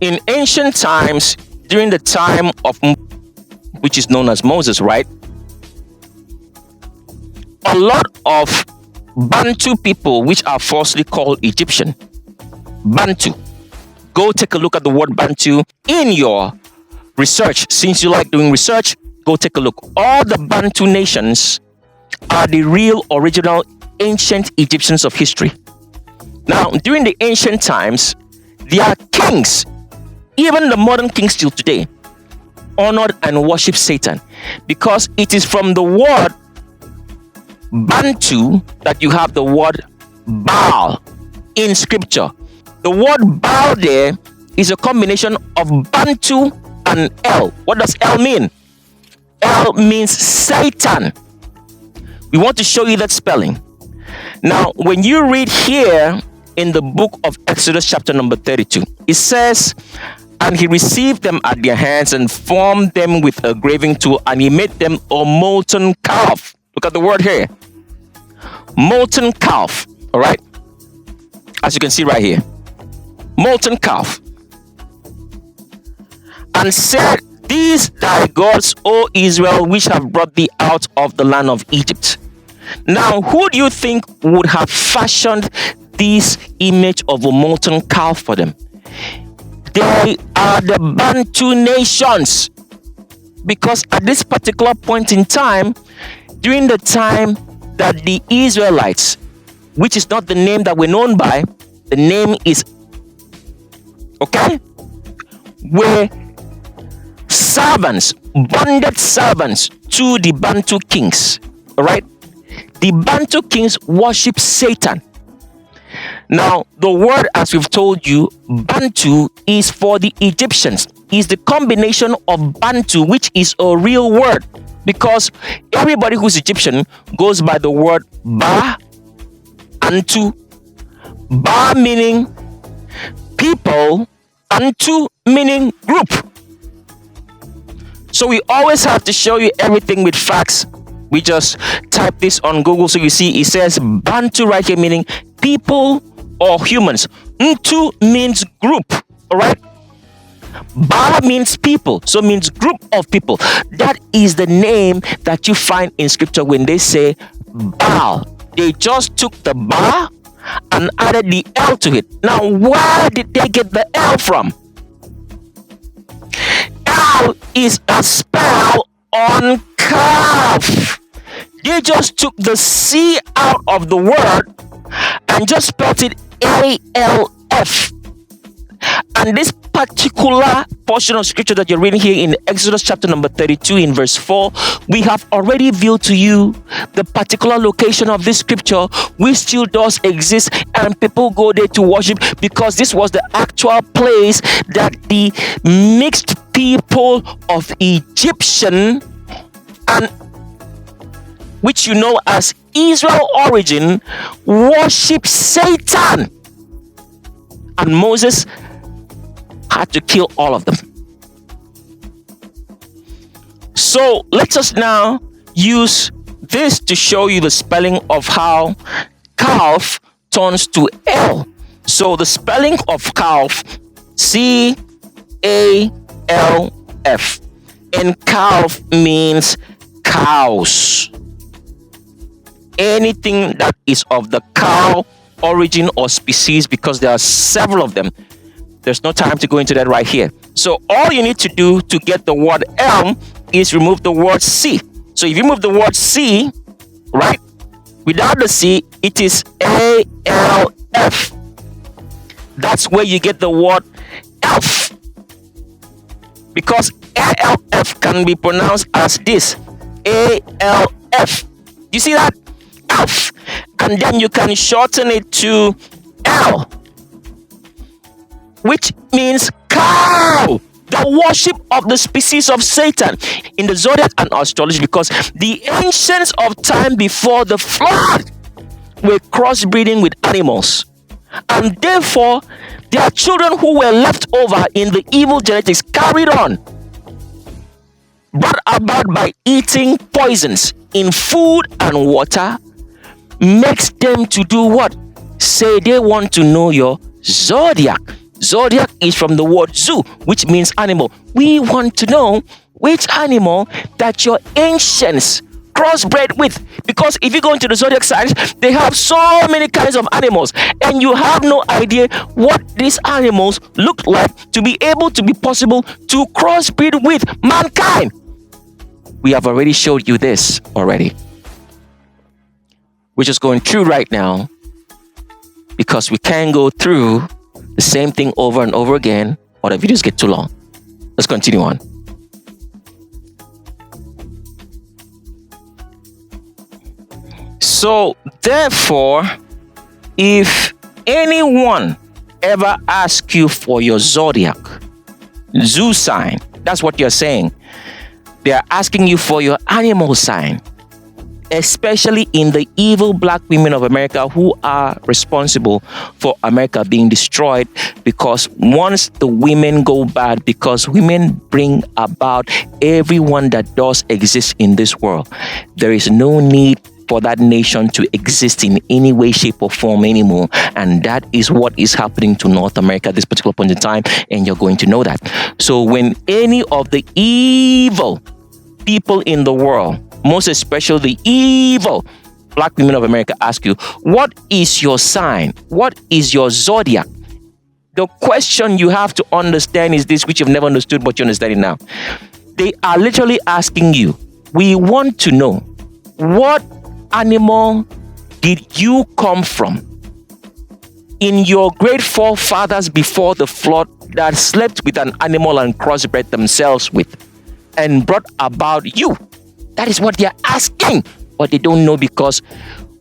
[SPEAKER 12] in ancient times, during the time of, which is known as Moses, right? A lot of Bantu people, which are falsely called Egyptian, Bantu. Go take a look at the word Bantu in your research. Since you like doing research, go take a look. All the Bantu nations are the real original ancient Egyptians of history. Now, during the ancient times, their kings, even the modern kings till today, honored and worship Satan, because it is from the word Bantu that you have the word Baal in scripture. The word Baal there is a combination of Bantu and El. What does El mean? El means Satan. We want to show you that spelling. Now, when you read here in the book of Exodus chapter number 32, it says, and he received them at their hands and formed them with a graving tool, and he made them a molten calf. Look at the word here. Molten calf. All right. As you can see right here. Molten calf. And said, These thy gods, O Israel, which have brought thee out of the land of Egypt. Now, who do you think would have fashioned this image of a molten calf for them? They are the Bantu nations. Because at this particular point in time, during the time that the Israelites, which is not the name that we're known by, the name is, okay, were servants, bonded servants to the Bantu kings. All right, the Bantu kings worship Satan. Now, the word, as we've told you, Bantu is for the Egyptians. Is the combination of Bantu, which is a real word, because everybody who's Egyptian goes by the word Ba and Tu. Ba meaning people, and Tu meaning group. So we always have to show you everything with facts. We just type this on Google, so you see it says Bantu right here, meaning people or humans. Ntu means group, all right? Ba means people, so means group of people. That is the name that you find in scripture when they say Baal. They just took the Ba and added the L to it. Now, where did they get the L from? L is a spell on calf. They just took the C out of the word and just spelled it ALF. And this particular portion of scripture that you're reading here in Exodus chapter number 32 in verse 4, we have already revealed to you the particular location of this scripture, which still does exist, and people go there to worship, because this was the actual place that the mixed people of Egyptian and which you know as Israel origin worship Satan, and Moses had to kill all of them. So let us now use this to show you the spelling of how calf turns to L. So the spelling of calf, C-A-L-F, and calf means cows. Anything that is of the cow origin or species, because there are several of them. There's no time to go into that right here. So all you need to do to get the word L is remove the word C. So if you remove the word C, right, without the C, it is A-L-F. That's where you get the word elf. Because A-L-F can be pronounced as this, A-L-F. You see that? Elf. And then you can shorten it to L, which means cow. The worship of the species of Satan in the zodiac and astrology, because the ancients of time before the flood were crossbreeding with animals, and therefore their children who were left over in the evil genetics carried on, brought about by eating poisons in food and water, makes them to do what? Say they want to know your zodiac. Zodiac is from the word zoo, which means animal. We want to know which animal that your ancients crossbred with, because if you go into the zodiac signs, they have so many kinds of animals, and you have no idea what these animals look like to be able to be possible to crossbreed with mankind. We have already showed you this already. We're just going through right now because we can't go through the same thing over and over again, or the videos get too long. Let's continue on. So, therefore, if anyone ever asks you for your zodiac, zoo sign, that's what you're saying. They're asking you for your animal sign, especially in the evil black women of America who are responsible for America being destroyed, because once the women go bad, because women bring about everyone that does exist in this world, there is no need for that nation to exist in any way, shape, or form anymore. And that is what is happening to North America at this particular point in time, and you're going to know that. So when any of the evil people in the world, most especially the evil black women of America, ask you, what is your sign? What is your zodiac? The question you have to understand is this, which you've never understood, but you understand it now. They are literally asking you, we want to know, what animal did you come from in your great forefathers before the flood that slept with an animal and crossbred themselves with and brought about you? That is what they are asking, but they don't know, because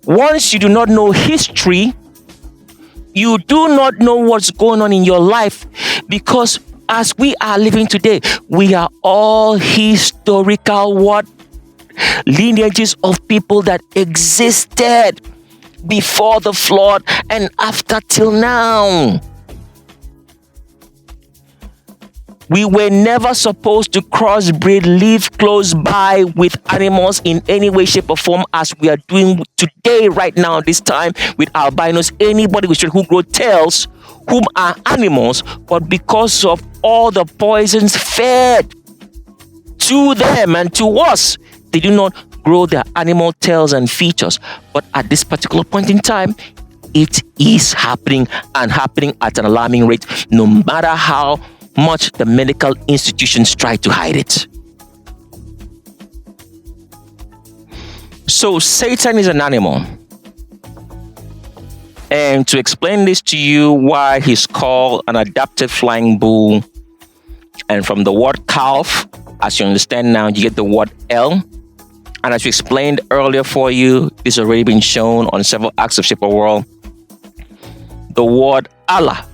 [SPEAKER 12] once you do not know history, you do not know what's going on in your life, because as we are living today, we are all historical what? Lineages of people that existed before the flood and after till now. We were never supposed to crossbreed, live close by with animals in any way, shape, or form, as we are doing today, right now, this time, with albinos, anybody who grow tails, whom are animals, but because of all the poisons fed to them and to us, they do not grow their animal tails and features. But at this particular point in time, it is happening, and happening at an alarming rate, no matter how much the medical institutions try to hide it. So Satan is an animal. And to explain this to you, why he's called an adapted flying bull, and from the word calf, as you understand now, you get the word L. And as we explained earlier for you, this has already been shown on several acts of Shape of World. The word Allah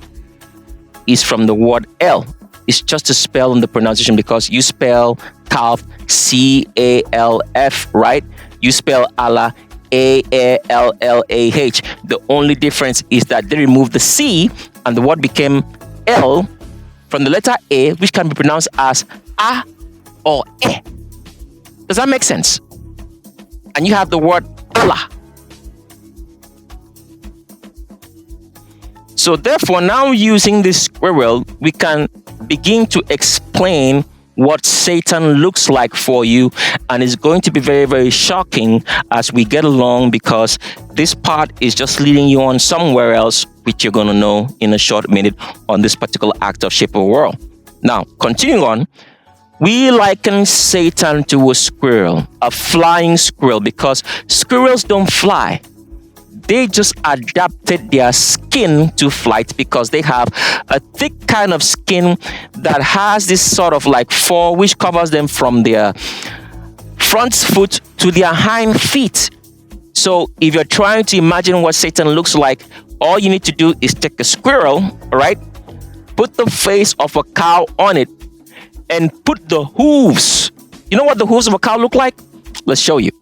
[SPEAKER 12] is from the word L. It's just a spell in the pronunciation, because you spell calf C-A-L-F, right? You spell Allah A-A-L-L-A-H. The only difference is that they removed the C and the word became L from the letter A, which can be pronounced as A or E. Does that make sense? And you have the word Allah. So therefore, now using this squirrel, we can begin to explain what Satan looks like for you, and it's going to be very, very shocking as we get along, because this part is just leading you on somewhere else, which you're going to know in a short minute on this particular act of Shape of World. Now, continuing on, we liken Satan to a squirrel, a flying squirrel, because squirrels don't fly. They just adapted their skin to flight, because they have a thick kind of skin that has this sort of like fur which covers them from their front foot to their hind feet. So if you're trying to imagine what Satan looks like, all you need to do is take a squirrel, right? Put the face of a cow on it and put the hooves. You know what the hooves of a cow look like? Let's show you.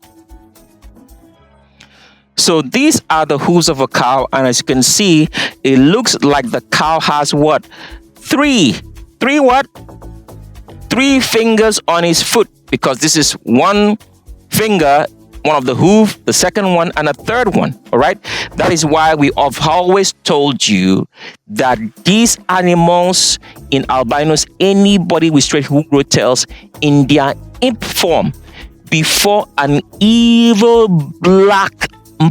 [SPEAKER 12] So these are the hooves of a cow, and as you can see, it looks like the cow has what? Three fingers on his foot, because this is one finger, one of the hoof, the second one, and a third one. All right. That is why we have always told you that these animals in albinos, anybody with straight hook tails in their imp form, before an evil black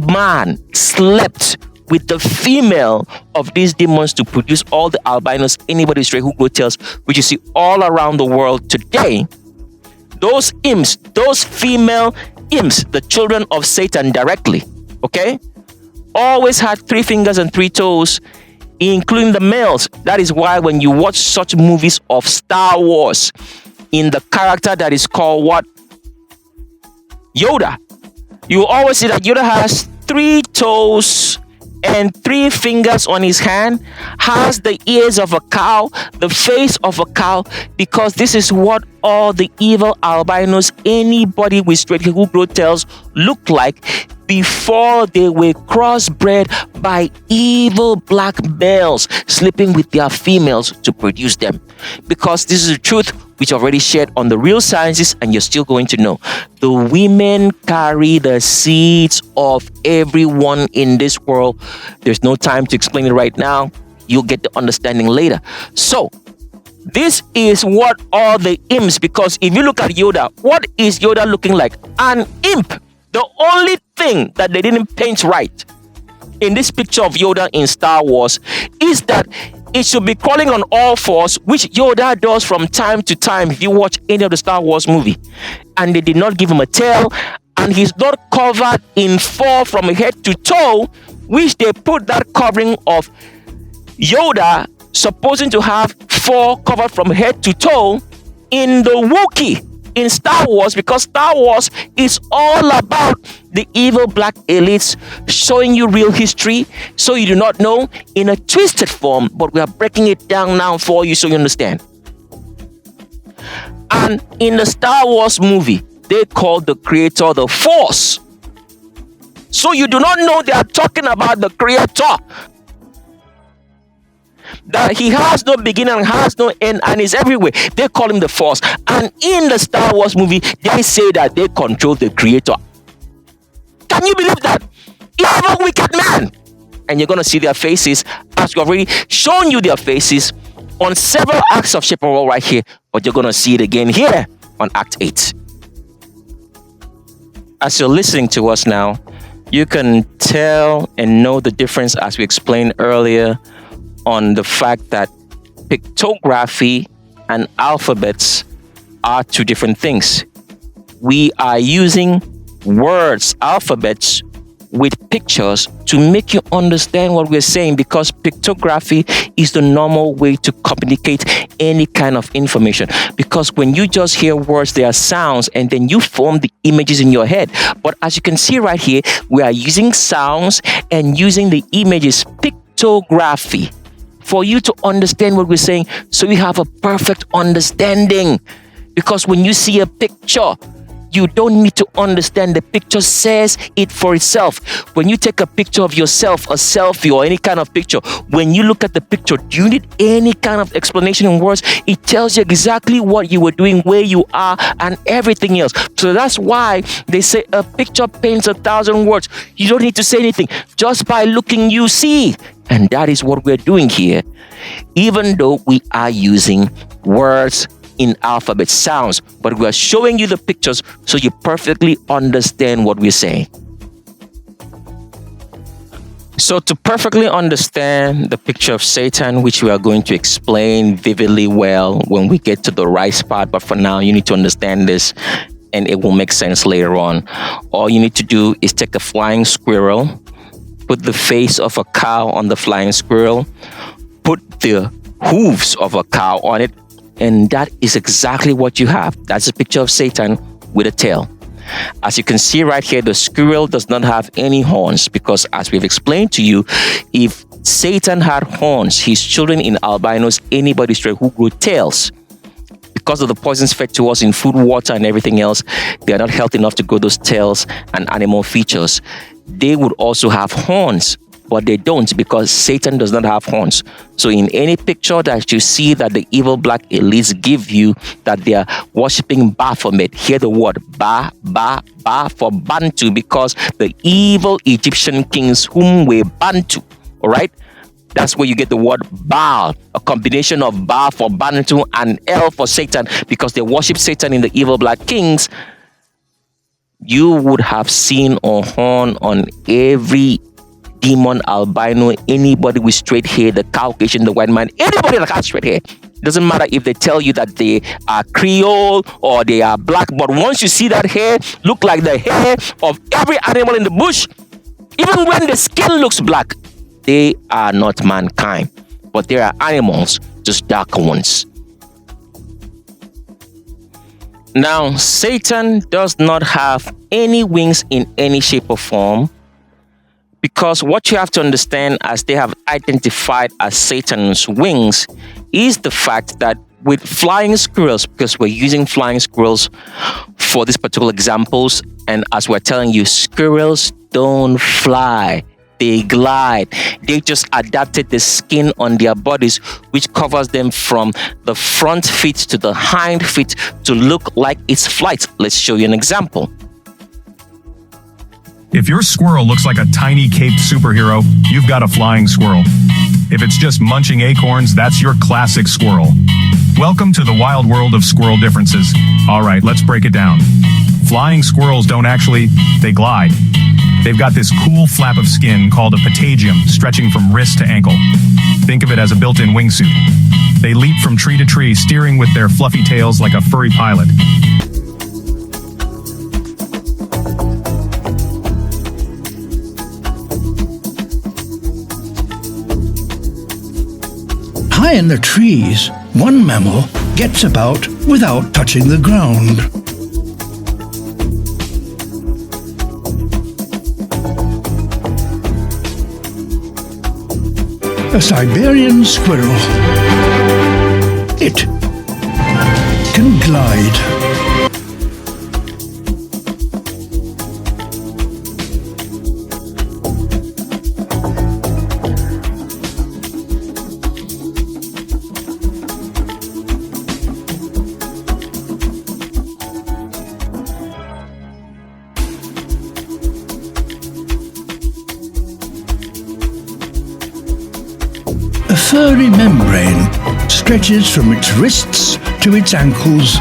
[SPEAKER 12] man slept with the female of these demons to produce all the albinos, anybody straight who grow tails, which you see all around the world today. Those imps, those female imps, the children of Satan directly, okay, always had 3 fingers and 3 toes, including the males. That is why when you watch such movies of Star Wars, in the character that is called what? Yoda, you always see that Yoda has 3 toes and 3 fingers on his hand, has the ears of a cow, the face of a cow, because this is what all the evil albinos, anybody with straight who grow tails, look like before they were crossbred by evil black males sleeping with their females to produce them. Because this is the truth which I've already shared on the Real Sciences, and you're still going to know. The women carry the seeds of everyone in this world. There's no time to explain it right now. You'll get the understanding later. So, this is what all the imps, because if you look at Yoda, what is Yoda looking like? An imp. The only thing that they didn't paint right in this picture of Yoda in Star Wars is that it should be crawling on all fours, which Yoda does from time to time if you watch any of the Star Wars movie. And they did not give him a tail, and he's not covered in fur from head to toe, which they put that covering of Yoda, supposing to have fur covered from head to toe, in the Wookiee in Star Wars, because Star Wars is all about the evil black elites showing you real history so you do not know in a twisted form, but we are breaking it down now for you so you understand. And in the Star Wars movie, they call the creator the Force. So you do not know they are talking about the creator, that he has no beginning and has no end and is everywhere. They call him the Force. And in the Star Wars movie, they say that they control the creator. Can you believe that? Evil, wicked man. And you're going to see their faces, as we've already shown you their faces on several acts of Shape of World right here, but you're going to see it again here on Act 8. As you're listening to us now, you can tell and know the difference, as we explained earlier, on the fact that pictography and alphabets are 2 different things. We are using words, alphabets, with pictures to make you understand what we're saying, because pictography is the normal way to communicate any kind of information. Because when you just hear words, there are sounds, and then you form the images in your head. But as you can see right here, we are using sounds and using the images, pictography, for you to understand what we're saying, so you have a perfect understanding. Because when you see a picture, you don't need to understand. The picture says it for itself. When you take a picture of yourself, a selfie or any kind of picture, when you look at the picture, do you need any kind of explanation in words? It tells you exactly what you were doing, where you are, and everything else. So that's why they say a picture paints 1,000 words. You don't need to say anything. Just by looking, you see. And that is what we're doing here. Even though we are using words in alphabet sounds, but we are showing you the pictures so you perfectly understand what we're saying. So to perfectly understand the picture of Satan, which we are going to explain vividly well when we get to the rice part, but for now you need to understand this and it will make sense later on. All you need to do is take a flying squirrel, put the face of a cow on the flying squirrel, put the hooves of a cow on it, and that is exactly what you have. That's a picture of Satan with a tail. As you can see right here, the squirrel does not have any horns, because as we've explained to you, if Satan had horns, his children in albinos, anybody straight who grew tails, because of the poisons fed to us in food, water, and everything else, they are not healthy enough to grow those tails and animal features. They would also have horns, but they don't, because Satan does not have horns. So in any picture that you see that the evil black elites give you, that they are worshipping Baphomet, hear the word Ba, Ba, Ba for Bantu, because the evil Egyptian kings whom were Bantu, all right? That's where you get the word Baal, a combination of Ba for Bantu and El for Satan, because they worship Satan in the evil black kings. You would have seen a horn on every demon, albino, anybody with straight hair, the Caucasian, the white man, anybody that has straight hair. It doesn't matter if they tell you that they are Creole or they are black, but once you see that hair look like the hair of every animal in the bush, even when the skin looks black, they are not mankind, but they are animals, just darker ones. Now, Satan does not have any wings in any shape or form, because what you have to understand, as they have identified as Satan's wings, is the fact that with flying squirrels, because we're using flying squirrels for these particular examples, and as we're telling you, squirrels don't fly, they glide. They just adapted the skin on their bodies, which covers them from the front feet to the hind feet to look like it's flight. Let's show you an example.
[SPEAKER 15] If your squirrel looks like a tiny caped superhero, you've got a flying squirrel. If it's just munching acorns, that's your classic squirrel. Welcome to the wild world of squirrel differences. All right, let's break it down. Flying squirrels don't actually, they glide. They've got this cool flap of skin called a patagium stretching from wrist to ankle. Think of it as a built-in wingsuit. They leap from tree to tree, steering with their fluffy tails like a furry pilot.
[SPEAKER 16] High in the trees, one mammal gets about without touching the ground. A Siberian squirrel. It can glide. A furry membrane stretches from its wrists to its ankles.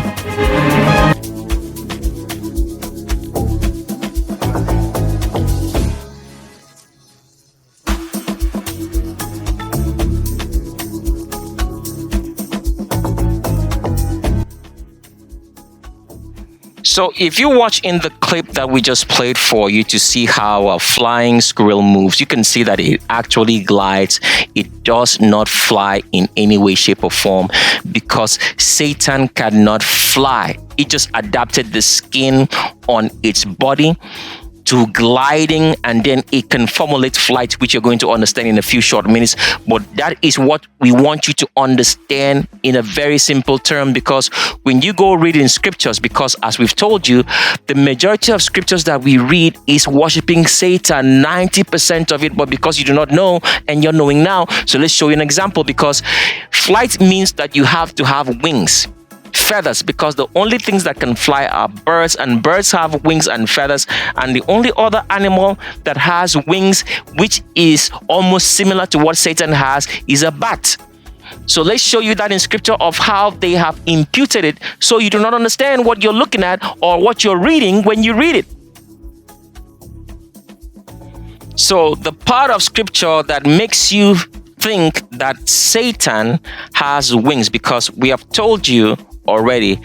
[SPEAKER 12] So if you watch in the clip that we just played for you to see how a flying squirrel moves, you can see that it actually glides. It does not fly in any way, shape, or form because Satan cannot fly. It just adapted the skin on its body to gliding, and then it can formulate flight, which you're going to understand in a few short minutes. But that is what we want you to understand in a very simple term, because when you go read in scriptures, because as we've told you, the majority of scriptures that we read is worshiping Satan, 90% of it, but because you do not know and you're knowing now. So let's show you an example, because flight means that you have to have wings. Feathers, because the only things that can fly are birds, and birds have wings and feathers, and the only other animal that has wings, which is almost similar to what Satan has, is a bat. So let's show you that in scripture of how they have imputed it, so you do not understand what you're looking at or what you're reading when you read it. So the part of scripture that makes you think that Satan has wings, because we have told you already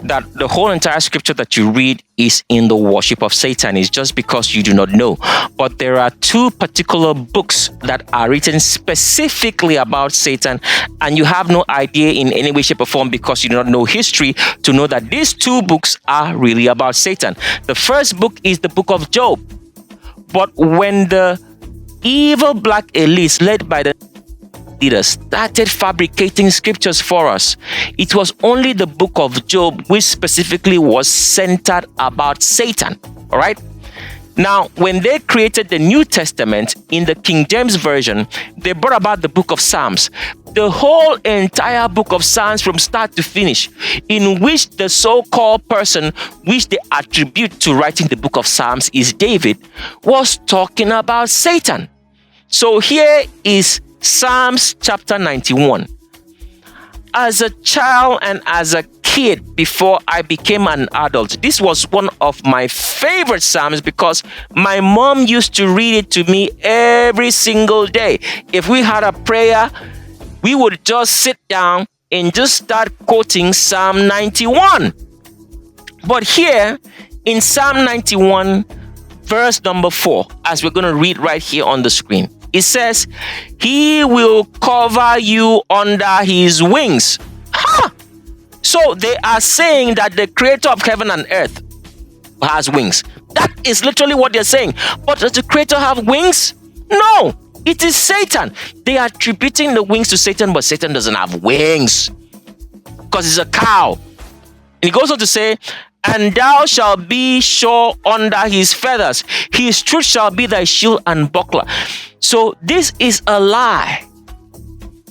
[SPEAKER 12] that the whole entire scripture that you read is in the worship of Satan. Is just because you do not know. But there are two particular books that are written specifically about Satan, and you have no idea in any way, shape, or form, because you do not know history, to know that these two books are really about Satan. The first book is the book of Job. But when the evil black elites led by the leaders started fabricating scriptures for us, it was only the book of Job which specifically was centered about Satan. All right. Now, when they created the New Testament in the King James Version, they brought about the book of Psalms. The whole entire book of Psalms from start to finish, in which the so-called person which they attribute to writing the book of Psalms is David, was talking about Satan. So here is Psalms chapter 91. As a child and as a kid, before I became an adult, this was one of my favorite Psalms, because my mom used to read it to me every single day. If we had a prayer, we would just sit down and just start quoting Psalm 91. But here in Psalm 91, verse number 4, as we're going to read right here on the screen, it says, "He will cover you under his wings." Ha! So they are saying that the creator of heaven and earth has wings. That is literally what they're saying. But does the creator have wings? No, it is Satan. They are attributing the wings to Satan, but Satan doesn't have wings because he's a cow. And he goes on to say, "And thou shalt be sure under his feathers. His truth shall be thy shield and buckler." So this is a lie.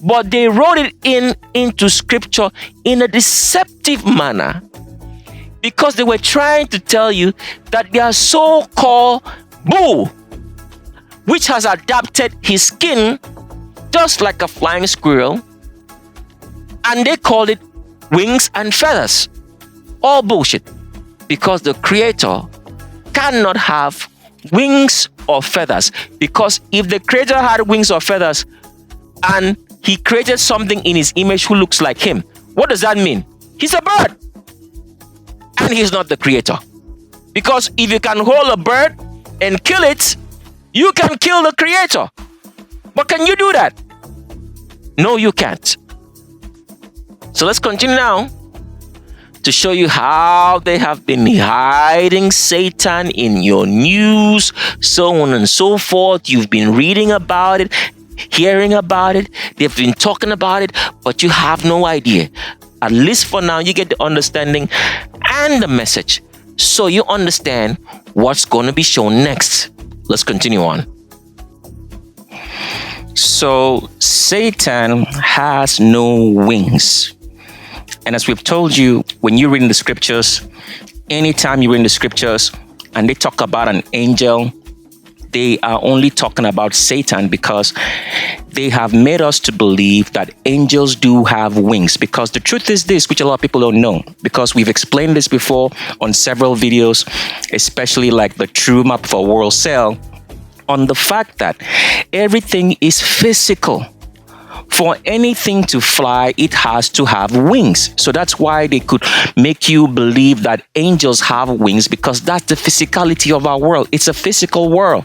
[SPEAKER 12] But they wrote it into scripture in a deceptive manner, because they were trying to tell you that their so-called bull, which has adapted his skin just like a flying squirrel, and they called it wings and feathers. All bullshit. Because the creator cannot have wings or feathers. Because if the creator had wings or feathers and he created something in his image who looks like him, what does that mean? He's a bird. And he's not the creator. Because if you can hold a bird and kill it, you can kill the creator. But can you do that? No, you can't. So let's continue now to show you how they have been hiding Satan in your news, so on and so forth. You've been reading about it, hearing about it. They've been talking about it, but you have no idea. At least for now, you get the understanding and the message, so you understand what's going to be shown next. Let's continue on. So Satan has no wings. And as we've told you, when you read in the scriptures, anytime you read in the scriptures and they talk about an angel, they are only talking about Satan, because they have made us to believe that angels do have wings. Because the truth is this, which a lot of people don't know, because we've explained this before on several videos, especially like the True Map for World Cell, on the fact that everything is physical. For anything to fly, it has to have wings. So that's why they could make you believe that angels have wings, because that's the physicality of our world. It's a physical world.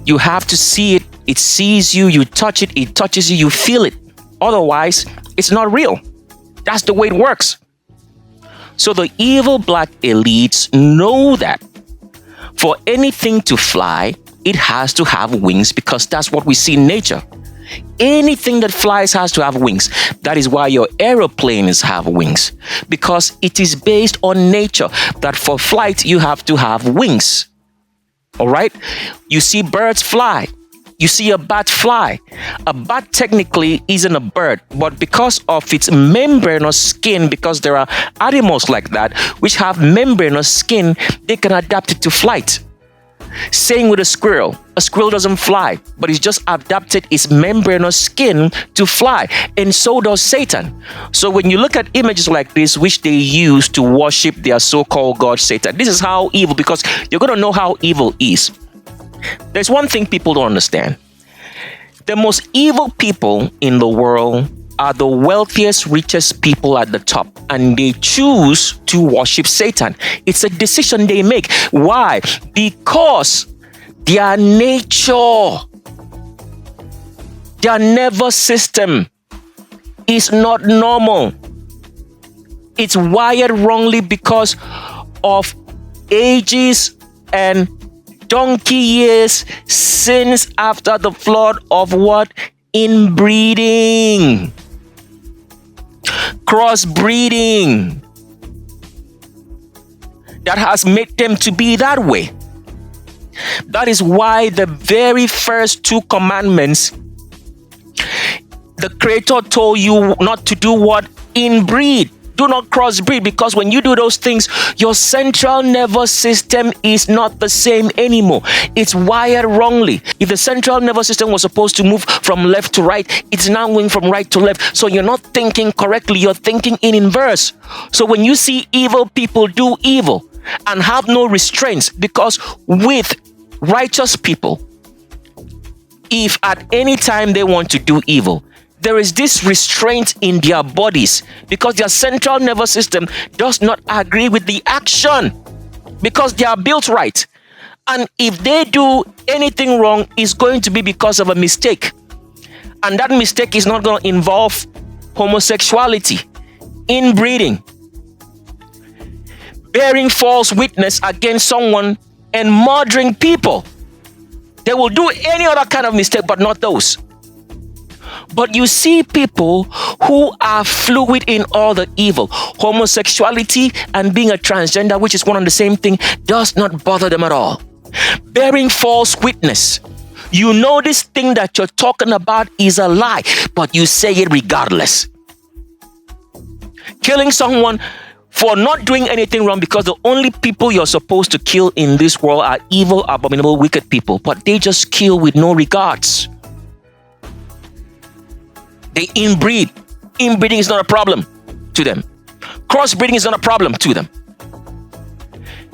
[SPEAKER 12] You have to see it. It sees you. You touch it. It touches you. You feel it. Otherwise, it's not real. That's the way it works. So the evil black elites know that for anything to fly, it has to have wings, because that's what we see in nature. Anything that flies has to have wings. That is why your aeroplanes have wings, because it is based on nature that for flight you have to have wings. All right? You see birds fly. You see a bat fly. A bat technically isn't a bird, but because of its membranous skin, because there are animals like that which have membranous skin, they can adapt it to flight. Same with a squirrel. A squirrel doesn't fly, but it's just adapted its membranous skin to fly. And so does Satan. So when you look at images like this, which they use to worship their so-called god Satan, this is how evil, because you're going to know how evil is. There's one thing people don't understand. The most evil people in the world are the wealthiest, richest people at the top, and they choose to worship Satan. It's a decision they make. Why? Because their nature, their nervous system is not normal. It's wired wrongly because of ages and donkey years since after the flood of what? Inbreeding. Crossbreeding. That has made them to be that way. That is why the very first 2 commandments, the Creator told you not to do what? Inbreed. Do not crossbreed, because when you do those things, your central nervous system is not the same anymore. It's wired wrongly. If the central nervous system was supposed to move from left to right, it's now moving from right to left. So you're not thinking correctly. You're thinking in inverse. So when you see evil people do evil and have no restraints, because with righteous people, if at any time they want to do evil, there is this restraint in their bodies, because their central nervous system does not agree with the action, because they are built right. And if they do anything wrong, it's going to be because of a mistake. And that mistake is not going to involve homosexuality, inbreeding, bearing false witness against someone, and murdering people. They will do any other kind of mistake, but not those. But you see people who are fluid in all the evil. Homosexuality and being a transgender, which is one and the same thing, does not bother them at all. Bearing false witness. You know this thing that you're talking about is a lie, but you say it regardless. Killing someone for not doing anything wrong, because the only people you're supposed to kill in this world are evil, abominable, wicked people, but they just kill with no regards. They inbreed. Inbreeding is not a problem to them. Crossbreeding is not a problem to them.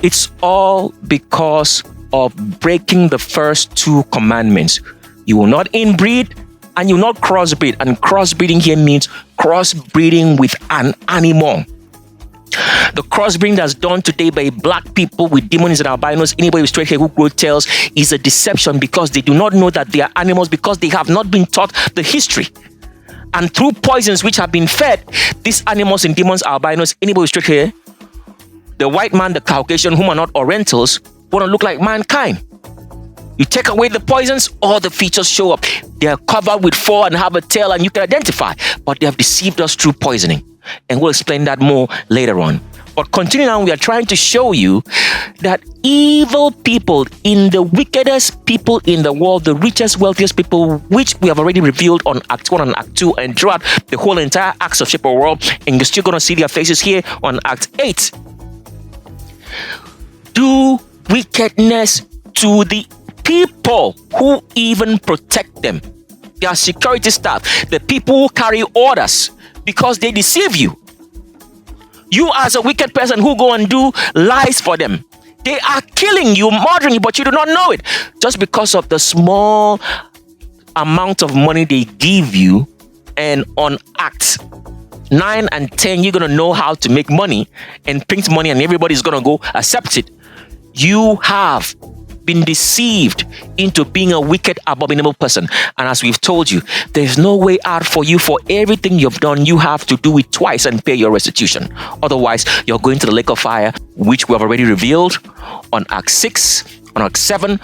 [SPEAKER 12] It's all because of breaking the first 2 commandments. You will not inbreed and you will not crossbreed. And crossbreeding here means crossbreeding with an animal. The crossbreeding that's done today by black people with demons and albinos, anybody with straight hair who grow tails, is a deception, because they do not know that they are animals, because they have not been taught the history. And through poisons which have been fed, these animals and demons, albinos, anybody with straight hair, the white man, the Caucasian, whom are not Orientals, want to look like mankind. You take away the poisons, all the features show up. They are covered with fur and have a tail, and you can identify. But they have deceived us through poisoning. And we'll explain that more later on. But continuing on, we are trying to show you that evil people, in the wickedest people in the world, the richest, wealthiest people, which we have already revealed on Act 1 and Act 2 and throughout the whole entire Acts of Shape of World, and you're still going to see their faces here on Act 8, do wickedness to the people who even protect them. Their security staff, the people who carry orders, because they deceive you. You as a wicked person who go and do lies for them, they are killing you, murdering you, but you do not know it, just because of the small amount of money they give you, and on Act 9 and 10, you're going to know how to make money and print money, and everybody's going to go accept it. You have been deceived into being a wicked, abominable person. And as we've told you, there's no way out for you. For everything you've done, you have to do it twice and pay your restitution. Otherwise, you're going to the lake of fire, which we have already revealed on Act 6, on Act 7,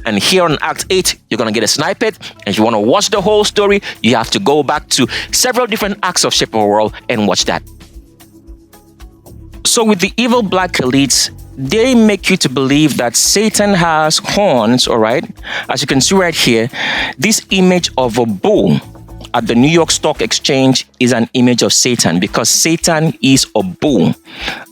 [SPEAKER 12] and here on Act 8, you're going to get a snippet. And if you want to watch the whole story, you have to go back to several different acts of Shape of the World and watch that. So with the evil black elites, they make you to believe that Satan has horns, all right? As you can see right here, this image of a bull at the New York Stock Exchange is an image of Satan, because Satan is a bull,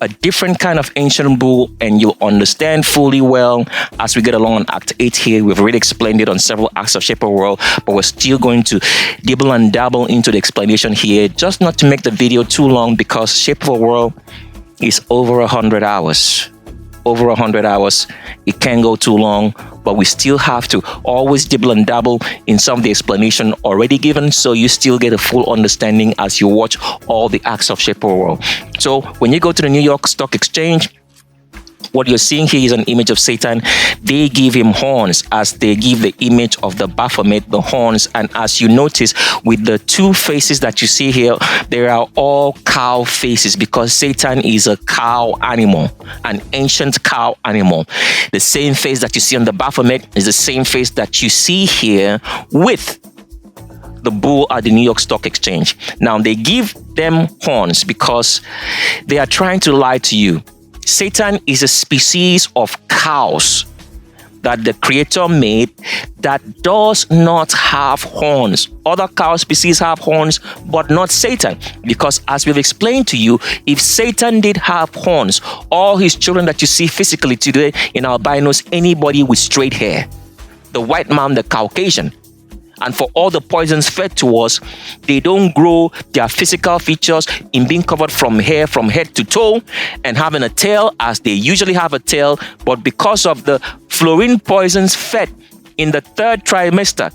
[SPEAKER 12] a different kind of ancient bull, and you'll understand fully well as we get along on Act 8 here. We've already explained it on several acts of Shape of the World, but we're still going to dibble and dabble into the explanation here, just not to make the video too long, because Shape of the World is over 100 hours. Over 100 hours. It can't go too long, but we still have to always dibble and dabble in some of the explanation already given, so you still get a full understanding as you watch all the acts of Shape of the World. So when you go to the New York Stock Exchange, what you're seeing here is an image of Satan. They give him horns, as they give the image of the Baphomet the horns. And as you notice, with the two faces that you see here, they are all cow faces, because Satan is a cow animal, an ancient cow animal. The same face that you see on the Baphomet is the same face that you see here with the bull at the New York Stock Exchange. Now, they give them horns because they are trying to lie to you. Satan is a species of cows that the Creator made that does not have horns. Other cow species have horns, but not Satan. Because as we've explained to you, if Satan did have horns, all his children that you see physically today in albinos, anybody with straight hair, the white man, the Caucasian, and for all the poisons fed to us, they don't grow their physical features in being covered from hair from head to toe and having a tail as they usually have a tail. But because of the fluorine poisons fed in the third trimester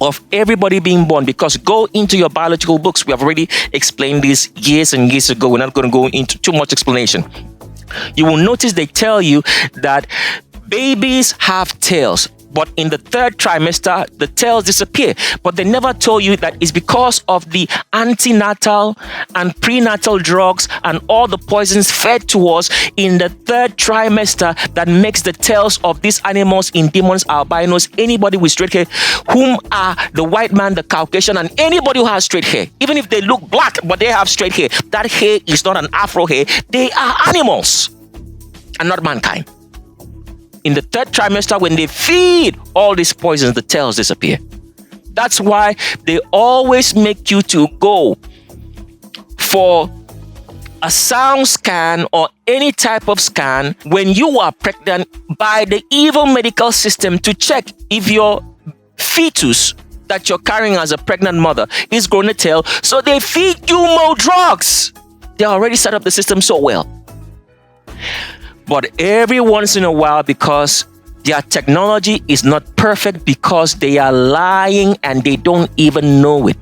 [SPEAKER 12] of everybody being born, because go into your biological books, we have already explained this years and years ago. We're not going to go into too much explanation. You will notice they tell you that babies have tails, but in the third trimester, the tails disappear. But they never told you that it's because of the antenatal and prenatal drugs and all the poisons fed to us in the third trimester that makes the tails of these animals in demons, albinos, anybody with straight hair, whom are the white man, the Caucasian, and anybody who has straight hair. Even if they look black, but they have straight hair, that hair is not an afro hair. They are animals and not mankind. In the third trimester, when they feed all these poisons, the tails disappear. That's why they always make you to go for a sound scan or any type of scan when you are pregnant by the evil medical system to check if your fetus that you're carrying as a pregnant mother is growing a tail. So they feed you more drugs. They already set up the system so well. But every once in a while, because their technology is not perfect, because they are lying and they don't even know it.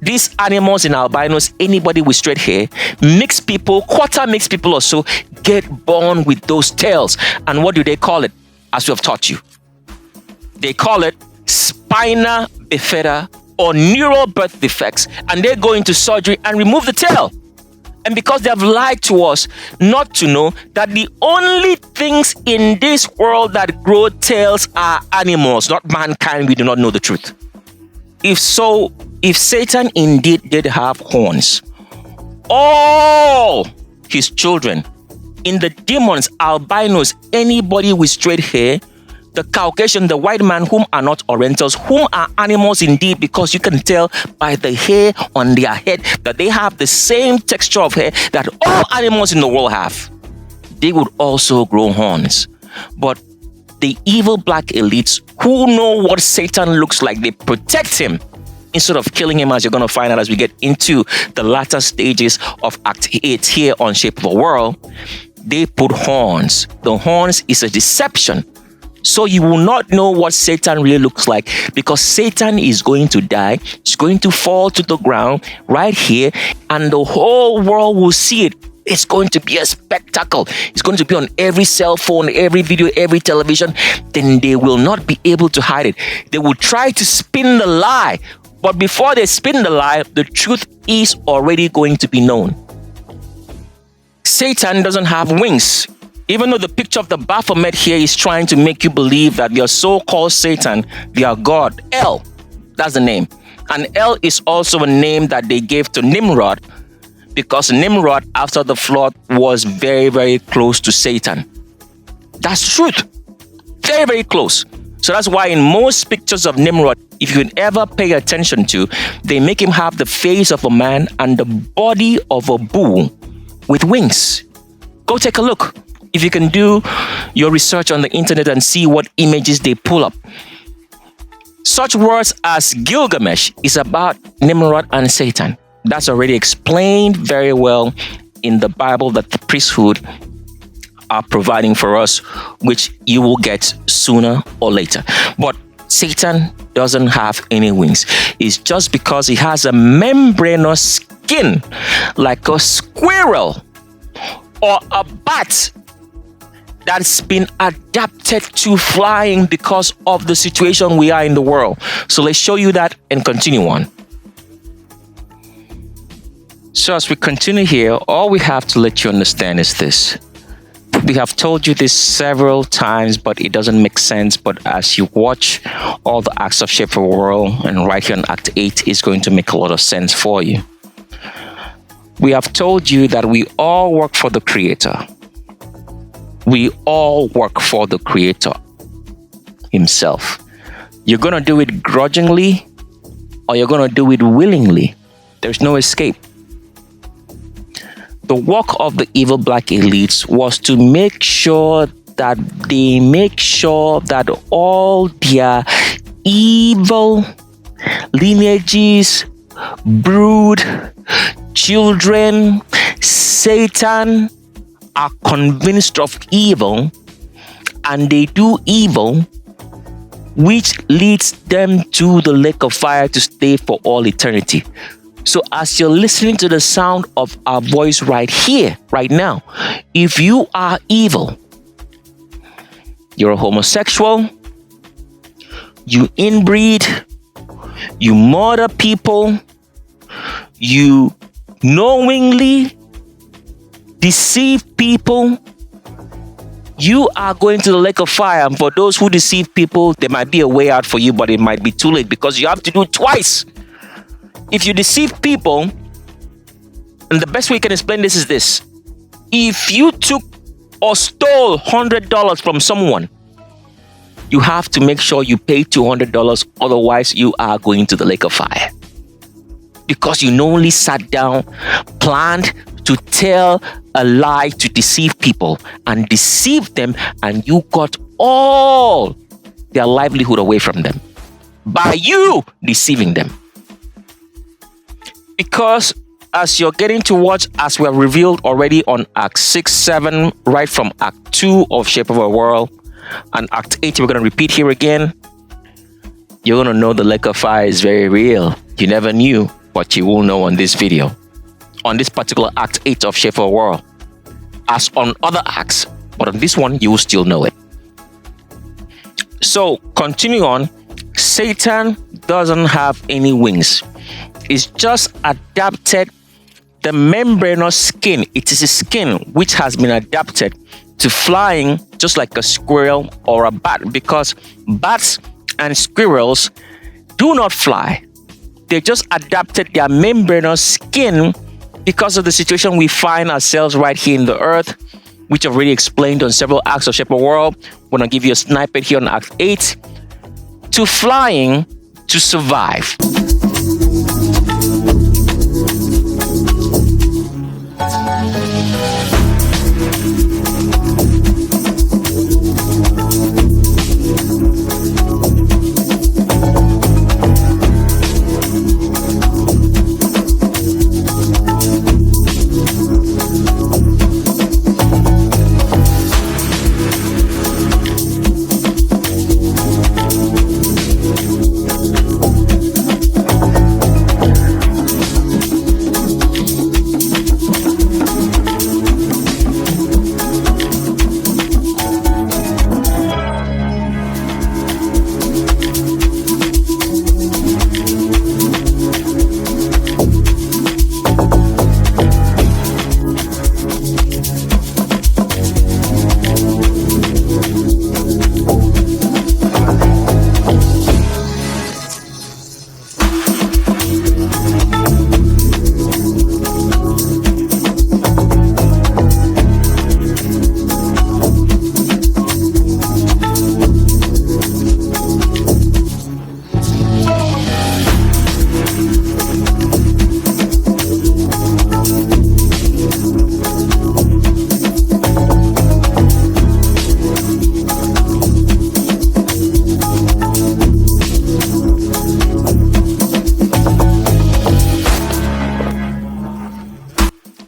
[SPEAKER 12] These animals in albinos, anybody with straight hair, mixed people, quarter mixed people or so, get born with those tails. And what do they call it? As we have taught you, they call it spina bifida or neural birth defects. And they go into surgery and remove the tail. And because they have lied to us not to know that the only things in this world that grow tails are animals, not mankind, we do not know the truth. If so, if Satan indeed did have horns, all his children, in the demons, albinos, anybody with straight hair, the Caucasian, the white man, whom are not Orientals, whom are animals indeed, because you can tell by the hair on their head that they have the same texture of hair that all animals in the world have. They would also grow horns. But the evil black elites who know what Satan looks like, they protect him instead of killing him, as you're going to find out as we get into the latter stages of Act 8 here on Shape of the World. They put horns. The horns is a deception, So you will not know what Satan really looks like, because Satan is going to die. It's going to fall to the ground right here, and the whole world will see it. It's going to be a spectacle. It's going to be on every cell phone, every video, every television. Then they will not be able to hide it. They will try to spin the lie. But before they spin the lie, the truth is already going to be known. Satan doesn't have wings. Even though the picture of the Baphomet here is trying to make you believe that their so-called Satan, their God, El, that's the name. And El is also a name that they gave to Nimrod, because Nimrod, after the flood, was very, very close to Satan. That's truth. Very, very close. So that's why in most pictures of Nimrod, if you can ever pay attention to, they make him have the face of a man and the body of a bull with wings. Go take a look. If you can do your research on the internet and see what images they pull up. Such words as Gilgamesh is about Nimrod and Satan. That's already explained very well in the Bible that the priesthood are providing for us, which you will get sooner or later. But Satan doesn't have any wings. It's just because he has a membranous skin like a squirrel or a bat that's been adapted to flying because of the situation we are in the world. So let's show you that and continue on. So as we continue here, all we have to let you understand is this. We have told you this several times, but it doesn't make sense. But as you watch all the acts of shape of the world, and right here in Act 8 is going to make a lot of sense for you. We have told you that we all work for the Creator. We all work for the Creator himself. You're going to do it grudgingly or you're going to do it willingly. There's no escape. The work of the evil black elites was to make sure that all their evil lineages, brood, children, Satan are convinced of evil, and they do evil, which leads them to the lake of fire to stay for all eternity. So as you're listening to the sound of our voice right here, right now, if you are evil, you're a homosexual, you inbreed, you murder people, you knowingly deceive people, you are going to the lake of fire. And for those who deceive people, there might be a way out for you, but it might be too late because you have to do it twice. If you deceive people, and the best way you can explain this is this: if you took or stole $100 from someone, you have to make sure you pay $200, otherwise you are going to the lake of fire. Because you knowingly sat down, planned to tell a lie to deceive people and deceive them, and you got all their livelihood away from them by you deceiving them. Because as you're getting to watch, as we have revealed already on Act 6, 7, right from Act 2 of Shape of Our World, and Act 8, we're going to repeat here again, you're going to know the lake of fire is very real. You never knew, but you will know on this video. On this particular Act 8 of Shape of Our World. As on other acts, but on this one, you will still know it. So, continue on. Satan doesn't have any wings. It's just adapted the membranous skin. It is a skin which has been adapted to flying just like a squirrel or a bat, because bats and squirrels do not fly. They just adapted their membranous skin because of the situation we find ourselves right here in the earth, which I've already explained on several acts of Shape of the World. I'm going to give you a snippet here on Act 8. To flying to survive.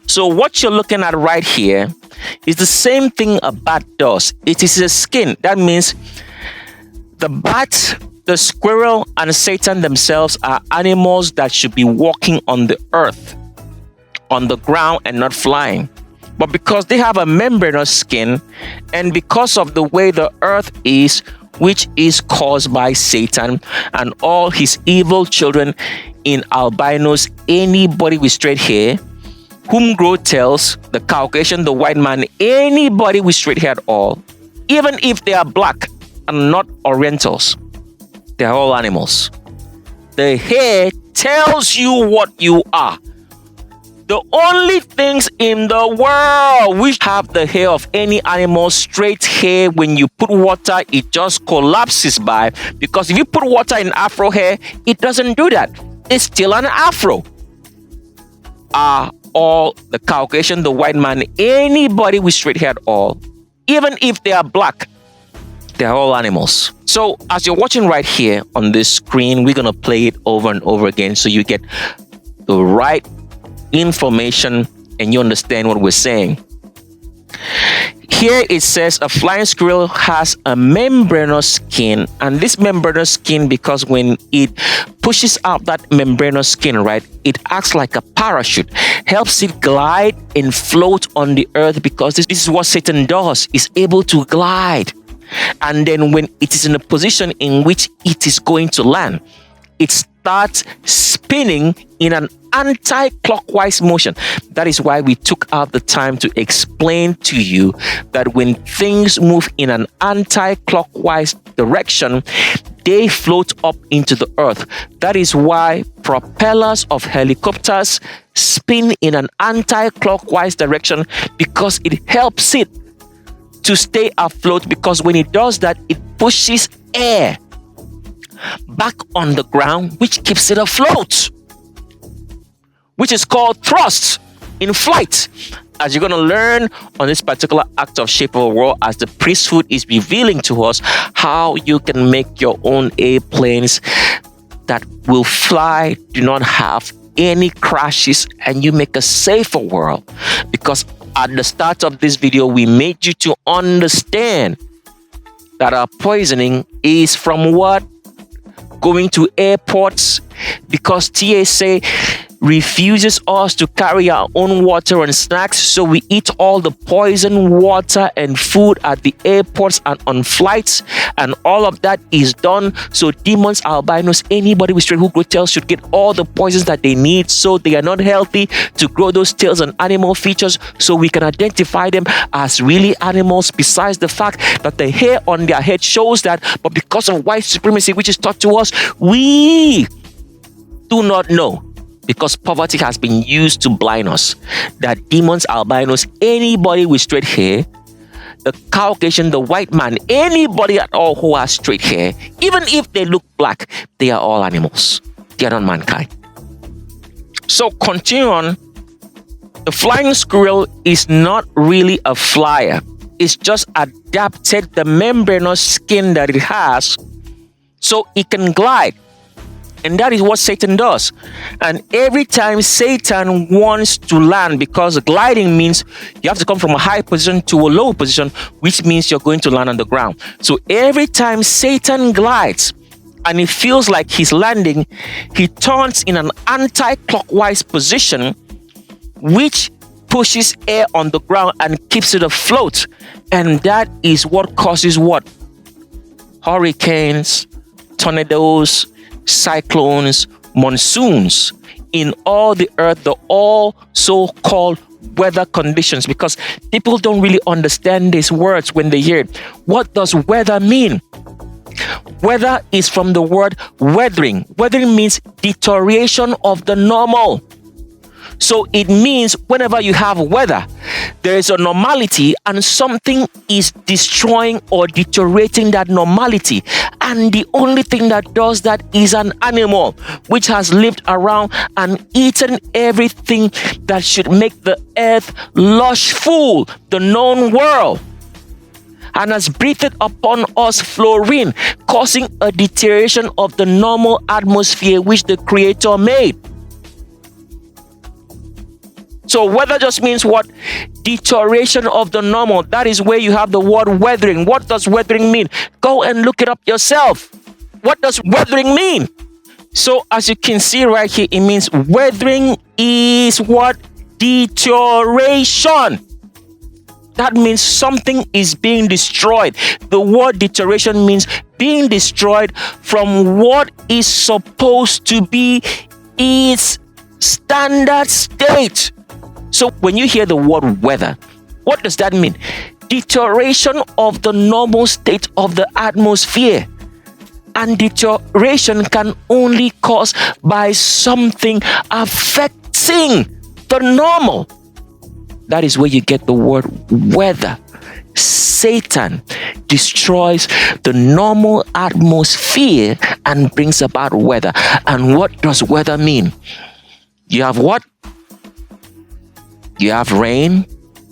[SPEAKER 12] So what you're looking at right here is the same thing a bat does. It is a skin. That means the bat, the squirrel, and Satan themselves are animals that should be walking on the earth, on the ground, and not flying. But because they have a membranous skin, and because of the way the earth is, which is caused by Satan and all his evil children in albinos, anybody with straight hair, whom grow tails, the Caucasian, the white man, anybody with straight hair at all, even if they are black and not Orientals, they are all animals. The hair tells you what you are. The only things in the world which have the hair of any animal, straight hair, when you put water, it just collapses by. Because if you put water in afro hair, it doesn't do that. It's still an afro. Are all the Caucasian, the white man, anybody with straight hair at all, even if they are black, they're all animals. So as you're watching right here on this screen, we're going to play it over and over again so you get the right information and you understand what we're saying. Here it says a flying squirrel has a membranous skin, and this membranous skin, because when it pushes out that membranous skin, right, it acts like a parachute, helps it glide and float on the earth, because this is what Satan does, is able to glide. And then when it is in a position in which it is going to land, it starts spinning in an anti-clockwise motion. That is why we took out the time to explain to you that when things move in an anti-clockwise direction, they float up into the earth. That is why propellers of helicopters spin in an anti-clockwise direction, because it helps it to stay afloat, because when it does that, it pushes air back on the ground, which keeps it afloat, which is called thrust in flight. As you're going to learn on this particular act of Shape of a World, as the priesthood is revealing to us how you can make your own airplanes that will fly, do not have any crashes, and you make a safer world. Because at the start of this video, we made you to understand that our poisoning is from what? Going to airports, because TSA refuses us to carry our own water and snacks, so we eat all the poison water and food at the airports and on flights, and all of that is done so demons, albinos, anybody with straight who grow tails should get all the poisons that they need, so they are not healthy to grow those tails and animal features, so we can identify them as really animals, besides the fact that the hair on their head shows that. But because of white supremacy, which is taught to us, we do not know, because poverty has been used to blind us, that demons, albinos, anybody with straight hair, the Caucasian, the white man, anybody at all who has straight hair, even if they look black, they are all animals. They are not mankind. So continue on. The flying squirrel is not really a flyer. It's just adapted the membranous skin that it has so it can glide. And that is what Satan does. And every time Satan wants to land, because gliding means you have to come from a high position to a low position, which means you're going to land on the ground. So every time Satan glides and it feels like he's landing, he turns in an anti-clockwise position, which pushes air on the ground and keeps it afloat. And that is what causes what? Hurricanes, tornadoes, cyclones, monsoons in all the earth, the all so-called weather conditions, because people don't really understand these words when they hear it. What does weather mean? Weather is from the word weathering. Weathering means deterioration of the normal. So it means whenever you have weather, there is a normality and something is destroying or deteriorating that normality. And the only thing that does that is an animal which has lived around and eaten everything that should make the earth lush full, the known world, and has breathed upon us fluorine, causing a deterioration of the normal atmosphere which the Creator made. So weather just means what? Deterioration of the normal. That is where you have the word weathering. What does weathering mean? Go and look it up yourself. What does weathering mean? So as you can see right here, it means weathering is what? Deterioration. That means something is being destroyed. The word deterioration means being destroyed from what is supposed to be its standard state. So when you hear the word weather, what does that mean? Deterioration of the normal state of the atmosphere. And deterioration can only cause by something affecting the normal. That is where you get the word weather. Satan destroys the normal atmosphere and brings about weather. And what does weather mean? You have what? You have rain,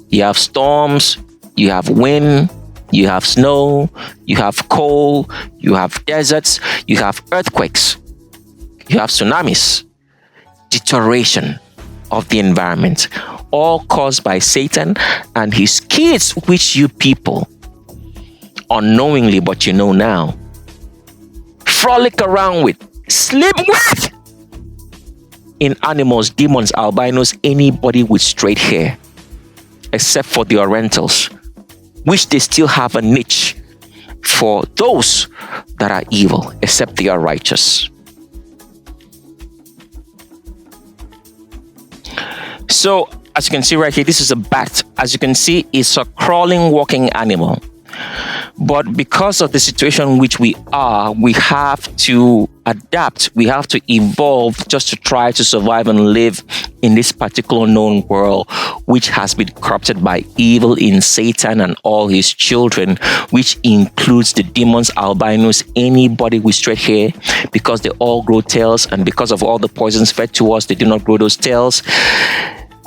[SPEAKER 12] you have storms, you have wind, you have snow, you have cold, you have deserts, you have earthquakes, you have tsunamis, deterioration of the environment, all caused by Satan and his kids, which you people, unknowingly, but you know now, frolic around with, sleep with, in animals, demons, albinos, anybody with straight hair, except for the Orientals, which they still have a niche for those that are evil, except they are righteous. So, as you can see right here, this is a bat. As you can see, it's a crawling, walking animal. But because of the situation in which we are, we have to adapt. We have to evolve just to try to survive and live in this particular known world, which has been corrupted by evil in Satan and all his children, which includes the demons, albinos, anybody with straight hair, because they all grow tails, and because of all the poisons fed to us, they do not grow those tails,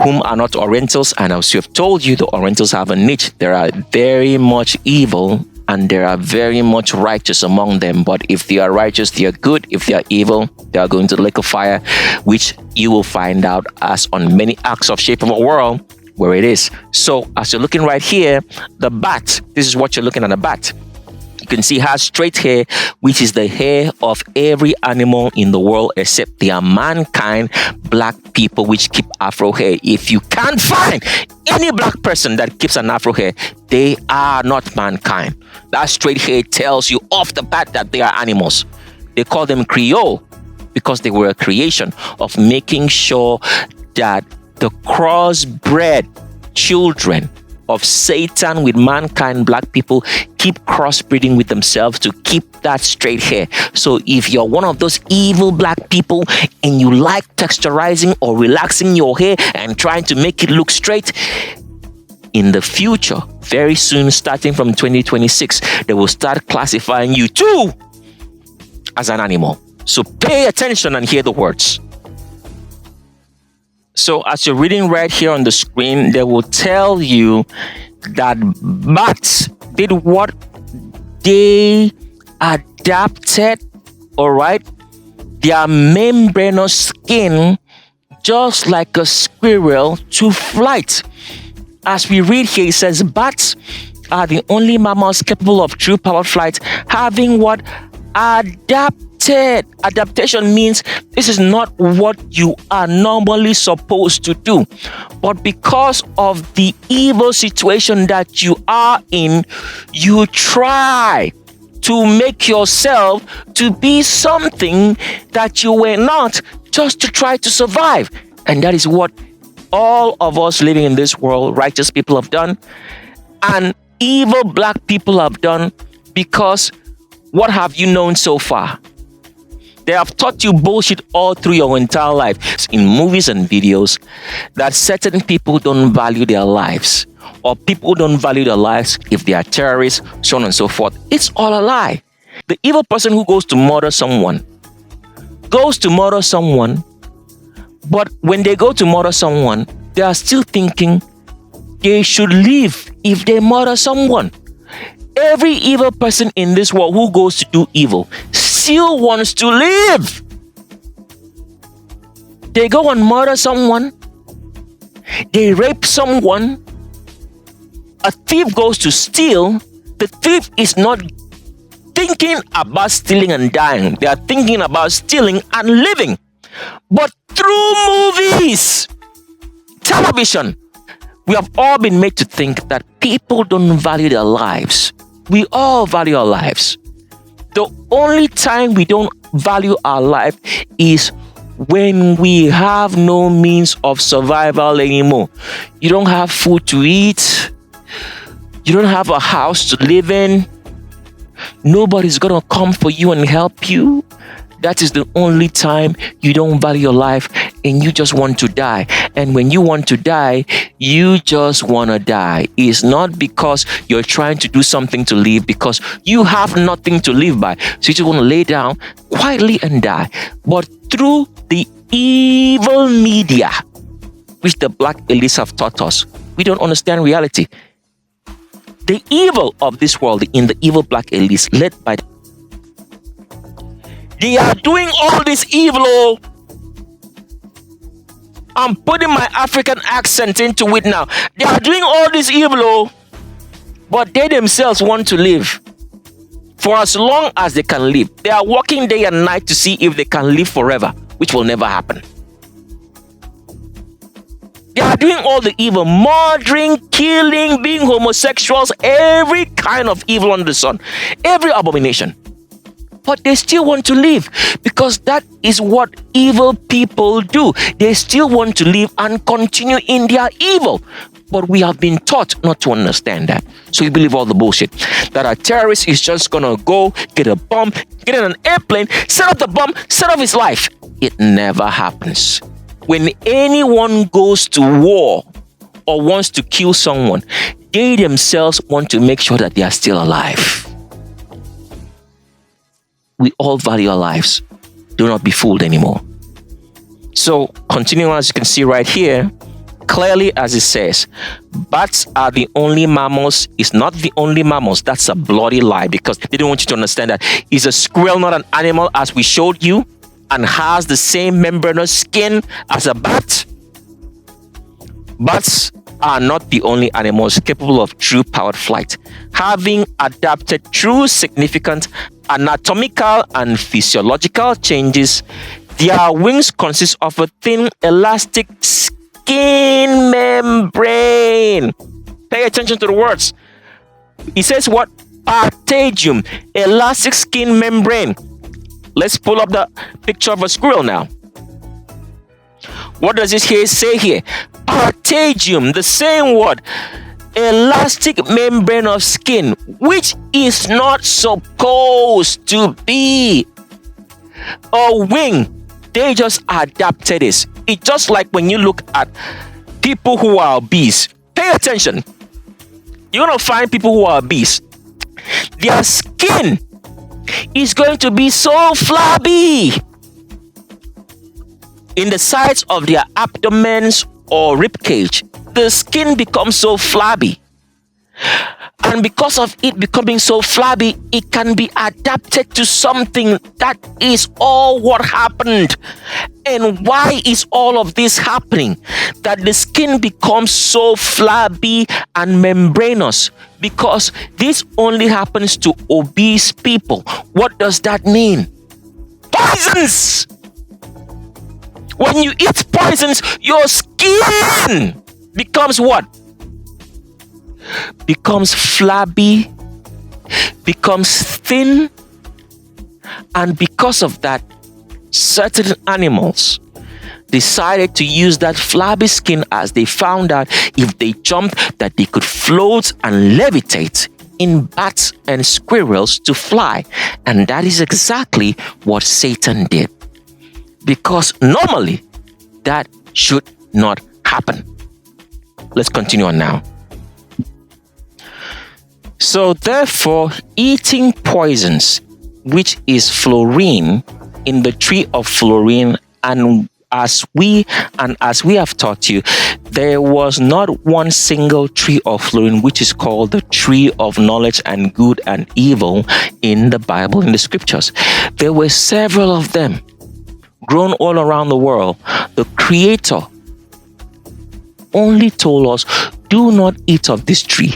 [SPEAKER 12] whom are not Orientals. And as you have told you, the Orientals have a niche. There are very much evil and there are very much righteous among them. But if they are righteous, they are good. If they are evil, they are going to the lake of fire, which you will find out as on many acts of shape of a world where it is. So as you're looking right here, the bat, this is what you're looking at, a bat. You can see has straight hair, which is the hair of every animal in the world except they are mankind, black people, which keep afro hair. If you can't find any black person that keeps an afro hair, they are not mankind. That straight hair tells you off the bat that they are animals. They call them Creole because they were a creation of making sure that the crossbred children of Satan with mankind, black people, keep crossbreeding with themselves to keep that straight hair. So if you're one of those evil black people and you like texturizing or relaxing your hair and trying to make it look straight, in the future, very soon, starting from 2026, they will start classifying you too as an animal. So pay attention and hear the words. So as you're reading right here on the screen, they will tell you that bats did what? They adapted, all right, their membranous skin just like a squirrel to flight. As we read here, it says bats are the only mammals capable of true powered flight, having what? Adapted. Adaptation means this is not what you are normally supposed to do. But because of the evil situation that you are in, you try to make yourself to be something that you were not, just to try to survive. And that is what all of us living in this world, righteous people, have done, and evil black people have done. Because what have you known so far? They have taught you bullshit all through your entire life in movies and videos, that certain people don't value their lives, or people don't value their lives if they are terrorists, so on and so forth. It's all a lie. The evil person who goes to murder someone, but when they go to murder someone, they are still thinking they should live if they murder someone. Every evil person in this world who goes to do evil still wants to live. They go and murder someone, They rape someone. A thief goes to steal. The thief is not thinking about stealing and dying. They are thinking about stealing and living. But through movies, television, we have all been made to think that people don't value their lives. We all value our lives. The only time we don't value our life is when we have no means of survival anymore. You don't have food to eat. You don't have a house to live in. Nobody's gonna come for you and help you. That is the only time you don't value your life and you just want to die. And when you want to die, you just want to die. It's not because you're trying to do something to live, because you have nothing to live by. So you just want to lay down quietly and die. But through the evil media, which the black elites have taught us, we don't understand reality. The evil of this world in the evil black elites led by they are doing all this evil. I'm putting my African accent into it now. They are doing all this evil, but they themselves want to live for as long as they can live. They are working day and night to see if they can live forever, which will never happen. They are doing all the evil, murdering, killing, being homosexuals, every kind of evil under the sun, every abomination. But they still want to live because that is what evil people do. They still want to live and continue in their evil. But we have been taught not to understand that. So we believe all the bullshit. That a terrorist is just gonna go, get a bomb, get in an airplane, set up the bomb, set off his life. It never happens. When anyone goes to war or wants to kill someone, they themselves want to make sure that they are still alive. We all value our lives. Do not be fooled anymore. So, continuing as you can see right here, clearly as it says, bats are the only mammals. It's not the only mammals. That's a bloody lie because they don't want you to understand that. Is a squirrel not an animal as we showed you and has the same membranous skin as a bat? Bats are not the only animals capable of true powered flight, having adapted true significant anatomical and physiological changes. Their wings consist of a thin elastic skin membrane. Pay attention to the words. It says what? Patagium, elastic skin membrane. Let's pull up the picture of a squirrel now. What does this here say here? Patagium, the same word. Elastic membrane of skin, which is not supposed to be a wing. They just adapted this. It's just like when you look at people who are obese. Pay attention. You're gonna find people who are obese. Their skin is going to be so flabby in the sides of their abdomens or rib cage. The skin becomes so flabby, and because of it becoming so flabby, it can be adapted to something. That is all what happened. And why is all of this happening? That the skin becomes so flabby and membranous, because this only happens to obese people. What does that mean? Poisons! When you eat poisons, your skin becomes what? Becomes flabby, becomes thin, and because of that, certain animals decided to use that flabby skin as they found out if they jumped that they could float and levitate in bats and squirrels to fly. And that is exactly what Satan did. Because normally, that should not happen. Let's continue on now. So therefore, eating poisons, which is fluorine, in the tree of fluorine, and as we have taught you, there was not one single tree of fluorine which is called the tree of knowledge and good and evil in the Bible, in the scriptures. There were several of them grown all around the world. The Creator only told us, do not eat of this tree.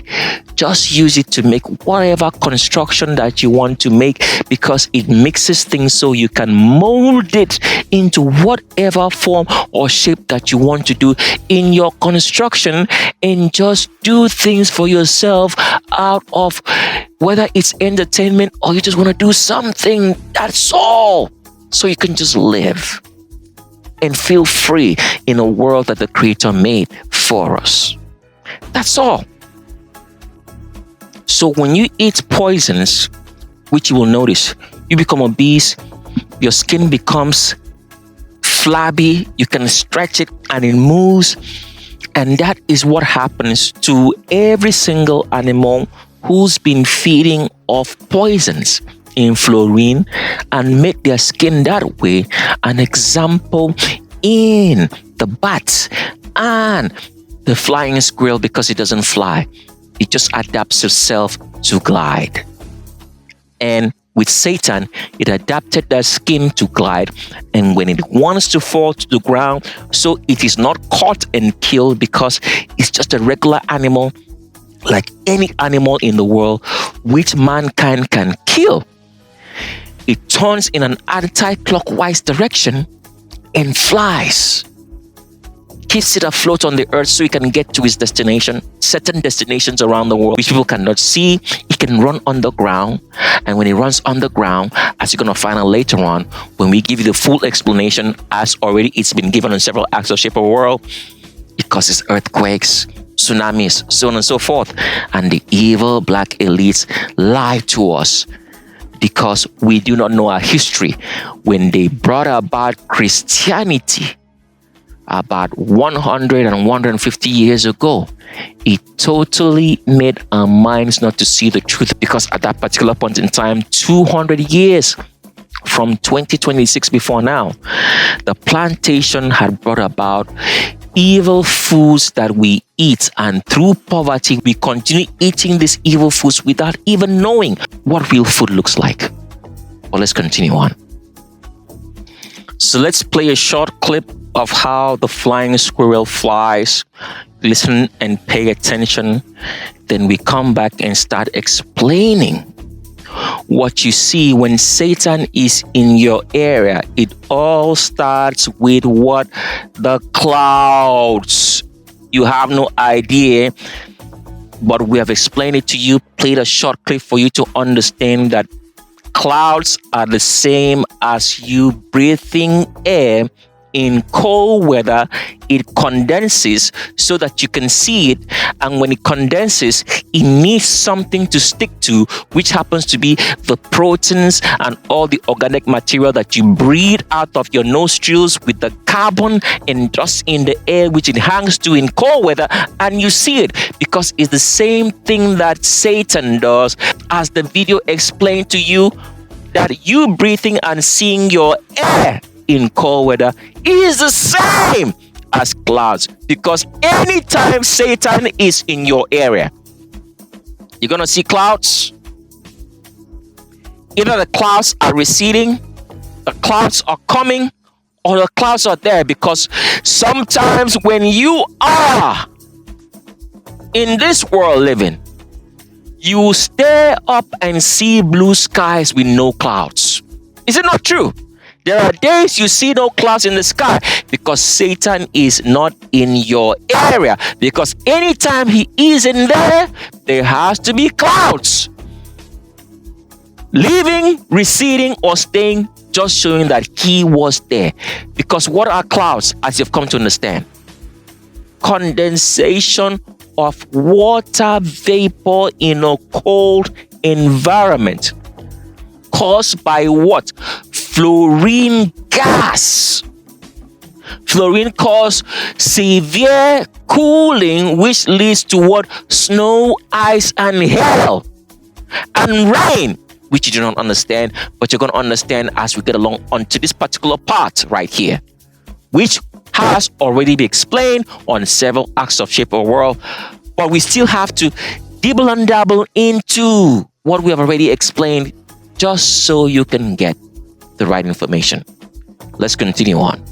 [SPEAKER 12] Just use it to make whatever construction that you want to make, because it mixes things so you can mold it into whatever form or shape that you want to do in your construction, and just do things for yourself out of whether it's entertainment or you just want to do something. That's all. So you can just live and feel free in a world that the Creator made for us. That's all. So when you eat poisons, which you will notice, you become obese, your skin becomes flabby, you can stretch it and it moves. And that is what happens to every single animal who's been feeding off poisons in fluorine and make their skin that way. An example in the bat and the flying squirrel, because it doesn't fly, it just adapts itself to glide. And with Satan, it adapted that skin to glide, and when it wants to fall to the ground, so it is not caught and killed, because it's just a regular animal like any animal in the world which mankind can kill. It turns in an anti-clockwise direction and flies. Keeps it afloat on the earth so it can get to its destination, certain destinations around the world which people cannot see. It can run underground, and when it runs underground, as you're going to find out later on when we give you the full explanation, as already it's been given on several acts of Shape of the World, it causes earthquakes, tsunamis, so on and so forth. And the evil black elites lie to us because we do not know our history. When they brought about Christianity about 100 and 150 years ago, it totally made our minds not to see the truth, because at that particular point in time, 200 years from 2026 before now, the plantation had brought about evil foods that we eat, and through poverty we continue eating these evil foods without even knowing what real food looks like. Well, let's continue on. So let's play a short clip of how the flying squirrel flies. Listen and pay attention. Then we come back and start explaining what you see when Satan is in your area. It all starts with what? The clouds. You have no idea, but we have explained it to you, played a short clip for you to understand that clouds are the same as you breathing air. In cold weather, it condenses so that you can see it, and when it condenses, it needs something to stick to, which happens to be the proteins and all the organic material that you breathe out of your nostrils with the carbon and dust in the air, which it hangs to in cold weather, and you see it, because it's the same thing that Satan does, as the video explained to you, that you breathing and seeing your air in cold weather is the same as clouds, because anytime Satan is in your area, you're gonna see clouds. Either the clouds are receding, the clouds are coming, or the clouds are there, because sometimes when you are in this world living, you stare up and see blue skies with no clouds. Is it not true? There are days you see no clouds in the sky, because Satan is not in your area. Because anytime he is in there, there has to be clouds. Leaving, receding, or staying, just showing that he was there. Because what are clouds, as you've come to understand? Condensation of water vapor in a cold environment. Caused by what? Fluorine gas. Fluorine causes severe cooling, which leads to what? Snow, ice, and hail. And rain, which you do not understand, but you're going to understand as we get along onto this particular part right here, which has already been explained on several acts of Shape of the World, but we still have to dibble and dabble into what we have already explained, just so you can get the right information. Let's continue on.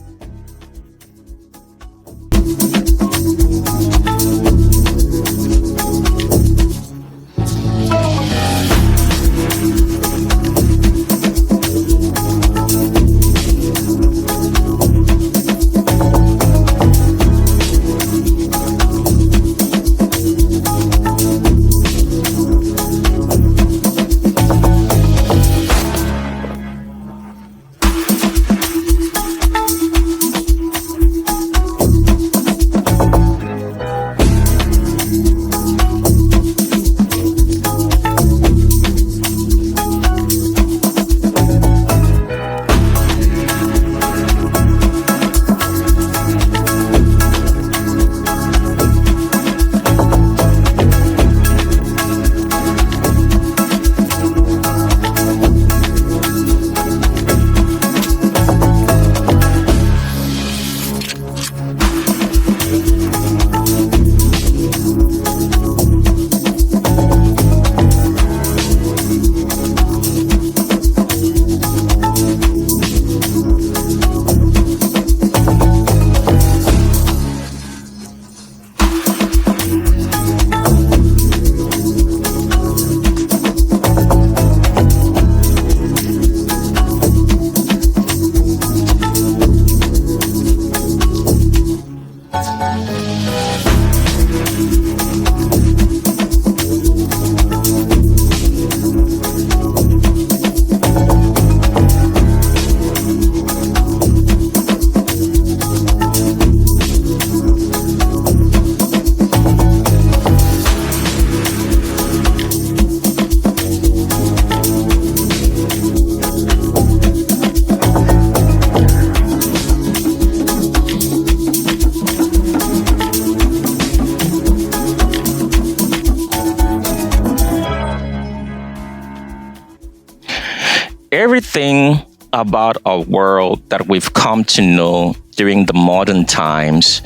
[SPEAKER 12] Everything about our world that we've come to know during the modern times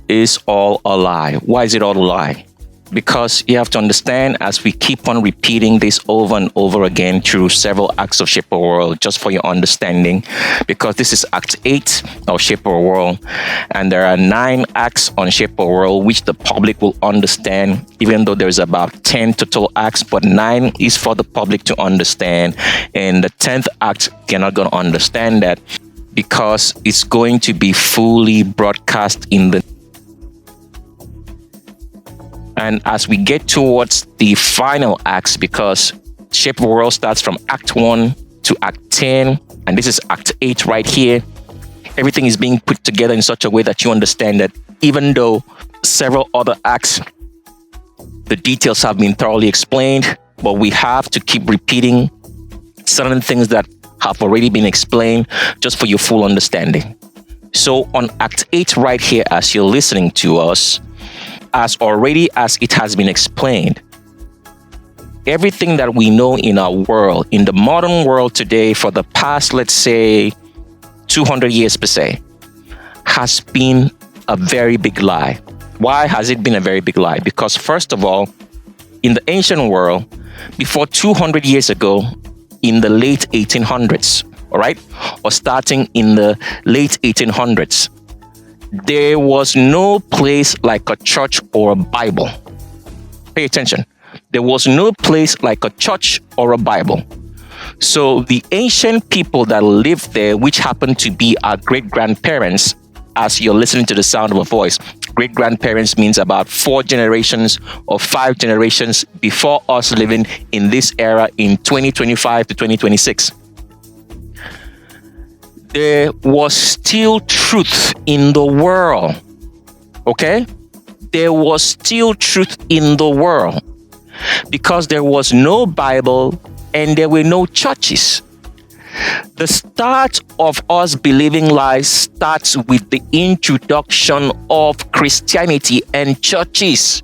[SPEAKER 12] is all a lie. Why is it all a lie? Because you have to understand, as we keep on repeating this over and over again through several acts of Shape Our World, just for your understanding, because this is Act 8 of Shape Our World, and there are 9 acts on Shape Our World, which the public will understand, even though there's about 10 total acts, but 9 is for the public to understand, and the 10th act, you're not going to understand that, because it's going to be fully broadcast in the. And as we get towards the final acts, because Shape of World starts from Act 1 to Act 10, and this is Act 8 right here, everything is being put together in such a way that you understand that even though several other acts, the details have been thoroughly explained, but we have to keep repeating certain things that have already been explained just for your full understanding. So on Act 8 right here, as you're listening to us, as it has been explained, everything that we know in our world, in the modern world today, for the past, let's say, 200 years per se, has been a very big lie. Why has it been a very big lie? Because first of all, in the ancient world, before 200 years ago, in the late 1800s, all right, or starting in the late 1800s, there was no place like a church or a Bible. Pay attention. There was no place like a church or a Bible. So the ancient people that lived there, which happened to be our great-grandparents, as you're listening to the sound of a voice, great-grandparents means about 4 generations or 5 generations before us living in this era in 2025 to 2026. There was still truth in the world, okay? There was still truth in the world because there was no Bible and there were no churches. The start of us believing lies starts with the introduction of Christianity and churches,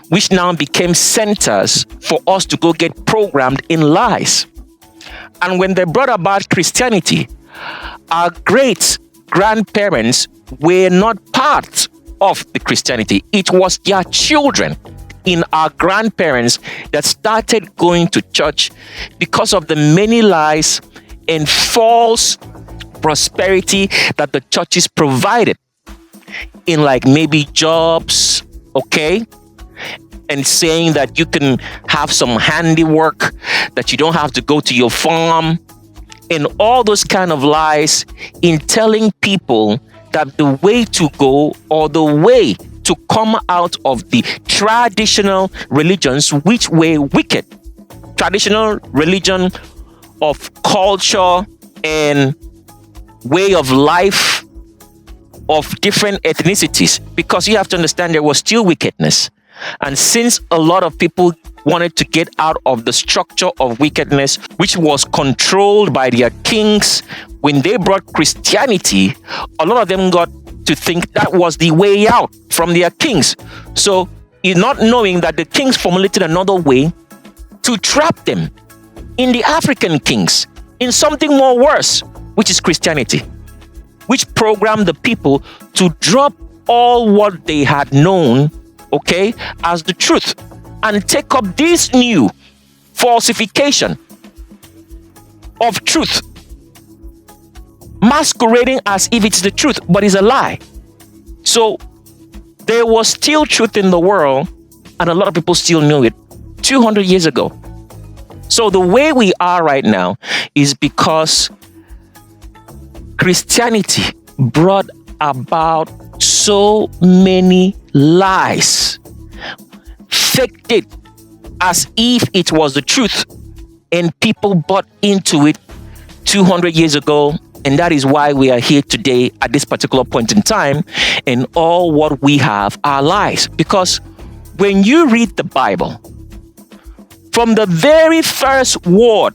[SPEAKER 12] which now became centers for us to go get programmed in lies. And when they brought about Christianity, our great-grandparents were not part of the Christianity. It was their children in our grandparents that started going to church because of the many lies and false prosperity that the churches provided in, like, maybe jobs, okay? And saying that you can have some handiwork, that you don't have to go to your farm, and all those kind of lies in telling people that the way to go or the way to come out of the traditional religions, which were wicked, traditional religion of culture and way of life of different ethnicities, because you have to understand there was still wickedness. And since a lot of people wanted to get out of the structure of wickedness, which was controlled by their kings, when they brought Christianity, a lot of them got to think that was the way out from their kings. So, not knowing that the kings formulated another way to trap them in the African kings, in something more worse, which is Christianity, which programmed the people to drop all what they had known, okay, as the truth, and take up this new falsification of truth, masquerading as if it's the truth, but it's a lie. So there was still truth in the world, and a lot of people still knew it 200 years ago. So the way we are right now is because Christianity brought about so many lies, faked it as if it was the truth, and people bought into it 200 years ago. And that is why we are here today at this particular point in time, and all what we have are lies. Because when you read the Bible, from the very first word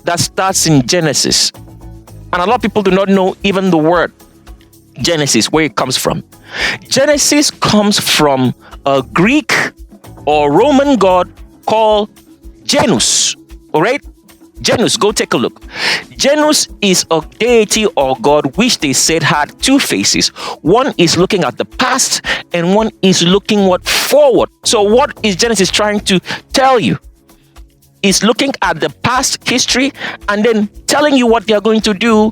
[SPEAKER 12] that starts in Genesis, and a lot of people do not know even the word Genesis, where it comes from. Genesis comes from a Greek or Roman god called Janus, all right? Janus, go take a look. Janus is a deity or god which they said had two faces. One is looking at the past and one is looking forward. So what is Genesis trying to tell you? It's looking at the past history and then telling you what they're going to do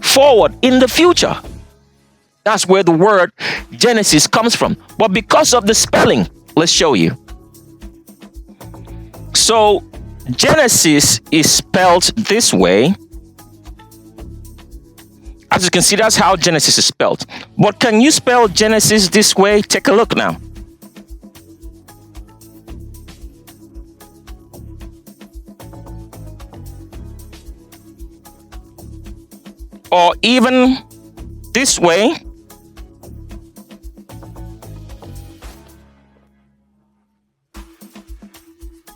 [SPEAKER 12] forward in the future. That's where the word Genesis comes from. But because of the spelling, let's show you. So Genesis is spelled this way. As you can see, that's how Genesis is spelled. But can you spell Genesis this way? Take a look now. Or even this way.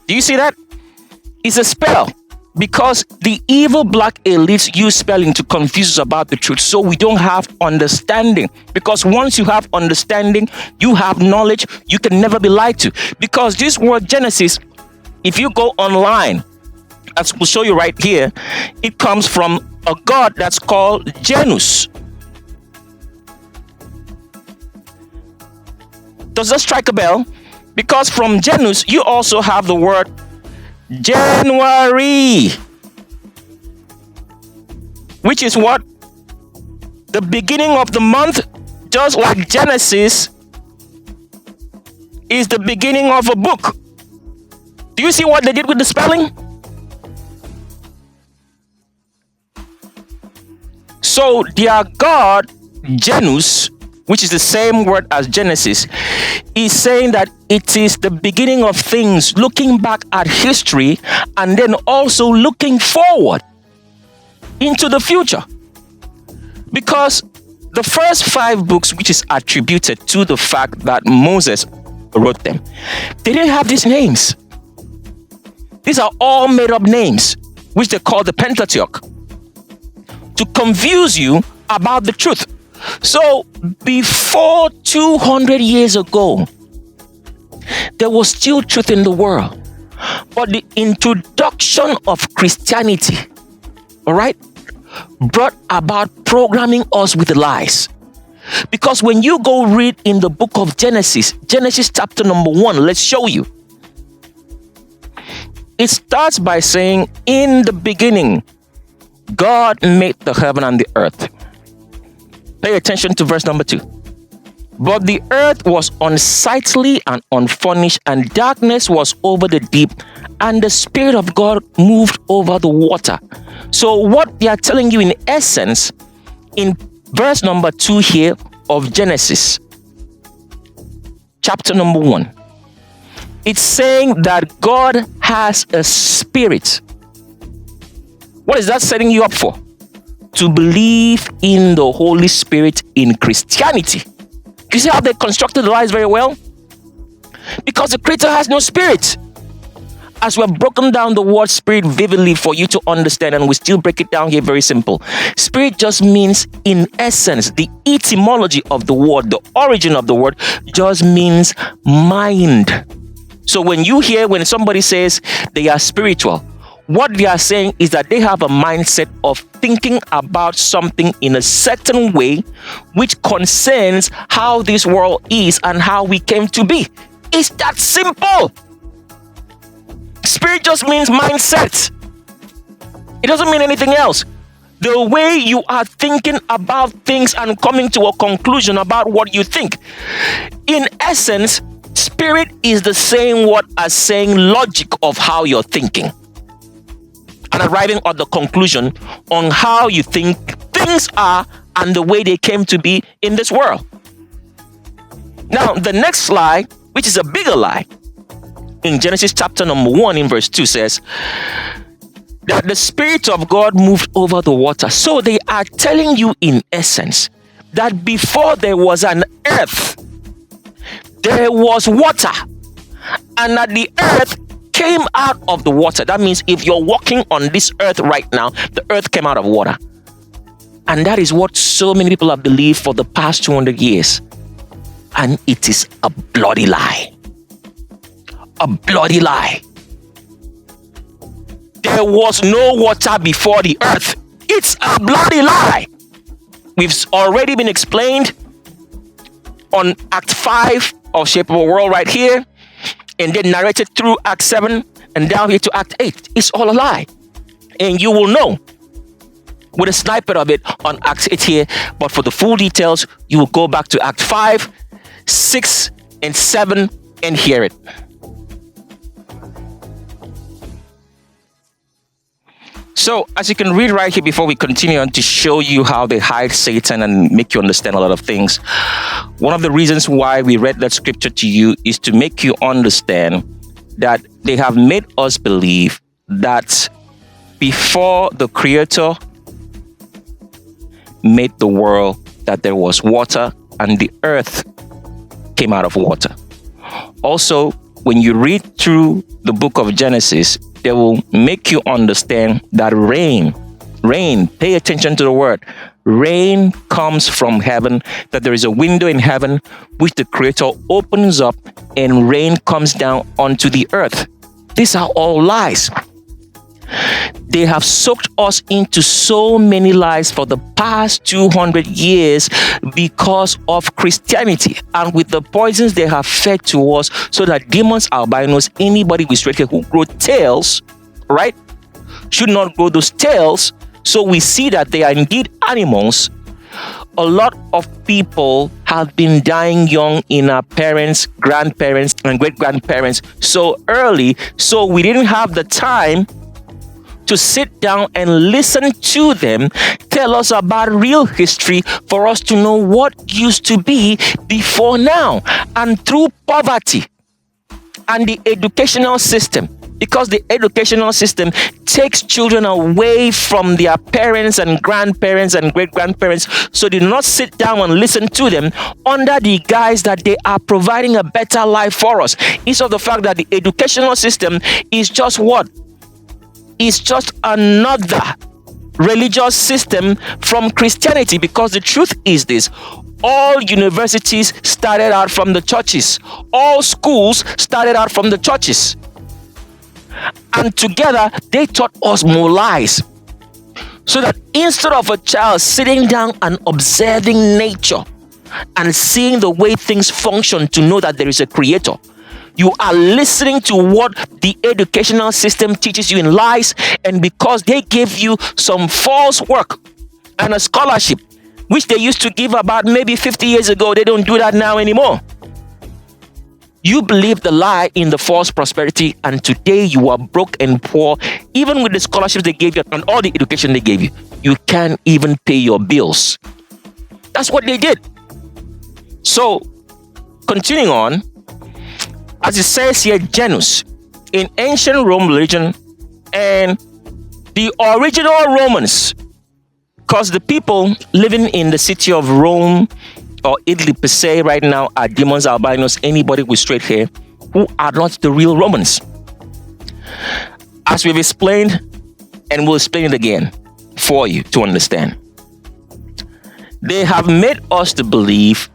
[SPEAKER 12] Do you see that? It's a spell because the evil black elites use spelling to confuse us about the truth, so we don't have understanding. Because once you have understanding, you have knowledge, you can never be lied to. Because this word Genesis, if you go online, as we'll show you right here, it comes from a god that's called Janus. Does that strike a bell? Because from Janus, you also have the word January, which is what? The beginning of the month, just like Genesis is the beginning of a book. Do you see what they did with the spelling? So their god, Janus, which is the same word as Genesis, is saying that it is the beginning of things, looking back at history and then also looking forward into the future. Because the first 5 books, which is attributed to the fact that Moses wrote them, they didn't have these names. These are all made up names, which they call the Pentateuch, to confuse you about the truth. So before 200 years ago, there was still truth in the world. But the introduction of Christianity, all right, brought about programming us with lies. Because when you go read in the book of Genesis, Genesis chapter number 1, let's show you. It starts by saying, in the beginning, God made the heaven and the earth. Pay attention to verse number 2. But the earth was unsightly and unfurnished, and darkness was over the deep, and the Spirit of God moved over the water. So what they are telling you in essence, in verse number 2 here of Genesis, chapter number 1, it's saying that God has a spirit. What is that setting you up for? To believe in the Holy Spirit in Christianity. You see how they constructed the lies very well? Because the Creator has no spirit. As we have broken down the word spirit vividly for you to understand, and we still break it down here very simple. Spirit just means, in essence, the etymology of the word, the origin of the word, just means mind. So when somebody says they are spiritual, what they are saying is that they have a mindset of thinking about something in a certain way, which concerns how this world is and how we came to be. It's that simple. Spirit just means mindset. It doesn't mean anything else. The way you are thinking about things and coming to a conclusion about what you think. In essence, spirit is the same word as saying logic of how you're thinking, and arriving at the conclusion on how you think things are and the way they came to be in this world. Now, the next lie, which is a bigger lie, in Genesis chapter number 1 in verse 2 says that the Spirit of God moved over the water. So they are telling you in essence that before there was an earth, there was water, and that the earth came out of the water. That means if you're walking on this earth right now, the earth came out of water. And that is what so many people have believed for the past 200 years. And it is a bloody lie. A bloody lie. There there was no water before the earth. It's a bloody lie. We've already been explained on Act 5 of Shape of a World right here, and then narrated through Act 7 and down here to Act 8. It's all a lie. And you will know with a snippet of it on Act 8 here, but for the full details, you will go back to Act 5, 6, and 7 and hear it. So, as you can read right here before we continue on to show you how they hide Satan and make you understand a lot of things, one of the reasons why we read that scripture to you is to make you understand that they have made us believe that before the Creator made the world, that there was water and the earth came out of water. Also, when you read through the book of Genesis, they will make you understand that rain, pay attention to the word, rain comes from heaven, that there is a window in heaven which the Creator opens up and rain comes down onto the earth. These are all lies. They have soaked us into so many lies for the past 200 years because of Christianity and with the poisons they have fed to us, so that demons, albinos, anybody with straight hair who grow tails, right, should not grow those tails. So we see that they are indeed animals. A lot of people have been dying young in our parents, grandparents, and great-grandparents so early, so we didn't have the time to sit down and listen to them tell us about real history for us to know what used to be before now. And through poverty and the educational system, because the educational system takes children away from their parents and grandparents and great-grandparents, so they do not sit down and listen to them under the guise that they are providing a better life for us. Instead of the fact that the educational system is just what? Is just another religious system from Christianity, because the truth is this: all universities started out from the churches, all schools started out from the churches, and together they taught us more lies, so that instead of a child sitting down and observing nature and seeing the way things function to know that there is a Creator, you are listening to what the educational system teaches you in lies, and because they gave you some false work and a scholarship, which they used to give about maybe 50 years ago, they don't do that now anymore. You believe the lie in the false prosperity, and today you are broke and poor. Even with the scholarships they gave you and all the education they gave you, you can't even pay your bills. That's what they did. So, continuing on, as it says here, genus, in ancient Rome religion, and the original Romans, because the people living in the city of Rome or Italy per se right now are demons, albinos, anybody with straight hair, who are not the real Romans. As we've explained, and we'll explain it again for you to understand, they have made us to believe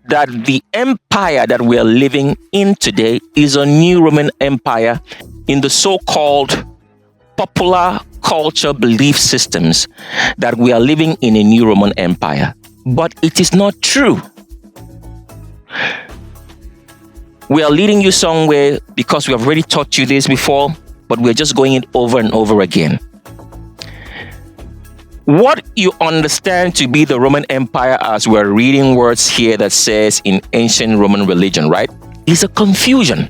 [SPEAKER 12] that the empire that we are living in today is a new Roman Empire in the so-called popular culture belief systems, that we are living in a new Roman Empire. But it is not true. We are leading you somewhere because we have already taught you this before, but we're just going it over and over again. What you understand to be the Roman Empire, as we're reading words here that says in ancient Roman religion, right, is a confusion.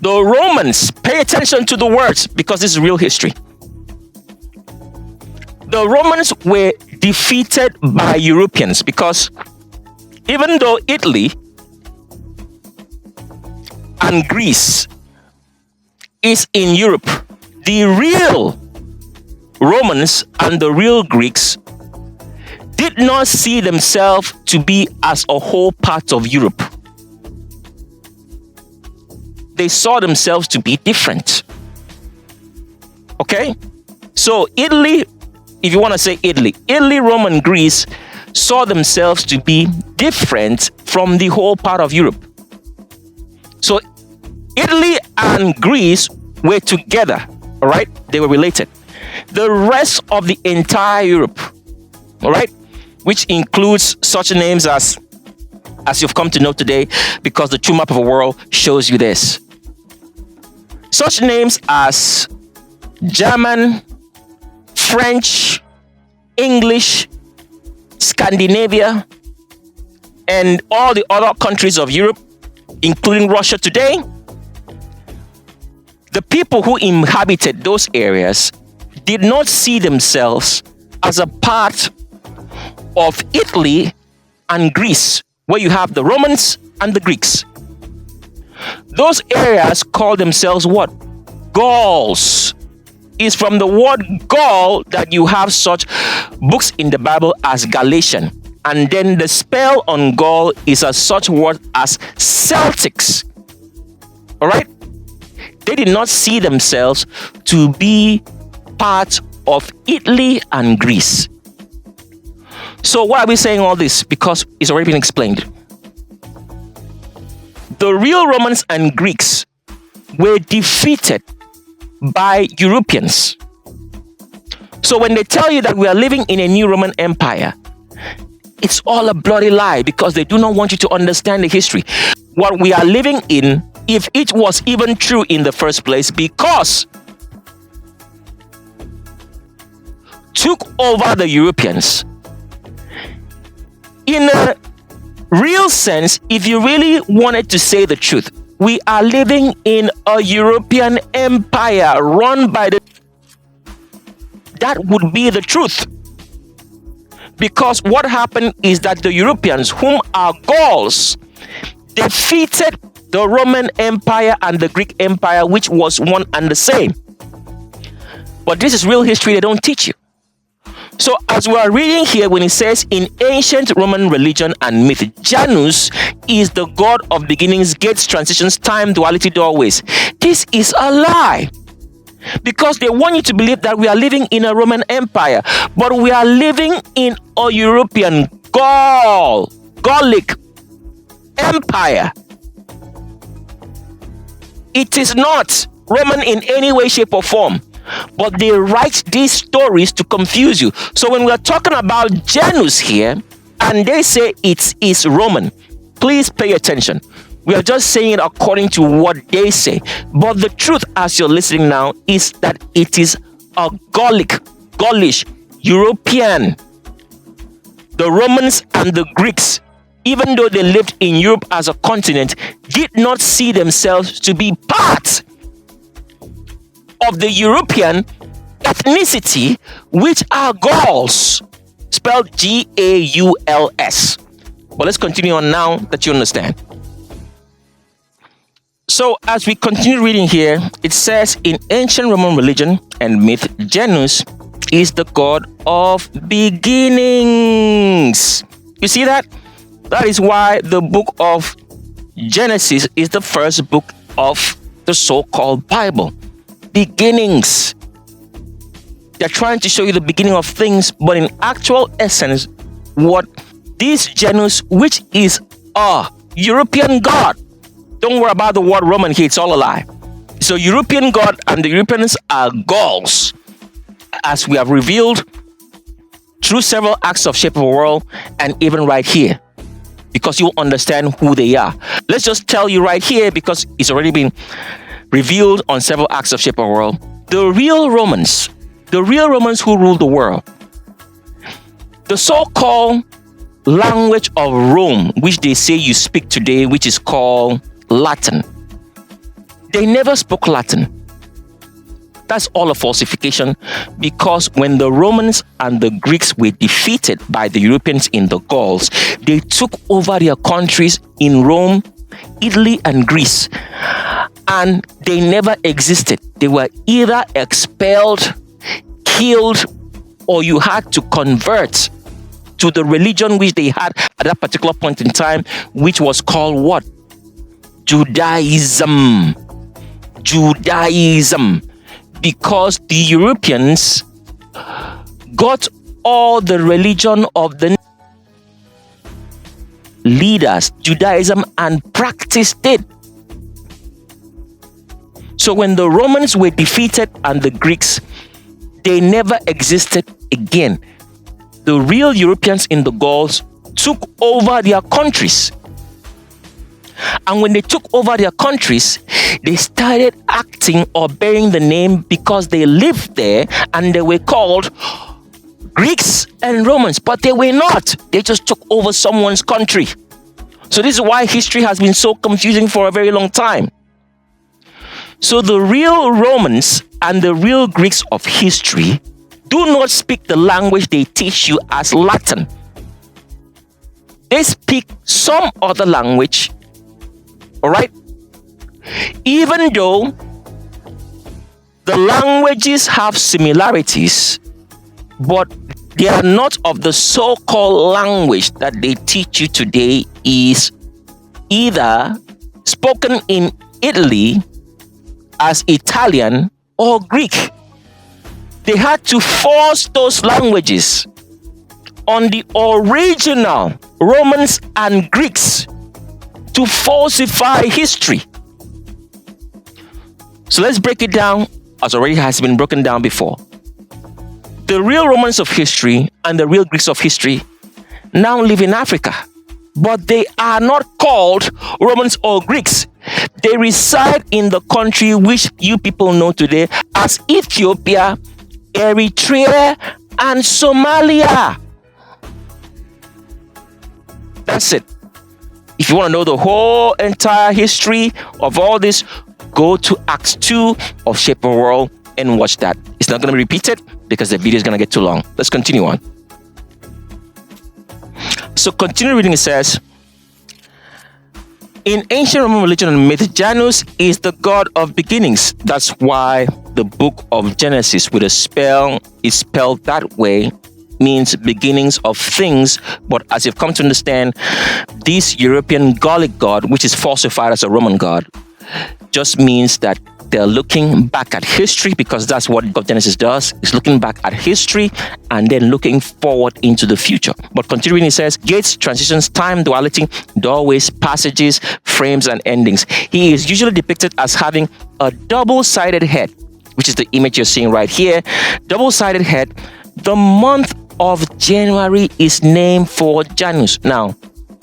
[SPEAKER 12] The Romans, pay attention to the words because this is real history. The Romans were defeated by Europeans, because even though Italy and Greece is in Europe, the real Romans and the real Greeks did not see themselves to be as a whole part of Europe. They saw themselves to be different. Okay? So Italy, if you want to say Italy, Rome, and Greece saw themselves to be different from the whole part of Europe. So Italy and Greece were together, all right? They were related. The rest of the entire Europe, all right, which includes such names as you've come to know today, because the true map of the world shows you this. Such names as German, French, English, Scandinavia, and all the other countries of Europe, including Russia today, the people who inhabited those areas did not see themselves as a part of Italy and Greece, where you have the Romans and the Greeks. Those areas call themselves what? Gauls. It's from the word Gaul that you have such books in the Bible as Galatian. And then the spell on Gaul is a such word as Celtics. All right? They did not see themselves to be part of Italy and Greece. So why are we saying all this? Because it's already been explained. The real Romans and Greeks were defeated by Europeans. So when they tell you that we are living in a new Roman Empire, it's all a bloody lie, because they do not want you to understand the history. What we are living in, if it was even true in the first place, because took over the Europeans. In a real sense, if you really wanted to say the truth, we are living in a European empire run by the... That would be the truth. Because what happened is that the Europeans, whom are Gauls, defeated the Roman Empire and the Greek Empire, which was one and the same. But this is real history they don't teach you. So as we are reading here, when it says in ancient Roman religion and myth, Janus is the god of beginnings, gates, transitions, time, duality, doorways. This is a lie. Because they want you to believe that we are living in a Roman Empire, but we are living in a European Gallic Empire. It is not Roman in any way, shape, or form. But they write these stories to confuse you. So when we are talking about Janus here, and they say it is Roman, please pay attention. We are just saying it according to what they say. But the truth, as you're listening now, is that it is a Gaulish, European. The Romans and the Greeks, even though they lived in Europe as a continent, did not see themselves to be part of the European ethnicity, which are Gauls, spelled G-A-U-L-S. But let's continue on now that you understand. So as we continue reading here, it says in ancient Roman religion and myth, Janus is the god of beginnings. You see that? That is why the book of Genesis is the first book of the so-called Bible. Beginnings. They're trying to show you the beginning of things, but in actual essence, what this Janus, which is a European god, don't worry about the word Roman here, it's all a lie. So European god, and the Europeans are Gauls, as we have revealed through several acts of Shape of the World, and even right here, because you'll understand who they are. Let's just tell you right here, because it's already been revealed on several acts of Shape of the World. The real Romans who ruled the world, the so-called language of Rome, which they say you speak today, which is called Latin. They never spoke Latin. That's all a falsification, because when the Romans and the Greeks were defeated by the Europeans in the Gauls, they took over their countries in Rome, Italy, and Greece. And they never existed. They were either expelled, killed, or you had to convert to the religion which they had at that particular point in time, which was called what? Judaism. Because the Europeans got all the religion of the leaders, Judaism, and practiced it. So when the Romans were defeated and the Greeks, they never existed again. The real Europeans in the Gauls took over their countries. And when they took over their countries, they started acting or bearing the name because they lived there and they were called Greeks and Romans, but they were not. They just took over someone's country. So this is why history has been so confusing for a very long time. So the real Romans and the real Greeks of history do not speak the language they teach you as Latin. They speak some other language, all right? Even though the languages have similarities, but they are not of the so-called language that they teach you today is either spoken in Italy as Italian or Greek. They had to force those languages on the original Romans and Greeks to falsify history. So let's break it down as already has been broken down before. The real Romans of history and the real Greeks of history now live in Africa, but they are not called Romans or Greeks. They reside in the country which you people know today as Ethiopia, Eritrea, and Somalia. That's it. If you want to know the whole entire history of all this, go to Acts 2 of Shape of the World and watch that. It's not going to be repeated because the video is going to get too long. Let's continue on. So continue reading. It says, in ancient Roman religion and myth, Janus is the god of beginnings. That's why the book of Genesis with a spell is spelled that way, means beginnings of things. But as you've come to understand, this European Gallic god, which is falsified as a Roman god, just means that they're looking back at history, because that's what God Genesis does. It's looking back at history and then looking forward into the future. But continuing, it says, gates, transitions, time, duality, doorways, passages, frames, and endings. He is usually depicted as having a double-sided head, which is the image you're seeing right here. Double-sided head. The month of January is named for Janus. Now,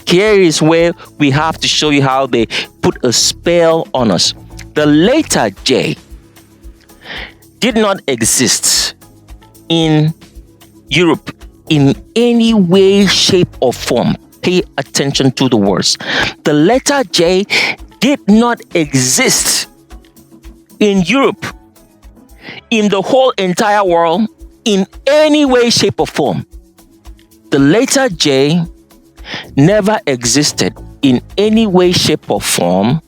[SPEAKER 12] here is where we have to show you how they put a spell on us. The letter J did not exist in Europe in any way, shape, or form. Pay attention to the words. The letter J did not exist in Europe, in the whole entire world, in any way, shape, or form. The letter J never existed in any way, shape, or form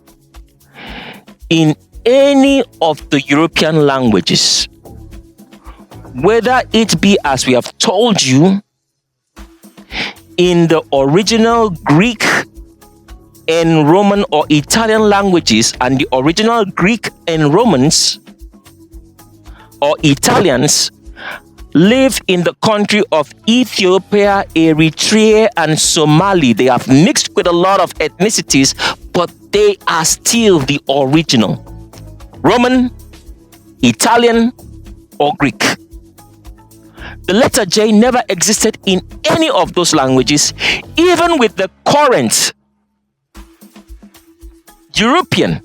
[SPEAKER 12] in any of the European languages, whether it be, as we have told you, in the original Greek and Roman or Italian languages, and the original Greek and Romans or Italians live in the country of Ethiopia, Eritrea, and Somalia. They have mixed with a lot of ethnicities, but they are still the original Roman, Italian, or Greek. The letter J never existed in any of those languages, even with the current European,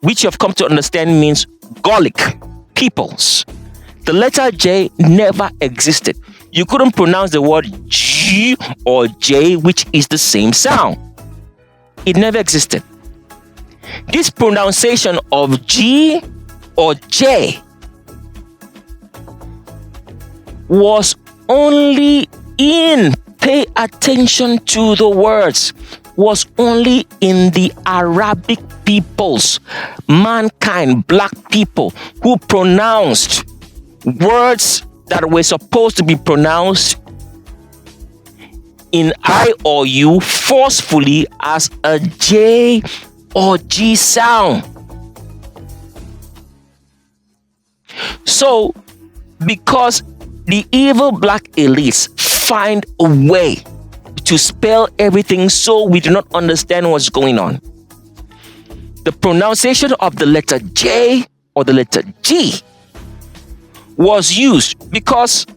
[SPEAKER 12] which you have come to understand means Gallic peoples. The letter J never existed. You couldn't pronounce the word G or J, which is the same sound. It never existed. This pronunciation of G or J was only in, pay attention to the words, was only in the Arabic peoples, mankind, black people, who pronounced words that were supposed to be pronounced in I or U forcefully as a J or G sound. So, because the evil black elites find a way to spell everything so we do not understand what's going on, the pronunciation of the letter J or the letter G was used, because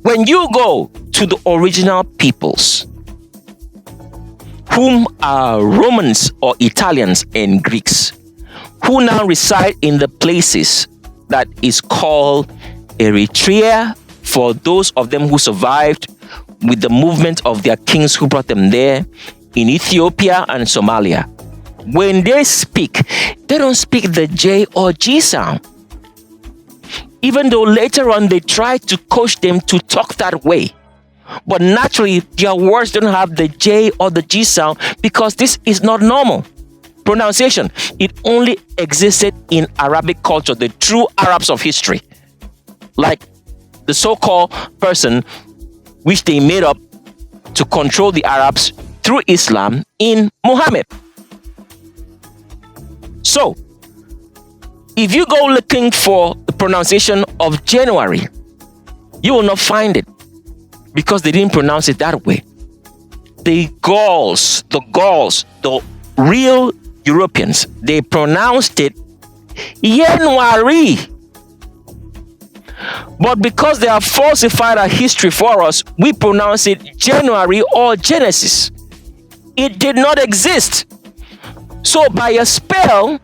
[SPEAKER 12] when you go to the original peoples, whom are Romans or Italians and Greeks, who now reside in the places that is called Eritrea, for those of them who survived with the movement of their kings who brought them there, in Ethiopia and Somalia. When they speak, they don't speak the J or G sound. Even though later on they try to coach them to talk that way. But naturally, their words don't have the J or the G sound, because this is not normal pronunciation. It only existed in Arabic culture, the true Arabs of history. Like the so-called person which they made up to control the Arabs through Islam in Muhammad. So, if you go looking for the pronunciation of January, you will not find it, because they didn't pronounce it that way. The Gauls, the real Europeans, they pronounced it January. But because they have falsified our history for us, we pronounce it January or Genesis. It did not exist. So by a spell,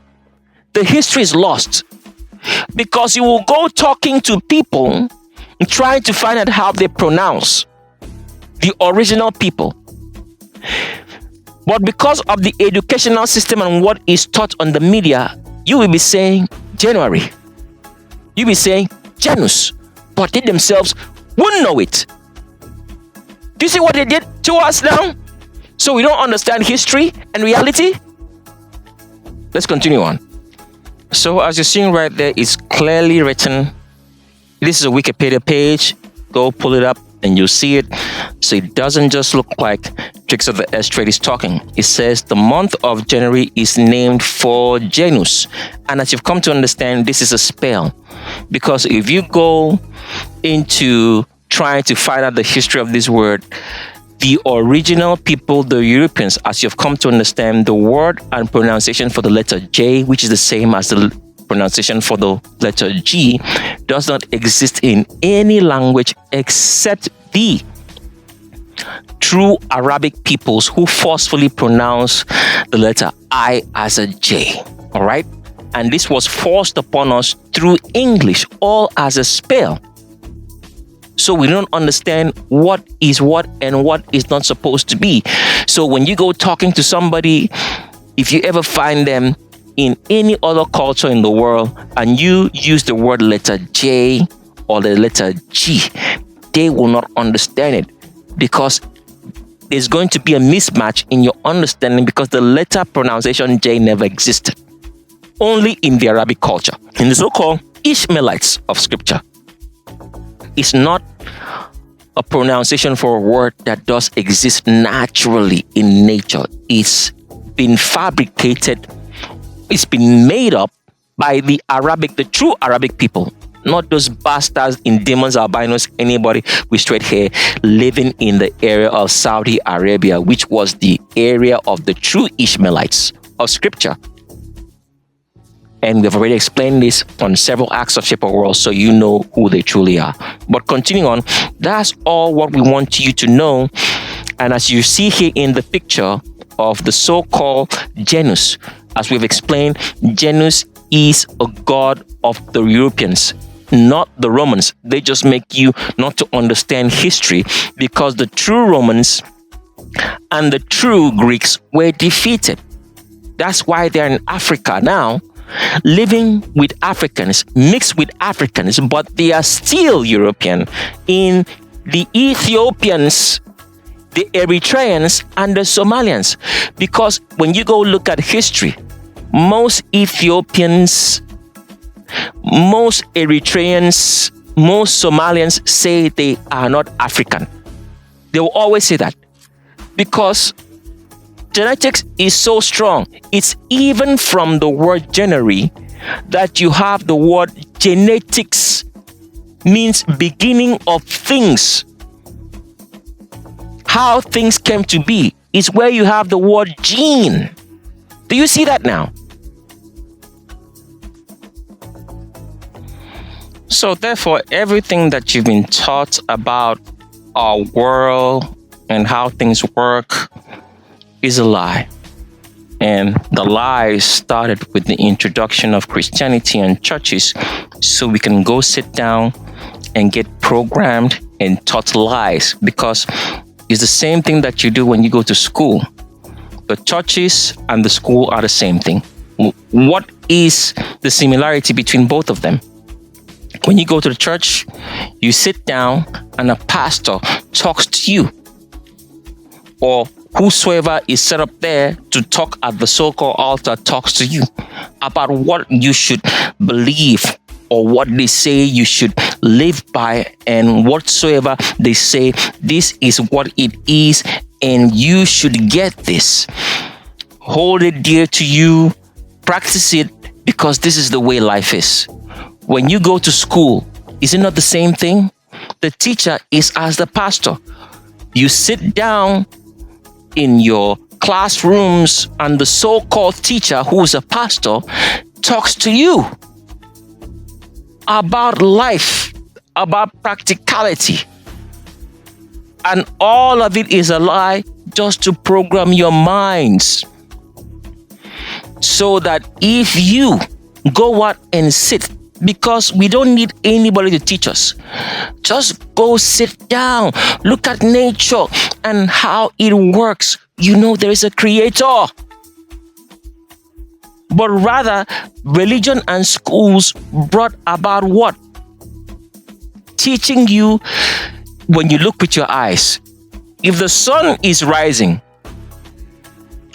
[SPEAKER 12] the history is lost. Because you will go talking to people and trying to find out how they pronounce the original people. But because of the educational system and what is taught on the media, you will be saying January. You'll be saying Janus. But they themselves wouldn't know it. Do you see what they did to us now? So we don't understand history and reality? Let's continue on. So as you're seeing right there, it's clearly written. This is a Wikipedia page. Go pull it up and you'll see it. So it doesn't just look like Tricks of the S Trade is talking. It says the month of January is named for Janus. And as you've come to understand, this is a spell. Because if you go into trying to find out the history of this word, the original people, the Europeans, as you've come to understand, the word and pronunciation for the letter J, which is the same as the pronunciation for the letter G, does not exist in any language except the true Arabic peoples who forcefully pronounce the letter I as a J. All right? And this was forced upon us through English, all as a spell. So we don't understand what is what and what is not supposed to be. So when you go talking to somebody, if you ever find them in any other culture in the world and you use the word letter J or the letter G, they will not understand it, because there's going to be a mismatch in your understanding, because the letter pronunciation J never existed. Only in the Arabic culture. In the so-called Ishmaelites of scripture, it's not a pronunciation for a word that does exist naturally in nature. It's been fabricated, it's been made up by the Arabic, the true Arabic people, not those bastards in demons, albinos, anybody with straight hair living in the area of Saudi Arabia, which was the area of the true Ishmaelites of scripture. And we've already explained this on several acts of Shape of World, so you know who they truly are. But continuing on, that's all what we want you to know. And as you see here in the picture of the so-called Janus, as we've explained, Janus is a god of the Europeans, not the Romans. They just make you not to understand history, because the true Romans and the true Greeks were defeated. That's why they're in Africa now, living with Africans, mixed with Africans, but they are still European in the Ethiopians, the Eritreans, and the Somalians. Because when you go look at history, most Ethiopians, most Eritreans, most Somalians say they are not African. They will always say that, because genetics is so strong. It's even from the word January that you have the word genetics, means beginning of things. How things came to be is where you have the word gene. Do you see that now? So therefore, everything that you've been taught about our world and how things work is a lie. And the lie started with the introduction of Christianity and churches, so we can go sit down and get programmed and taught lies, because it's the same thing that you do when you go to school. The churches and the school are the same thing. What is the similarity between both of them? When you go to the church, you sit down and a pastor talks to you, or whosoever is set up there to talk at the so-called altar talks to you about what you should believe or what they say you should live by, and whatsoever they say, this is what it is and you should get this. Hold it dear to you, practice it, because this is the way life is. When you go to school, is it not the same thing? The teacher is as the pastor. You sit down in your classrooms and the so-called teacher, who is a pastor, talks to you about life, about practicality. And all of it is a lie just to program your minds. So that if you go out and sit, because we don't need anybody to teach us, just go sit down, look at nature and how it works. You know there is a creator. But rather, religion and schools brought about what? Teaching you when you look with your eyes. If the sun is rising,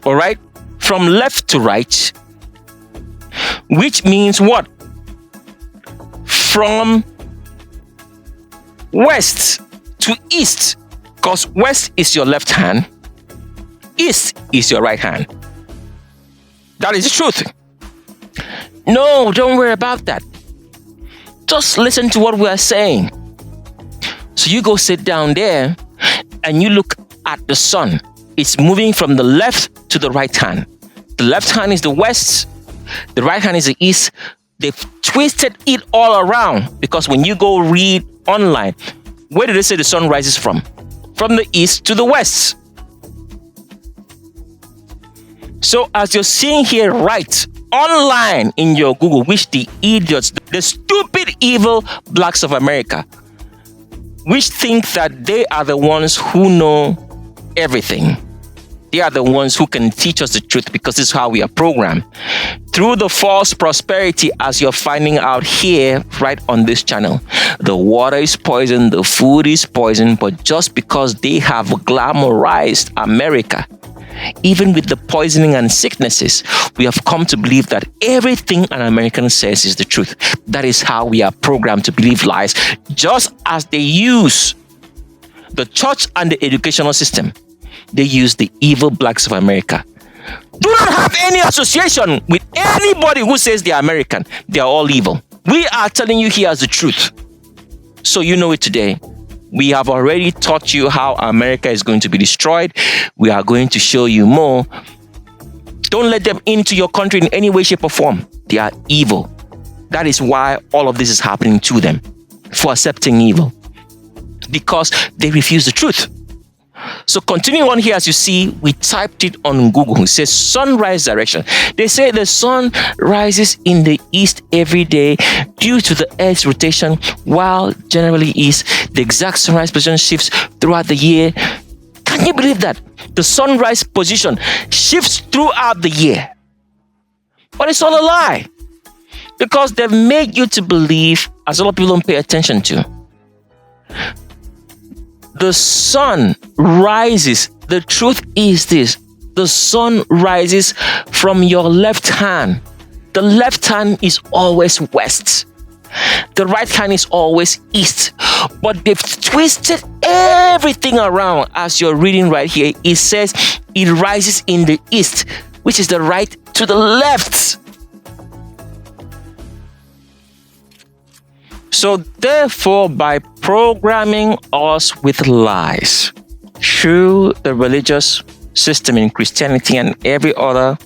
[SPEAKER 12] all right, from left to right, which means what? From west to east, because west is your left hand, east is your right hand. That is the truth. No, don't worry about that. Just listen to what we are saying. So you go sit down there and you look at the sun. It's moving from the left to the right hand. The left hand is the west, the right hand is the east. They've twisted it all around, because when you go read online, where did they say the sun rises from? From the east to the west. So as you're seeing here right online in your Google, which the idiots, the stupid, evil blacks of America, which think that they are the ones who know everything. They are the ones who can teach us the truth, because this is how we are programmed. Through the false prosperity, as you're finding out here, right on this channel. The water is poison, the food is poison, but just because they have glamorized America, even with the poisoning and sicknesses, we have come to believe that everything an American says is the truth. That is how we are programmed to believe lies, just as they use the church and the educational system. They use the evil blacks of America. Do not have any association with anybody who says they are American. They are all evil. We are telling you here as the truth, so you know it today. We have already taught you how America is going to be destroyed. We are going to show you more. Don't let them into your country in any way, shape, or form. They are evil. That is why all of this is happening to them, for accepting evil, because they refuse the truth. So continuing on here, as you see, we typed it on Google. It says sunrise direction. They say the sun rises in the east every day due to the Earth's rotation, while generally east. The exact sunrise position shifts throughout the year. Can you believe that? The sunrise position shifts throughout the year. But it's all a lie, because they've made you to believe, as a lot of people don't pay attention to, the sun rises. The truth is this: the sun rises from your left hand. The left hand is always west. The right hand is always east. But they've twisted everything around. As you're reading right here, it says it rises in the east, which is the right to the left. So therefore, by programming us with lies through the religious system in Christianity and every other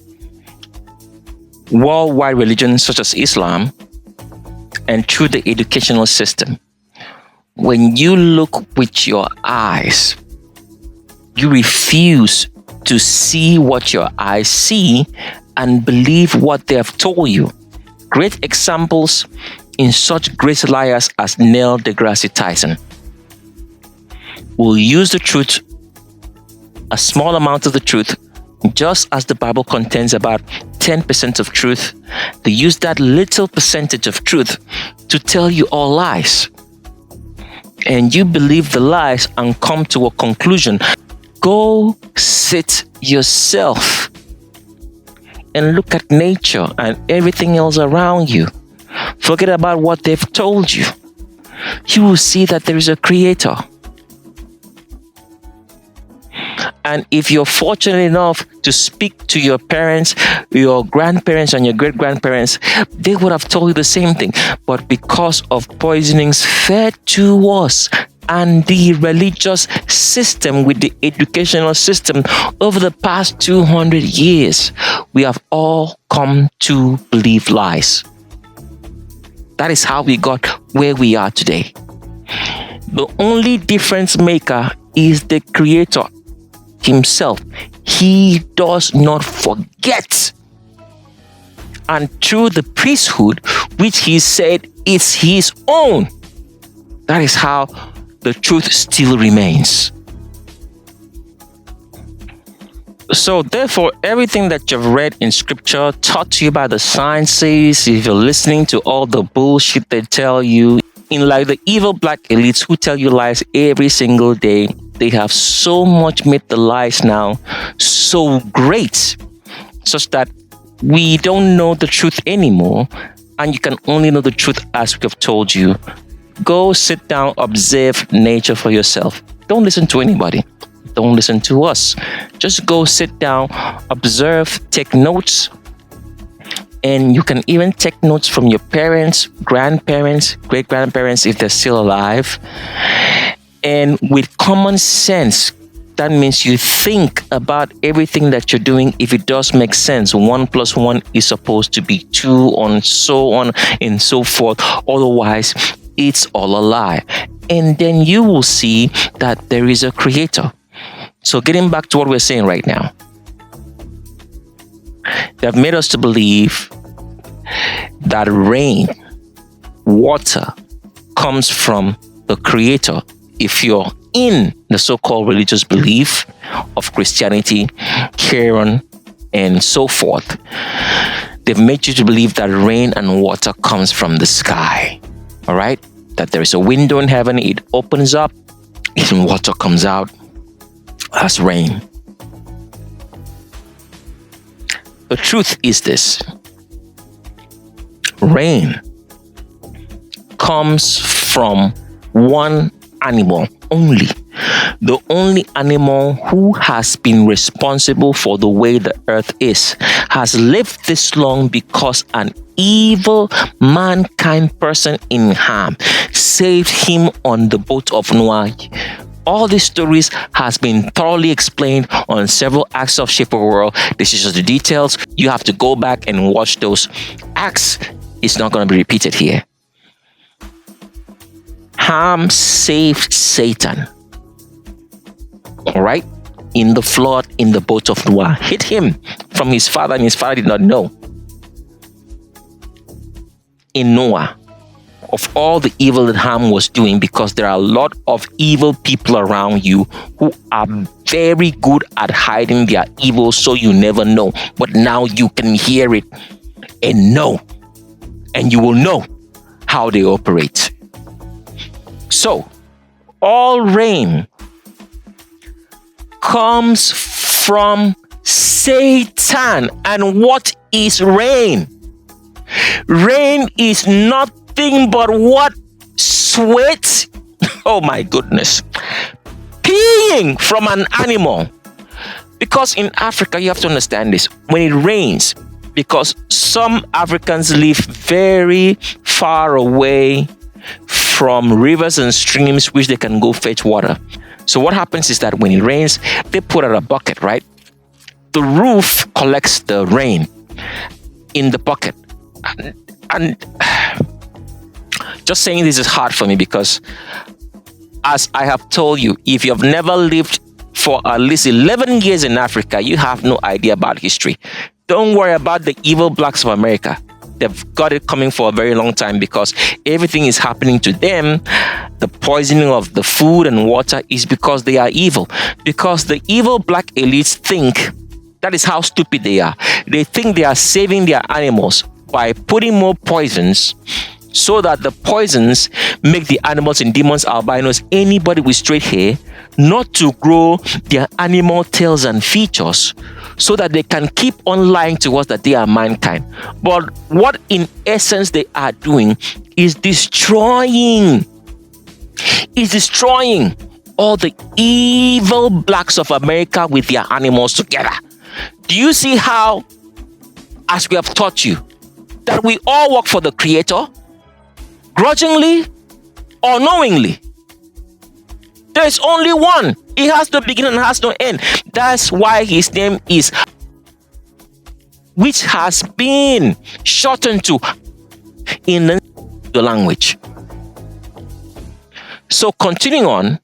[SPEAKER 12] worldwide religion such as Islam, and through the educational system. When you look with your eyes, you refuse to see what your eyes see and believe what they have told you. Great examples in such great liars as Neil deGrasse Tyson will use the truth, a small amount of the truth, just as the Bible contains about 10% of truth. They use that little percentage of truth to tell you all lies. And you believe the lies and come to a conclusion. Go sit yourself and look at nature and everything else around you. Forget about what they've told you. You will see that there is a creator. And if you're fortunate enough to speak to your parents, your grandparents, and your great-grandparents, they would have told you the same thing. But because of poisonings fed to us and the religious system with the educational system over the past 200 years, we have all come to believe lies. That is how we got where we are today. The only difference maker is the Creator himself. He does not forget. And through the priesthood, which he said is his own, that is how the truth still remains. So therefore, everything that you've read in scripture, taught to you by the sciences, if you're listening to all the bullshit they tell you, in like the evil black elites who tell you lies every single day, they have so much made the lies now so great, such that we don't know the truth anymore, and you can only know the truth as we have told you. Go sit down, observe nature for yourself. Don't listen to anybody. Don't listen to us. Just go sit down, observe, take notes. And you can even take notes from your parents, grandparents, great-grandparents if they're still alive. And with common sense, that means you think about everything that you're doing. If it does make sense, 1 + 1 is supposed to be 2, and so on and so forth. Otherwise, it's all a lie. And then you will see that there is a creator. So getting back to what we're saying right now, they have made us to believe that rain, water, comes from the creator. If you're in the so-called religious belief of Christianity, Quran, and so forth, they've made you to believe that rain and water comes from the sky. All right? That there is a window in heaven, it opens up, and water comes out as rain. The truth is this: rain comes from one animal only. The only animal who has been responsible for the way the earth is, has lived this long because an evil mankind person in Ham saved him on the boat of Noah. All these stories has been thoroughly explained on several acts of Shape of the World. This is just the details. You have to go back and watch those acts. It's not going to be repeated here. Ham saved Satan. All right? In the flood, in the boat of Noah. Hid him from his father, and his father did not know. In Noah, of all the evil that Ham was doing, because there are a lot of evil people around you who are very good at hiding their evil, so you never know. But now you can hear it and know, and you will know how they operate. So, all rain comes from Satan. And what is rain? Rain is nothing but what? Sweat. Oh my goodness. Peeing from an animal. Because in Africa, you have to understand this. When it rains, because some Africans live very far away from rivers and streams which they can go fetch water. So what happens is that when it rains, they put out a bucket, right? The roof collects the rain in the bucket. And Just saying this is hard for me because, as I have told you, if you have never lived for at least 11 years in Africa, you have no idea about history. Don't worry about the evil blacks of America. They've got it coming for a very long time because everything is happening to them. The poisoning of the food and water is because they are evil. Because the evil black elites think that is how stupid they are. They think they are saving their animals by putting more poisons so that the poisons make the animals and demons, albinos, anybody with straight hair, not to grow their animal tails and features so that they can keep on lying to us that they are mankind. But what in essence they are doing is destroying all the evil blacks of America with their animals together. Do you see how, as we have taught you, that we all work for the Creator, grudgingly or knowingly? There is only one. He has no beginning and has no end. That's why his name is, which has been shortened to in the language. So continuing on,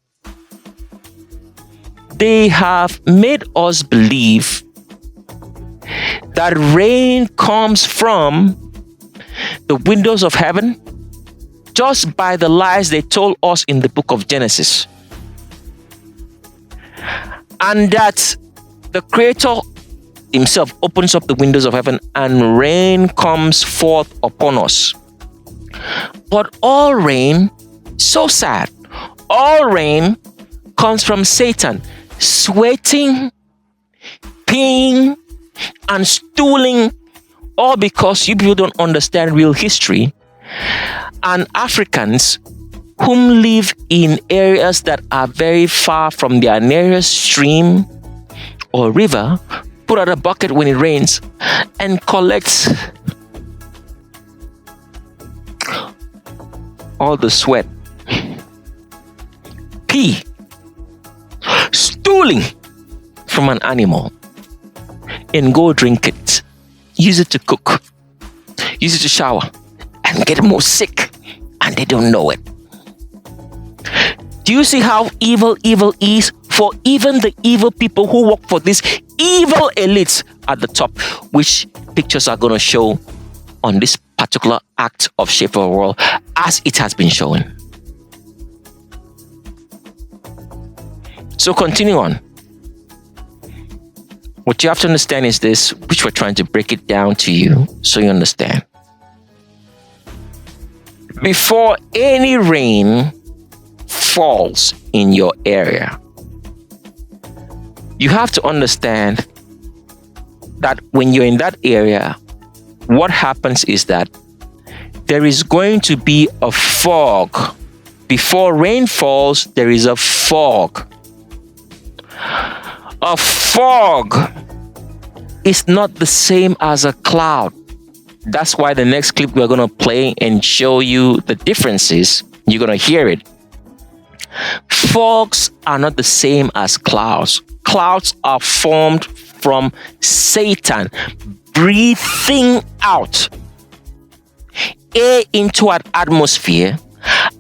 [SPEAKER 12] they have made us believe that rain comes from the windows of heaven just by the lies they told us in the book of Genesis. And that the Creator himself opens up the windows of heaven and rain comes forth upon us. But all rain, so sad, all rain comes from Satan, sweating, peeing, and stooling, all because you people don't understand real history. And Africans whom live in areas that are very far from their nearest stream or river put out a bucket when it rains and collect all the sweat, pee, stooling from an animal and go drink it, use it to cook, use it to shower, and get more sick, and they don't know it. Do you see how evil is? For even the evil people who work for these evil elites at the top, which pictures are going to show on this particular act of Shape of a World as it has been shown. So continue on. What you have to understand is this, which we're trying to break it down to you so you understand. Before any rain falls in your area, you have to understand that when you're in that area, what happens is that there is going to be a fog. Before rain falls, there is a fog. A fog is not the same as a cloud. That's why the next clip we're going to play and show you the differences, you're going to hear it. Fogs are not the same as clouds. Clouds are formed from Satan breathing out air into an atmosphere,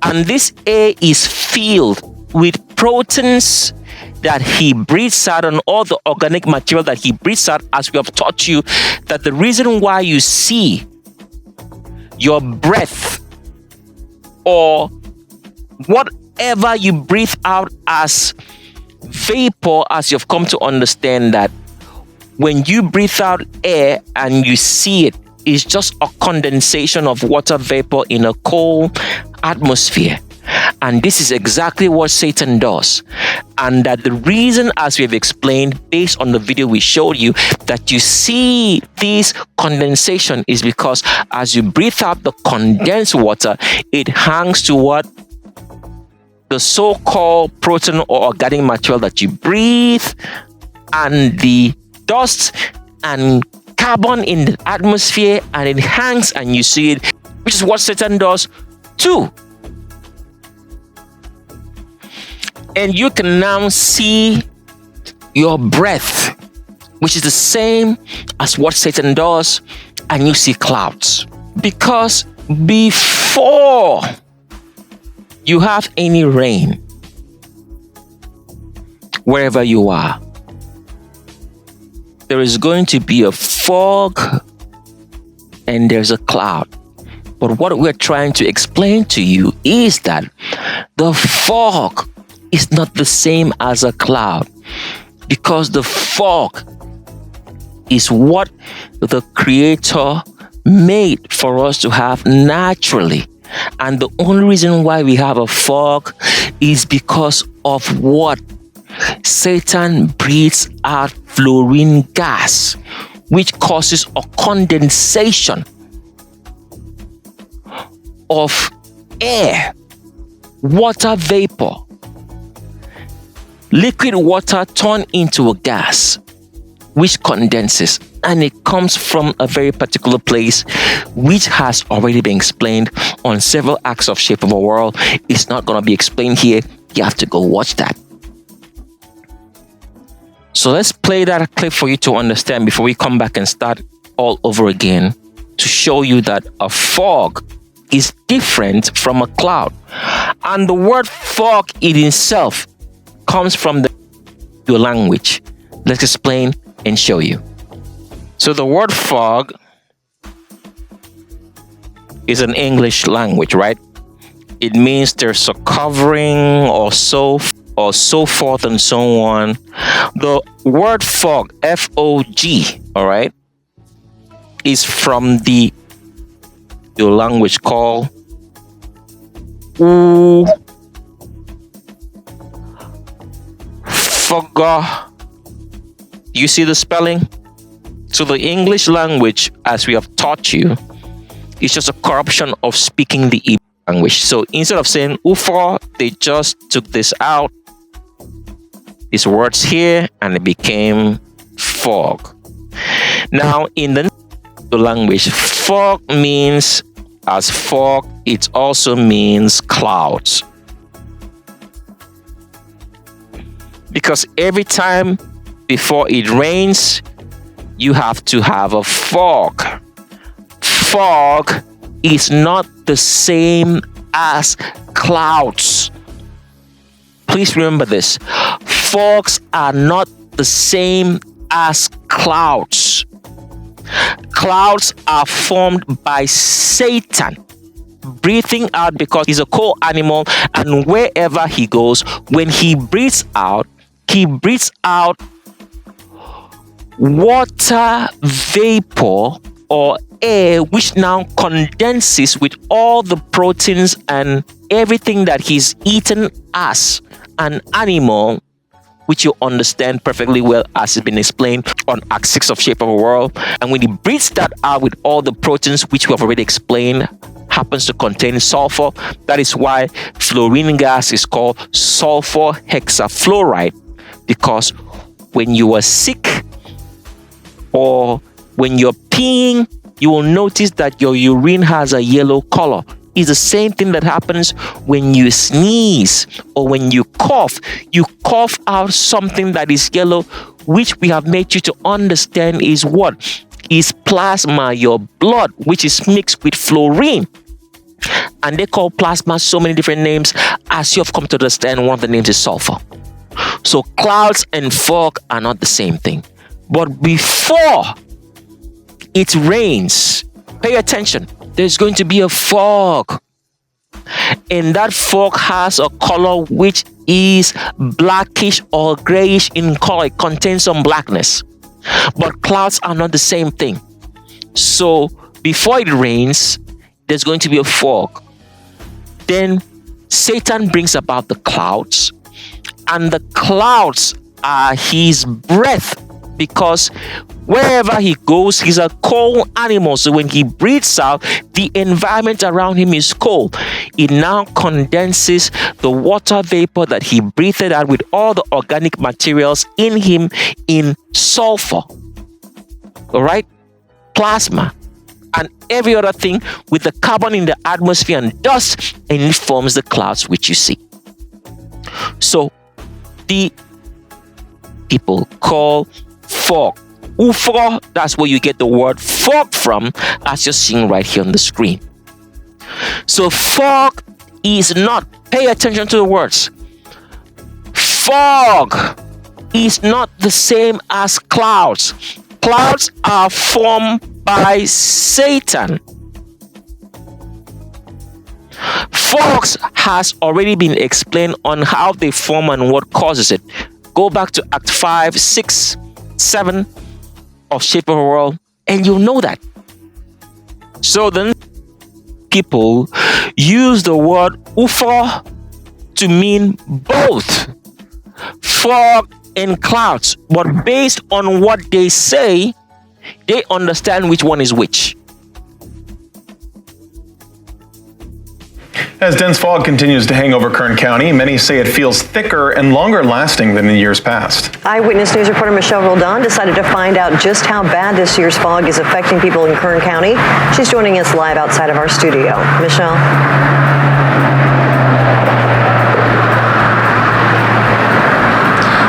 [SPEAKER 12] and this air is filled with proteins that he breathes out and all the organic material that he breathes out, as we have taught you, that the reason why you see your breath or whatever you breathe out as vapor, as you've come to understand that when you breathe out air and you see it, it's just a condensation of water vapor in a cold atmosphere. And this is exactly what Satan does. And that the reason, as we have explained, based on the video we showed you, that you see this condensation is because as you breathe out the condensed water, it hangs to what? The so-called protein or organic material that you breathe, and the dust and carbon in the atmosphere, and it hangs and you see it, which is what Satan does too. And you can now see your breath, which is the same as what Satan does, and you see clouds. Because before you have any rain, wherever you are, there is going to be a fog and there's a cloud. But what we're trying to explain to you is that the fog is not the same as a cloud, because the fog is what the Creator made for us to have naturally. And the only reason why we have a fog is because of what? Satan breathes out fluorine gas, which causes a condensation of air, water vapor, liquid water turned into a gas, which condenses, and it comes from a very particular place, which has already been explained on several acts of Shape of a World. It's not going to be explained here. You have to go watch that. So let's play that clip for you to understand before we come back and start all over again, to show you that a fog is different from a cloud. And the word fog in itself comes from your language. Let's explain and show you. So the word fog is an English language, right? It means there's a covering or so forth and so on. The word fog, F-O-G, all right, is from your language called Foga. You see the spelling? So the English language, as we have taught you, is just a corruption of speaking the Hebrew language. So instead of saying Ufo, they just took this out, these words here, and it became fog. Now in the language, fog means, as fog, it also means clouds. Because every time before it rains, you have to have a fog. Fog is not the same as clouds. Please remember this. Fogs are not the same as clouds. Clouds are formed by Satan breathing out, because he's a cold animal, and wherever he goes, when he breathes out water vapor or air, which now condenses with all the proteins and everything that he's eaten as an animal, which you understand perfectly well as it's been explained on Act 6 of Shape of a World. And when he breathes that out with all the proteins, which we have already explained, happens to contain sulfur. That is why fluorine gas is called sulfur hexafluoride, because when you are sick or when you're peeing, you will notice that your urine has a yellow color. It's the same thing that happens when you sneeze or when you cough. You cough out something that is yellow, which we have made you to understand is what? Is plasma, your blood, which is mixed with fluorine. And they call plasma so many different names, as you have come to understand. One of the names is sulfur. So clouds and fog are not the same thing. But before it rains, pay attention. There's going to be a fog. And that fog has a color which is blackish or grayish in color. It contains some blackness. But clouds are not the same thing. So before it rains, there's going to be a fog. Then Satan brings about the clouds. And the clouds are his breath, because wherever he goes, he's a cold animal. So when he breathes out, the environment around him is cold. It now condenses the water vapor that he breathed out with all the organic materials in him in sulfur. All right? Plasma and every other thing with the carbon in the atmosphere and dust, and it forms the clouds which you see. So the people call fog UFO. That's where you get the word fog from, as you're seeing right here on the screen. So fog is not Pay attention to the words. Fog is not the same as clouds. Clouds are formed by Satan. Fogs has already been explained on how they form and what causes it. Go back to Act 5, 6, 7 of Shape of a World, and you'll know that. So then, people use the word UFO to mean both fog and clouds, but based on what they say, they understand which one is which.
[SPEAKER 7] As dense fog continues to hang over Kern County, many say it feels thicker and longer lasting than in years past.
[SPEAKER 17] Eyewitness News reporter Michelle Roldan decided to find out just how bad this year's fog is affecting people in Kern County. She's joining us live outside of our studio. Michelle?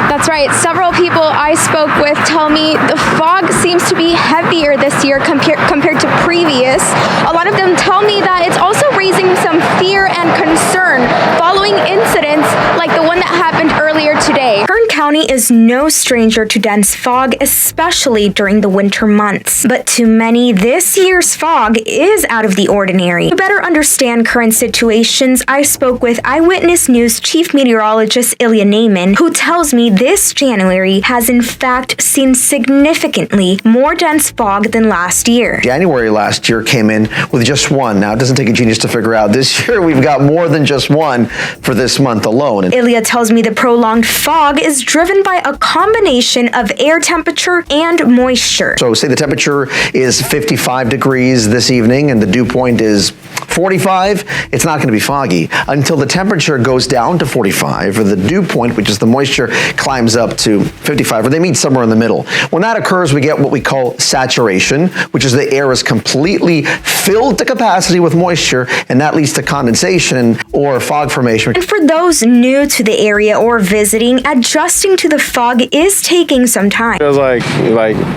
[SPEAKER 19] That's right. Several people I spoke with tell me the fog seems to be heavier this year compared to previous. A lot of them tell me that it's also raising some fear and concern following incidents like the one that happened earlier today.
[SPEAKER 22] Kern County is no stranger to dense fog, especially during the winter months. But to many, this year's fog is out of the ordinary. To better understand current situations, I spoke with Eyewitness News Chief Meteorologist Ilya Naiman, who tells me this January has in fact seen significantly more dense fog than last year.
[SPEAKER 25] January last year came in with just one. Now, it doesn't take a genius to figure out. This year, we've got more than just one for this month alone.
[SPEAKER 22] Ilya tells me the prolonged fog is driven by a combination of air temperature and moisture.
[SPEAKER 25] So say the temperature is 55 degrees this evening and the dew point is 45, it's not going to be foggy until the temperature goes down to 45 or the dew point, which is the moisture, climbs up to 55, or they meet somewhere in the middle. When that occurs, we get what we call saturation, which is the air is completely filled to capacity with moisture, and that leads to condensation or fog formation.
[SPEAKER 22] And for those new to the area or visiting, adjusting to the fog is taking some time.
[SPEAKER 26] It feels like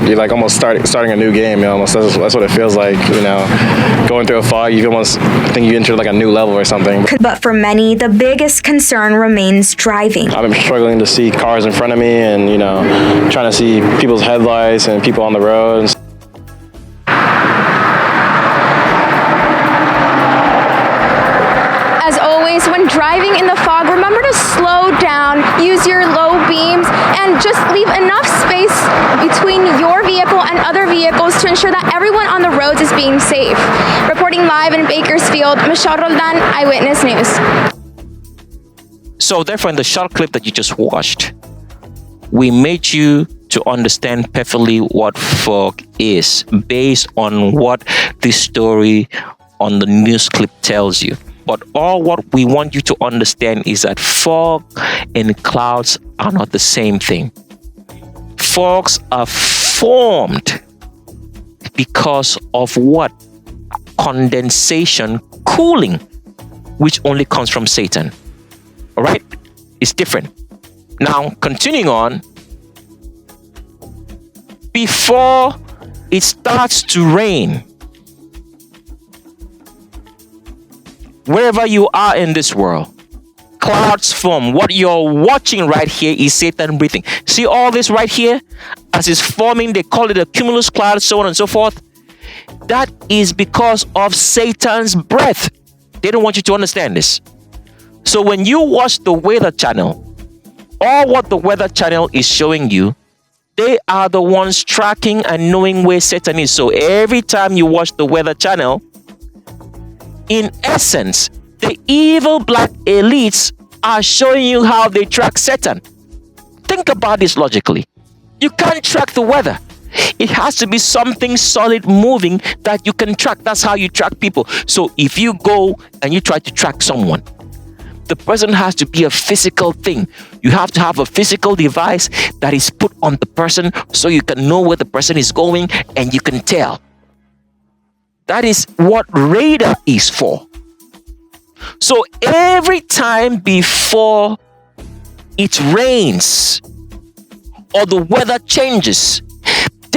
[SPEAKER 26] you're almost starting a new game. Almost that's what it feels like. Going through a fog, you almost think you enter like a new level or something.
[SPEAKER 22] But for many, the biggest concern remains driving.
[SPEAKER 26] I've been struggling to see cars in front of me, and trying to see people's headlights and people on the road.
[SPEAKER 19] As always, when driving in the fog, remember to slow down, use your low beams, and just leave enough space between your vehicle and other vehicles to ensure that everyone on the roads is being safe. Reporting live in Bakersfield, Michelle Roldan, Eyewitness News.
[SPEAKER 12] So therefore, in the short clip that you just watched, we made you to understand perfectly what fog is based on what this story on the news clip tells you. But all what we want you to understand is that fog and clouds are not the same thing. Fogs are formed because of what? Condensation, cooling, which only comes from Satan. All right? It's different. Now, continuing on, before it starts to rain, wherever you are in this world, clouds form. What you're watching right here is Satan breathing. See all this right here? As it's forming, they call it a cumulus cloud, so on and so forth. That is because of Satan's breath. They don't want you to understand this. So when you watch the Weather Channel, all what the Weather Channel is showing you, they are the ones tracking and knowing where Satan is. So every time you watch the Weather Channel, in essence, the evil black elites are showing you how they track Satan. Think about this logically. You can't track the weather. It has to be something solid moving that you can track. That's how you track people. So if you go and you try to track someone, the person has to be a physical thing. You have to have a physical device that is put on the person so you can know where the person is going and you can tell. That is what radar is for. So every time before it rains or the weather changes,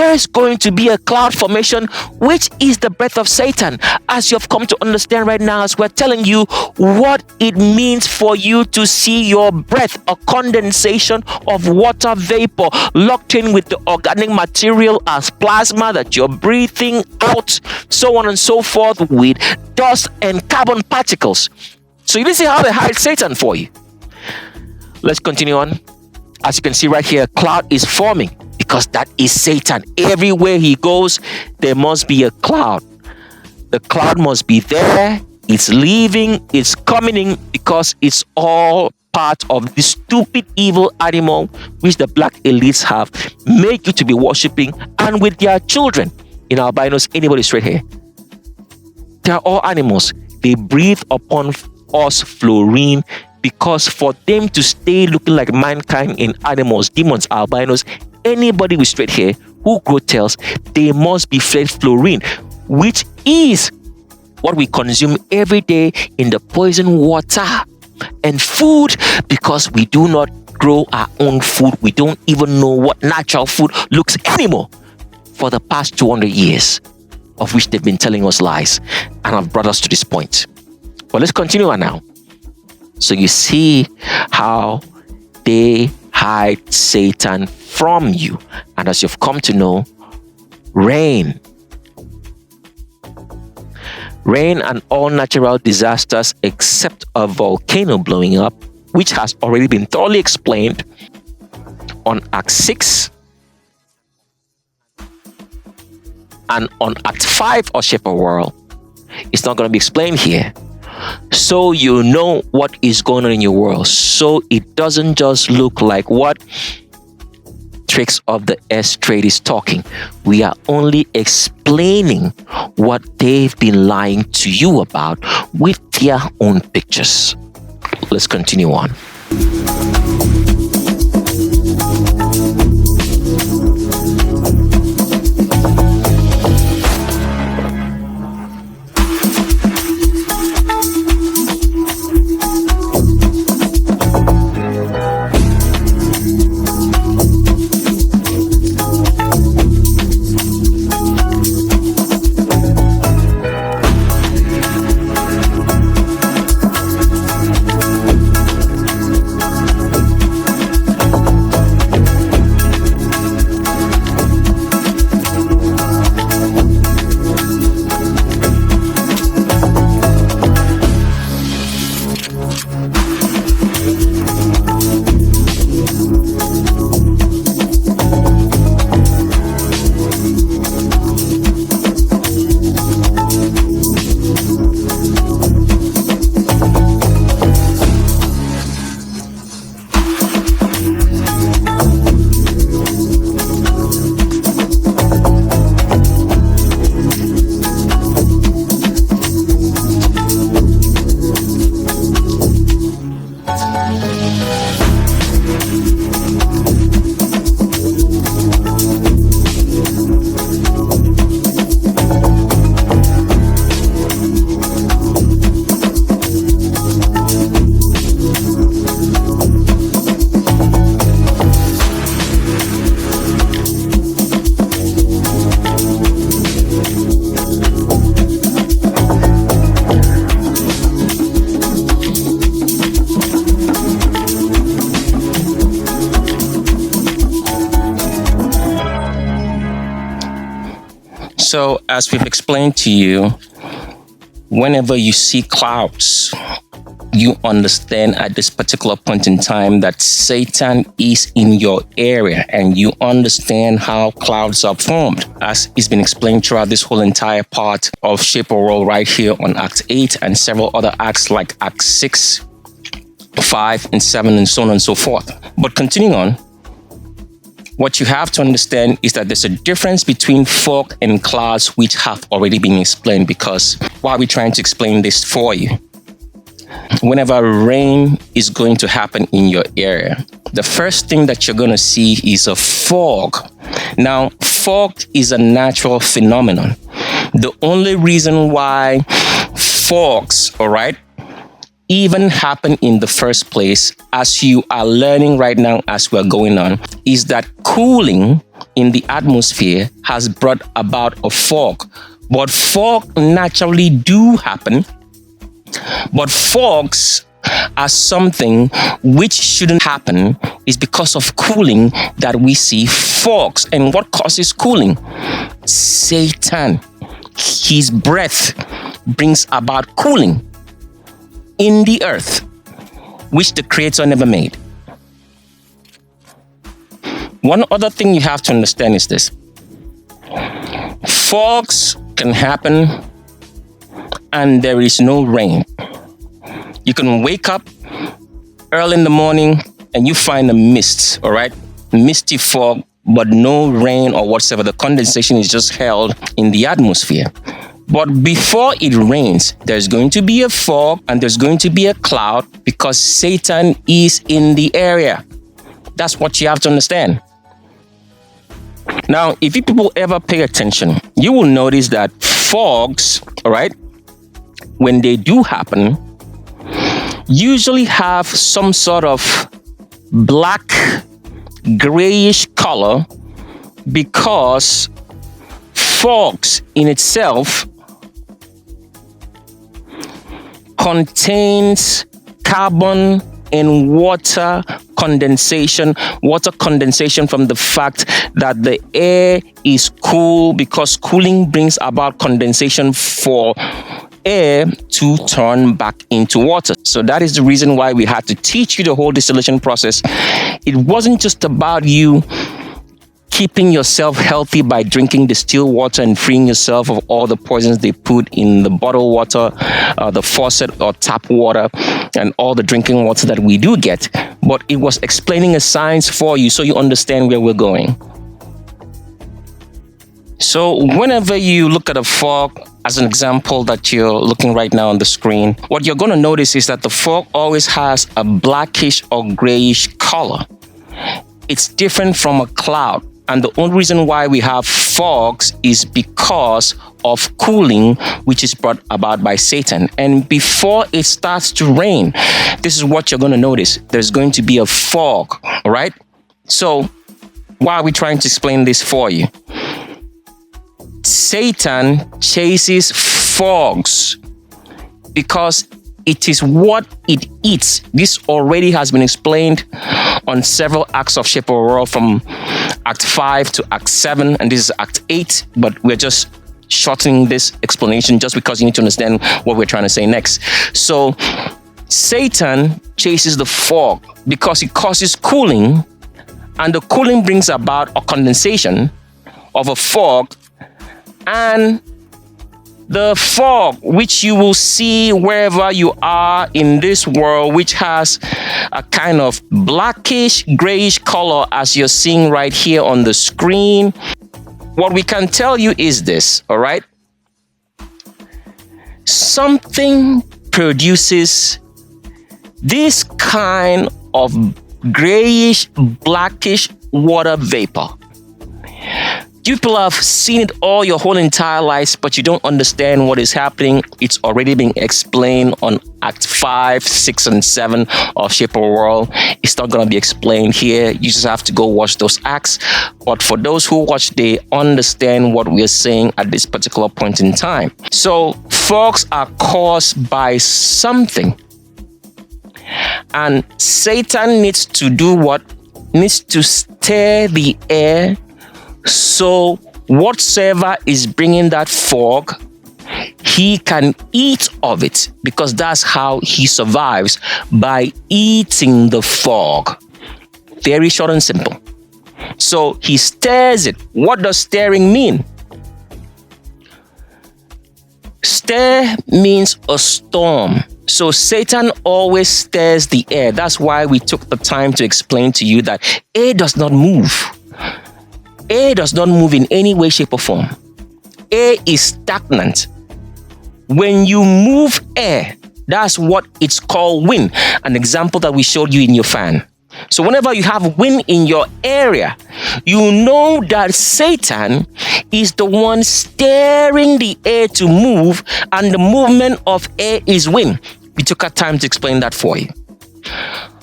[SPEAKER 12] there's going to be a cloud formation, which is the breath of Satan. As you have come to understand right now, as we're telling you what it means for you to see your breath, a condensation of water vapor locked in with the organic material as plasma that you're breathing out, so on and so forth, with dust and carbon particles. So you didn't see how they hide Satan for you. Let's continue on. As you can see right here, a cloud is forming because that is Satan. Everywhere he goes, there must be a cloud. The cloud must be there. It's leaving, it's coming in, because it's all part of the stupid evil animal which the black elites have made you to be worshipping, and with their children. In albinos, anybody straight here, they are all animals. They breathe upon us fluorine, because for them to stay looking like mankind in animals, demons, albinos, anybody with straight hair who grow tails, they must be fed fluorine, which is what we consume every day in the poison water and food, because we do not grow our own food. We don't even know what natural food looks anymore for the past 200 years, of which they've been telling us lies and have brought us to this point. But let's continue on now. So you see how they hide Satan from you. And as you've come to know, rain and all natural disasters except a volcano blowing up, which has already been thoroughly explained on Act 6 and on Act 5 of Shape of World. It's not going to be explained here. So you know what is going on in your world, so it doesn't just look like what Tricks of the S Trade is talking. We are only explaining what they've been lying to you about with their own pictures. Let's continue on. So, as we've explained to you, whenever you see clouds, you understand at this particular point in time that Satan is in your area, and you understand how clouds are formed, as it's been explained throughout this whole entire part of Shape of World right here on Act 8 and several other acts like Act 6, 5, and 7, and so on and so forth. But continuing on, what you have to understand is that there's a difference between fog and clouds, which have already been explained, because why are we trying to explain this for you? Whenever rain is going to happen in your area, the first thing that you're going to see is a fog. Now, fog is a natural phenomenon. The only reason why fogs, all right, even happen in the first place, as you are learning right now as we're going on, is that cooling in the atmosphere has brought about a fog. But fog naturally do happen, but fogs are something which shouldn't happen. Is because of cooling that we see fogs. And what causes cooling? Satan. His breath brings about cooling in the earth, which the Creator never made. One other thing you have to understand is this. Fogs can happen and there is no rain. You can wake up early in the morning and you find a mist, all right? Misty fog, but no rain or whatsoever. The condensation is just held in the atmosphere. But before it rains, there's going to be a fog and there's going to be a cloud because Satan is in the area. That's what you have to understand. Now, if you people ever pay attention, you will notice that fogs, all right, when they do happen, usually have some sort of black, grayish color because fogs in itself contains carbon and water condensation from the fact that the air is cool, because cooling brings about condensation for air to turn back into water. So that is the reason why we had to teach you the whole distillation process. It wasn't just about you keeping yourself healthy by drinking distilled water and freeing yourself of all the poisons they put in the bottled water, the faucet or tap water, and all the drinking water that we do get. But it was explaining a science for you so you understand where we're going. So whenever you look at a fog, as an example that you're looking right now on the screen, what you're going to notice is that the fog always has a blackish or grayish color. It's different from a cloud. And the only reason why we have fogs is because of cooling, which is brought about by Satan. And before it starts to rain, this is what you're going to notice. There's going to be a fog, all right? So why are we trying to explain this for you? Satan chases fogs because it is what it eats. This already has been explained on several acts of Shape of a World, from Act 5 to Act 7, and this is Act 8, but we're just shortening this explanation just because you need to understand what we're trying to say next. So Satan chases the fog because it causes cooling, and the cooling brings about a condensation of a fog, and the fog, which you will see wherever you are in this world, which has a kind of blackish, grayish color as you're seeing right here on the screen. What we can tell you is this, all right? Something produces this kind of grayish, blackish water vapor. You people have seen it all your whole entire lives, but you don't understand what is happening. It's already been explained on Act 5, 6, and 7 of Shape of a World. It's not going to be explained here. You just have to go watch those acts. But for those who watch, they understand what we're saying at this particular point in time. So fogs are caused by something. And Satan needs to do what? Needs to stir the air, so whatsoever is bringing that fog, he can eat of it, because that's how he survives, by eating the fog. Very short and simple. So he stirs it. What does stirring mean? Stir means a storm. So Satan always stirs the air. That's why we took the time to explain to you that air does not move. Air does not move in any way, shape, or form. Air is stagnant. When you move air, that's what it's called wind. An example that we showed you in your fan. So whenever you have wind in your area, you know that Satan is the one stirring the air to move, and the movement of air is wind. We took our time to explain that for you.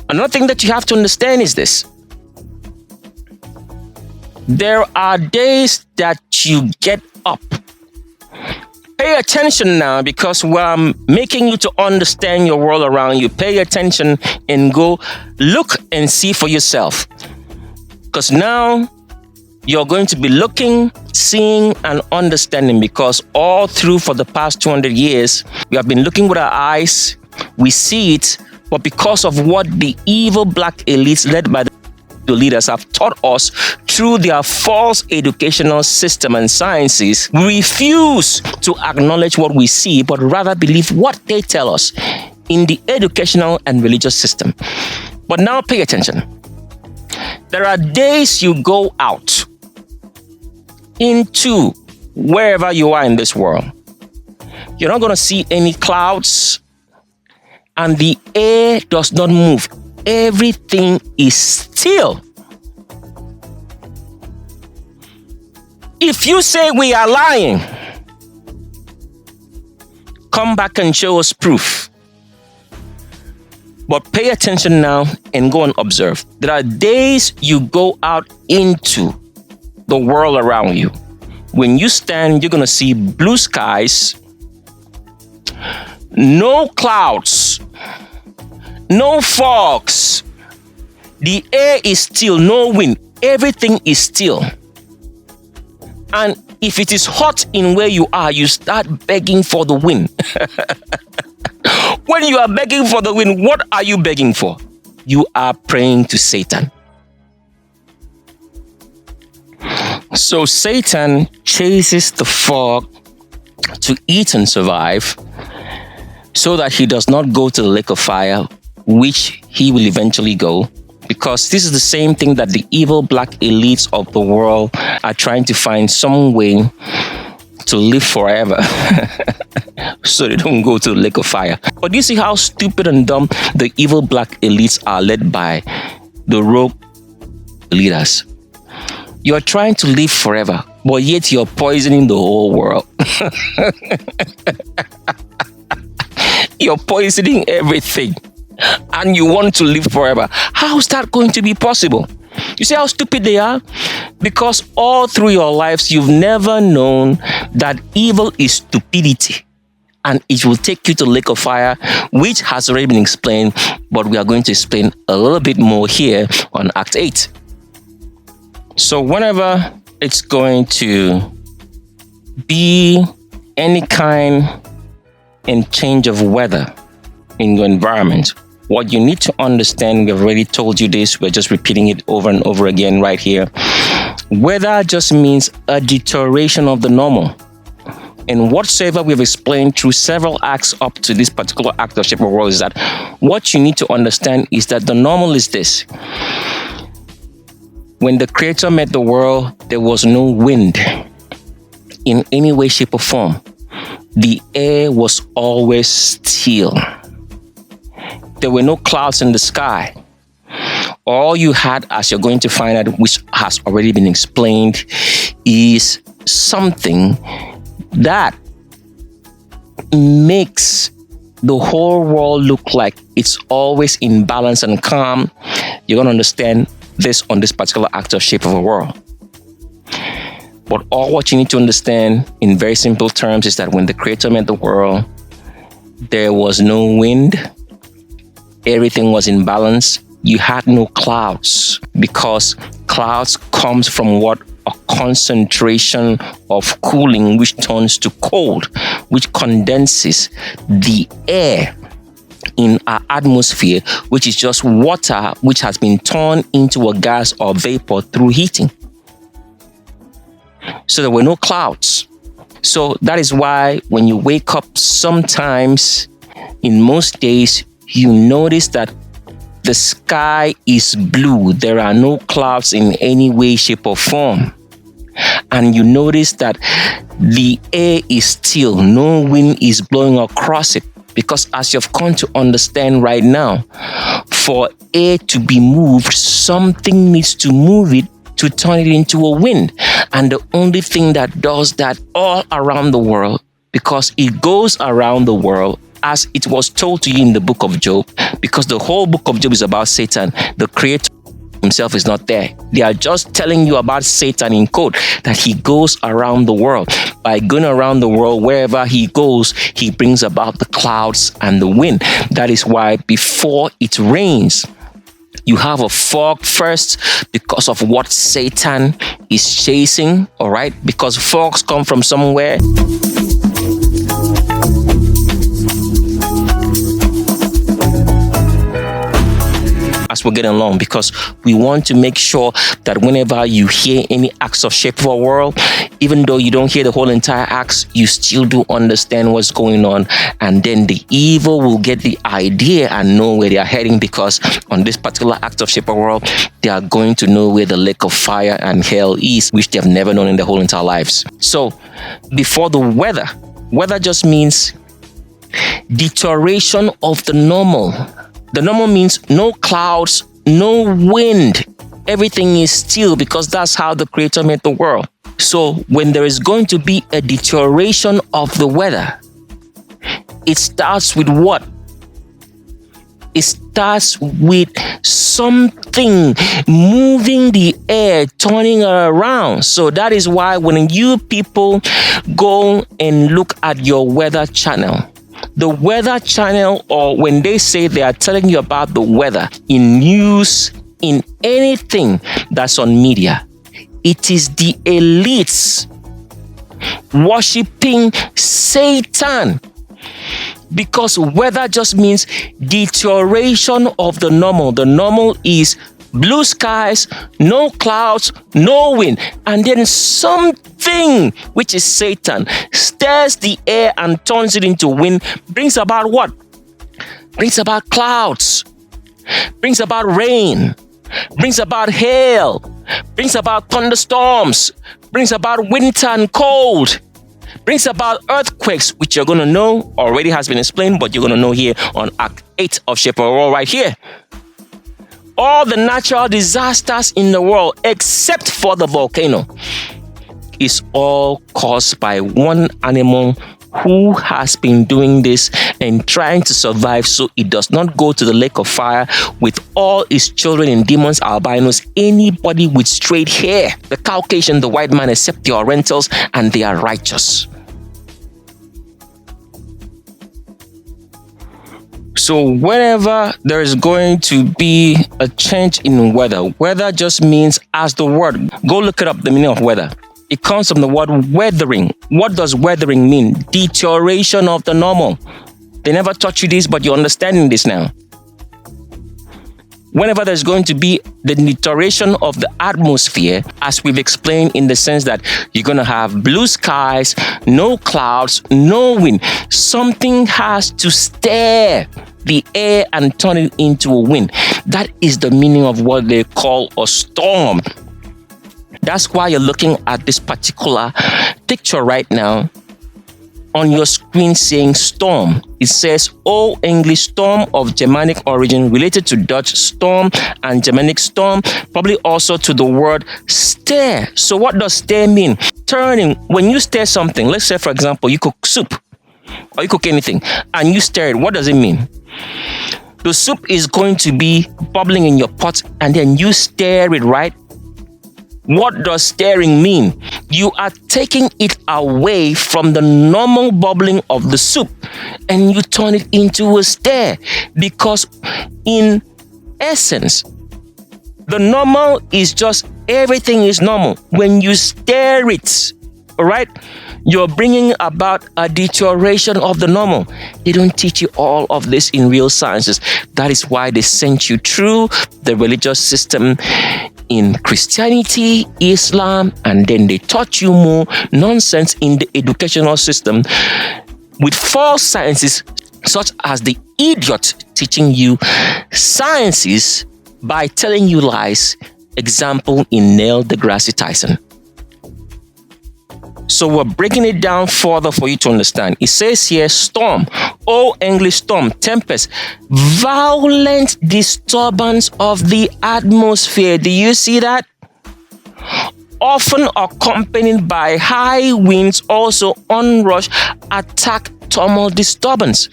[SPEAKER 12] Another thing that you have to understand is this. There are days that you get up. Pay attention now, because we're making you to understand your world around you. Pay attention and go look and see for yourself. Because now you're going to be looking, seeing, and understanding, because all through for the past 200 years, we have been looking with our eyes, we see it, but because of what the evil black elites led by the leaders have taught us through their false educational system and sciences, we refuse to acknowledge what we see, but rather believe what they tell us in the educational and religious system. But now pay attention. There are days you go out into wherever you are in this world. You're not going to see any clouds, and the air does not move. Everything is still. If you say we are lying, come back and show us proof. But pay attention now and go and observe. There are days you go out into the world around you. When you stand, you're going to see blue skies, no clouds, no fogs. The air is still, no wind. Everything is still. And if it is hot in where you are, you start begging for the wind. When you are begging for the wind, what are you begging for? You are praying to Satan. So Satan chases the fog to eat and survive, so that he does not go to the lake of fire, which he will eventually go, because this is the same thing that the evil black elites of the world are trying to find some way to live forever so they don't go to the lake of fire. But you see how stupid and dumb the evil black elites are, led by the rogue leaders. You're trying to live forever, but yet you're poisoning the whole world. You're poisoning everything, and you want to live forever. How is that going to be possible? You see how stupid they are? Because all through your lives, you've never known that evil is stupidity, and it will take you to the lake of fire, which has already been explained, but we are going to explain a little bit more here on Act 8. So whenever it's going to be any kind and change of weather in your environment, what you need to understand, we've already told you this, we're just repeating it over and over again right here. Weather just means a deterioration of the normal. And whatsoever we've explained through several acts up to this particular act of shape of world is that what you need to understand is that the normal is this. When the Creator made the world, there was no wind in any way, shape, or form. The air was always still. There were no clouds in the sky. All you had, as you're going to find out, which has already been explained, is something that makes the whole world look like it's always in balance and calm. You're going to understand this on this particular act of shape of a world. But all what you need to understand in very simple terms is that when the Creator made the world, there was no wind. Everything was in balance. You had no clouds, because clouds comes from what? A concentration of cooling, which turns to cold, which condenses the air in our atmosphere, which is just water, which has been turned into a gas or vapor through heating. So there were no clouds. So that is why when you wake up, sometimes in most days, you notice that the sky is blue. There are no clouds in any way, shape, or form. And you notice that the air is still, no wind is blowing across it. Because as you've come to understand right now, for air to be moved, something needs to move it to turn it into a wind. And the only thing that does that all around the world, because it goes around the world, as it was told to you in the book of Job, because the whole book of Job is about Satan. The creator himself is not there. They are just telling you about Satan in code, that he goes around the world. By going around the world, wherever he goes, he brings about the clouds and the wind. That is why before it rains, you have a fog first, because of what Satan is chasing, all right? Because fogs come from somewhere. As we're getting along, because we want to make sure that whenever you hear any acts of shape of a world, even though you don't hear the whole entire acts, you still do understand what's going on, and then the evil will get the idea and know where they are heading, because on this particular act of shape of world, they are going to know where the lake of fire and hell is, which they have never known in their whole entire lives. So before the weather just means deterioration of the normal. The normal means no clouds, no wind. Everything is still, because that's how the Creator made the world. So when there is going to be a deterioration of the weather, it starts with what? It starts with something moving the air, turning around. So that is why when you people go and look at your weather channel, the weather channel, or when they say they are telling you about the weather in news, in anything that's on media, it is the elites worshiping Satan. Because weather just means deterioration of the normal. The normal is blue skies, no clouds, no wind. And then something, which is Satan, stirs the air and turns it into wind, brings about what? Brings about clouds, brings about rain, brings about hail, brings about thunderstorms, brings about winter and cold, brings about earthquakes, which you're going to know already has been explained, but you're going to know here on Act 8 of Shape of a World right here. All the natural disasters in the world, except for the volcano, is all caused by one animal who has been doing this and trying to survive so it does not go to the lake of fire with all its children and demons, albinos, anybody with straight hair. The Caucasian, the white man, except the Orientals, and they are righteous. So whenever there is going to be a change in weather just means, as the word, go look it up, the meaning of weather. It comes from the word weathering. What does weathering mean? Deterioration of the normal. They never taught you this, but you're understanding this now. Whenever there's going to be the deterioration of the atmosphere, as we've explained, in the sense that you're going to have blue skies, no clouds, no wind. Something has to stir the air and turn it into a wind. That is the meaning of what they call a storm. That's why you're looking at this particular picture right now on your screen saying storm. It says Old English storm of Germanic origin, related to Dutch storm and Germanic storm, probably also to the word stir. So what does stir mean? Turning. When you stir something, let's say for example, you cook soup or you cook anything and you stir it, what does it mean? The soup is going to be bubbling in your pot and then you stir it, right? What does stirring mean? You are taking it away from the normal bubbling of the soup and you turn it into a stir, because in essence, the normal is just everything is normal. When you stir it, all right, you're bringing about a deterioration of the normal. They don't teach you all of this in real sciences. That is why they sent you through the religious system in Christianity, Islam, and then they taught you more nonsense in the educational system with false sciences, such as the idiot teaching you sciences by telling you lies. Example in Neil deGrasse Tyson. So we're breaking it down further for you to understand. It says here, storm, Old English storm, tempest, violent disturbance of the atmosphere. Do you see that? Often accompanied by high winds, also onrush, attack turmoil, disturbance.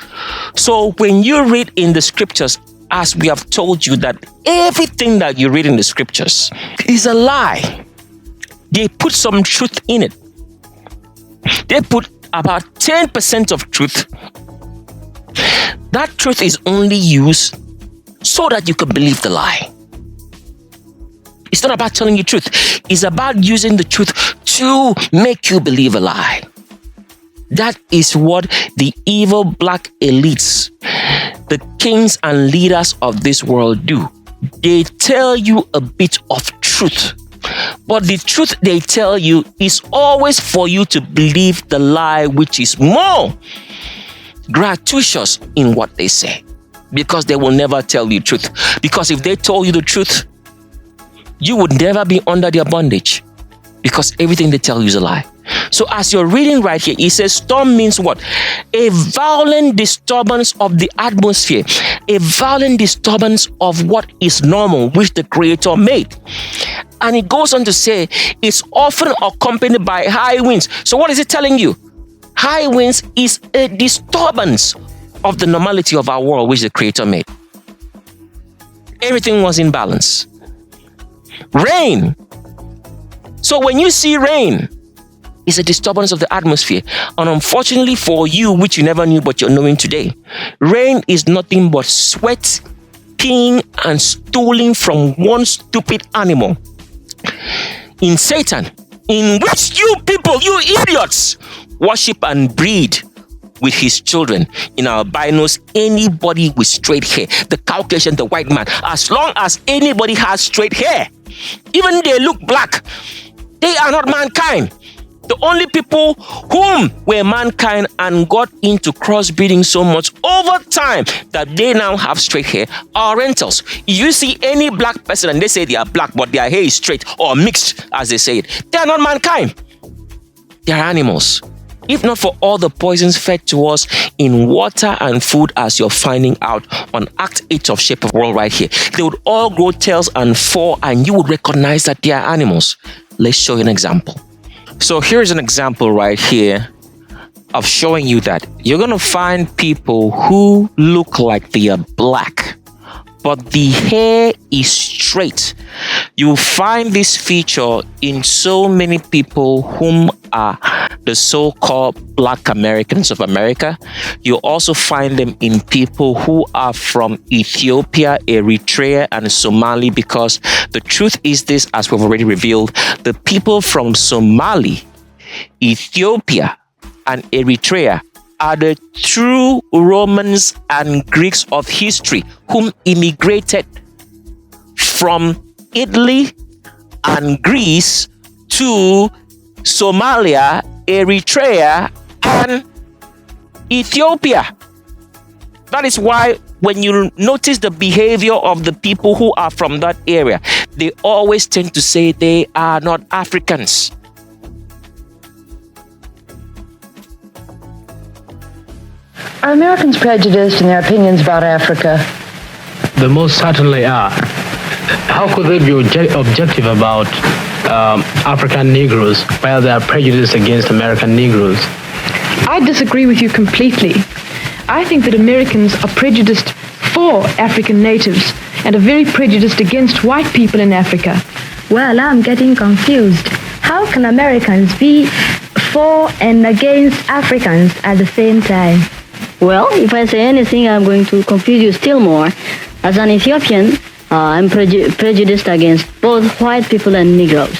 [SPEAKER 12] So when you read in the scriptures, as we have told you, that everything that you read in the scriptures is a lie. They put some truth in it. They put about 10% of truth. That truth is only used so that you can believe the lie. It's not about telling you truth. It's about using the truth to make you believe a lie. That is what the evil black elites, the kings and leaders of this world do. They tell you a bit of truth, but the truth they tell you is always for you to believe the lie, which is more gratuitous in what they say, because they will never tell you truth. Because if they told you the truth, you would never be under their bondage, because everything they tell you is a lie. So as you're reading right here, it says storm means what? A violent disturbance of the atmosphere, a violent disturbance of what is normal, which the Creator made. And it goes on to say it's often accompanied by high winds. So what is it telling you? High winds is a disturbance of the normality of our world, which the Creator made. Everything was in balance. Rain. So when you see rain, it's a disturbance of the atmosphere. And unfortunately for you, which you never knew but you're knowing today, rain is nothing but sweat, peeing, and stooling from one stupid animal in Satan, in which you people, you idiots, worship and breed with his children. In our albinos, anybody with straight hair, the Caucasian, the white man, as long as anybody has straight hair, even they look black, they are not mankind. The only people whom were mankind and got into crossbreeding so much over time that they now have straight hair are Orientals. You see any black person and they say they are black, but their hair is straight or mixed, as they say it, they are not mankind. They are animals. If not for all the poisons fed to us in water and food, as you're finding out on Act 8 of Shape of World right here, they would all grow tails and fall, and you would recognize that they are animals. Let's show you an example. So here's an example right here of showing you that you're going to find people who look like they are black, but the hair is straight. You find this feature in so many people whom are the so-called Black Americans of America. You also find them in people who are from Ethiopia, Eritrea, and Somali, because the truth is this, as we've already revealed, the people from Somali, Ethiopia, and Eritrea are the true Romans and Greeks of history whom immigrated from Italy and Greece to Somalia, Eritrea, and Ethiopia. That is why when you notice the behavior of the people who are from that area, they always tend to say they are not Africans.
[SPEAKER 1] Are Americans prejudiced in their opinions about Africa?
[SPEAKER 2] They most certainly are. How could they be objective about African Negroes while they are prejudiced against American Negroes?
[SPEAKER 3] I disagree with you completely. I think that Americans are prejudiced for African natives and are very prejudiced against white people in Africa.
[SPEAKER 4] Well, I'm getting confused. How can Americans be for and against Africans at the same time?
[SPEAKER 23] Well, if I say anything, I'm going to confuse you still more. As an Ethiopian, I'm prejudiced against both white people and Negroes.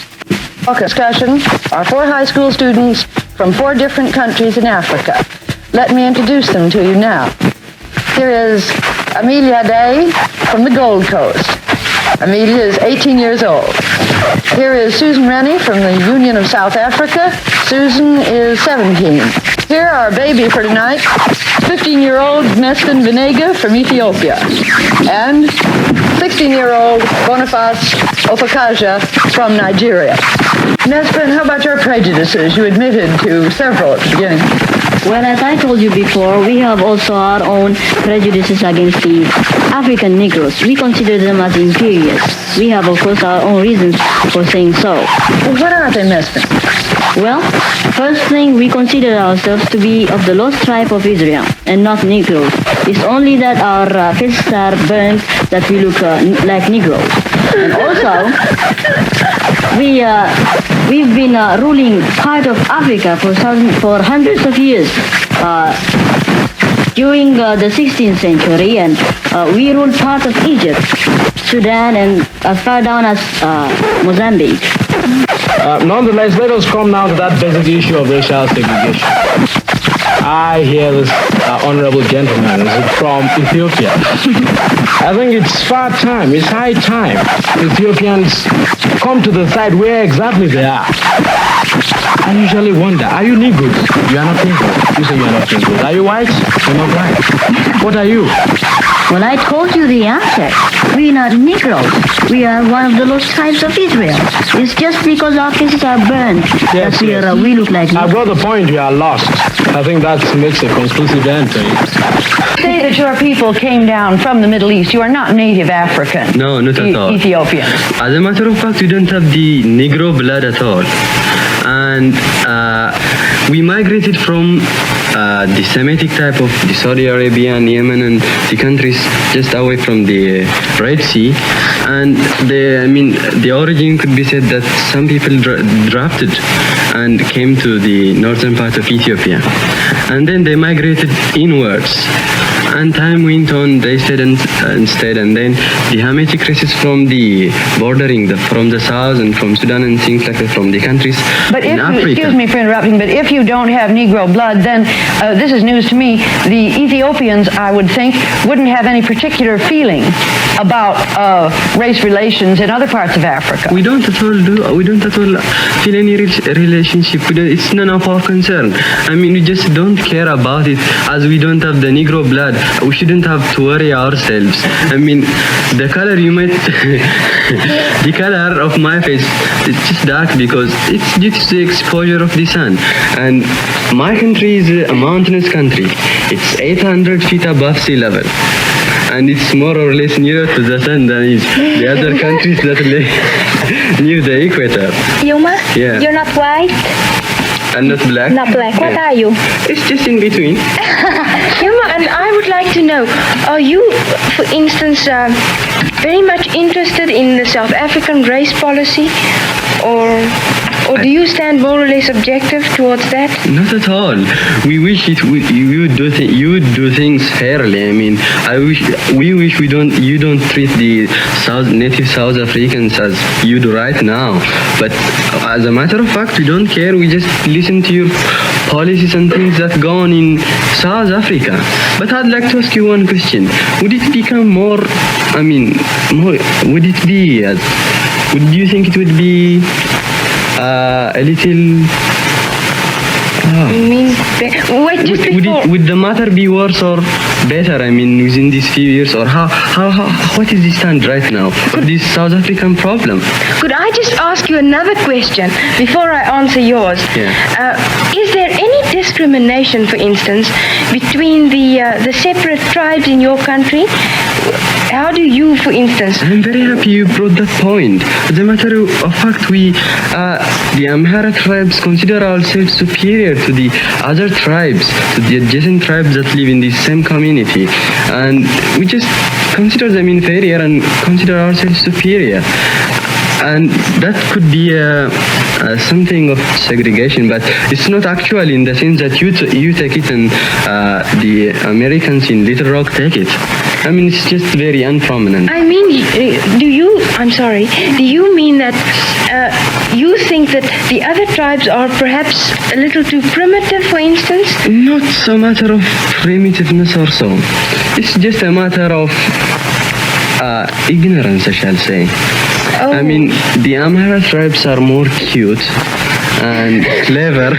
[SPEAKER 1] Our discussion are 4 high school students from 4 different countries in Africa. Let me introduce them to you now. Here is Amelia Day from the Gold Coast. Amelia is 18 years old. Here is Susan Rennie from the Union of South Africa. Susan is 17. Here, our baby for tonight, 15-year-old Meskin Venega from Ethiopia. And 16-year-old Boniface Ofakaja from Nigeria. Nesbin, how about your prejudices? You admitted to several at the beginning.
[SPEAKER 23] Well, as I told you before, we have also our own prejudices against the African Negroes. We consider them as inferiors. We have, of course, our own reasons for saying so.
[SPEAKER 1] Well, what are they, Mesbin?
[SPEAKER 23] Well, First thing, we consider ourselves to be of the lost tribe of Israel and not Negroes. It's only that our faces are burned that we look like Negroes. And also, we've been ruling part of Africa for hundreds of years. During the 16th century, and we ruled part of Egypt, Sudan, and as far down as Mozambique.
[SPEAKER 2] Nonetheless, let us come now to that basic issue of racial segregation. I hear this honorable gentleman from Ethiopia. I think it's high time Ethiopians come to the side where exactly they are. I usually wonder, are you Negroes? You are not Negroes. You say you are not Negroes. Are you white? You're not white. What are you?
[SPEAKER 23] Well, I told you the answer. We are not Negroes. We are one of the lost tribes of Israel. It's just because our faces are burned that we look like Negroes.
[SPEAKER 2] I've got the point, we are lost. I think that makes a conclusive end to it.
[SPEAKER 1] Say that your people came down from the Middle East. You are not native African.
[SPEAKER 9] No, not at all.
[SPEAKER 1] Ethiopian.
[SPEAKER 9] As a matter of fact, we don't have the Negro blood at all. And we migrated from the Semitic type of the Saudi Arabia and Yemen and the countries just away from the Red Sea. And the origin could be said that some people drafted and came to the northern part of Ethiopia. And then they migrated inwards. And time went on, they stayed and then the Hamitic races from the bordering, from the south and from Sudan and things like that, from the countries in Africa.
[SPEAKER 1] Excuse me for interrupting, but if you don't have Negro blood, then this is news to me. The Ethiopians, I would think, wouldn't have any particular feeling about race relations in other parts of Africa.
[SPEAKER 9] We don't at all feel any relationship. It's none of our concern. We just don't care about it, as we don't have the Negro blood. We shouldn't have to worry ourselves. The color you might, the color of my face, it's just dark because it's due to the exposure of the sun. And my country is a mountainous country. It's 800 feet above sea level. And it's more or less nearer to the sun than is the other countries that lay near the equator.
[SPEAKER 4] Yuma?
[SPEAKER 9] Yeah.
[SPEAKER 4] You're not white?
[SPEAKER 9] And not black?
[SPEAKER 4] Not black. What are you?
[SPEAKER 9] It's just in between.
[SPEAKER 3] Yuma, and I would like to know, are you, for instance, very much interested in the South African race policy? Or do you stand more or less objective towards that?
[SPEAKER 9] Not at all. We wish you would do things fairly. We wish you don't treat the native South Africans as you do right now. But as a matter of fact, we don't care. We just listen to your policies and things that go on in South Africa. But I'd like to ask you one question. Would it become more? Would it be? Do you think it would be a little? Would the matter be worse or better? Within these few years, or what is the stand right now of this South African problem?
[SPEAKER 3] Could I just ask you another question before I answer yours?
[SPEAKER 9] Yeah.
[SPEAKER 3] Is there any discrimination, for instance, between the separate tribes in your country? How do you, for instance?
[SPEAKER 9] I'm very happy you brought that point. As a matter of fact, we, the Amhara tribes, consider ourselves superior to the other tribes, to the adjacent tribes that live in the same community. And we just consider them inferior and consider ourselves superior. And that could be something of segregation, but it's not actually, in the sense that you take it and the Americans in Little Rock take it. It's just very unprominent.
[SPEAKER 3] Do you mean that you think that the other tribes are perhaps a little too primitive, for instance?
[SPEAKER 9] Not so matter of primitiveness or so. It's just a matter of ignorance, I shall say.
[SPEAKER 3] Oh.
[SPEAKER 9] The Amhara tribes are more cute and clever,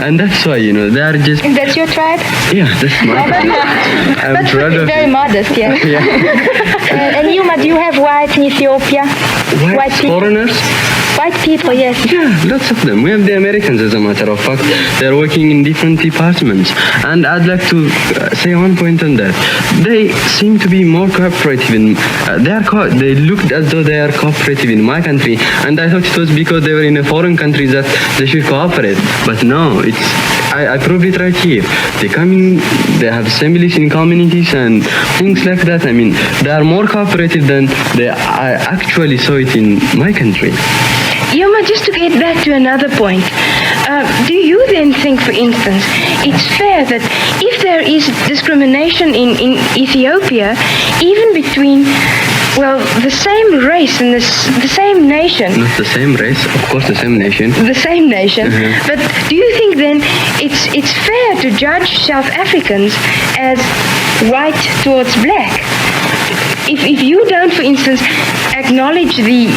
[SPEAKER 9] and that's why, they are just...
[SPEAKER 3] That's your tribe?
[SPEAKER 9] Yeah, that's my tribe.
[SPEAKER 3] That's very modest, yeah.
[SPEAKER 9] Yeah.
[SPEAKER 4] And Yuma, do you have whites in Ethiopia?
[SPEAKER 9] White people? Foreigners?
[SPEAKER 4] White people, yes.
[SPEAKER 9] Yeah, lots of them. We have the Americans, as a matter of fact. They're working in different departments. And I'd like to say one point on that. They seem to be more cooperative in... they looked as though they are cooperative in my country. And I thought it was because they were in a foreign country that they should cooperate. But no, I proved it right here. They come in, they have assemblies in communities and things like that. I mean, they are more cooperative than I actually saw it in my country.
[SPEAKER 3] Yoma, just to get back to another point, do you then think, for instance, it's fair that if there is discrimination in Ethiopia, even between, well, the same race and the same nation...
[SPEAKER 9] Not the same race, of course the same nation.
[SPEAKER 3] The same nation. But do you think then it's fair to judge South Africans as white towards black? If you don't, for instance, acknowledge the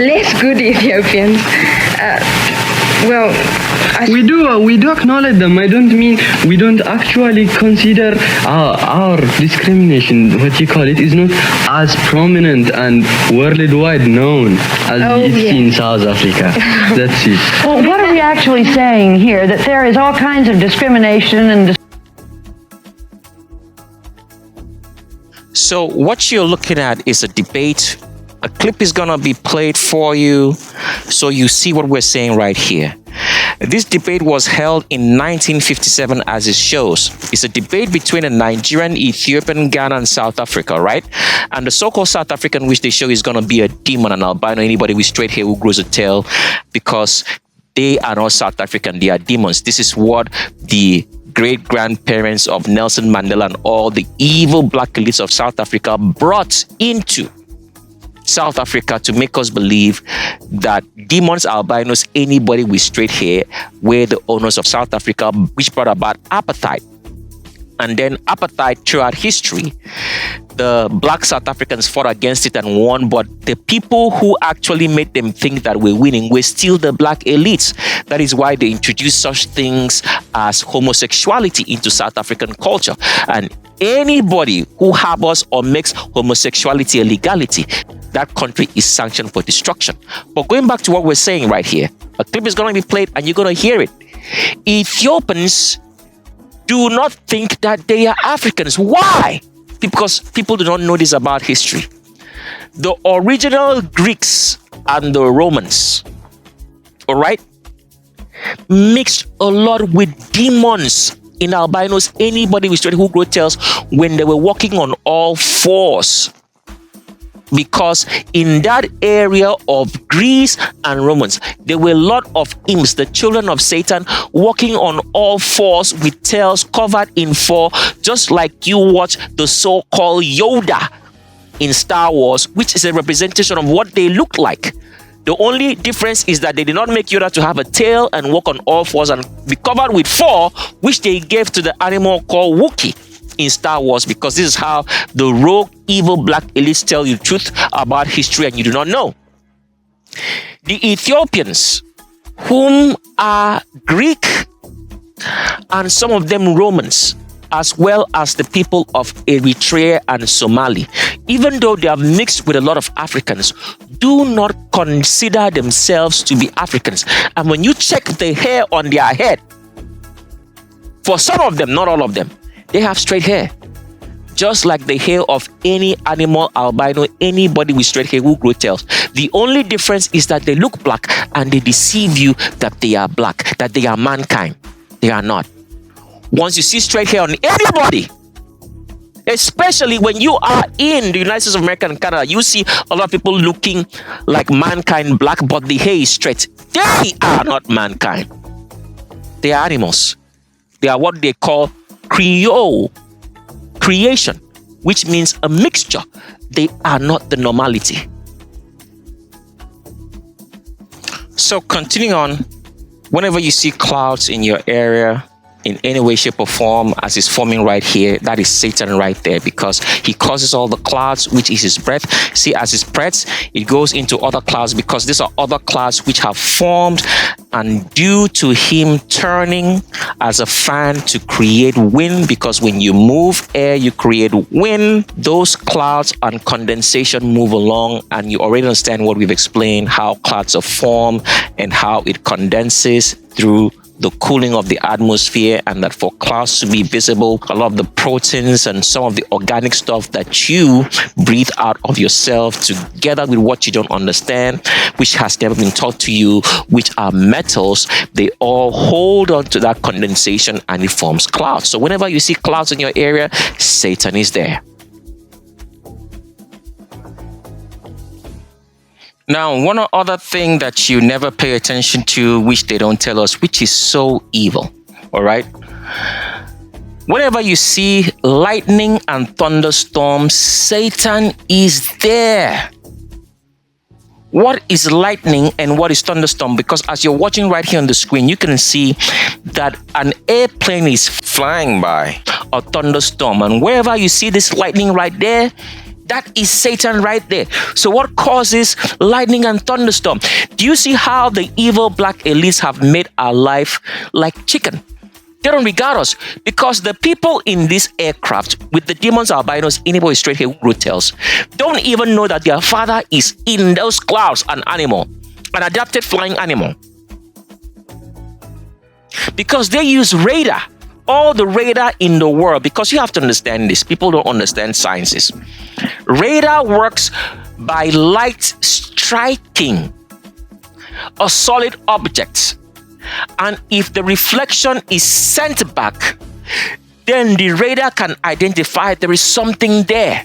[SPEAKER 3] less good Ethiopians,
[SPEAKER 9] we do acknowledge them. I don't mean we don't actually consider our discrimination, what you call it, is not as prominent and worldwide known as in South Africa. That's it.
[SPEAKER 1] Well, what are we actually saying here? That there is all kinds of discrimination and
[SPEAKER 12] So what you're looking at is a debate. A clip is going to be played for you so you see what we're saying right here. This debate was held in 1957, as it shows. It's a debate between a Nigerian, Ethiopian, Ghana, and South Africa, right? And the so-called South African, which they show is going to be a demon, an albino, anybody with straight hair who grows a tail, because they are not South African, they are demons. This is what the great-grandparents of Nelson Mandela and all the evil black elites of South Africa brought into South Africa to make us believe that demons, albinos, anybody with straight hair were the owners of South Africa, which brought about apartheid. And then apartheid throughout history, the black South Africans fought against it and won, but the people who actually made them think that we're winning were still the black elites. That is why they introduced such things as homosexuality into South African culture. And anybody who harbors or makes homosexuality a legality, that country is sanctioned for destruction. But going back to what we're saying right here, a clip is going to be played and you're going to hear it. Ethiopians do not think that they are Africans. Why? Because people do not know this about history. The original Greeks and the Romans, all right, mixed a lot with demons in albinos, anybody with straight who grow tails, when they were walking on all fours. Because in that area of Greece and Romans, there were a lot of imps, the children of Satan, walking on all fours with tails covered in fur, just like you watch the so-called Yoda in Star Wars, which is a representation of what they look like. The only difference is that they did not make Yoda to have a tail and walk on all fours and be covered with fur, which they gave to the animal called Wookiee in Star Wars, because this is how the rogue, evil black elites tell you the truth about history and you do not know. The Ethiopians, whom are Greek and some of them Romans, as well as the people of Eritrea and Somali, even though they have mixed with a lot of Africans, do not consider themselves to be Africans. And when you check the hair on their head, for some of them, not all of them, they have straight hair, just like the hair of any animal, albino, anybody with straight hair who grow tails. The only difference is that they look black and they deceive you that they are black, that they are mankind. They are not. Once you see straight hair on anybody, especially when you are in the United States of America and Canada, you see a lot of people looking like mankind black, but the hair is straight. They are not mankind. They are animals. They are what they call Creole creation, which means a mixture. They are not the normality. So continuing on, whenever you see clouds in your area in any way, shape or form, as it's forming right here, that is Satan right there, because he causes all the clouds, which is his breath. See, as it spreads, it goes into other clouds, because these are other clouds which have formed and due to him turning as a fan to create wind, because when you move air, you create wind, those clouds and condensation move along, and you already understand what we've explained, how clouds are formed and how it condenses through the cooling of the atmosphere, and that for clouds to be visible, a lot of the proteins and some of the organic stuff that you breathe out of yourself, together with what you don't understand, which has never been taught to you, which are metals, they all hold on to that condensation and it forms clouds. So whenever you see clouds in your area, Satan is there. Now, one other thing that you never pay attention to, which they don't tell us, which is so evil, all right? Whenever you see lightning and thunderstorms, Satan is there. What is lightning and what is thunderstorm? Because as you're watching right here on the screen, you can see that an airplane is flying by, a thunderstorm, and wherever you see this lightning right there, that is Satan right there. So what causes lightning and thunderstorm? Do you see how the evil black elites have made our life like chicken? They don't regard us, because the people in this aircraft with the demons, albinos, anybody straight here who tells, don't even know that their father is in those clouds, an animal, an adapted flying animal. Because they use radar, all the radar in the world, because you have to understand this. People don't understand sciences. Radar works by light striking a solid object. And if the reflection is sent back, then the radar can identify there is something there.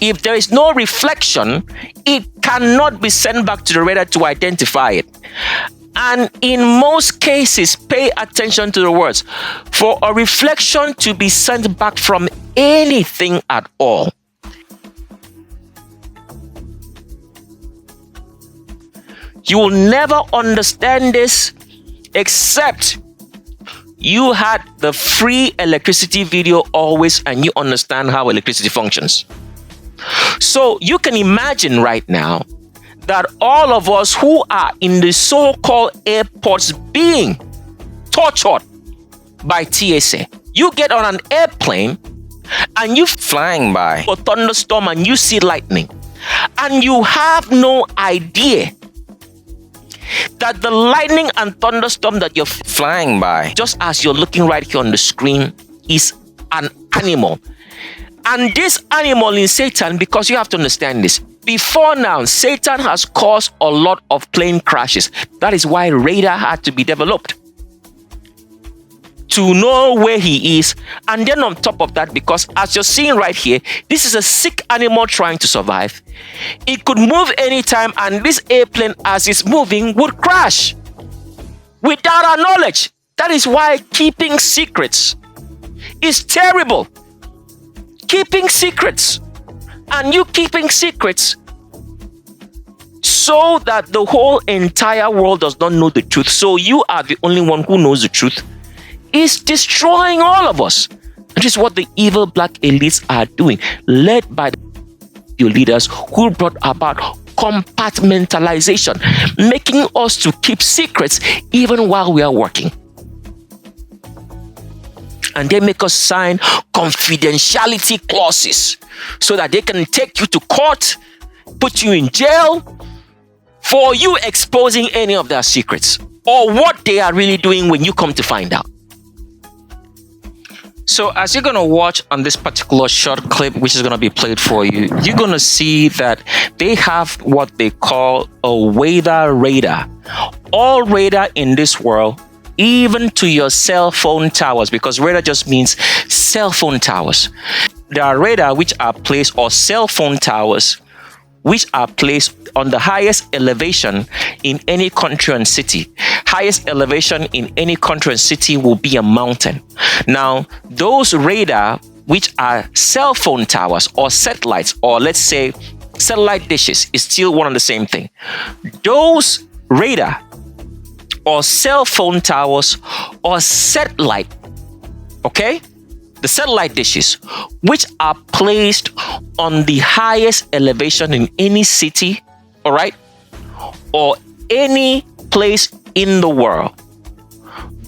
[SPEAKER 12] If there is no reflection, it cannot be sent back to the radar to identify it. And in most cases, pay attention to the words. For a reflection to be sent back from anything at all, you will never understand this except you had the free electricity video always and you understand how electricity functions. So you can imagine right now that all of us who are in the so-called airports being tortured by TSA. You get on an airplane and you flying by a thunderstorm and you see lightning, and you have no idea that the lightning and thunderstorm that you're flying by, just as you're looking right here on the screen, is an animal. And this animal in Satan, because you have to understand this, before now, Satan has caused a lot of plane crashes. That is why radar had to be developed to know where he is. And then on top of that, because as you're seeing right here, this is a sick animal trying to survive. It could move anytime, and this airplane, as it's moving, would crash without our knowledge. That is why keeping secrets is terrible. Keeping secrets. And you keeping secrets so that the whole entire world does not know the truth. So you are the only one who knows the truth. Is destroying all of us. That is what the evil black elites are doing, led by your leaders who brought about compartmentalization, making us to keep secrets even while we are working. And they make us sign confidentiality clauses so that they can take you to court, put you in jail for you exposing any of their secrets or what they are really doing when you come to find out. So as you're going to watch on this particular short clip, which is going to be played for you, you're going to see that they have what they call a weather radar. All radar in this world, even to your cell phone towers, because radar just means cell phone towers. There are radar which are placed, or cell phone towers, which are placed on the highest elevation in any country and city. Highest elevation in any country and city will be a mountain. Now, those radar, which are cell phone towers or satellites, or let's say satellite dishes, is still one and the same thing. Those radar or cell phone towers or satellite, okay? The satellite dishes, which are placed on the highest elevation in any city, all right? Or any place in the world,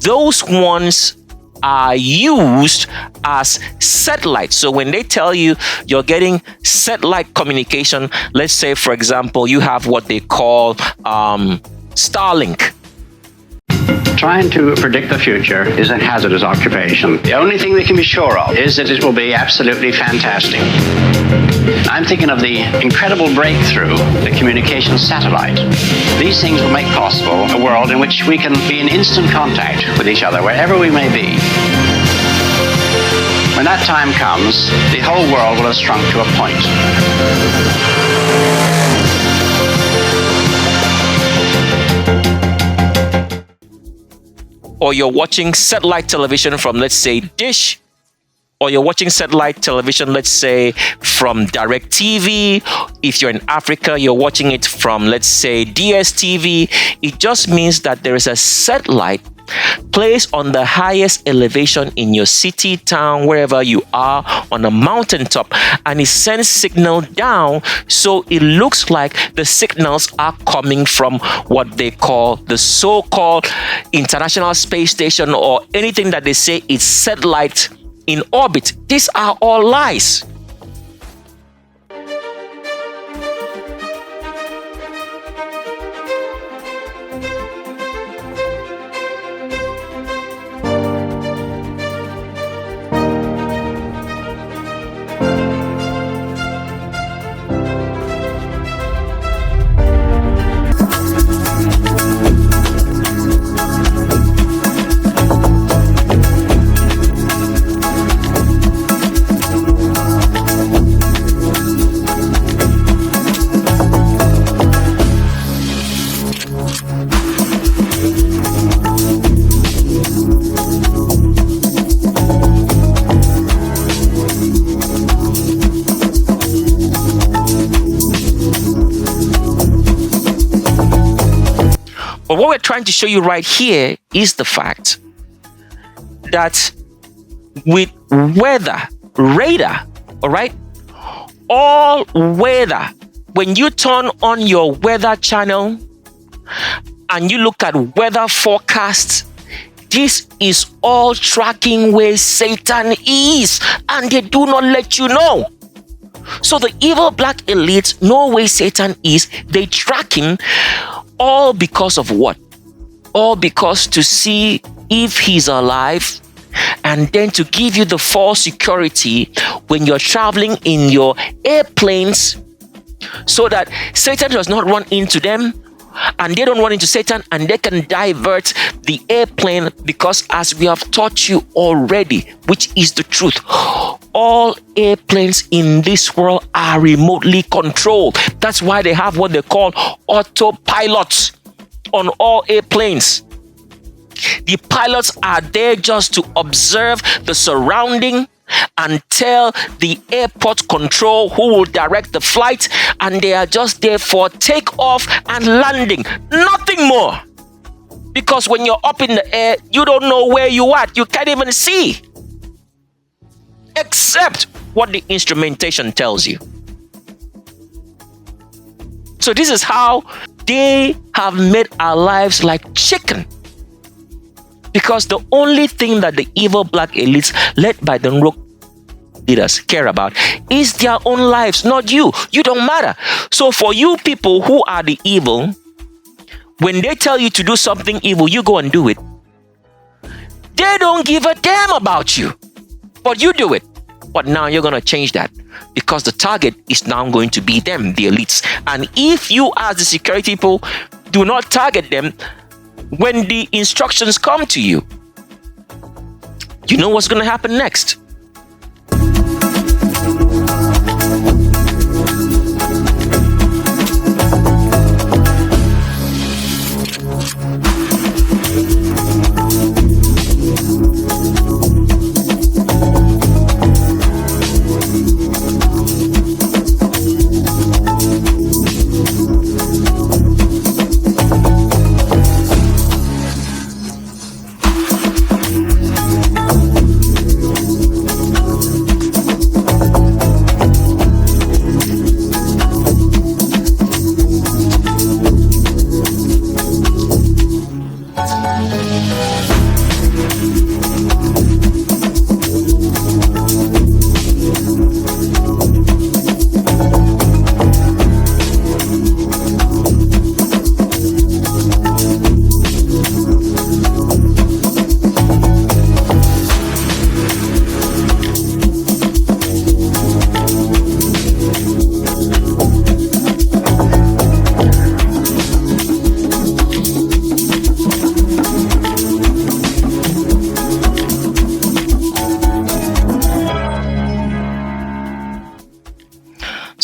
[SPEAKER 12] those ones are used as satellites. So when they tell you you're getting satellite communication, let's say, for example, you have what they call Starlink.
[SPEAKER 10] Trying to predict the future is a hazardous occupation. The only thing we can be sure of is that it will be absolutely fantastic. I'm thinking of the incredible breakthrough, the communication satellite. These things will make possible a world in which we can be in instant contact with each other wherever we may be. When that time comes, the whole world will have shrunk to a point.
[SPEAKER 12] Or you're watching satellite television from, let's say, Dish, or you're watching satellite television, let's say, from DirecTV. If you're in Africa, you're watching it from, let's say, DSTV. It just means that there is a satellite placed on the highest elevation in your city, town, wherever you are, on a mountaintop, and it sends signal down, so it looks like the signals are coming from what they call the so-called International Space Station, or anything that they say is satellite in orbit. These are all lies. But what we're trying to show you right here is the fact that with weather radar, all right, all weather, when you turn on your weather channel and you look at weather forecasts, this is all tracking where Satan is, and they do not let you know. So the evil black elites know where Satan is. They track him, all because of what? All because to see if he's alive, and then to give you the false security when you're traveling in your airplanes, so that Satan does not run into them and they don't run into Satan, and they can divert the airplane, because as we have taught you already, which is the truth, all airplanes in this world are remotely controlled. That's why they have what they call autopilots on all airplanes. The pilots are there just to observe the surrounding and tell the airport control who will direct the flight, and they are just there for takeoff and landing, nothing more. Because when you're up in the air, you don't know where you are. You can't even see, except what the instrumentation tells you. So this is how they have made our lives like chicken. Because the only thing that the evil black elites, led by the rogue leaders, care about is their own lives, not you. You don't matter. So for you people who are the evil, when they tell you to do something evil, you go and do it. They don't give a damn about you, but you do it. But now you're going to change that, because the target is now going to be them, the elites. And if you, as the security people, do not target them, when the instructions come to you, you know what's going to happen next.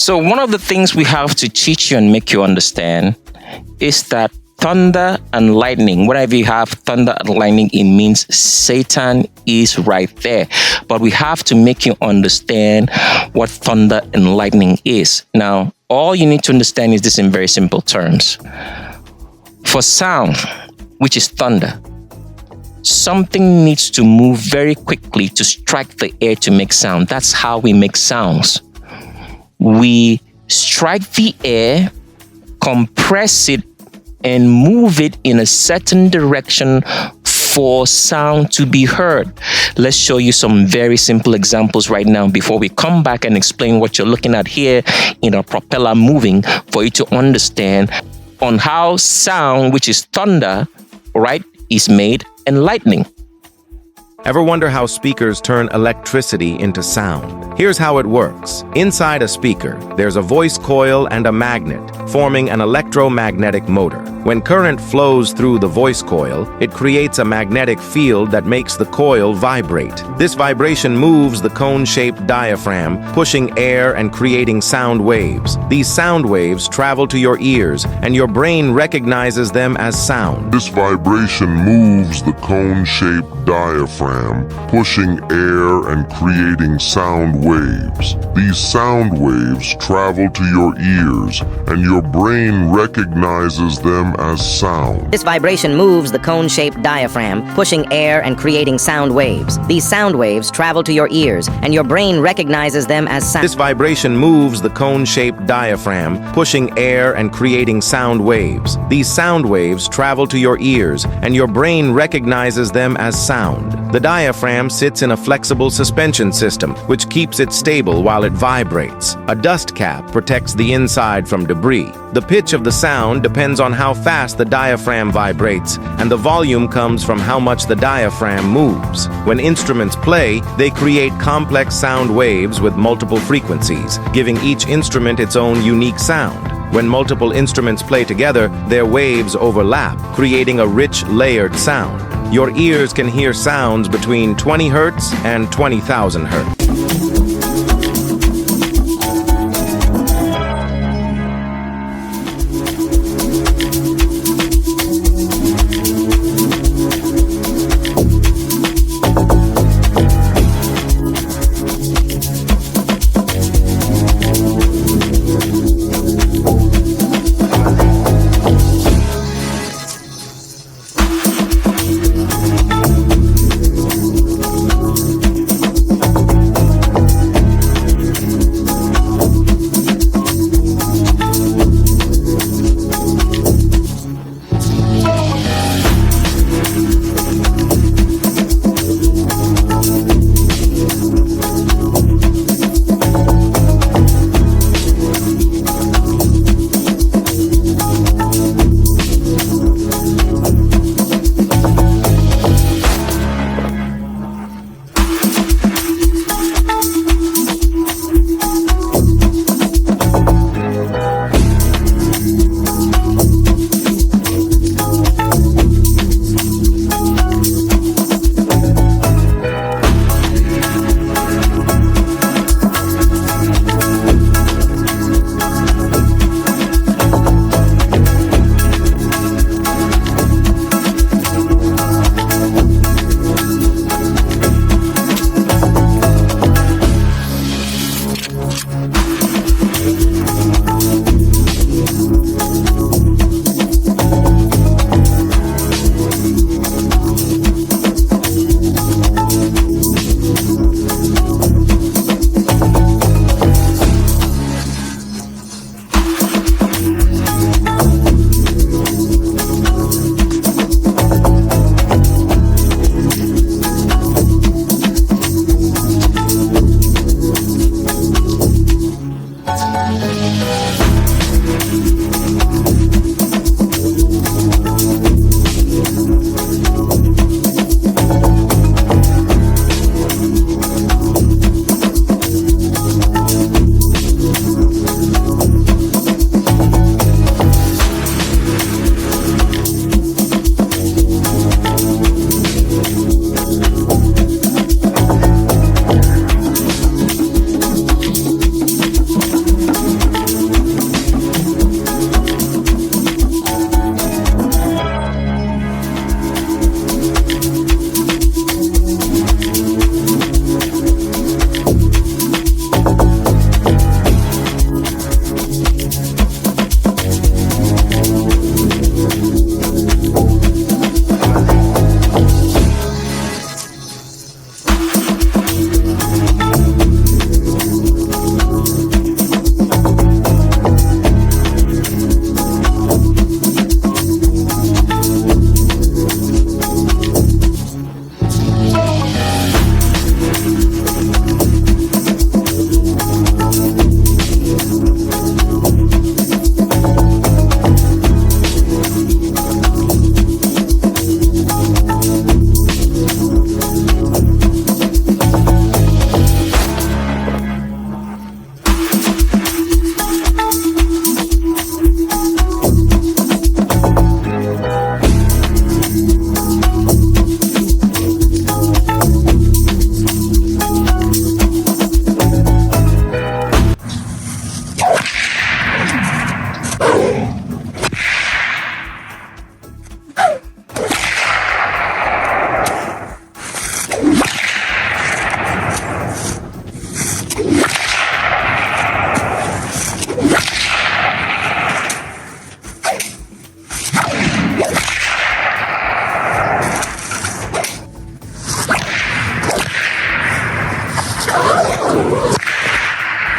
[SPEAKER 12] So one of the things we have to teach you and make you understand is that thunder and lightning, whenever you have thunder and lightning, it means Satan is right there. But we have to make you understand what thunder and lightning is. Now, all you need to understand is this in very simple terms. For sound, which is thunder, something needs to move very quickly to strike the air to make sound. That's how we make sounds. We strike the air, compress it, and move it in a certain direction for sound to be heard. Let's show you some very simple examples right now before we come back and explain what you're looking at here in a propeller moving, for you to understand on how sound, which is thunder, right, is made, and lightning.
[SPEAKER 5] Ever wonder how speakers turn electricity into sound? Here's how it works. Inside a speaker, there's a voice coil and a magnet, forming an electromagnetic motor. When current flows through the voice coil, it creates a magnetic field that makes the coil vibrate. This vibration moves the cone-shaped diaphragm, pushing air and creating sound waves. These sound waves travel to your ears, and your brain recognizes them as sound.
[SPEAKER 11] This vibration moves the cone-shaped diaphragm, pushing air and creating sound waves. These sound waves travel to your ears, and your brain recognizes them as sound.
[SPEAKER 14] This vibration moves the cone-shaped diaphragm, pushing air and creating sound waves. These sound waves travel to your ears, and your brain recognizes them as sound.
[SPEAKER 5] This vibration moves the cone-shaped diaphragm, pushing air and creating sound waves. These sound waves travel to your ears, and your brain recognizes them as sound. The diaphragm sits in a flexible suspension system, which keeps it stable while it vibrates. A dust cap protects the inside from debris. The pitch of the sound depends on how fast the diaphragm vibrates, and the volume comes from how much the diaphragm moves. When instruments play, they create complex sound waves with multiple frequencies, giving each instrument its own unique sound. When multiple instruments play together, their waves overlap, creating a rich, layered sound. Your ears can hear sounds between 20 Hz and 20,000 Hz.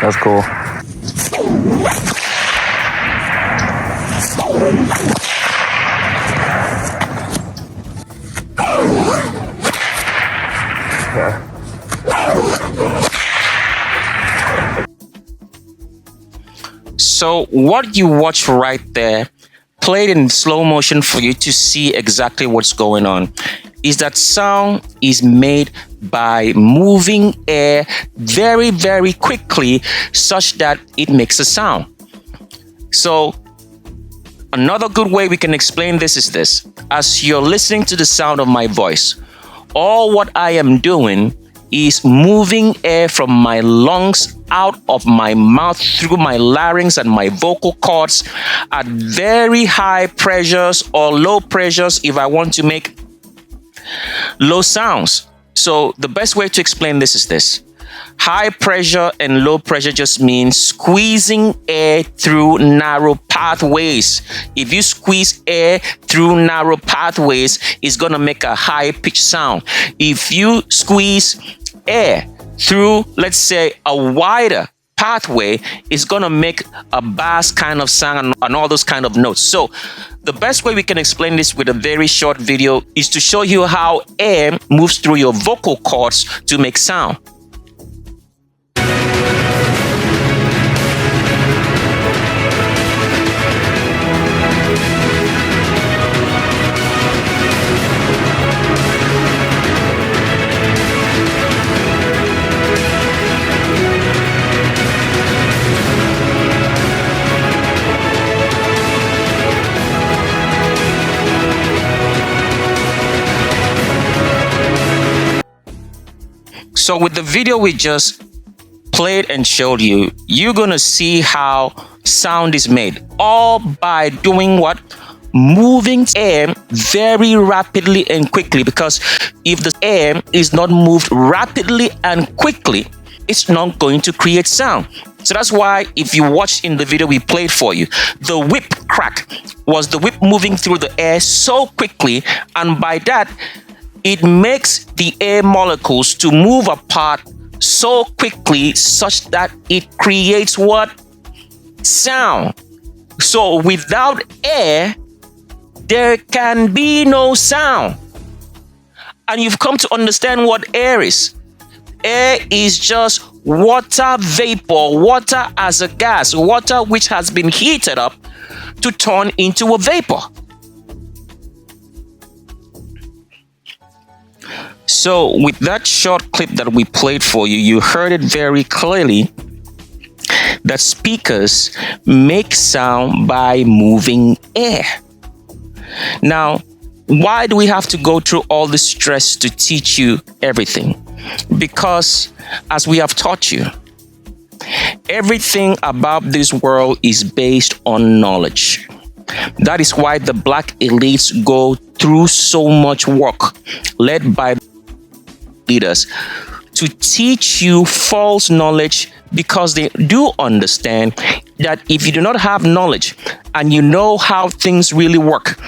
[SPEAKER 26] That's cool.
[SPEAKER 12] So what you watch right there, played in slow motion for you to see exactly what's going on, is that sound is made by moving air very, very quickly such that it makes a sound. So another good way we can explain this is this. As you're listening to the sound of my voice, all what I am doing is moving air from my lungs out of my mouth through my larynx and my vocal cords at very high pressures or low pressures if I want to make low sounds. So the best way to explain this is this. High pressure and low pressure just means squeezing air through narrow pathways. If you squeeze air through narrow pathways, it's going to make a high pitched sound. If you squeeze air through, let's say, a wider pathway, it's going to make a bass kind of sound and all those kind of notes. So the best way we can explain this with a very short video is to show you how air moves through your vocal cords to make sound. So with the video we just played and showed you, you're going to see how sound is made, all by doing what? Moving air very rapidly and quickly, because if the air is not moved rapidly and quickly, it's not going to create sound. So that's why if you watch in the video we played for you, the whip crack was the whip moving through the air so quickly, and by that, it makes the air molecules to move apart so quickly such that it creates what? Sound. So without air, there can be no sound. And you've come to understand what air is. Air is just water vapor, water as a gas, water which has been heated up to turn into a vapor. So with that short clip that we played for you, you heard it very clearly that speakers make sound by moving air. Now, why do we have to go through all this stress to teach you everything? Because as we have taught you, everything about this world is based on knowledge. That is why the black elites go through so much work, led by leaders, to teach you false knowledge, because they do understand that if you do not have knowledge and you know how things really work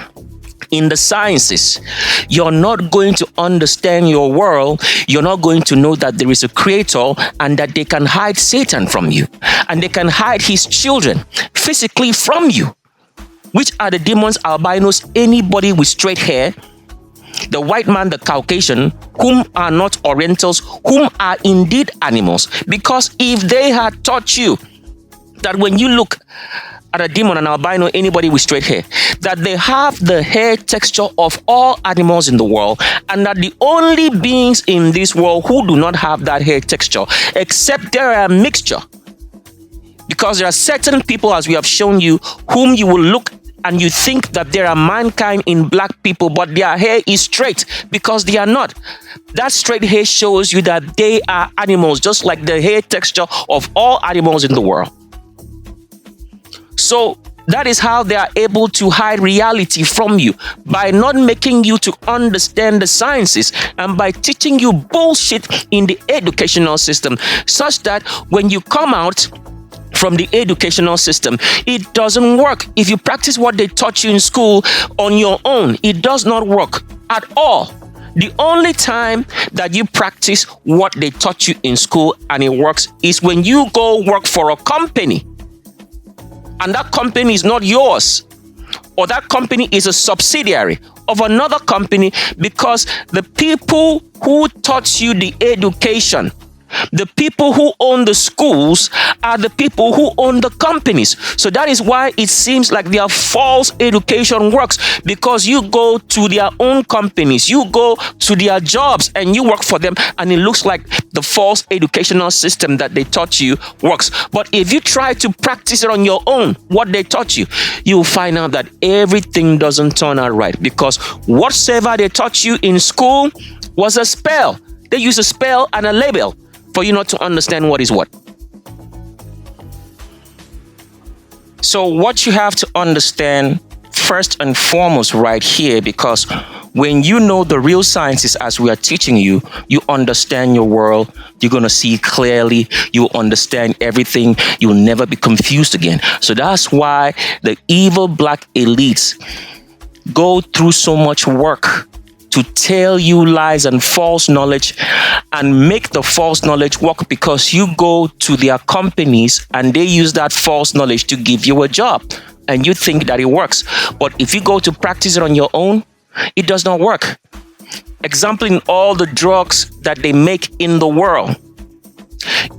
[SPEAKER 12] in the sciences, you're not going to understand your world. You're not going to know that there is a creator and that they can hide Satan from you, and they can hide his children physically from you, which are the demons, albinos, anybody with straight hair, the white man, the Caucasian, whom are not Orientals, whom are indeed animals. Because if they had taught you that when you look at a demon, an albino, anybody with straight hair, that they have the hair texture of all animals in the world, and that the only beings in this world who do not have that hair texture, except they are a mixture. Because there are certain people, as we have shown you, whom you will look and you think that there are mankind in black people, but their hair is straight, because they are not. That straight hair shows you that they are animals, just like the hair texture of all animals in the world. So that is how they are able to hide reality from you, by not making you to understand the sciences and by teaching you bullshit in the educational system, such that when you come out from the educational system, it doesn't work. If you practice what they taught you in school on your own, it does not work at all. The only time that you practice what they taught you in school and it works is when you go work for a company. And that company is not yours. Or that company is a subsidiary of another company, because the people who taught you the education, the people who own the schools, are the people who own the companies. So that is why it seems like their false education works, because you go to their own companies, you go to their jobs and you work for them, and it looks like the false educational system that they taught you works. But if you try to practice it on your own, what they taught you, you'll find out that everything doesn't turn out right, because whatsoever they taught you in school was a spell. They use a spell and a label for you not to understand what is what. So what you have to understand first and foremost right here, because when you know the real sciences as we are teaching you, you understand your world, you're going to see clearly, you understand everything, you'll never be confused again. So that's why the evil black elites go through so much work to tell you lies and false knowledge and make the false knowledge work, because you go to their companies and they use that false knowledge to give you a job and you think that it works. But if you go to practice it on your own, it does not work. Example, in all the drugs that they make in the world,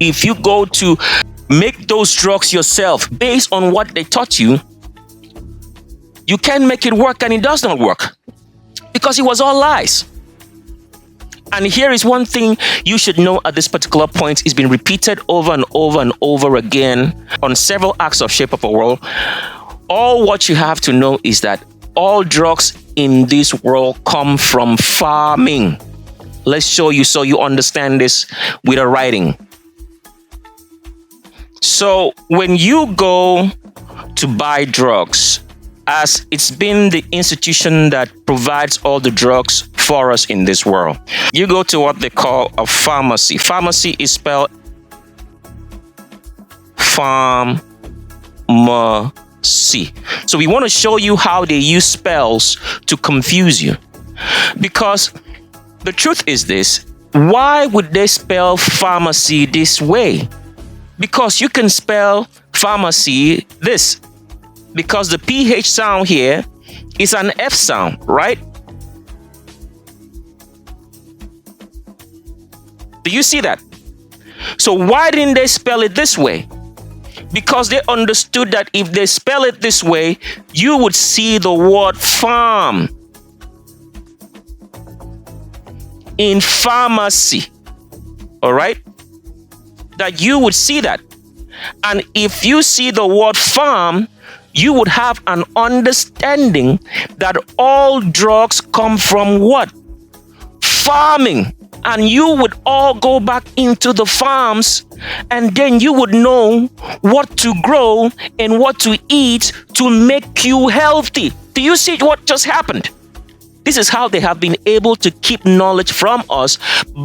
[SPEAKER 12] if you go to make those drugs yourself based on what they taught you, you can make it work, and it does not work, because it was all lies. And here is one thing you should know at this particular point. It's been repeated over and over and over again on several acts of Shape Up a World. All what you have to know is that all drugs in this world come from farming. Let's show you so you understand this with a writing. So when you go to buy drugs, as it's been the institution that provides all the drugs for us in this world, you go to what they call a pharmacy. Pharmacy is spelled pharmacy. So we want to show you how they use spells to confuse you. Because the truth is this: why would they spell pharmacy this way? Because you can spell pharmacy this. Because the PH sound here is an F sound, right? Do you see that? So why didn't they spell it this way? Because they understood that if they spell it this way, you would see the word farm in pharmacy. All right? That you would see that. And if you see the word farm, you would have an understanding that all drugs come from what? Farming. And you would all go back into the farms, and then you would know what to grow and what to eat to make you healthy. Do you see what just happened? This is how they have been able to keep knowledge from us,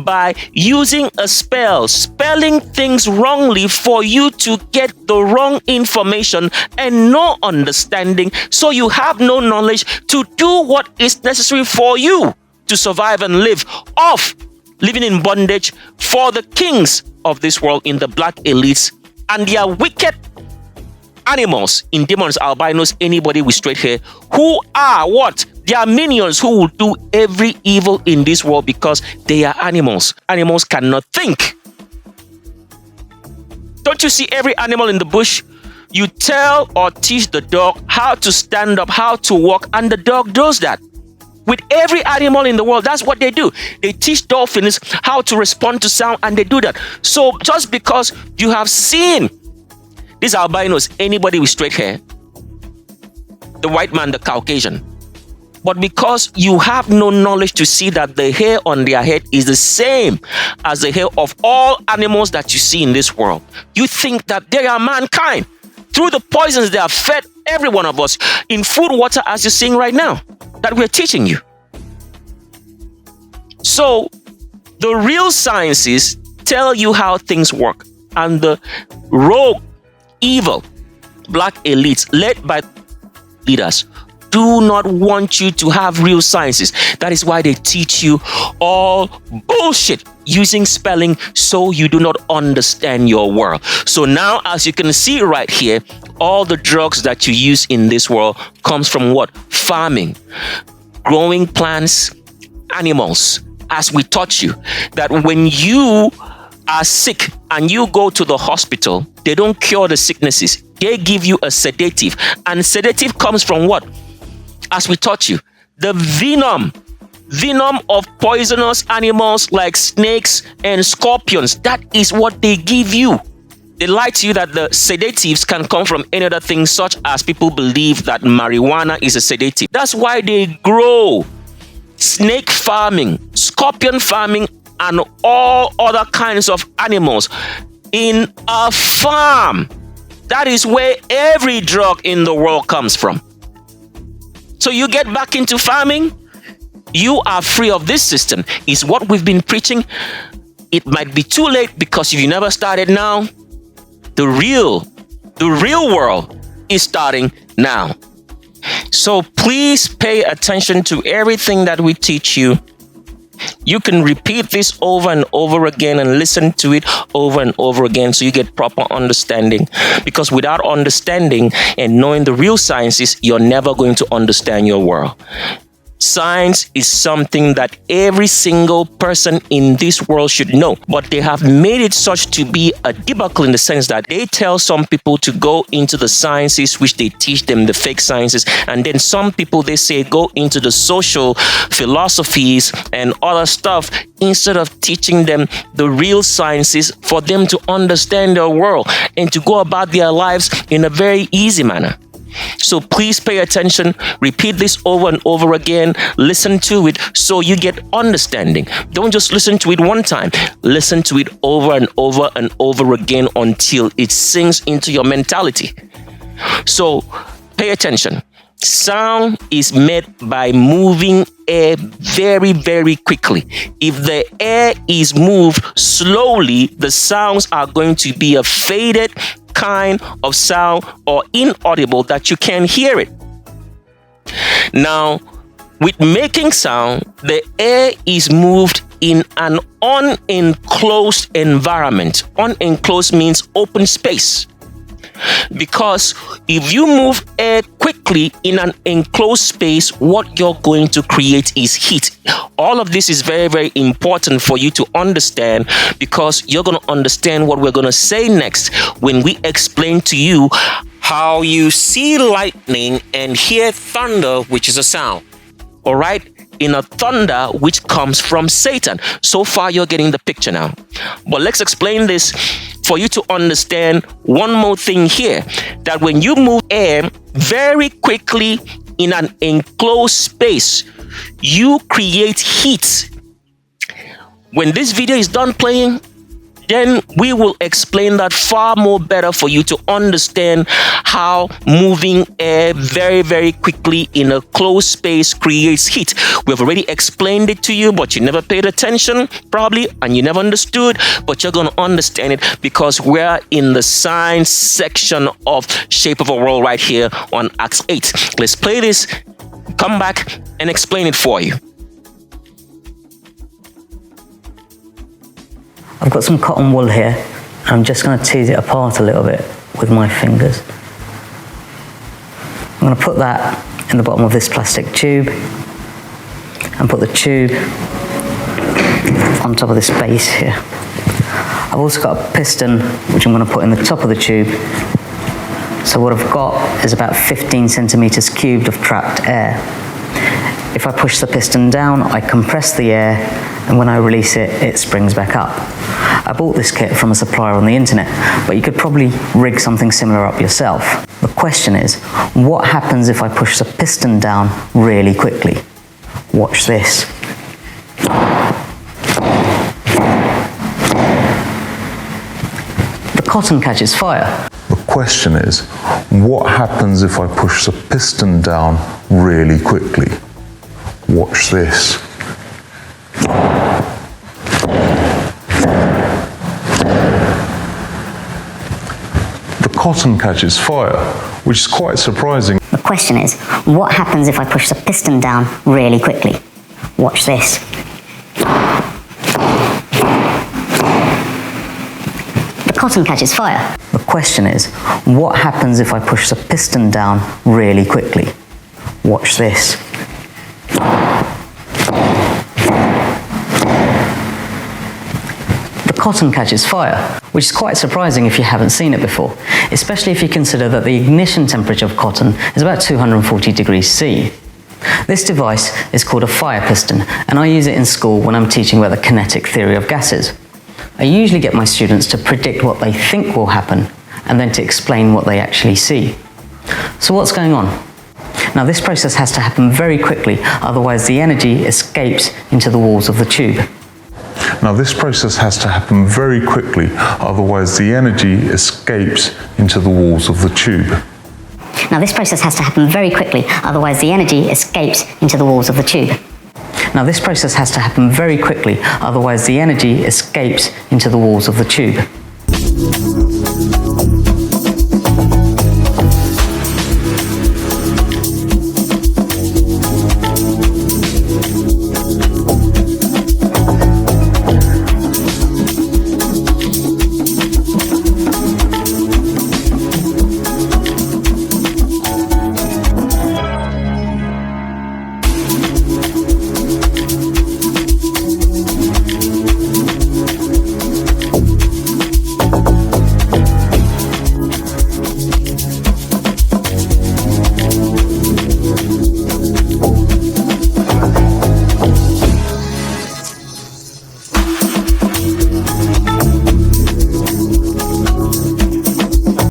[SPEAKER 12] by using a spell, spelling things wrongly for you to get the wrong information and no understanding, so you have no knowledge to do what is necessary for you to survive and live off living in bondage for the kings of this world in the black elites and their wicked animals in demons, albinos, anybody with straight hair, who are what? They are minions who will do every evil in this world because they are animals. Animals cannot think. Don't you see every animal in the bush? You tell or teach the dog how to stand up, how to walk, and the dog does that. With every animal in the world, that's what they do. They teach dolphins how to respond to sound, and they do that. So just because you have seen these albinos, anybody with straight hair, the white man, the Caucasian, but because you have no knowledge to see that the hair on their head is the same as the hair of all animals that you see in this world, you think that they are mankind. Through the poisons they have fed every one of us in food, water, as you're seeing right now, that we're teaching you. So the real sciences tell you how things work, and the rogue, evil, black elites led by leaders do not want you to have real sciences. That is why they teach you all bullshit using spelling so you do not understand your world. So now, as you can see right here, all the drugs that you use in this world comes from what? Farming, growing plants, animals. As we taught you, that when you are sick and you go to the hospital, they don't cure the sicknesses. They give you a sedative. And sedative comes from what? As we taught you, the venom of poisonous animals like snakes and scorpions. That is what they give you. They lie to you that the sedatives can come from any other thing, such as people believe that marijuana is a sedative. That's why they grow snake farming, scorpion farming, and all other kinds of animals in a farm. That is where every drug in the world comes from. So you get back into farming, you are free of this system, is what we've been preaching. It might be too late, because if you never started now, the real world is starting now. So please pay attention to everything that we teach you. You can repeat this over and over again and listen to it over and over again so you get proper understanding. Because without understanding and knowing the real sciences, you're never going to understand your world. Science is something that every single person in this world should know, but they have made it such to be a debacle in the sense that they tell some people to go into the sciences, which they teach them, the fake sciences, and then some people, they say, go into the social philosophies and other stuff instead of teaching them the real sciences for them to understand their world and to go about their lives in a very easy manner. So please pay attention, repeat this over and over again, listen to it so you get understanding. Don't just listen to it one time, listen to it over and over and over again until it sinks into your mentality. So pay attention. Sound is made by moving air very, very quickly. If the air is moved slowly, the sounds are going to be a faded kind of sound or inaudible that you can't hear it. Now, with making sound, the air is moved in an unenclosed environment. Unenclosed means open space. Because if you move air quickly in an enclosed space, what you're going to create is heat. All of this is very, very important for you to understand, because you're going to understand what we're going to say next when we explain to you how you see lightning and hear thunder, which is a sound. All right? In a thunder which comes from Satan. So far, you're getting the picture now. But let's explain this for you to understand one more thing here, that when you move air very quickly in an enclosed space, you create heat. When this video is done playing, then we will explain that far more better for you to understand how moving air very, very quickly in a closed space creates heat. We've already explained it to you, but you never paid attention, probably, and you never understood, but you're going to understand it because we're in the science section of Shape of a World right here on Acts 8. Let's play this, come back, and explain it for you.
[SPEAKER 6] I've got some cotton wool here. I'm just going to tease it apart a little bit with my fingers. I'm going to put that in the bottom of this plastic tube and put the tube on top of this base here. I've also got a piston which I'm going to put in the top of the tube. So what I've got is about 15 centimeters cubed of trapped air. If I push the piston down, I compress the air, and when I release it, it springs back up. I bought this kit from a supplier on the internet, but you could probably rig something similar up yourself. The question is, what happens if I push the piston down really quickly? Watch this. The cotton catches fire.
[SPEAKER 8] The question is, what happens if I push the piston down really quickly? Watch this. The cotton catches fire, which is quite surprising.
[SPEAKER 6] The
[SPEAKER 13] question is, what happens if I push the piston down really quickly? Watch this. The cotton catches fire.
[SPEAKER 6] The question is, what happens if I push the piston down really quickly? Watch this. The cotton catches fire, which is quite surprising if you haven't seen it before, especially if you consider that the ignition temperature of cotton is about 240 degrees C. This device is called a fire piston, and I use it in school when I'm teaching about the kinetic theory of gases. I usually get my students to predict what they think will happen, and then to explain what they actually see. So what's going on? Now this process has to happen very quickly, otherwise the energy escapes into the walls of the tube.
[SPEAKER 8] Now this process has to happen very quickly, otherwise the energy escapes into the walls of the tube.
[SPEAKER 13] Now this process has to happen very quickly, otherwise the energy escapes into the walls of the tube.
[SPEAKER 6] Now this process has to happen very quickly, otherwise the energy escapes into the walls of the tube.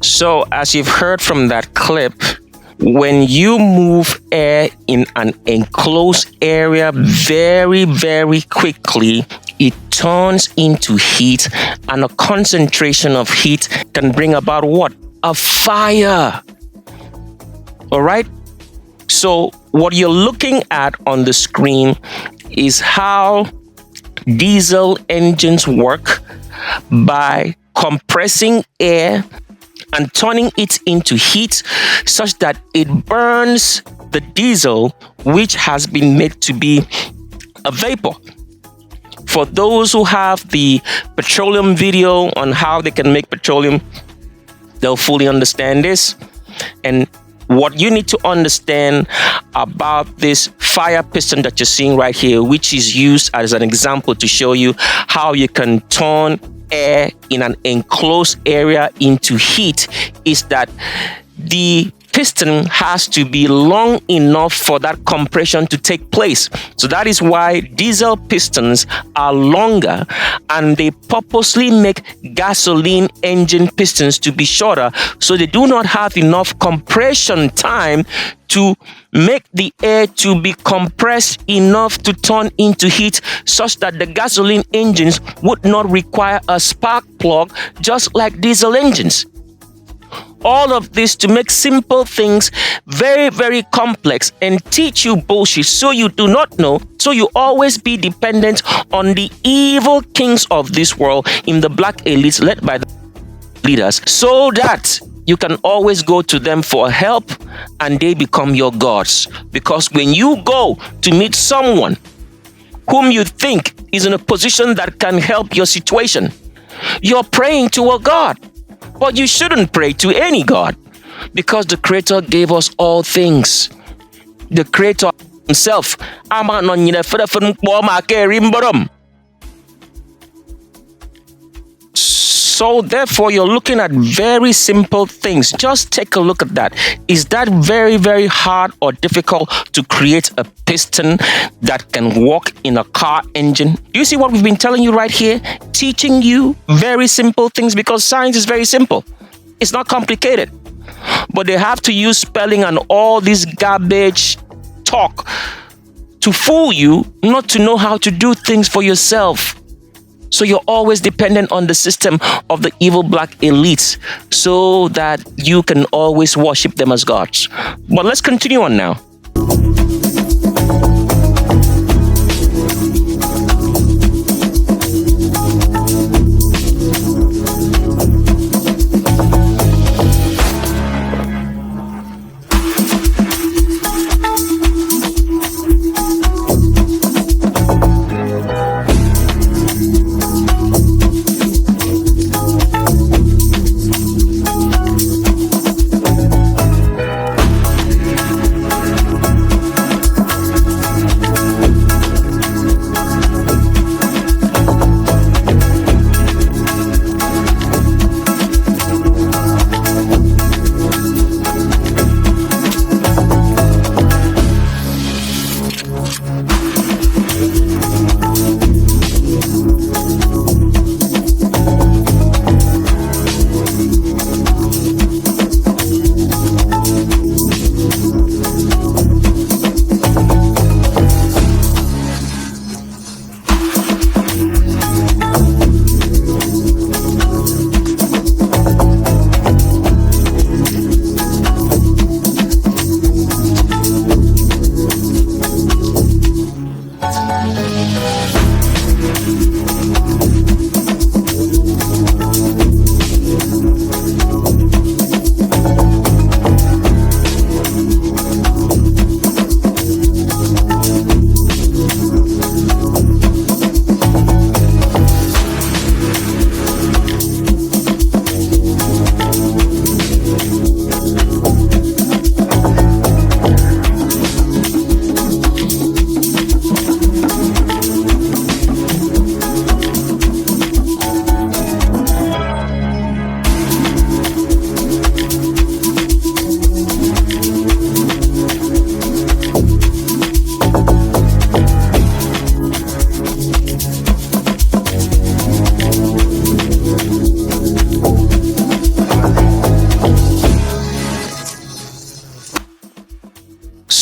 [SPEAKER 12] So, as you've heard from that clip, when you move air in an enclosed area very, very quickly, it turns into heat, and a concentration of heat can bring about what? A fire. All right? So, what you're looking at on the screen is how diesel engines work by compressing air and turning it into heat such that it burns the diesel, which has been made to be a vapor. For those who have the petroleum video on how they can make petroleum, they'll fully understand this. And what you need to understand about this fire piston that you're seeing right here, which is used as an example to show you how you can turn air in an enclosed area into heat, is that the piston has to be long enough for that compression to take place. So that is why diesel pistons are longer, and they purposely make gasoline engine pistons to be shorter, so they do not have enough compression time to make the air to be compressed enough to turn into heat, such that the gasoline engines would not require a spark plug just like diesel engines. All of this to make simple things very, very complex and teach you bullshit so you do not know, so you always be dependent on the evil kings of this world in the black elites led by the leaders, so that you can always go to them for help and they become your gods. Because when you go to meet someone whom you think is in a position that can help your situation, you're praying to a god. But you shouldn't pray to any god, because the Creator gave us all things. The Creator himself. So therefore, you're looking at very simple things. Just take a look at that. Is that very, very hard or difficult to create a piston that can work in a car engine? Do you see what we've been telling you right here? Teaching you very simple things, because science is very simple. It's not complicated. But they have to use spelling and all this garbage talk to fool you, not to know how to do things for yourself. So you're always dependent on the system of the evil black elites, so that you can always worship them as gods. But let's continue on now.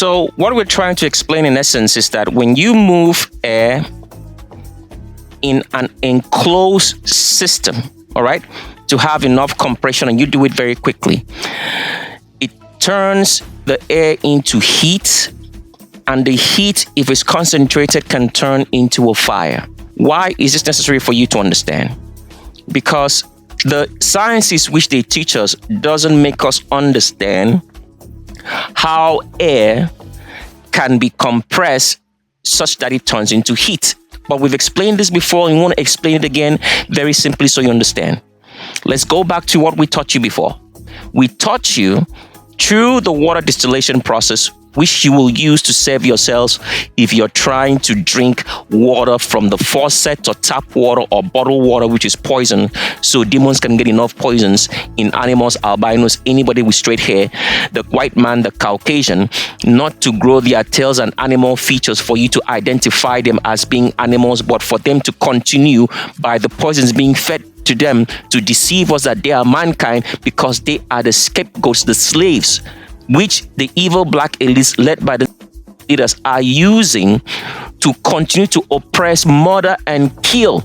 [SPEAKER 12] So what we're trying to explain in essence is that when you move air in an enclosed system, all right, to have enough compression, and you do it very quickly, it turns the air into heat, and the heat, if it's concentrated, can turn into a fire. Why is this necessary for you to understand? Because the sciences which they teach us doesn't make us understand how air can be compressed such that it turns into heat. But we've explained this before, and we want to explain it again very simply so you understand. Let's go back to what we taught you before. We taught you through the water distillation process, which you will use to save yourselves if you're trying to drink water from the faucet or tap water or bottled water, which is poison, so demons can get enough poisons in animals, albinos, anybody with straight hair, the white man, the Caucasian, not to grow their tails and animal features for you to identify them as being animals, but for them to continue by the poisons being fed to them to deceive us that they are mankind, because they are the scapegoats, the slaves, which the evil black elites led by the leaders are using to continue to oppress, murder, and kill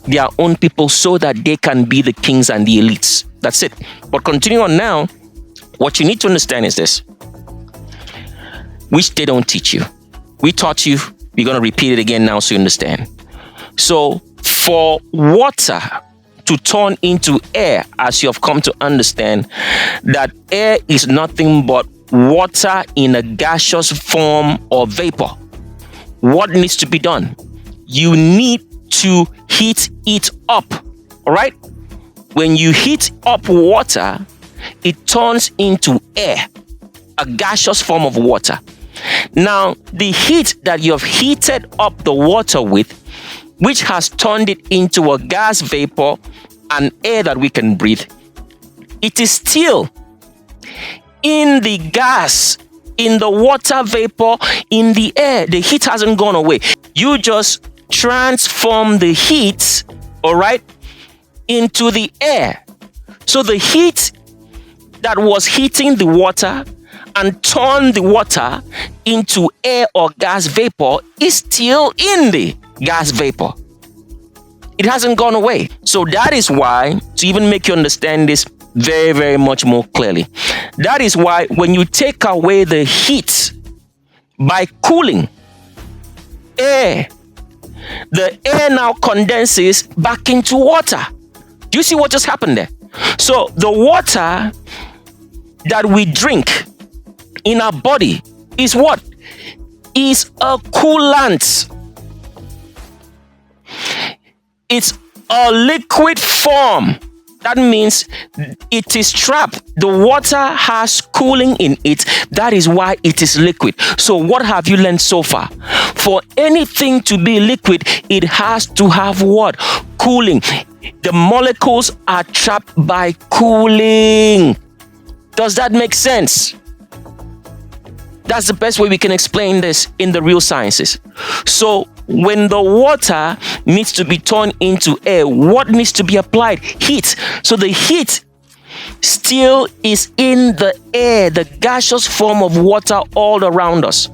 [SPEAKER 12] their own people so that they can be the kings and the elites. That's it. But continue on now. What you need to understand is this, which they don't teach you. We taught you. We're going to repeat it again now so you understand. So for water to turn into air, as you have come to understand that air is nothing but water in a gaseous form or vapor, what needs to be done? You need to heat it up, all right? When you heat up water, it turns into air, a gaseous form of water. Now, the heat that you have heated up the water with, which has turned it into a gas vapor and air that we can breathe, it is still in the gas, in the water vapor, in the air. The heat hasn't gone away. You just transform the heat, all right, into the air. So the heat that was heating the water and turned the water into air or gas vapor is still in the gas vapor. It hasn't gone away. So that is why, to even make you understand this very, very much more clearly, that is why when you take away the heat by cooling air, the air now condenses back into water. Do you see what just happened there? So the water that we drink in our body is what? Is a coolant. It's a liquid form. That means it is trapped. The water has cooling in it. That is why it is liquid. So what have you learned so far? For anything to be liquid, it has to have what? Cooling. The molecules are trapped by cooling. Does that make sense? That's the best way we can explain this in the real sciences. So when the water needs to be turned into air, what needs to be applied? Heat. So the heat still is in the air, the gaseous form of water all around us.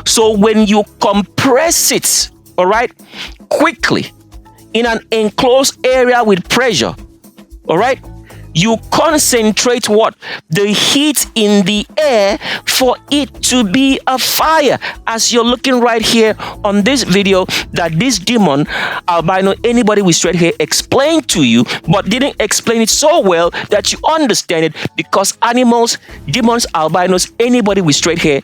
[SPEAKER 12] So when you compress it, all right, quickly in an enclosed area with pressure, all right, you concentrate what? The heat in the air for it to be a fire. As you're looking right here on this video that this demon, albino, anybody with straight hair explained to you, but didn't explain it so well that you understand it, because animals, demons, albinos, anybody with straight hair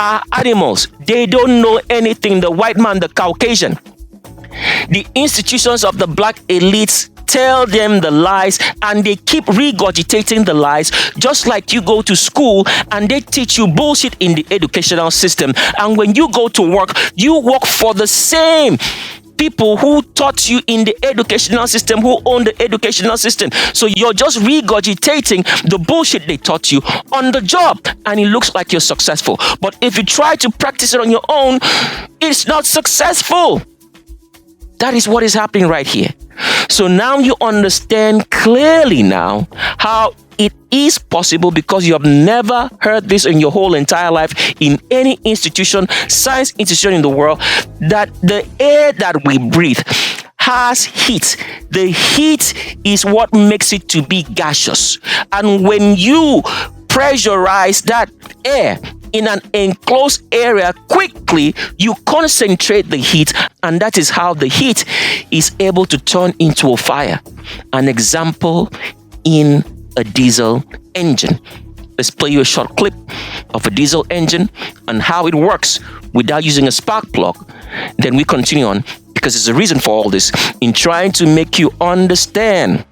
[SPEAKER 12] are animals. They don't know anything. The white man, the Caucasian, the institutions of the black elites tell them the lies, and they keep regurgitating the lies, just like you go to school and they teach you bullshit in the educational system. And when you go to work, you work for the same people who taught you in the educational system, who own the educational system. So you're just regurgitating the bullshit they taught you on the job, and it looks like you're successful. But if you try to practice it on your own, it's not successful. That is what is happening right here. So now you understand clearly now how it is possible, because you have never heard this in your whole entire life in any institution, science institution in the world, that the air that we breathe has heat. The heat is what makes it to be gaseous. And when you pressurize that air in an enclosed area quickly, you concentrate the heat, and that is how the heat is able to turn into a fire. An example in a diesel engine. Let's play you a short clip of a diesel engine and how it works without using a spark plug. Then we continue on, because there's a reason for all this, in trying to make you understand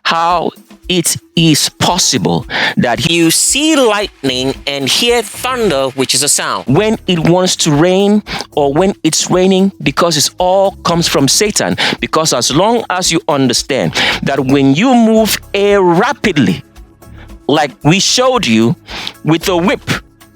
[SPEAKER 12] how it is possible that you see lightning and hear thunder, which is a sound, when it wants to rain or when it's raining, because it all comes from Satan. Because as long as you understand that when you move air rapidly, like we showed you with a whip,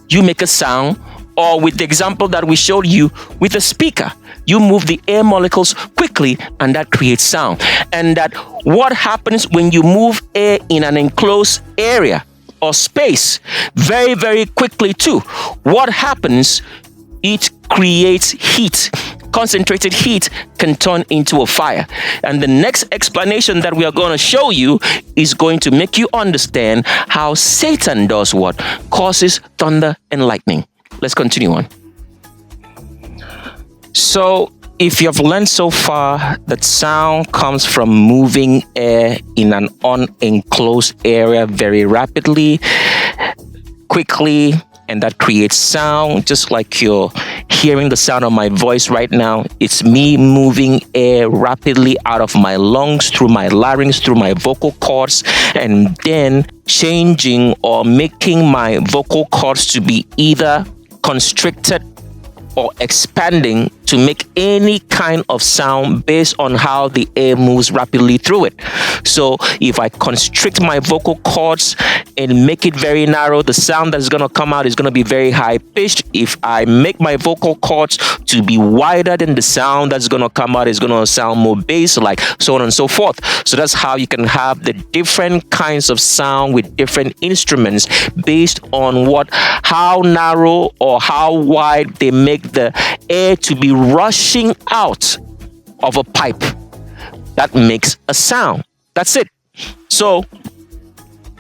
[SPEAKER 12] you make a sound, or with the example that we showed you with a speaker, you move the air molecules quickly and that creates sound. And that what happens when you move air in an enclosed area or space very, very quickly too, what happens? It creates heat. Concentrated heat can turn into a fire. And the next explanation that we are going to show you is going to make you understand how Satan does what? Causes thunder and lightning. Let's continue on. So, if you have learned so far that sound comes from moving air in an unenclosed area very rapidly, quickly, and that creates sound, just like you're hearing the sound of my voice right now. It's me moving air rapidly out of my lungs, through my larynx, through my vocal cords, and then changing or making my vocal cords to be either constricted or expanding to make any kind of sound based on how the air moves rapidly through it. So if I constrict my vocal cords and make it very narrow, the sound that's going to come out is going to be very high pitched. If I make my vocal cords to be wider, then the sound that's going to come out is going to sound more bass, like so on and so forth. So that's how you can have the different kinds of sound with different instruments based on how narrow or how wide they make the air to be rushing out of a pipe. That makes a sound. That's it. So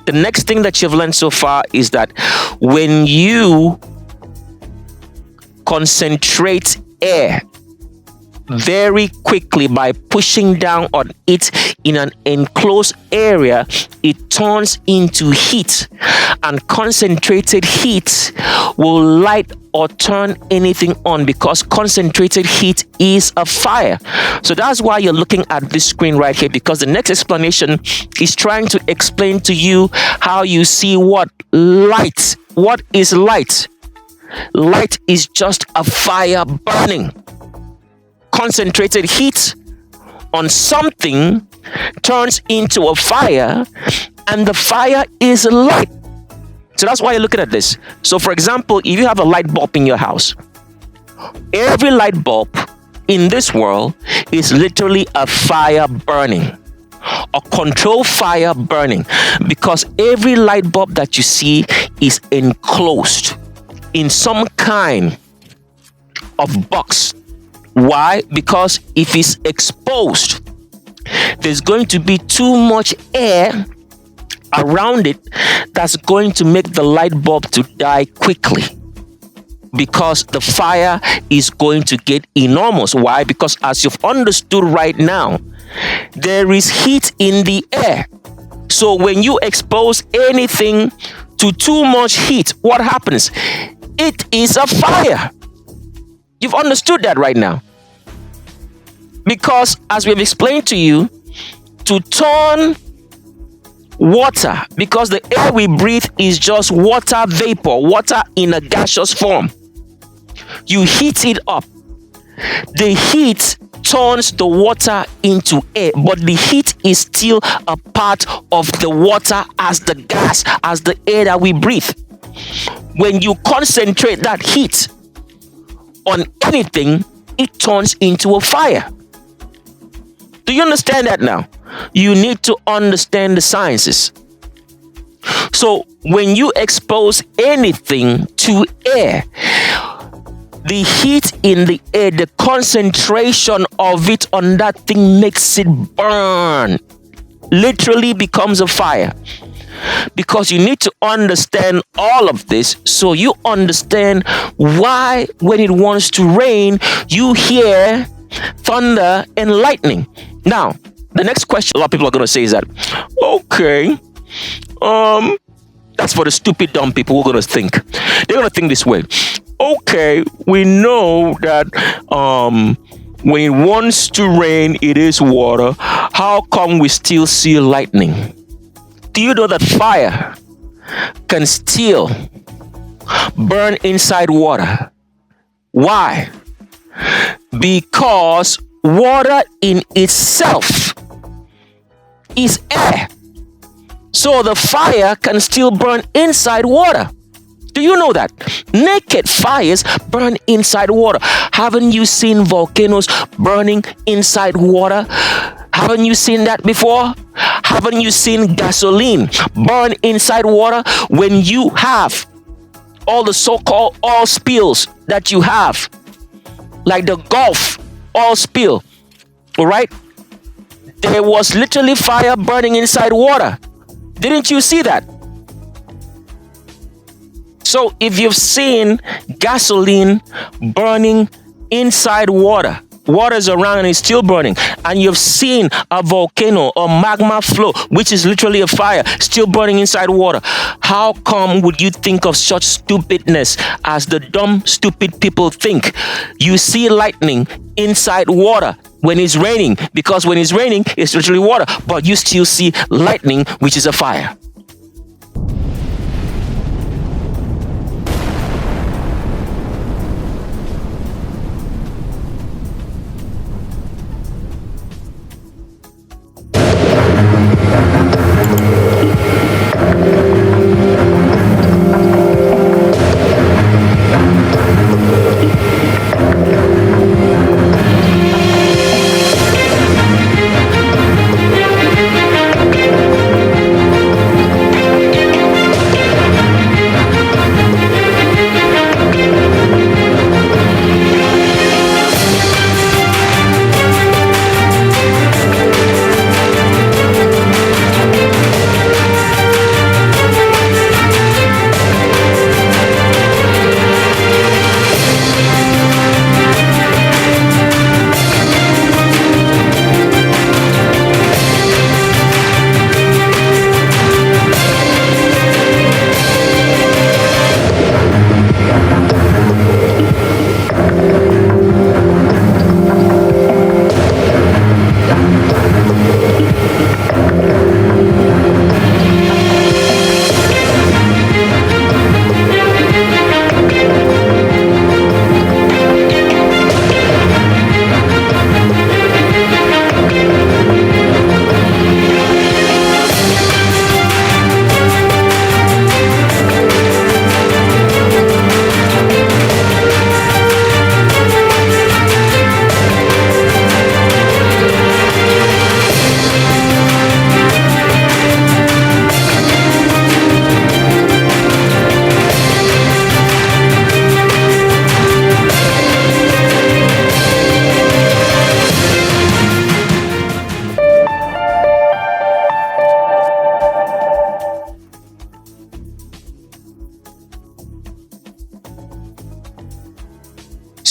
[SPEAKER 12] the next thing that you've learned so far is that when you concentrate air very quickly by pushing down on it in an enclosed area, it turns into heat, and concentrated heat will light or turn anything on, because concentrated heat is a fire. So that's why you're looking at this screen right here, because the next explanation is trying to explain to you how you see what light. What is light? Light is just a fire burning. Concentrated heat on something turns into a fire, and the fire is light. So that's why you're looking at this. So for example, if you have a light bulb in your house, every light bulb in this world is literally a fire burning, a controlled fire burning, because every light bulb that you see is enclosed in some kind of box. Why? Because if it's exposed, there's going to be too much air around it that's going to make the light bulb to die quickly, because the fire is going to get enormous. Why? Because as you've understood right now, there is heat in the air. So when you expose anything to too much heat, what happens? It is a fire. You've understood that right now. Because as we've explained to you, to turn water, because the air we breathe is just water vapor, water in a gaseous form. You heat it up. The heat turns the water into air, but the heat is still a part of the water as the gas, as the air that we breathe. When you concentrate that heat on anything, it turns into a fire. Do you understand that now? You need to understand the sciences. So when you expose anything to air, the heat in the air, the concentration of it on that thing makes it burn. Literally becomes a fire. Because you need to understand all of this so you understand why when it wants to rain, you hear thunder and lightning. Now, the next question a lot of people are going to say is that, okay, that's for the stupid dumb people who are going to think. They're going to think this way. Okay, we know that when it wants to rain, it is water. How come we still see lightning? Do you know that fire can still burn inside water? Why? Because water in itself is air. So the fire can still burn inside water. Do you know that? Naked fires burn inside water. Haven't you seen volcanoes burning inside water? Haven't you seen that before? Haven't you seen gasoline burn inside water? When you have all the so-called oil spills that you have, like the Gulf oil spill, all right? There was literally fire burning inside water. Didn't you see that? So if you've seen gasoline burning inside water, water's around and it's still burning, and you've seen a volcano or magma flow, which is literally a fire, still burning inside water, how come would you think of such stupidness as the dumb, stupid people think? You see lightning inside water when it's raining, because when it's raining, it's literally water, but you still see lightning, which is a fire.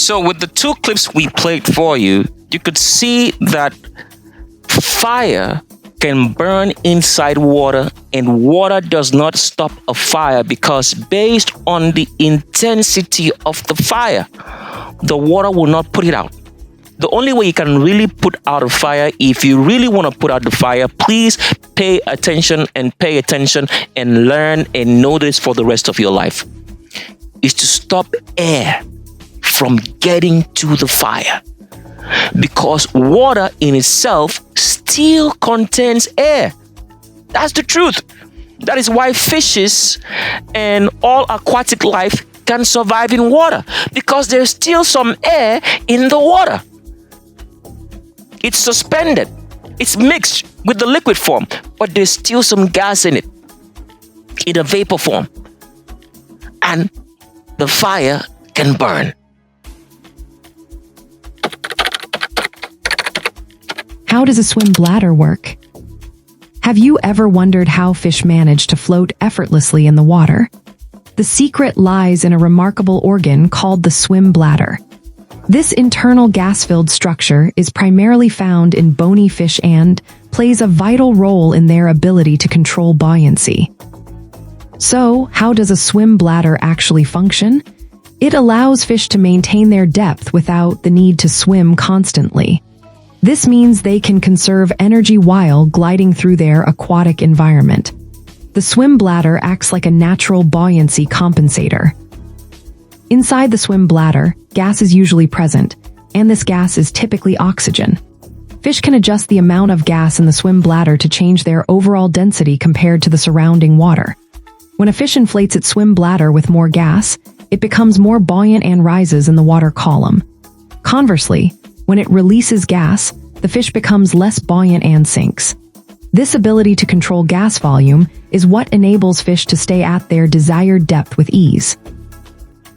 [SPEAKER 12] So with the two clips we played for you, you could see that fire can burn inside water, and water does not stop a fire, because based on the intensity of the fire, the water will not put it out. The only way you can really put out a fire, if you really want to put out the fire, please pay attention and learn and know this for the rest of your life, is to stop air from getting to the fire, because water in itself still contains air. That's the truth. That is why fishes and all aquatic life can survive in water because there's still some air in the water. It's suspended. It's mixed with the liquid form, but there's still some gas in it, in a vapor form. And the fire can burn.
[SPEAKER 15] How does a swim bladder work? Have you ever wondered how fish manage to float effortlessly in the water? The secret lies in a remarkable organ called the swim bladder. This internal gas-filled structure is primarily found in bony fish and plays a vital role in their ability to control buoyancy. So, how does a swim bladder actually function? It allows fish to maintain their depth without the need to swim constantly. This means they can conserve energy while gliding through their aquatic environment. The swim bladder acts like a natural buoyancy compensator. Inside the swim bladder, gas is usually present, and this gas is typically oxygen. Fish can adjust the amount of gas in the swim bladder to change their overall density compared to the surrounding water. When a fish inflates its swim bladder with more gas, it becomes more buoyant and rises in the water column. Conversely, when it releases gas, the fish becomes less buoyant and sinks. This ability to control gas volume is what enables fish to stay at their desired depth with ease.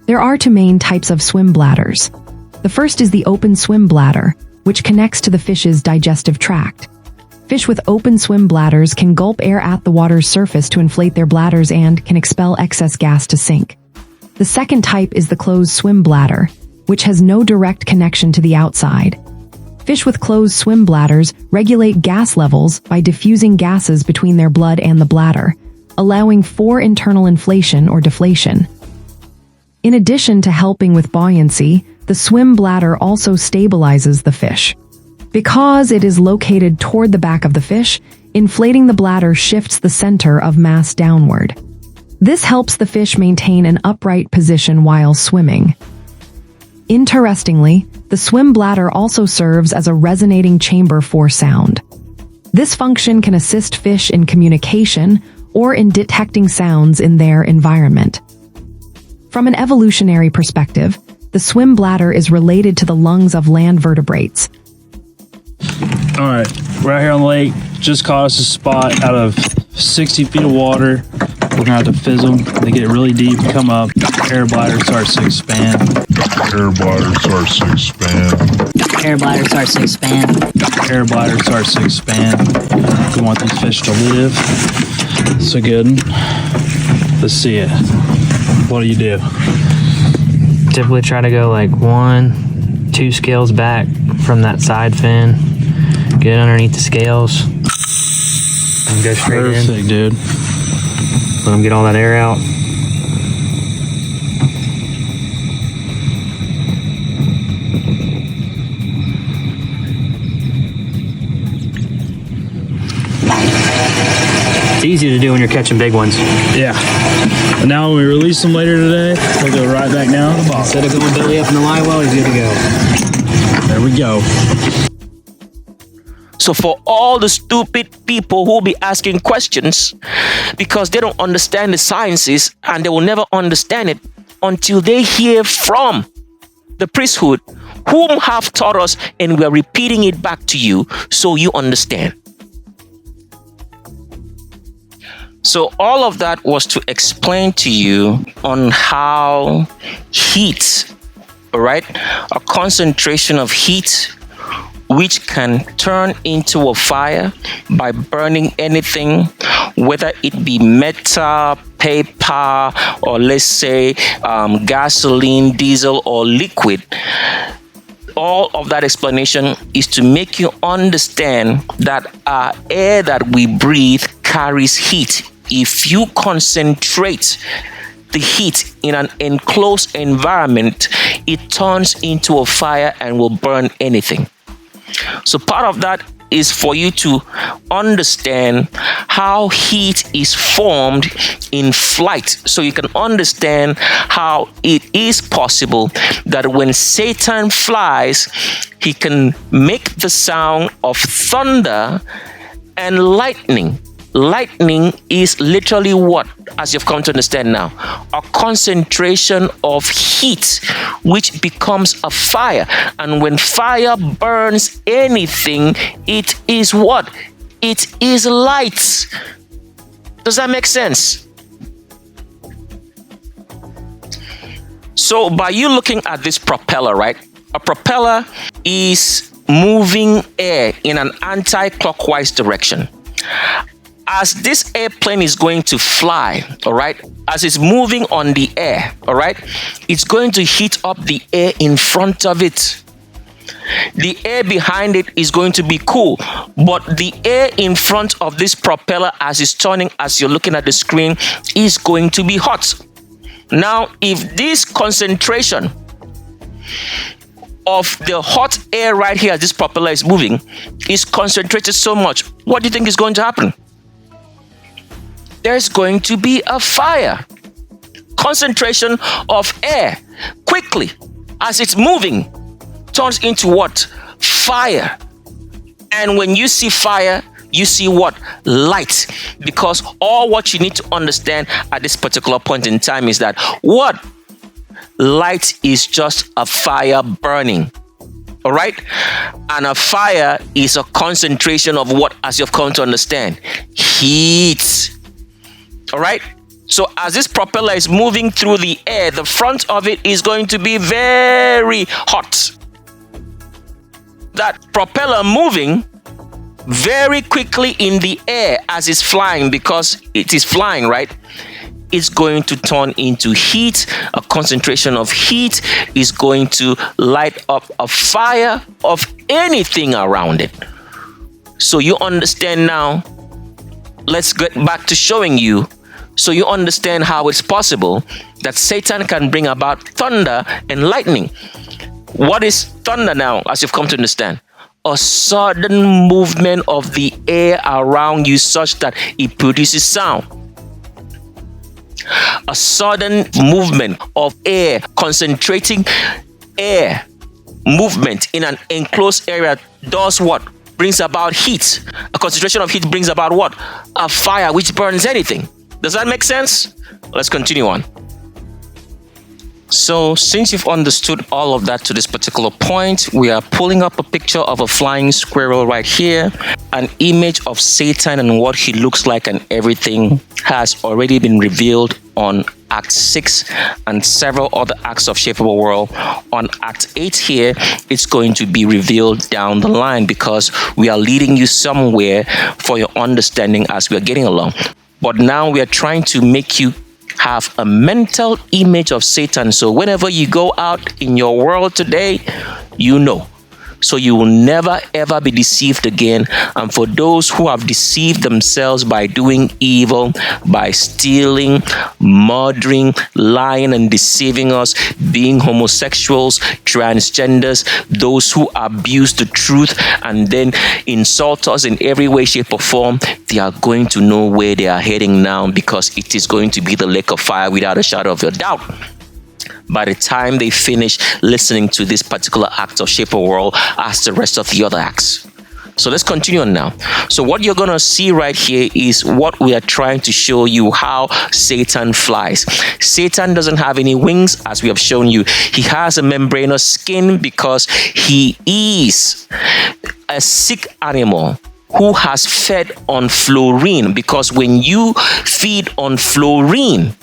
[SPEAKER 15] There are two main types of swim bladders. The first is the open swim bladder, which connects to the fish's digestive tract. Fish with open swim bladders can gulp air at the water's surface to inflate their bladders and can expel excess gas to sink. The second type is the closed swim bladder, which has no direct connection to the outside. Fish with closed swim bladders regulate gas levels by diffusing gases between their blood and the bladder, allowing for internal inflation or deflation. In addition to helping with buoyancy, the swim bladder also stabilizes the fish. Because it is located toward the back of the fish, inflating the bladder shifts the center of mass downward. This helps the fish maintain an upright position while swimming. Interestingly, the swim bladder also serves as a resonating chamber for sound. This function can assist fish in communication or in detecting sounds in their environment. From an evolutionary perspective, the swim bladder is related to the lungs of land vertebrates.
[SPEAKER 16] All right, we're out here on the lake. Just caught us a spot out of 60 feet of water. We're gonna have to fizz them. They get really deep, come up. Air bladder starts to expand.
[SPEAKER 11] Air bladder starts to expand.
[SPEAKER 14] Air bladder starts to expand.
[SPEAKER 16] Air bladder starts to expand. We want these fish to live. So good. Let's see it. What do you do?
[SPEAKER 18] Typically try to go like 1-2 scales back from that side fin. Get it underneath the scales. And go straight in.
[SPEAKER 16] Perfect, dude.
[SPEAKER 18] Let them get all that air out. It's easy to do when you're catching big ones.
[SPEAKER 16] Yeah. And now when we release them later today, they'll go right back down to the bottom.
[SPEAKER 18] Instead of going belly up in the live well, he's good to go.
[SPEAKER 16] There we go.
[SPEAKER 12] So for all the stupid people who will be asking questions because they don't understand the sciences and they will never understand it until they hear from the priesthood whom have taught us, and we're repeating it back to you so you understand. So all of that was to explain to you on how heat, all right, a concentration of heat which can turn into a fire by burning anything, whether it be metal, paper, or let's say gasoline, diesel, or liquid. All of that explanation is to make you understand that our air that we breathe carries heat. If you concentrate the heat in an enclosed environment, it turns into a fire and will burn anything. So part of that is for you to understand how heat is formed in flight, so you can understand how it is possible that when Satan flies, he can make the sound of thunder and lightning. Lightning is literally what? as you've come to understand now? A concentration of heat, which becomes a fire. And when fire burns anything, it is what? It is light. Does that make sense? So by you looking at this propeller, right? A propeller is moving air in an anti-clockwise direction. As this airplane is going to fly, all right, as it's moving on the air, all right, it's going to heat up the air in front of it. The air behind it is going to be cool, but the air in front of this propeller as it's turning, as you're looking at the screen, is going to be hot. Now, if this concentration of the hot air right here as this propeller is moving is concentrated so much, what do you think is going to happen? There's going to be a fire. Concentration of air quickly as it's moving turns into what? Fire. And when you see fire, you see what? Light. Because all what you need to understand at this particular point in time is that what? Light is just a fire burning. All right? And a fire is a concentration of what, as you've come to understand? Heat. All right? So as this propeller is moving through the air, the front of it is going to be very hot. That propeller moving very quickly in the air as it's flying, because it is flying, right? It's going to turn into heat. A concentration of heat is going to light up a fire of anything around it. So you understand now. Let's get back to showing you, so you understand how it's possible that Satan can bring about thunder and lightning. What is thunder now, as you've come to understand? A sudden movement of the air around you such that it produces sound. A sudden movement of air, concentrating air movement in an enclosed area does what? Brings about heat. A concentration of heat brings about what? A fire which burns anything. Does that make sense? Let's continue on. So since you've understood all of that to this particular point, we are pulling up a picture of a flying squirrel right here. An image of Satan and what he looks like and everything has already been revealed on Act 6 and several other acts of Shapeable World. On Act 8 here, it's going to be revealed down the line, because we are leading you somewhere for your understanding as we are getting along. But now we are trying to make you have a mental image of Satan. So whenever you go out in your world today, you know. So you will never ever be deceived again. And for those who have deceived themselves by doing evil, by stealing, murdering, lying and deceiving us, being homosexuals, transgenders, those who abuse the truth and then insult us in every way, shape or form, they are going to know where they are heading now, because it is going to be the lake of fire without a shadow of a doubt. By the time they finish listening to this particular act of Shape a World as the rest of the other acts. So let's continue on now. So what you're going to see right here is what we are trying to show you, how Satan flies. Satan doesn't have any wings, as we have shown you. He has a membranous skin because he is a sick animal who has fed on fluorine, because when you feed on fluorine,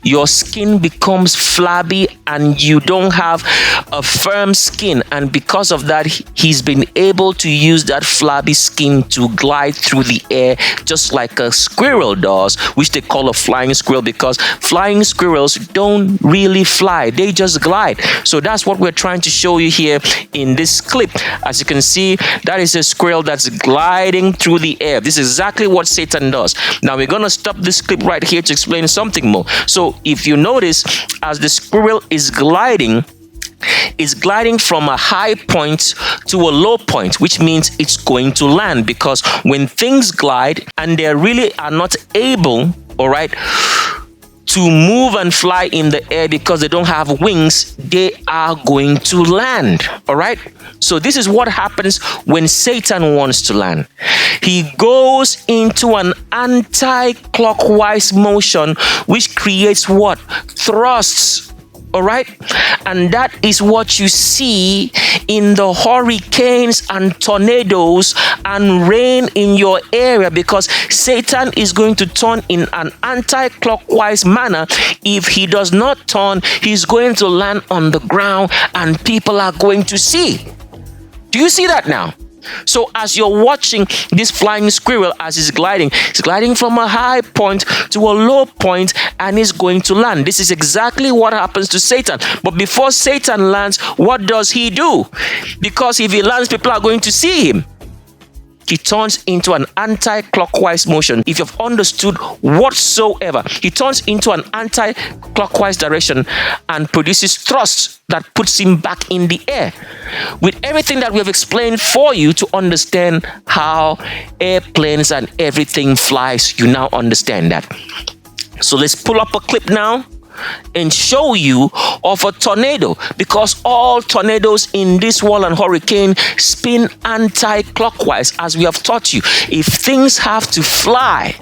[SPEAKER 12] your skin becomes flabby and you don't have a firm skin. And because of that, he's been able to use that flabby skin to glide through the air just like a squirrel does, which they call a flying squirrel, because flying squirrels don't really fly. They just glide. So that's what we're trying to show you here in this clip. As you can see, that is a squirrel that's gliding through the air. This is exactly what Satan does. Now we're going to stop this clip right here to explain something more. So if you notice, as the squirrel is gliding from a high point to a low point, which means it's going to land, because when things glide and they really are not able, all right, to move and fly in the air because they don't have wings, they are going to land. All right? So this is what happens when Satan wants to land. He goes into an anti-clockwise motion, which creates what? Thrusts. All right? And that is what you see in the hurricanes and tornadoes and rain in your area, because Satan is going to turn in an anti-clockwise manner. If he does not turn, he's going to land on the ground and people are going to see. Do you see that now? So as you're watching this flying squirrel as it's gliding from a high point to a low point, and is going to land. This is exactly what happens to Satan. But before Satan lands, what does he do? Because if he lands, people are going to see him. He turns into an anti-clockwise motion. If you've understood whatsoever, he turns into an anti-clockwise direction and produces thrust that puts him back in the air. With everything that we have explained for you to understand how airplanes and everything flies, you now understand that. So let's pull up a clip now and show you of a tornado, because all tornadoes in this world and hurricane spin anti-clockwise, as we have taught you. If things have to fly,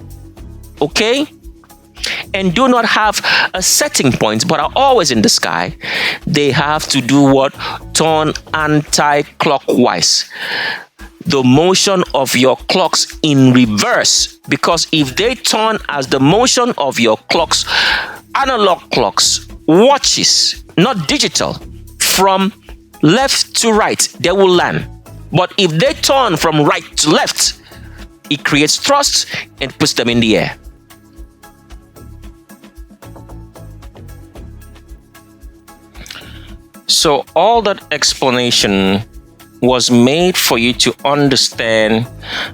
[SPEAKER 12] okay, and do not have a setting point but are always in the sky, they have to do what? Turn anti-clockwise. The motion of your clocks in reverse, because if they turn as the motion of your clocks, analog clocks, watches, not digital, from left to right, they will land. But if they turn from right to left, it creates thrust and puts them in the air. So all that explanation was made for you to understand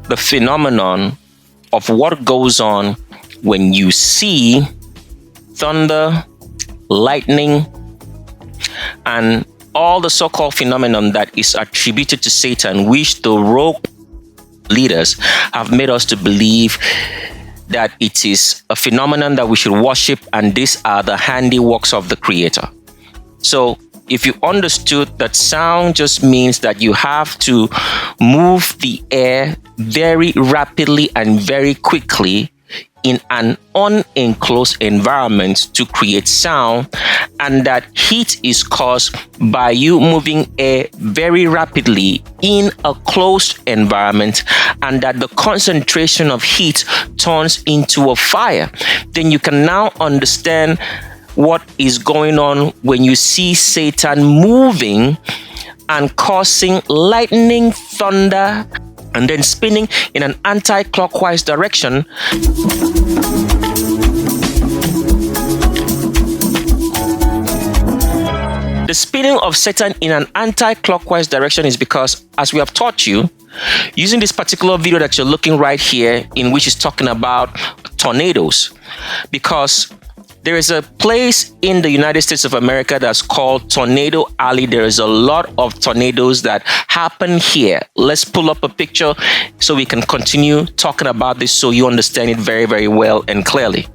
[SPEAKER 12] the phenomenon of what goes on when you see thunder, lightning, and all the so-called phenomenon that is attributed to Satan, which the rogue leaders have made us to believe that it is a phenomenon that we should worship, and these are the handiworks of the Creator. So if you understood that sound just means that you have to move the air very rapidly and very quickly in an unenclosed environment to create sound, and that heat is caused by you moving air very rapidly in a closed environment, and that the concentration of heat turns into a fire, then you can now understand what is going on when you see Satan moving and causing lightning, thunder, and then spinning in an anti-clockwise direction. The spinning of Satan in an anti-clockwise direction is because, as we have taught you, using this particular video that you're looking right here, in which is talking about tornadoes, because there is a place in the United States of America that's called Tornado Alley. There is a lot of tornadoes that happen here. Let's pull up a picture so we can continue talking about this so you understand it very, very well and clearly.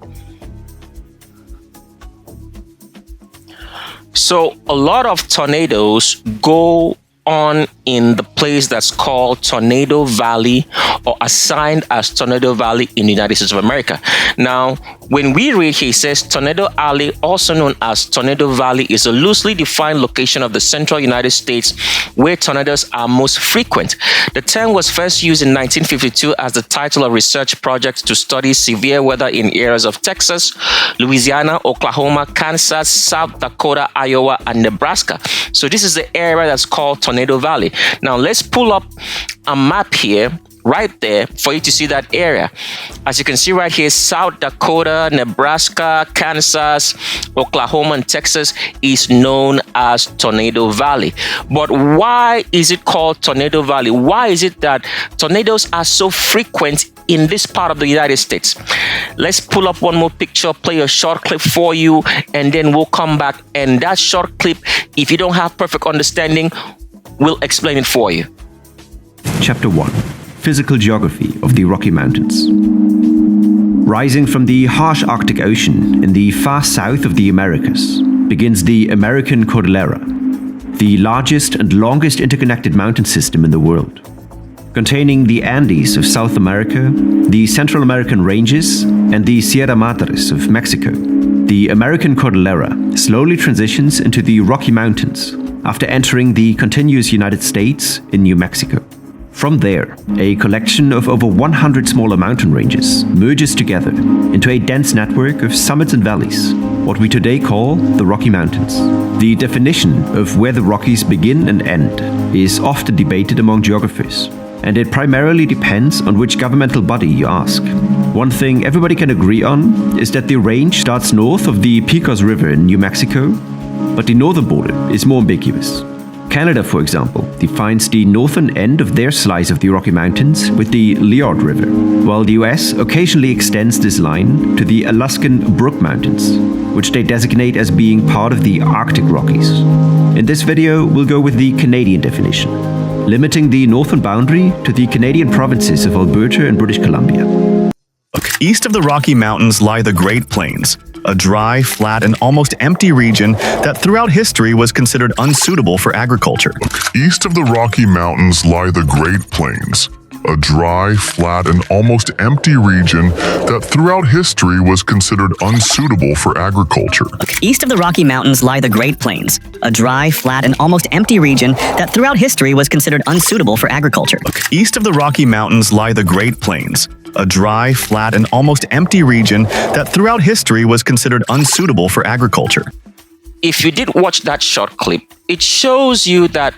[SPEAKER 12] So a lot of tornadoes go on in the place that's called Tornado Valley, or assigned as Tornado Valley in the United States of America. Now, when we read here, it says Tornado Alley, also known as Tornado Valley, is a loosely defined location of the central United States where tornadoes are most frequent. The term was first used in 1952 as the title of research projects to study severe weather in areas of Texas, Louisiana, Oklahoma, Kansas, South Dakota, Iowa, and Nebraska. So this is the area that's called Tornado Valley. Now let's pull up a map here, right there, for you to see that area. As you can see right here, South Dakota, Nebraska, Kansas, Oklahoma, and Texas is known as Tornado Valley. But why is it called Tornado Valley? Why is it that tornadoes are so frequent in this part of the United States? Let's pull up one more picture, play a short clip for you, and then we'll come back. And that short clip, if you don't have perfect understanding, we'll explain it for you.
[SPEAKER 7] Chapter 1. Physical Geography of the Rocky Mountains. Rising from the harsh Arctic Ocean in the far south of the Americas begins the American Cordillera, the largest and longest interconnected mountain system in the world. Containing the Andes of South America, the Central American Ranges, and the Sierra Madres of Mexico, the American Cordillera slowly transitions into the Rocky Mountains after entering the continuous United States in New Mexico. From there, a collection of over 100 smaller mountain ranges merges together into a dense network of summits and valleys, what we today call the Rocky Mountains. The definition of where the Rockies begin and end is often debated among geographers, and it primarily depends on which governmental body you ask. One thing everybody can agree on is that the range starts north of the Pecos River in New Mexico, but the northern border is more ambiguous. Canada, for example, defines the northern end of their slice of the Rocky Mountains with the Liard River, while the US occasionally extends this line to the Alaskan Brook Mountains, which they designate as being part of the Arctic Rockies. In this video, we'll go with the Canadian definition, limiting the northern boundary to the Canadian provinces of Alberta and British Columbia.
[SPEAKER 17] East of the Rocky Mountains lie the Great Plains, a dry, flat, and almost empty region that throughout history was considered unsuitable for agriculture.
[SPEAKER 11] East of the Rocky Mountains lie the Great Plains, a dry, flat, and almost empty region that throughout history was considered unsuitable for agriculture.
[SPEAKER 14] East of the Rocky Mountains lie the Great Plains, a dry, flat, and almost empty region that throughout history was considered unsuitable for agriculture.
[SPEAKER 17] East of the Rocky Mountains lie the Great Plains, a dry, flat, and almost empty region that throughout history was considered unsuitable for agriculture.
[SPEAKER 12] If you did watch that short clip, it shows you that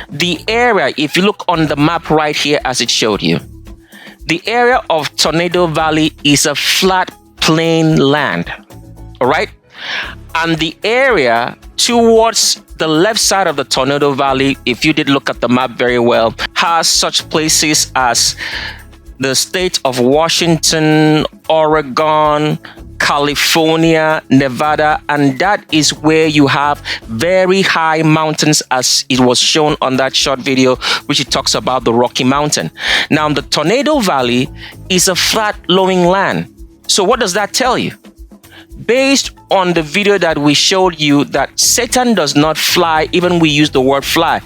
[SPEAKER 12] the area, if you look on the map right here as it showed you, the area of Tornado Valley is a flat, plain land, all right? And the area towards the left side of the Tornado Valley, if you did look at the map very well, has such places as the state of Washington, Oregon, California, Nevada, and that is where you have very high mountains, as it was shown on that short video, which it talks about the Rocky Mountain. Now, the Tornado Valley is a flat, flowing land. So what does that tell you? Based on the video that we showed you, that Satan does not fly, even we use the word fly.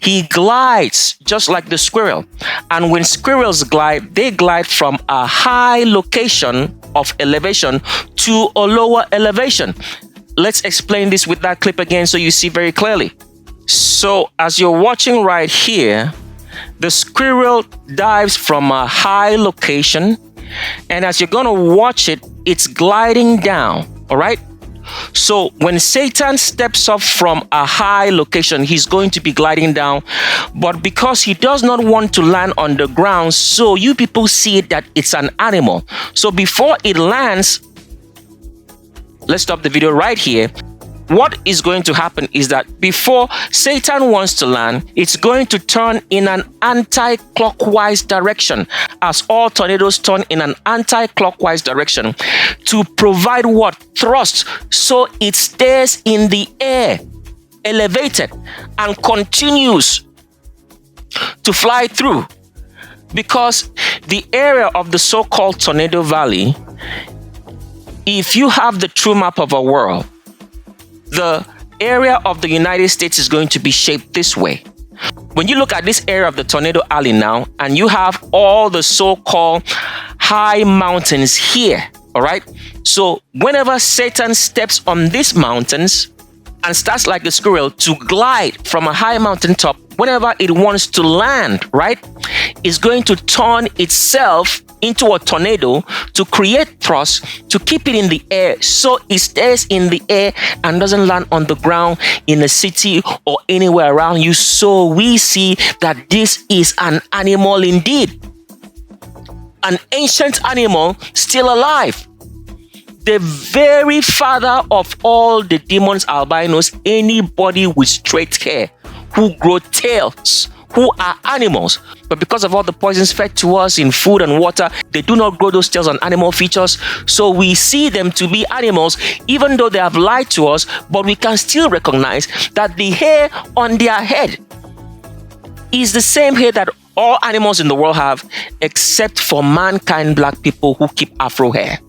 [SPEAKER 12] He glides just like the squirrel. And when squirrels glide, they glide from a high location of elevation to a lower elevation. Let's explain this with that clip again so you see very clearly. So as you're watching right here, the squirrel dives from a high location, and as you're going to watch it, it's gliding down, all right? So when Satan steps up from a high location, he's going to be gliding down, but because he does not want to land on the ground, so you people see it that it's an animal. So before it lands, let's stop the video right here. What is going to happen is that before Satan wants to land, it's going to turn in an anti-clockwise direction, as all tornadoes turn in an anti-clockwise direction, to provide what? Thrust, so it stays in the air, elevated, and continues to fly through. Because the area of the so-called Tornado Valley, if you have the true map of a world, the area of the United States is going to be shaped this way. When you look at this area of the Tornado Alley now, and you have all the so-called high mountains here, all right? So whenever Satan steps on these mountains and starts like a squirrel to glide from a high mountain top, whenever it wants to land, right, it's going to turn itself into a tornado to create thrust, to keep it in the air, so it stays in the air and doesn't land on the ground in a city or anywhere around you. So we see that this is an animal indeed, an ancient animal still alive. The very father of all the demons, albinos, anybody with straight hair, who grow tails, who are animals, but because of all the poisons fed to us in food and water, they do not grow those tails on animal features. So we see them to be animals, even though they have lied to us, but we can still recognize that the hair on their head is the same hair that all animals in the world have, except for mankind, black people, who keep afro hair.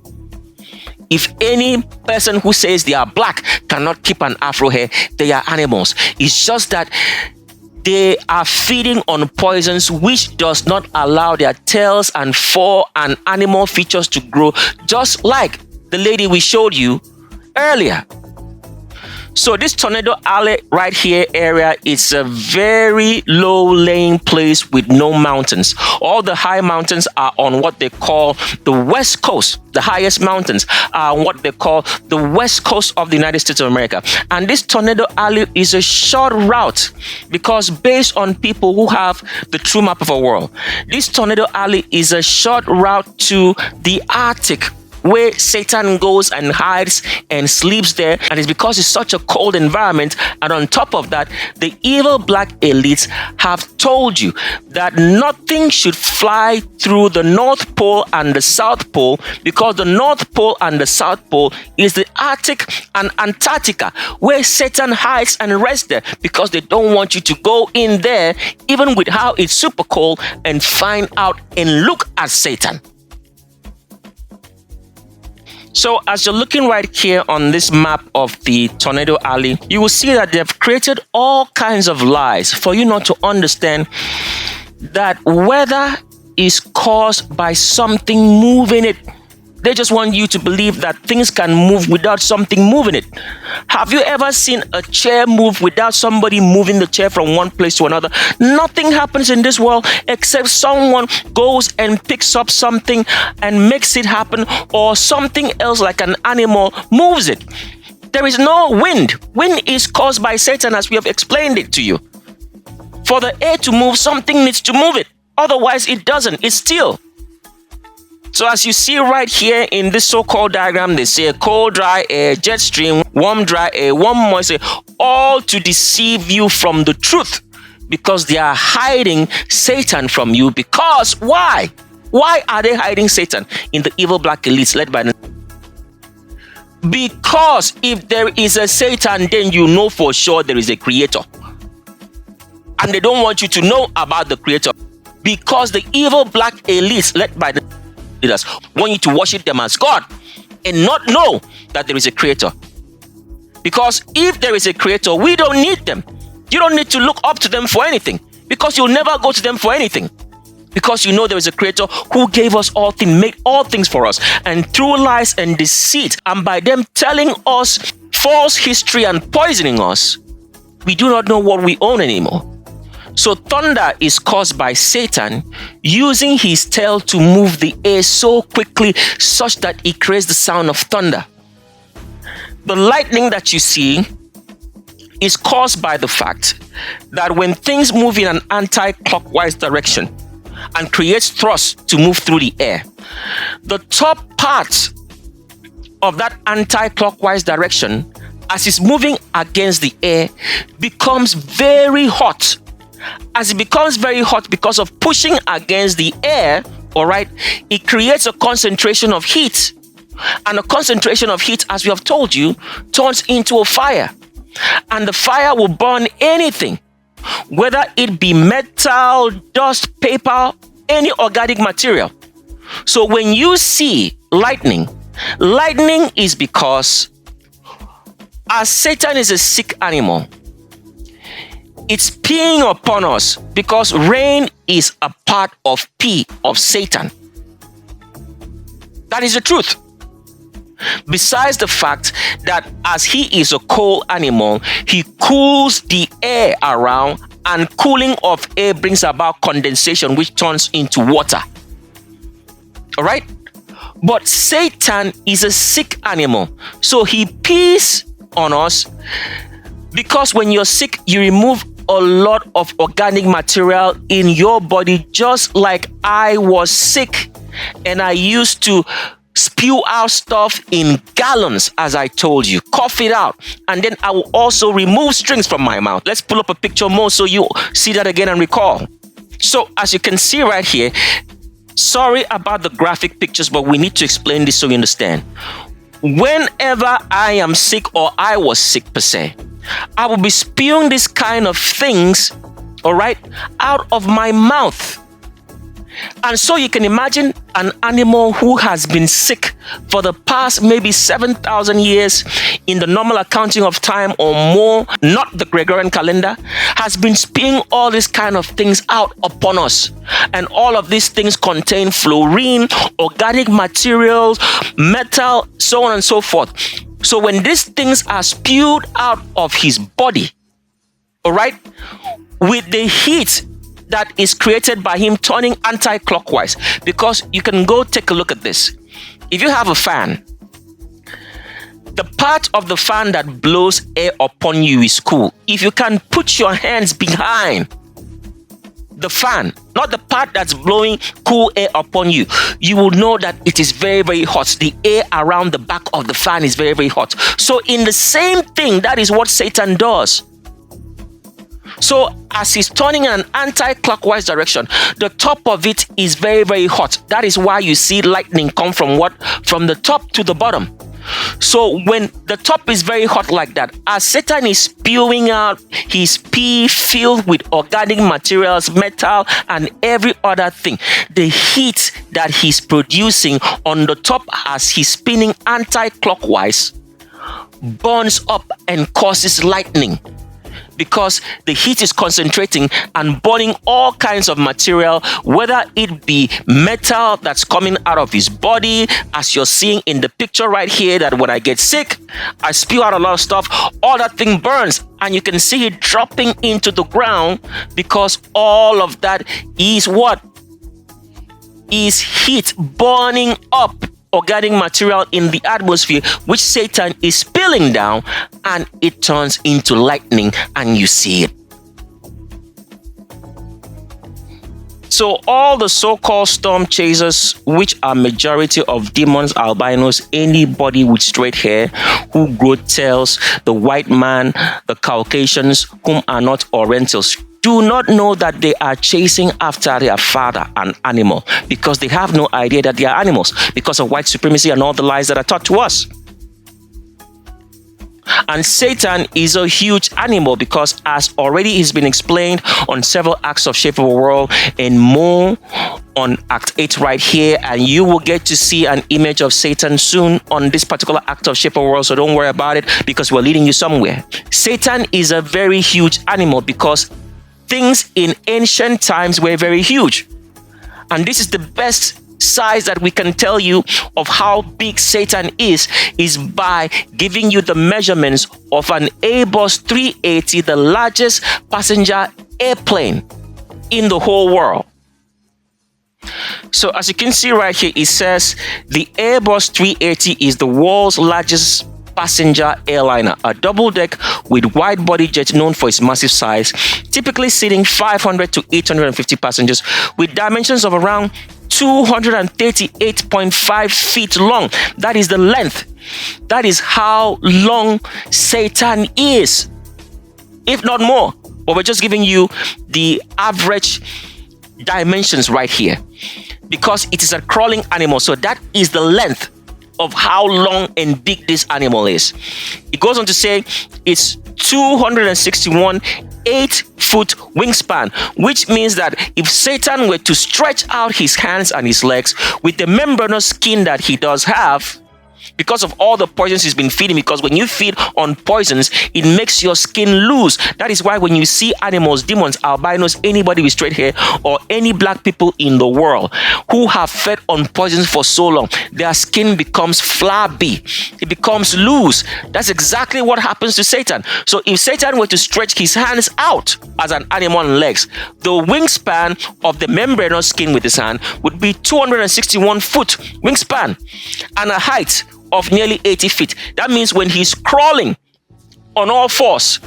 [SPEAKER 12] If any person who says they are black cannot keep an afro hair, they are animals. It's just that they are feeding on poisons which does not allow their tails and fur and animal features to grow, just like the lady we showed you earlier. So this Tornado Alley right here area is a very low-lying place with no mountains. All the high mountains are on what they call the west coast. The highest mountains are on what they call the west coast of the United States of America. And this Tornado Alley is a short route because based on people who have the true map of our world, this Tornado Alley is a short route to the Arctic, where Satan goes and hides and sleeps there. And it's because it's such a cold environment. And on top of that, the evil black elites have told you that nothing should fly through the North Pole and the South Pole, because the North Pole and the South Pole is the Arctic and Antarctica, where Satan hides and rests there, because they don't want you to go in there, even with how it's super cold, and find out and look at Satan. So as you're looking right here on this map of the Tornado Alley, you will see that they've created all kinds of lies for you not to understand that weather is caused by something moving it. They just want you to believe that things can move without something moving it. Have you ever seen a chair move without somebody moving the chair from one place to another? Nothing happens in this world except someone goes and picks up something and makes it happen, or something else like an animal moves it. There is no wind. Wind is caused by Satan, as we have explained it to you. For the air to move, something needs to move it. Otherwise, it doesn't. It's still. So as you see right here in this so-called diagram, they say cold, dry air, jet stream, warm, dry air, warm, moist air, all to deceive you from the truth, because they are hiding Satan from you. Because why? Why are they hiding Satan in the evil black elites led by the... Because if there is a Satan, then you know for sure there is a creator. And they don't want you to know about the creator, because the evil black elites led by the leaders want you to worship them as God and not know that there is a creator. Because if there is a creator, we don't need them. You don't need to look up to them for anything, because you'll never go to them for anything, because you know there is a creator who gave us all things, made all things for us. And through lies and deceit, and by them telling us false history and poisoning us, we do not know what we own anymore. So thunder is caused by Satan using his tail to move the air so quickly such that it creates the sound of thunder. The lightning that you see is caused by the fact that when things move in an anti-clockwise direction and creates thrust to move through the air, the top part of that anti-clockwise direction, as it's moving against the air, becomes very hot. As it becomes very hot because of pushing against the air, all right, it creates a concentration of heat. And a concentration of heat, as we have told you, turns into a fire. And the fire will burn anything, whether it be metal, dust, paper, any organic material. So when you see lightning, lightning is because, as Satan is a sick animal, it's peeing upon us, because rain is a part of pee of Satan. That is the truth. Besides the fact that as he is a cold animal, he cools the air around, and cooling of air brings about condensation, which turns into water. All right? But Satan is a sick animal, so he pees on us, because when you're sick, you remove a lot of organic material in your body, just like I was sick and I used to spew out stuff in gallons, as I told you, cough it out, and then I will also remove strings from my mouth. Let's pull up a picture more so you see that again and recall. So as you can see right here, sorry about the graphic pictures, but we need to explain this so you understand. Whenever I am sick, or I was sick per se, I will be spewing this kind of things, all right, out of my mouth. And so you can imagine an animal who has been sick for the past maybe 7,000 years in the normal accounting of time or more, not the Gregorian calendar, has been spewing all these kind of things out upon us. And all of these things contain fluorine, organic materials, metal, so on and so forth. So when these things are spewed out of his body, all right, with the heat that is created by him turning anti-clockwise, because you can go take a look at this. If you have a fan, the part of the fan that blows air upon you is cool. If you can put your hands behind the fan, not the part that's blowing cool air upon you, you will know that it is very, very hot. The air around the back of the fan is very, very hot. So in the same thing, that is what Satan does. So as he's turning in an anti-clockwise direction, the top of it is very, very hot. That is why you see lightning come from what? From the top to the bottom. So when the top is very hot like that, as Satan is spewing out his pee filled with organic materials, metal, and every other thing, the heat that he's producing on the top as he's spinning anti-clockwise burns up and causes lightning, because the heat is concentrating and burning all kinds of material, whether it be metal that's coming out of his body, as you're seeing in the picture right here, that when I get sick, I spew out a lot of stuff, all that thing burns, and you can see it dropping into the ground, because all of that is what? Is heat burning up organic material in the atmosphere, which Satan is spilling down, and it turns into lightning, and you see it. So all the so-called storm chasers, which are majority of demons, albinos, anybody with straight hair who grow tails, the white man, the Caucasians, whom are not Orientals, do not know that they are chasing after their father, an animal, because they have no idea that they are animals, because of white supremacy and all the lies that are taught to us. And Satan is a huge animal, because as already has been explained on several acts of Shape of a World and more on Act 8 right here, and you will get to see an image of Satan soon on this particular act of Shape of a World, so don't worry about it, because we're leading you somewhere. Satan is a very huge animal, because things in ancient times were very huge. And this is the best size that we can tell you of how big Satan is by giving you the measurements of an Airbus 380, the largest passenger airplane in the whole world. So as you can see right here, it says the Airbus 380 is the world's largest passenger airliner, a double-deck with wide-body jet known for its massive size, typically seating 500 to 850 passengers, with dimensions of around 238.5 feet long. That is the length. That is how long Satan is, if not more. But we're just giving you the average dimensions right here, because it is a crawling animal. So that is the length of how long and big this animal is. It goes on to say it's 261 8-foot wingspan, which means that if Satan were to stretch out his hands and his legs with the membranous skin that he does have, because of all the poisons he's been feeding, because when you feed on poisons, it makes your skin loose. That is why when you see animals, demons, albinos, anybody with straight hair, or any black people in the world who have fed on poisons for so long, their skin becomes flabby. It becomes loose. That's exactly what happens to Satan. So if Satan were to stretch his hands out as an animal and legs, the wingspan of the membranous skin with his hand would be 261 foot wingspan and a height of nearly 80 feet. That means when he's crawling on all fours,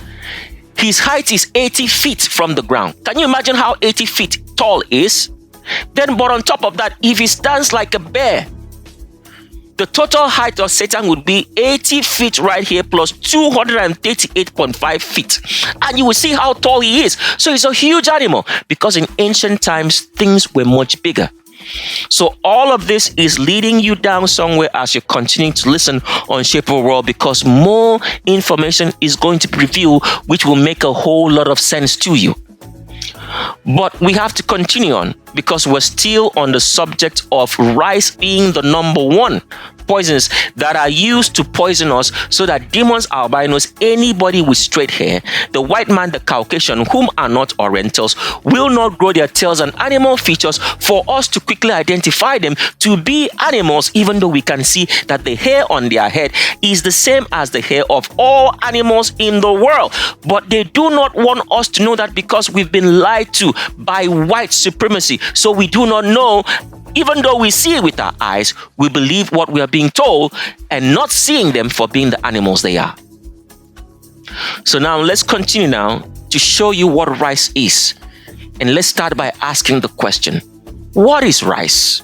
[SPEAKER 12] his height is 80 feet from the ground. Can you imagine how 80 feet tall is? Then, but on top of that, if he stands like a bear, the total height of Satan would be 80 feet right here plus 238.5 feet. And you will see how tall he is. So he's a huge animal, because in ancient times, things were much bigger. So all of this is leading you down somewhere as you continue to listen on Shape of a World, because more information is going to be revealed, which will make a whole lot of sense to you. But we have to continue on because we're still on the subject of rice being the number one poisons that are used to poison us, so that demons, albinos, anybody with straight hair, the white man, the Caucasian, whom are not Orientals, will not grow their tails and animal features for us to quickly identify them to be animals, even though we can see that the hair on their head is the same as the hair of all animals in the world. But they do not want us to know that because we've been lied to by white supremacy. So we do not know. Even though we see it with our eyes, we believe what we are being told and not seeing them for being the animals they are. So now let's continue now to show you what rice is. And let's start by asking the question, what is rice?